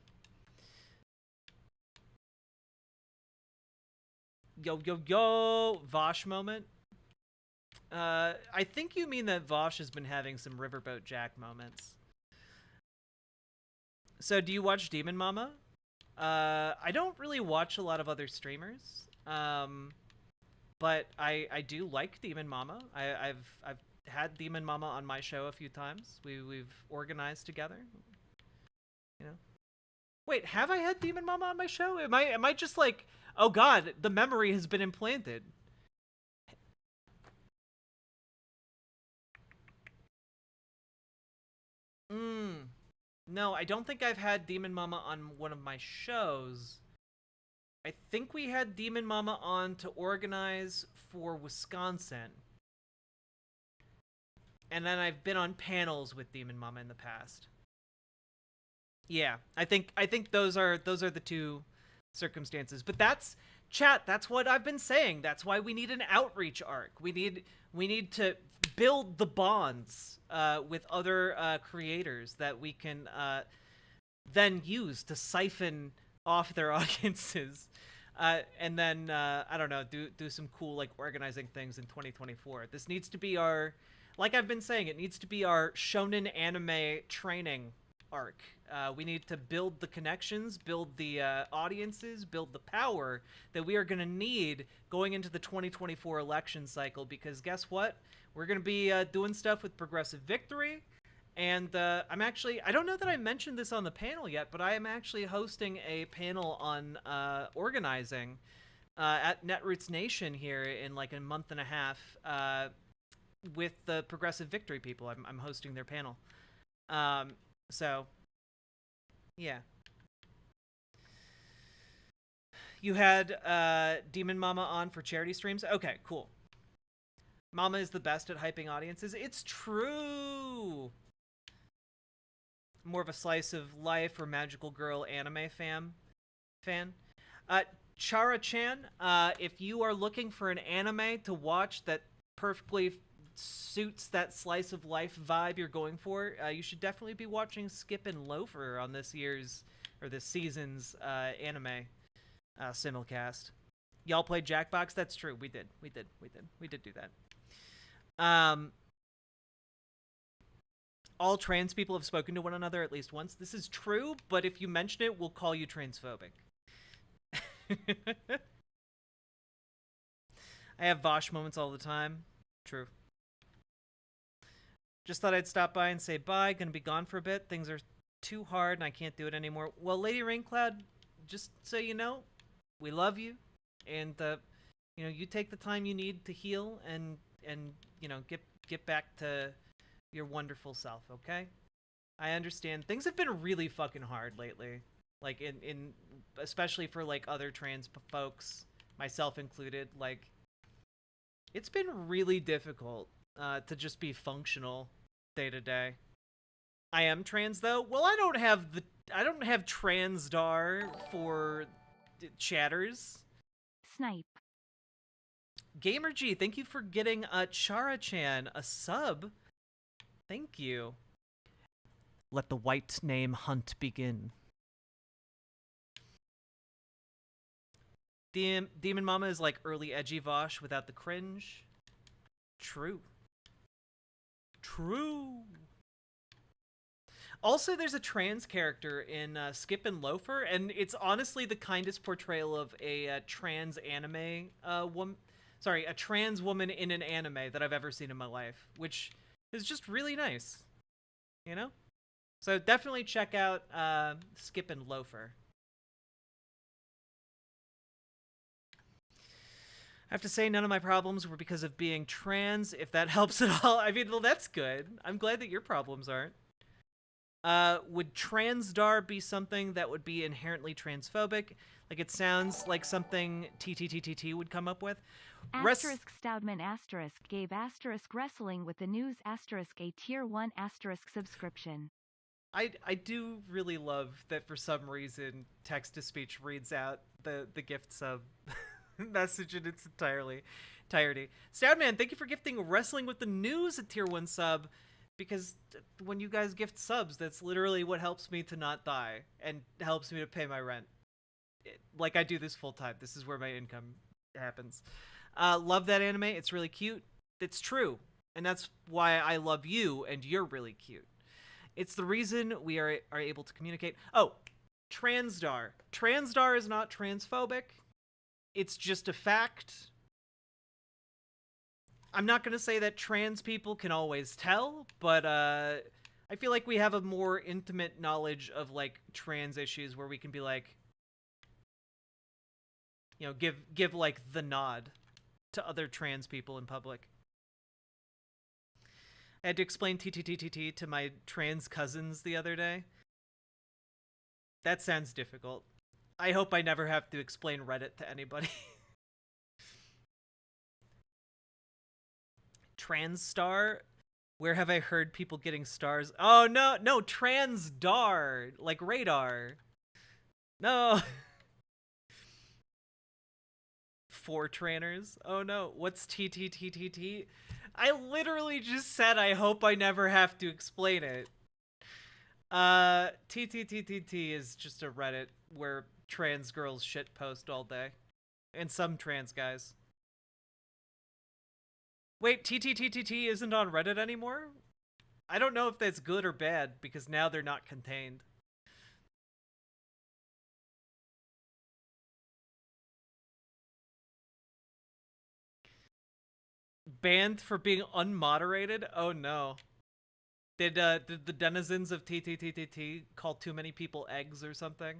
Yo, yo, yo! Vosh moment. I think you mean that Vosh has been having some Riverboat Jack moments. So, do you watch Demon Mama? I don't really watch a lot of other streamers, but I do like Demon Mama. I've had Demon Mama on my show a few times. We've organized together, you know. Wait, have I had Demon Mama on my show? Am I just like, oh god, the memory has been implanted? No, I don't think I've had Demon Mama on one of my shows. I think we had Demon Mama on to organize for Wisconsin. And then I've been on panels with Demon Mama in the past. Yeah, I think those are the two circumstances. But that's chat, that's what I've been saying. That's why we need an outreach arc. We need to build the bonds with other creators that we can then use to siphon off their audiences, and then I don't know, do some cool like organizing things in 2024. This needs to be our, like I've been saying, it needs to be our shonen anime training arc. We need to build the connections, build the audiences, build the power that we are going to need going into the 2024 election cycle, because guess what? We're going to be doing stuff with Progressive Victory, and I'm actually, I don't know that I mentioned this on the panel yet, but I am actually hosting a panel on organizing at Netroots Nation here in like a month and a half with the Progressive Victory people. I'm hosting their panel. So, yeah. You had Demon Mama on for charity streams? Okay, cool. Mama is the best at hyping audiences. It's true! More of a slice of life or magical girl anime fan. Chara-chan, if you are looking for an anime to watch that perfectly suits that slice of life vibe you're going for, you should definitely be watching Skip and Loafer on this season's anime simulcast. Y'all played Jackbox? That's true. We did do that. All trans people have spoken to one another at least once. This is true, but if you mention it, we'll call you transphobic. I have Vosh moments all the time. True. Just thought I'd stop by and say bye. Gonna be gone for a bit. Things are too hard and I can't do it anymore. Well, Lady Raincloud, just so you know, we love you, and you know, you take the time you need to heal and you know, get back to your wonderful self, okay? I understand things have been really fucking hard lately, like in especially for like other trans folks, myself included. Like, it's been really difficult to just be functional day to day. I am trans though. Well, I don't have transdar for chatters. Snipe. Gamer G, thank you for getting Chara-chan a sub. Thank you. Let the white name hunt begin. Demon Mama is like early edgy Vosh without the cringe. True. True. Also, there's a trans character in Skip and Loafer, and it's honestly the kindest portrayal of a trans anime woman. Sorry, a trans woman in an anime that I've ever seen in my life, which is just really nice, you know? So definitely check out Skip and Loafer. I have to say none of my problems were because of being trans, if that helps at all. I mean, well, that's good. I'm glad that your problems aren't. Would transdar be something that would be inherently transphobic? Like, it sounds like something TTTTT would come up with. Asterisk Stoudman asterisk gave asterisk wrestling with the news asterisk a tier 1 asterisk subscription. I do really love that for some reason text-to-speech reads out the gift sub message in its entirety. Stoudman, thank you for gifting wrestling with the news a tier 1 sub, because when you guys gift subs, that's literally what helps me to not die and helps me to pay my rent. Like, I do this full time. This is where my income happens. Love that anime. It's really cute. It's true. And that's why I love you, and you're really cute. It's the reason we are able to communicate. Oh, transdar. Transdar is not transphobic. It's just a fact. I'm not going to say that trans people can always tell, but I feel like we have a more intimate knowledge of, like, trans issues where we can be like, you know, give like the nod to other trans people in public. I had to explain TTTTT to my trans cousins the other day. That sounds difficult. I hope I never have to explain Reddit to anybody. Trans star? Where have I heard people getting stars? Oh, no, transdar, like radar. No. Fortranners. Oh no, what's TTTTT? I literally just said I hope I never have to explain it. TTTTT is just a Reddit where trans girls shitpost all day. And some trans guys. Wait, TTTTT isn't on Reddit anymore? I don't know if that's good or bad, because now they're not contained. Banned for being unmoderated? Oh no. Did the denizens of TTTTT call too many people eggs or something?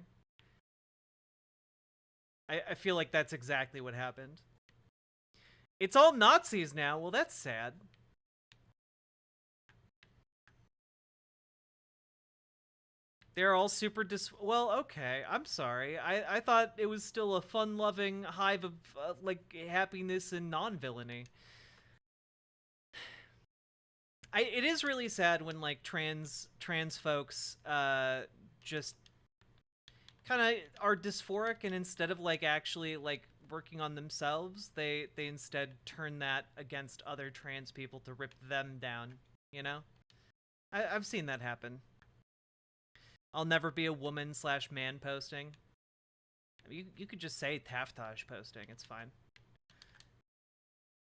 I feel like that's exactly what happened. It's all Nazis now. Well, that's sad. They're all super well, okay. I'm sorry. I thought it was still a fun-loving hive of, like, happiness and non-villainy. It is really sad when, like, trans folks just kind of are dysphoric, and instead of, like, actually, like, working on themselves, they instead turn that against other trans people to rip them down, you know? I've seen that happen. I'll never be a woman / man posting. I mean, you could just say Taftage posting, it's fine.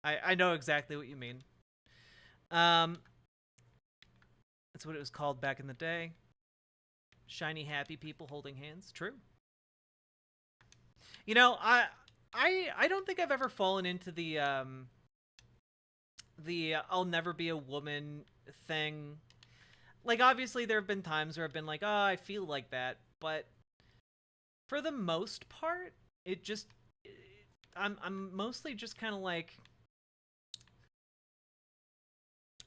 I know exactly what you mean. That's what it was called back in the day. Shiny, happy people holding hands. True. You know, I don't think I've ever fallen into the I'll never be a woman thing. Like, obviously there have been times where I've been like, oh, I feel like that, but for the most part, it just I'm mostly just kind of like,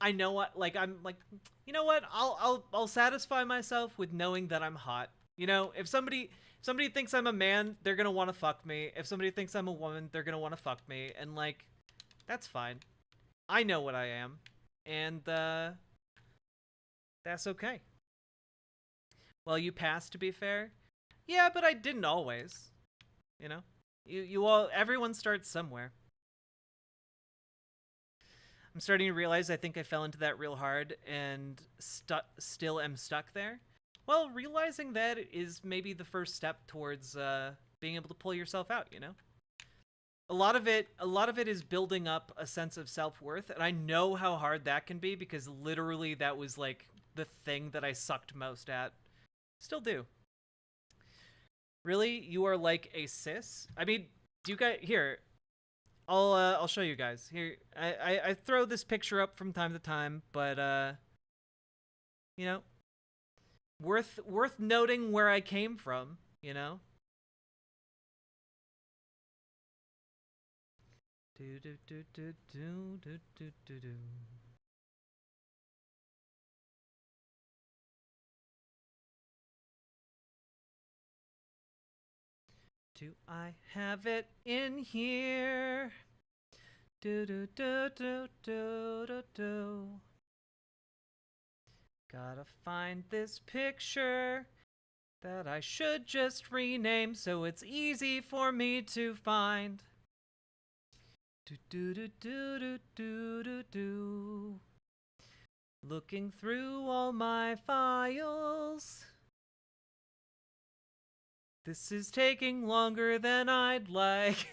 I know what, like, I'm like, you know what? I'll satisfy myself with knowing that I'm hot. You know, if somebody thinks I'm a man, they're gonna want to fuck me. If somebody thinks I'm a woman, they're gonna want to fuck me, and like, that's fine. I know what I am, and that's okay. Well, you passed, to be fair. Yeah, but I didn't always. You know, you all, everyone starts somewhere. I'm starting to realize I think I fell into that real hard and still am stuck there. Well, realizing that is maybe the first step towards being able to pull yourself out, you know? A lot of it is building up a sense of self-worth, and I know how hard that can be because literally that was like the thing that I sucked most at. Still do. Really? You are like a cis? I mean, do you guys... Here, I'll show you guys. Here, I throw this picture up from time to time, but, you know, worth noting where I came from, you know? Do do do do do do do do do. Do I have it in here? Do do do do do do do. Gotta find this picture that I should just rename so it's easy for me to find. Do do do do do do do do. Looking through all my files. This is taking longer than I'd like.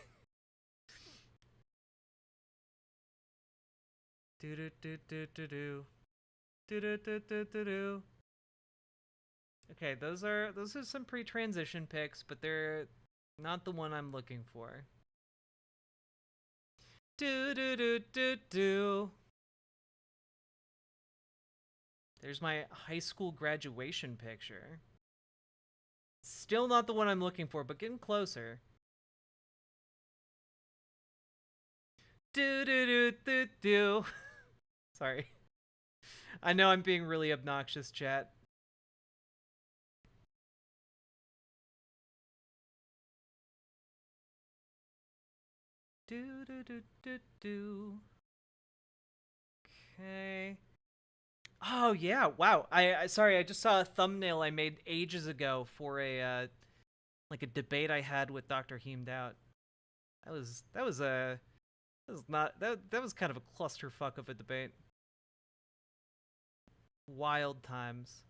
Do do do do do do. Do do do do do do. Okay, those are some pre-transition pics, but they're not the one I'm looking for. Do do do do do. There's my high school graduation picture. Still not the one I'm looking for, but getting closer. Do do do do do. Sorry. I know I'm being really obnoxious, chat. Do do do do do. Okay. Oh yeah, wow. I sorry, I just saw a thumbnail I made ages ago for a like a debate I had with Dr. Heemed Out. That was kind of a clusterfuck of a debate. Wild times.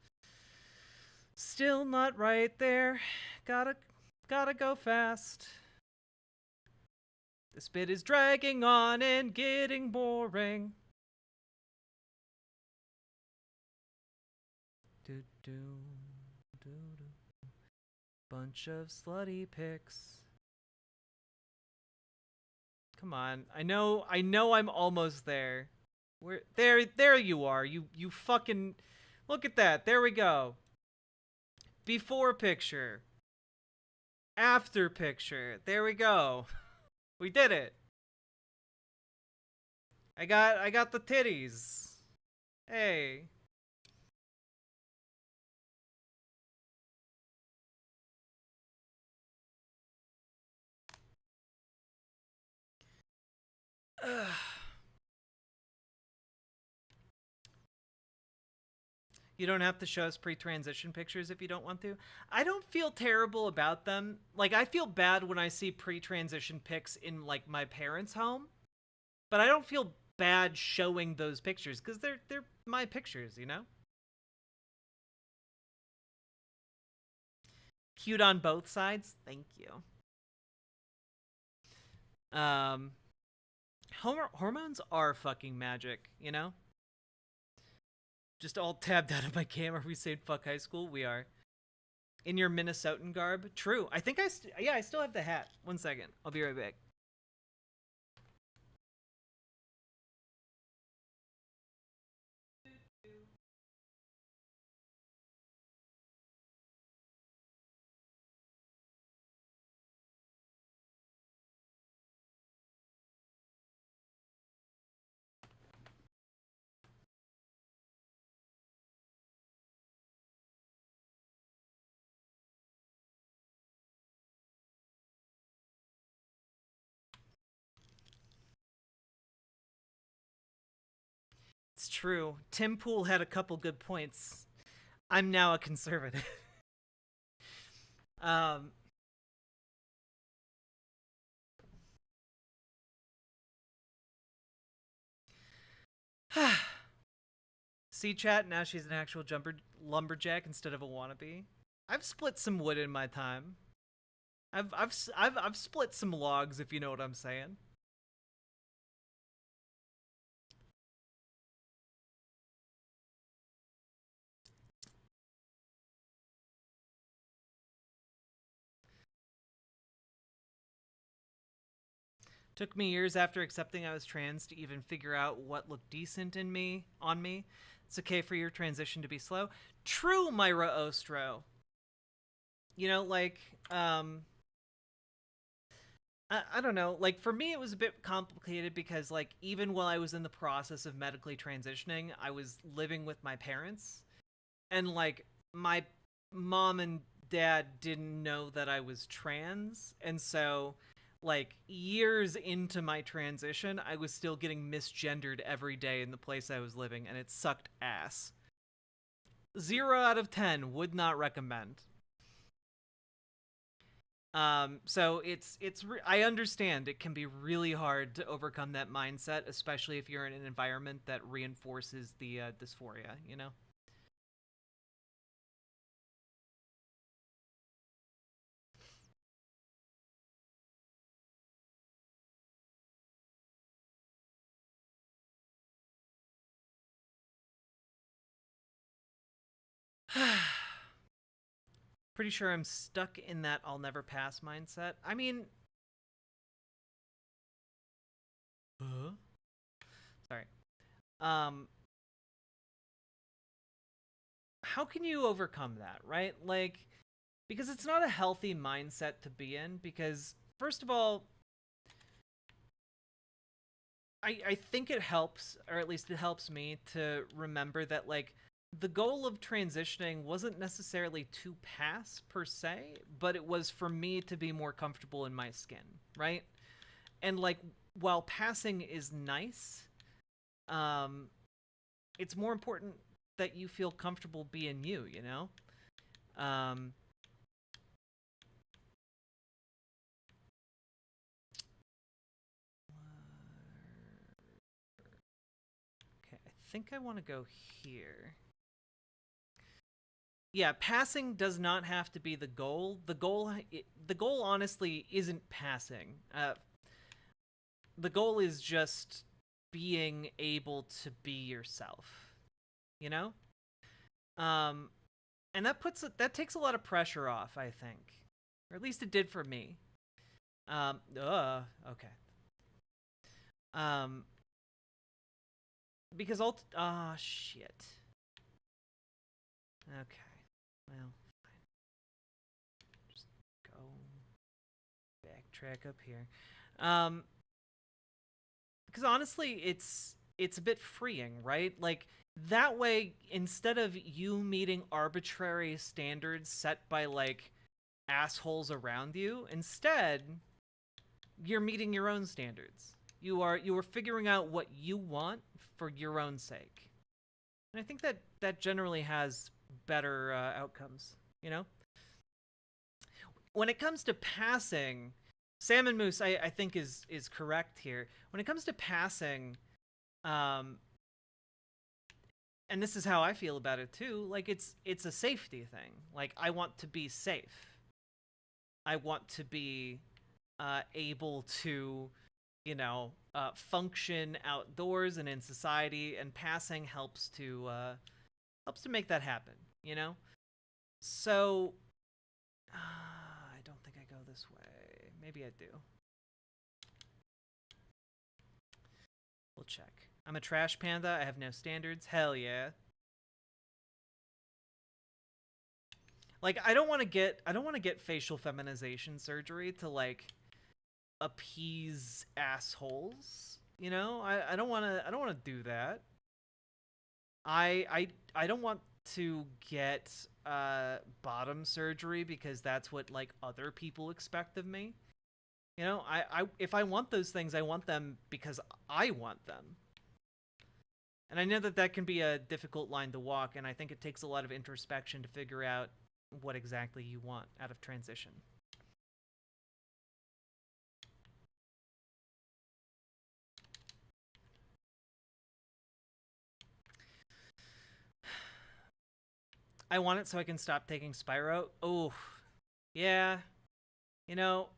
Still not right there. Gotta go fast. This bit is dragging on and getting boring. Do do do do. Bunch of slutty pics. Come on. I know I'm almost there. There you are. You fucking look at that. There we go. Before picture. After picture. There we go. We did it. I got the titties. Hey. Ugh. You don't have to show us pre-transition pictures if you don't want to. I don't feel terrible about them. Like, I feel bad when I see pre-transition pics in, like, my parents' home. But I don't feel bad showing those pictures, because they're my pictures, you know? Cute on both sides? Thank you. Hormones are fucking magic, you know? Just all tabbed out of my camera. We saying fuck high school? We are. In your Minnesotan garb? True. I think I still have the hat. 1 second. I'll be right back. It's true. Tim Pool had a couple good points. I'm now a conservative. See, chat, now she's an actual lumberjack instead of a wannabe. I've split some wood in my time. I've split some logs, if you know what I'm saying. Took me years after accepting I was trans to even figure out what looked decent on me. It's okay for your transition to be slow. True, Myra Ostro. You know, like, I don't know. Like, for me, it was a bit complicated because, like, even while I was in the process of medically transitioning, I was living with my parents. And, like, my mom and dad didn't know that I was trans. And so, like, years into my transition, I was still getting misgendered every day in the place I was living, and it sucked ass. 0 out of 10, would not recommend. So I understand it can be really hard to overcome that mindset, especially if you're in an environment that reinforces the dysphoria, you know? Pretty sure I'm stuck in that I'll never pass mindset. I mean... Sorry. How can you overcome that, right? Like, because it's not a healthy mindset to be in, because, first of all, I think it helps, or at least it helps me, to remember that, like, the goal of transitioning wasn't necessarily to pass, per se, but it was for me to be more comfortable in my skin, right? And, like, while passing is nice, it's more important that you feel comfortable being you, you know? Okay, I think I want to go here. Yeah, passing does not have to be the goal. The goal honestly isn't passing. The goal is just being able to be yourself, you know? And that takes a lot of pressure off, I think. Or at least it did for me. Okay. Because shit. Okay. Well, fine. Just go backtrack up here. Because honestly, it's a bit freeing, right? Like, that way, instead of you meeting arbitrary standards set by, like, assholes around you, instead, you're meeting your own standards. You are figuring out what you want for your own sake. And I think that generally has better outcomes, you know? When it comes to passing, Salmon Moose, I think is correct here. When it comes to passing, and this is how I feel about it too, like, it's a safety thing. Like, I want to be safe. I want to be able to, you know, function outdoors and in society, and passing helps to make that happen, you know? So, I don't think I go this way. Maybe I do. We'll check. I'm a trash panda. I have no standards. Hell yeah. Like, I don't want to get facial feminization surgery to, like, appease assholes, you know? I don't want to do that. I don't want to get bottom surgery because that's what, like, other people expect of me. You know, if I want those things, I want them because I want them. And I know that can be a difficult line to walk, and I think it takes a lot of introspection to figure out what exactly you want out of transition. I want it so I can stop taking Spyro. Oh, yeah. You know,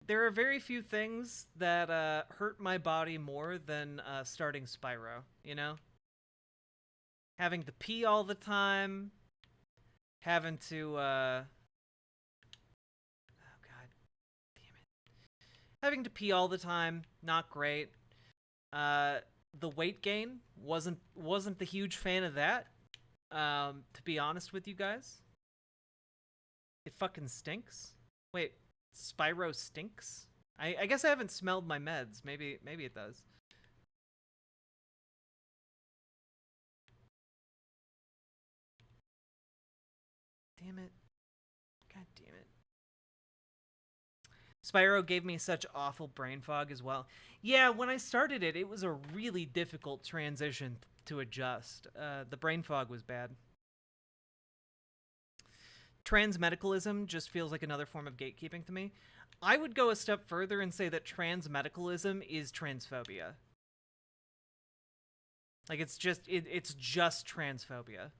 there are very few things that hurt my body more than starting Spyro, you know? Having to pee all the time, having to, oh god, damn it. Having to pee all the time, not great. The weight gain, wasn't the huge fan of that. To be honest with you guys. It fucking stinks. Wait, Spyro stinks? I guess I haven't smelled my meds. Maybe it does. Damn it. God damn it. Spyro gave me such awful brain fog as well. Yeah, when I started it, it was a really difficult transition to adjust. The brain fog was bad. Transmedicalism just feels like another form of gatekeeping to me. I would go a step further and say that transmedicalism is transphobia. Like, it's just transphobia.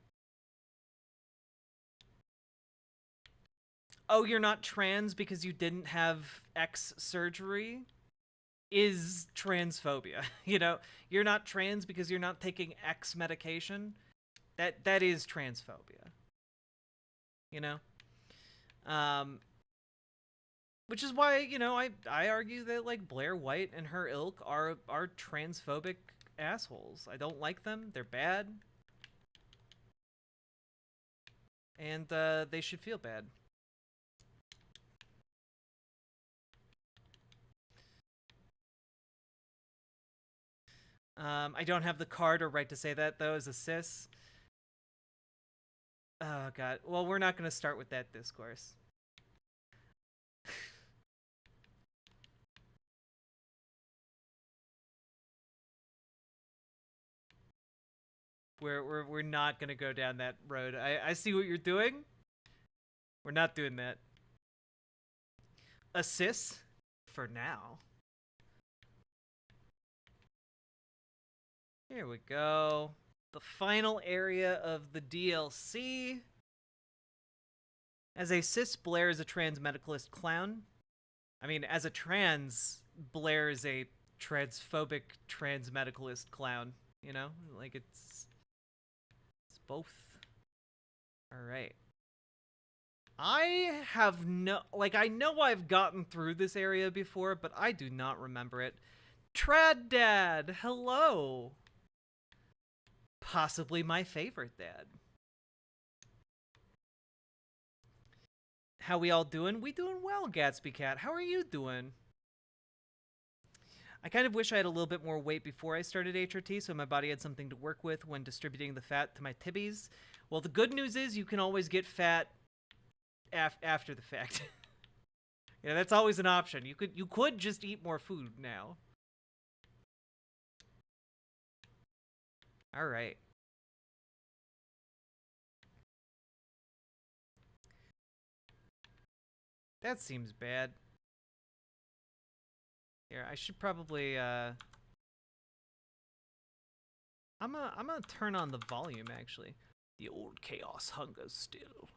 Oh, you're not trans because you didn't have X surgery is transphobia. You know, you're not trans because you're not taking X medication. That is transphobia. You know? Which is why, you know, I argue that, like, Blair White and her ilk are transphobic assholes. I don't like them. They're bad. And they should feel bad. I don't have the card or right to say that, though, as a cis. Oh, God. Well, we're not going to start with that discourse. We're not going to go down that road. I see what you're doing. We're not doing that. A cis? For now. Here we go. The final area of the DLC. As a cis, Blair is a trans medicalist clown. I mean, as a trans, Blair is a transphobic trans medicalist clown. You know? Like, it's both. Alright. I have no... Like, I know I've gotten through this area before, but I do not remember it. Trad Dad! Hello! Possibly my favorite dad. How we all doing? We doing well, Gatsby Cat. How are you doing? I kind of wish I had a little bit more weight before I started HRT, so my body had something to work with when distributing the fat to my tibbies. Well, the good news is you can always get fat after the fact. Yeah, that's always an option. You could just eat more food now. All right. That seems bad. Here, I should probably I'm gonna turn on the volume actually. The old chaos hungers still.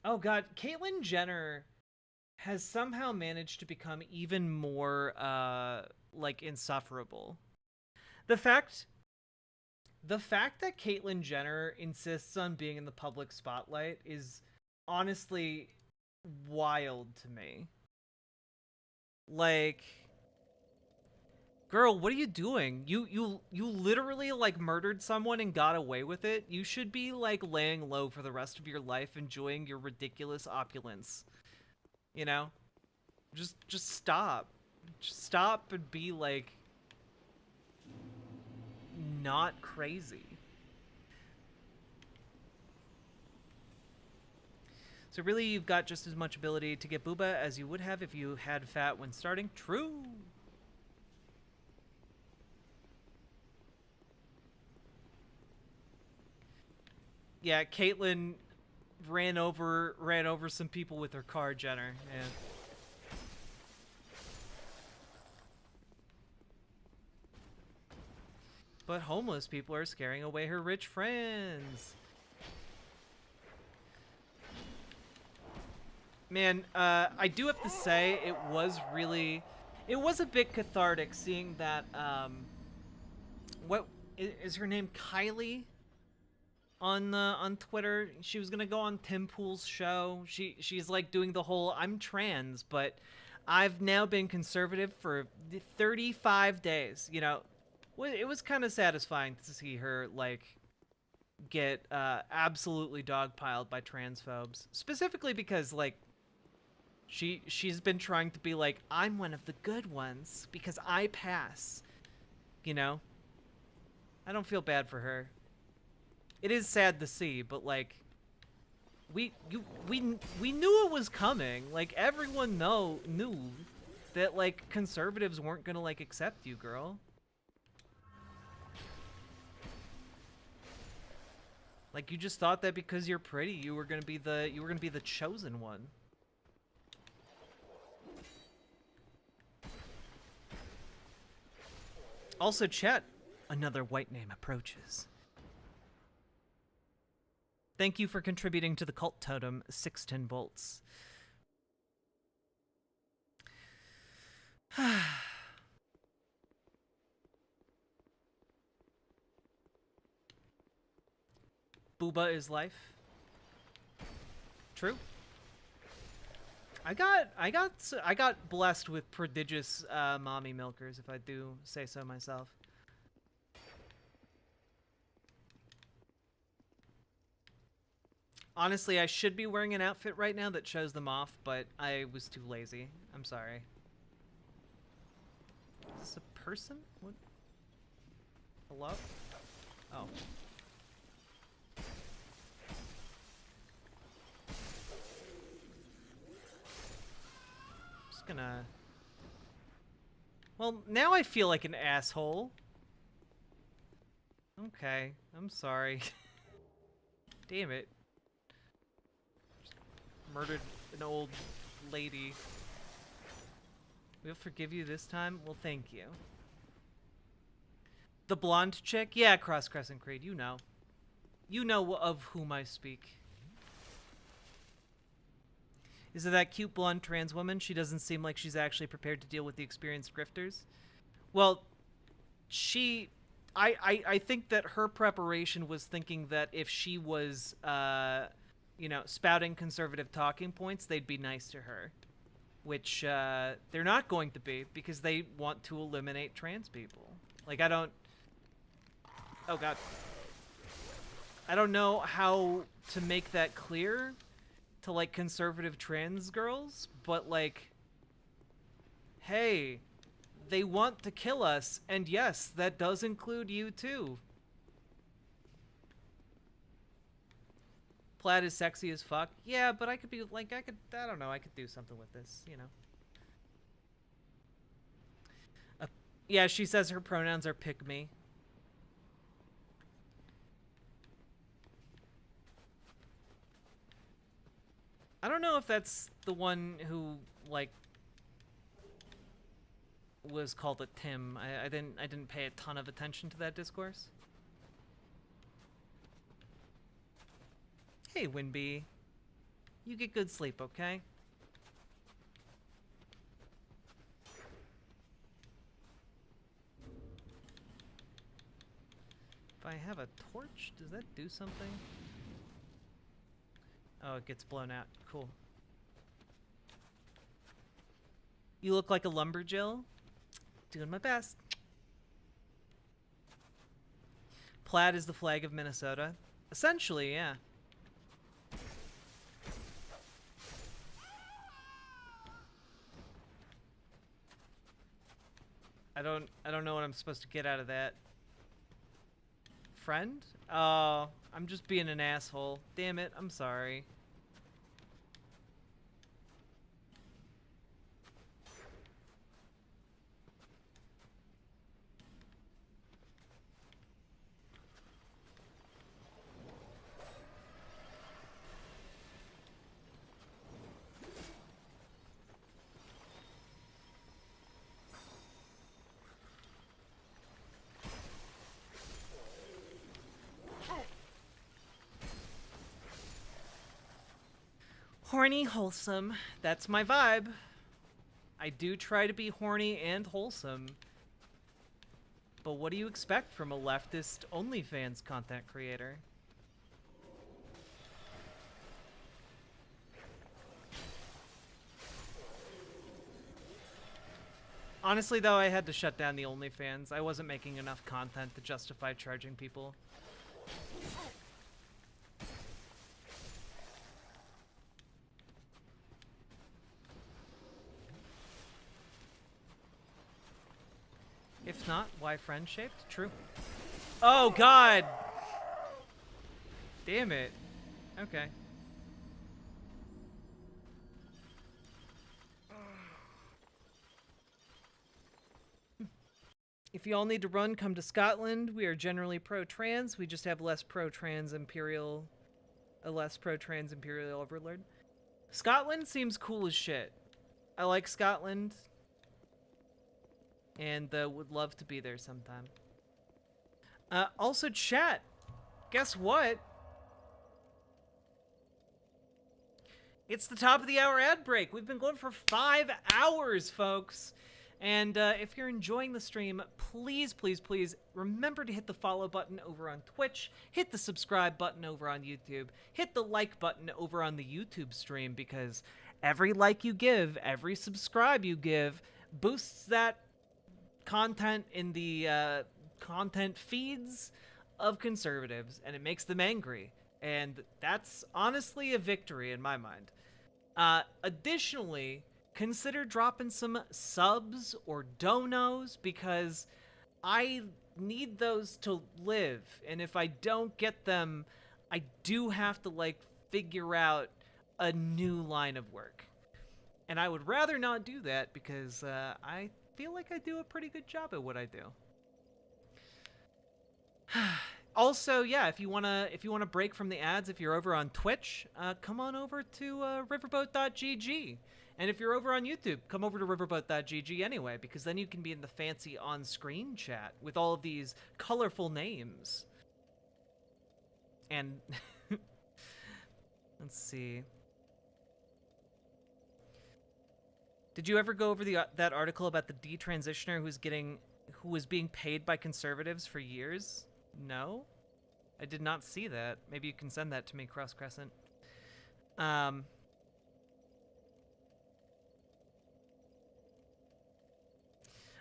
Oh god, Caitlyn Jenner has somehow managed to become even more like insufferable. The fact that Caitlyn Jenner insists on being in the public spotlight is honestly wild to me. Like, girl, what are you doing? You literally like murdered someone and got away with it. You should be like laying low for the rest of your life, enjoying your ridiculous opulence. You know? Just stop. Just stop and be like not crazy. So really, you've got just as much ability to get booba as you would have if you had fat when starting. True. Yeah, Caitlyn ran over some people with her car, Jenner. Yeah. But homeless people are scaring away her rich friends. Man, I do have to say it was a bit cathartic seeing that, what, is her name Kylie? On Twitter, she was gonna go on Tim Pool's show. She's like doing the whole I'm trans, but I've now been conservative for 35 days. You know, it was kind of satisfying to see her like get absolutely dogpiled by transphobes, specifically because like she's been trying to be like I'm one of the good ones because I pass. You know, I don't feel bad for her. It is sad to see, but like, we knew it was coming. Like everyone knew that like conservatives weren't gonna like accept you, girl. Like you just thought that because you're pretty, you were gonna be the chosen one. Also, chat, another white name approaches. Thank you for contributing to the cult totem, 610 volts. Booba is life. True. I got blessed with prodigious mommy milkers, if I do say so myself. Honestly, I should be wearing an outfit right now that shows them off, but I was too lazy. I'm sorry. Is this a person? What? Hello? Oh. Just gonna... Well, now I feel like an asshole. Okay, I'm sorry. Damn it. Murdered an old lady. We'll forgive you this time? Well, thank you. The blonde chick? Yeah, Cross Crescent Creed, you know. You know of whom I speak. Is it that cute blonde trans woman? She doesn't seem like she's actually prepared to deal with the experienced grifters. Well, I think that her preparation was thinking that if she was, you know, spouting conservative talking points, they'd be nice to her. Which, they're not going to be, because they want to eliminate trans people. Like, I don't... Oh, God. I don't know how to make that clear to, like, conservative trans girls, but, like... Hey, they want to kill us, and yes, that does include you, too. Plaid is sexy as fuck. Yeah, but I could be, like, I don't know, I could do something with this, you know. Yeah, she says her pronouns are pick me. I don't know if that's the one who, like, was called a Tim. I didn't pay a ton of attention to that discourse. Hey, Winby. You get good sleep, okay? If I have a torch, does that do something? Oh, it gets blown out. Cool. You look like a lumberjill. Doing my best. Plaid is the flag of Minnesota. Essentially, yeah. I don't know what I'm supposed to get out of that. Friend? Oh, I'm just being an asshole. Damn it, I'm sorry. Horny, wholesome. That's my vibe. I do try to be horny and wholesome. But what do you expect from a leftist OnlyFans content creator? Honestly, though, I had to shut down the OnlyFans. I wasn't making enough content to justify charging people. If not, why friend-shaped? True. Oh, God! Damn it. Okay. If you all need to run, come to Scotland. We are generally pro-trans. We just have less pro-trans imperial... a less pro-trans imperial overlord. Scotland seems cool as shit. I like Scotland. And would love to be there sometime. Also, chat. Guess what? It's the top of the hour ad break. We've been going for 5 hours, folks. And if you're enjoying the stream, please, please, please remember to hit the follow button over on Twitch, hit the subscribe button over on YouTube, hit the like button over on the YouTube stream, because every like you give, every subscribe you give, boosts that content in the content feeds of conservatives, and it makes them angry. And that's honestly a victory in my mind. Additionally, consider dropping some subs or donos, because I need those to live, and if I don't get them, I do have to, like, figure out a new line of work. And I would rather not do that, because I feel like I do a pretty good job at what I do. Also, yeah, if you wanna break from the ads, if you're over on Twitch, come on over to riverboat.gg. And if you're over on YouTube, come over to riverboat.gg anyway, because then you can be in the fancy on-screen chat with all of these colorful names. And let's see. Did you ever go over that article about the detransitioner who was being paid by conservatives for years? No, I did not see that. Maybe you can send that to me, Cross Crescent.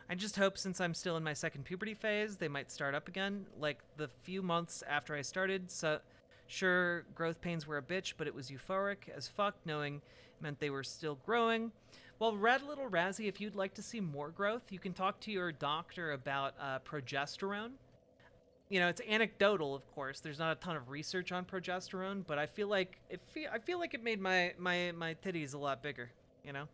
I just hope, since I'm still in my second puberty phase, they might start up again. Like the few months after I started, so sure, growth pains were a bitch, but it was euphoric as fuck, knowing it meant they were still growing. Well, Rad Little Razzie, if you'd like to see more growth, you can talk to your doctor about progesterone. You know, it's anecdotal, of course. There's not a ton of research on progesterone, but I feel like it made my titties a lot bigger, you know?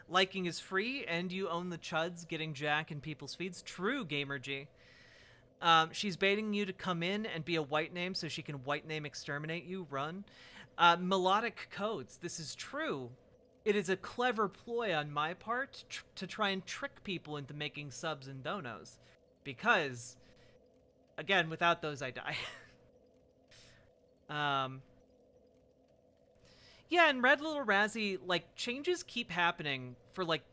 Liking is free, and you own the chuds getting Jack in people's feeds. True, Gamer G. She's baiting you to come in and be a white name so she can white name exterminate you. Run. Melodic codes. This is true. It is a clever ploy on my part to try and trick people into making subs and donos. Because, again, without those I die. Yeah, and Red Little Razzie, like, changes keep happening for, like,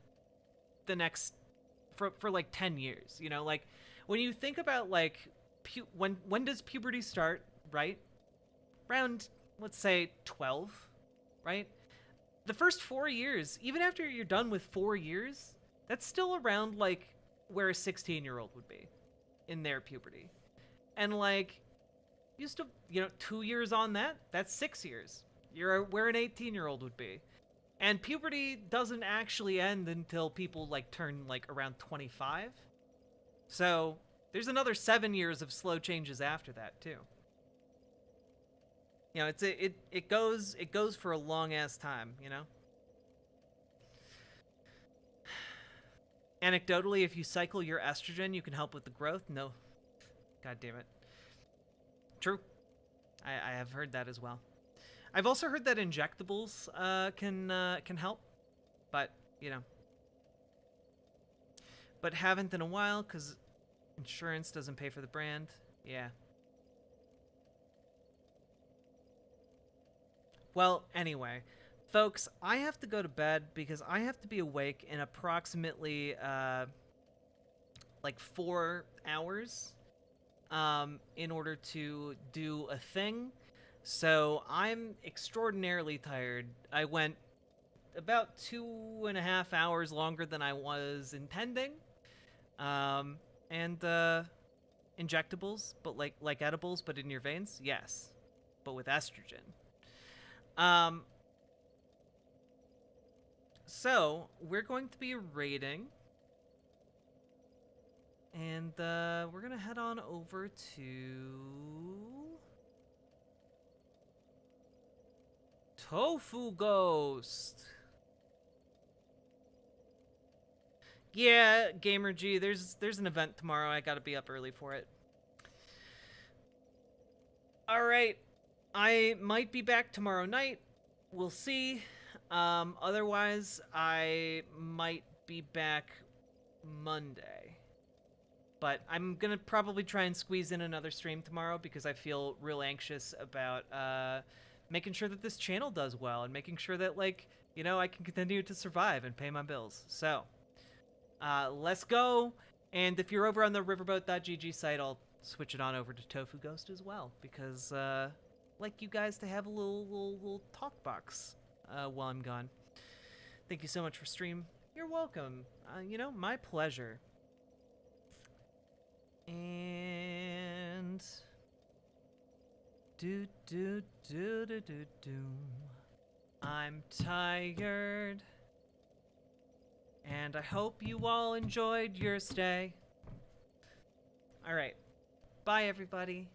the next... For like, 10 years, you know? Like, when you think about, like, when does puberty start, right? Around, let's say, 12, right? The first 4 years, even after you're done with 4 years, that's still around, like, where a 16-year-old would be in their puberty. And, like, you still, 2 years on that, that's 6 years. You're where an 18-year-old would be. And puberty doesn't actually end until people, like, turn, like, around 25. So there's another 7 years of slow changes after that, too. You know, it goes for a long-ass time, you know? Anecdotally, if you cycle your estrogen, you can help with the growth. No. God damn it. True. I have heard that as well. I've also heard that injectables can help, but, but haven't in a while because insurance doesn't pay for the brand. Yeah. Well, anyway, folks, I have to go to bed because I have to be awake in approximately, like 4 hours, in order to do a thing. So I'm extraordinarily tired. I went about 2.5 hours longer than I was intending. And injectables, but like edibles, but in your veins, yes, but with estrogen. So we're going to be rating, and we're gonna head on over to Tofu Ghost. Yeah, Gamer G, there's an event tomorrow. I gotta be up early for it. Alright, I might be back tomorrow night. We'll see. Otherwise, I might be back Monday. But I'm gonna probably try and squeeze in another stream tomorrow because I feel real anxious about making sure that this channel does well and making sure that, like, you know, I can continue to survive and pay my bills. So, let's go. And if you're over on the riverboat.gg site, I'll switch it on over to Tofu Ghost as well because like you guys to have a little talk box while I'm gone. Thank you so much for stream. You're welcome. You know, my pleasure. And do. I'm tired. And I hope you all enjoyed your stay. All right. Bye, everybody.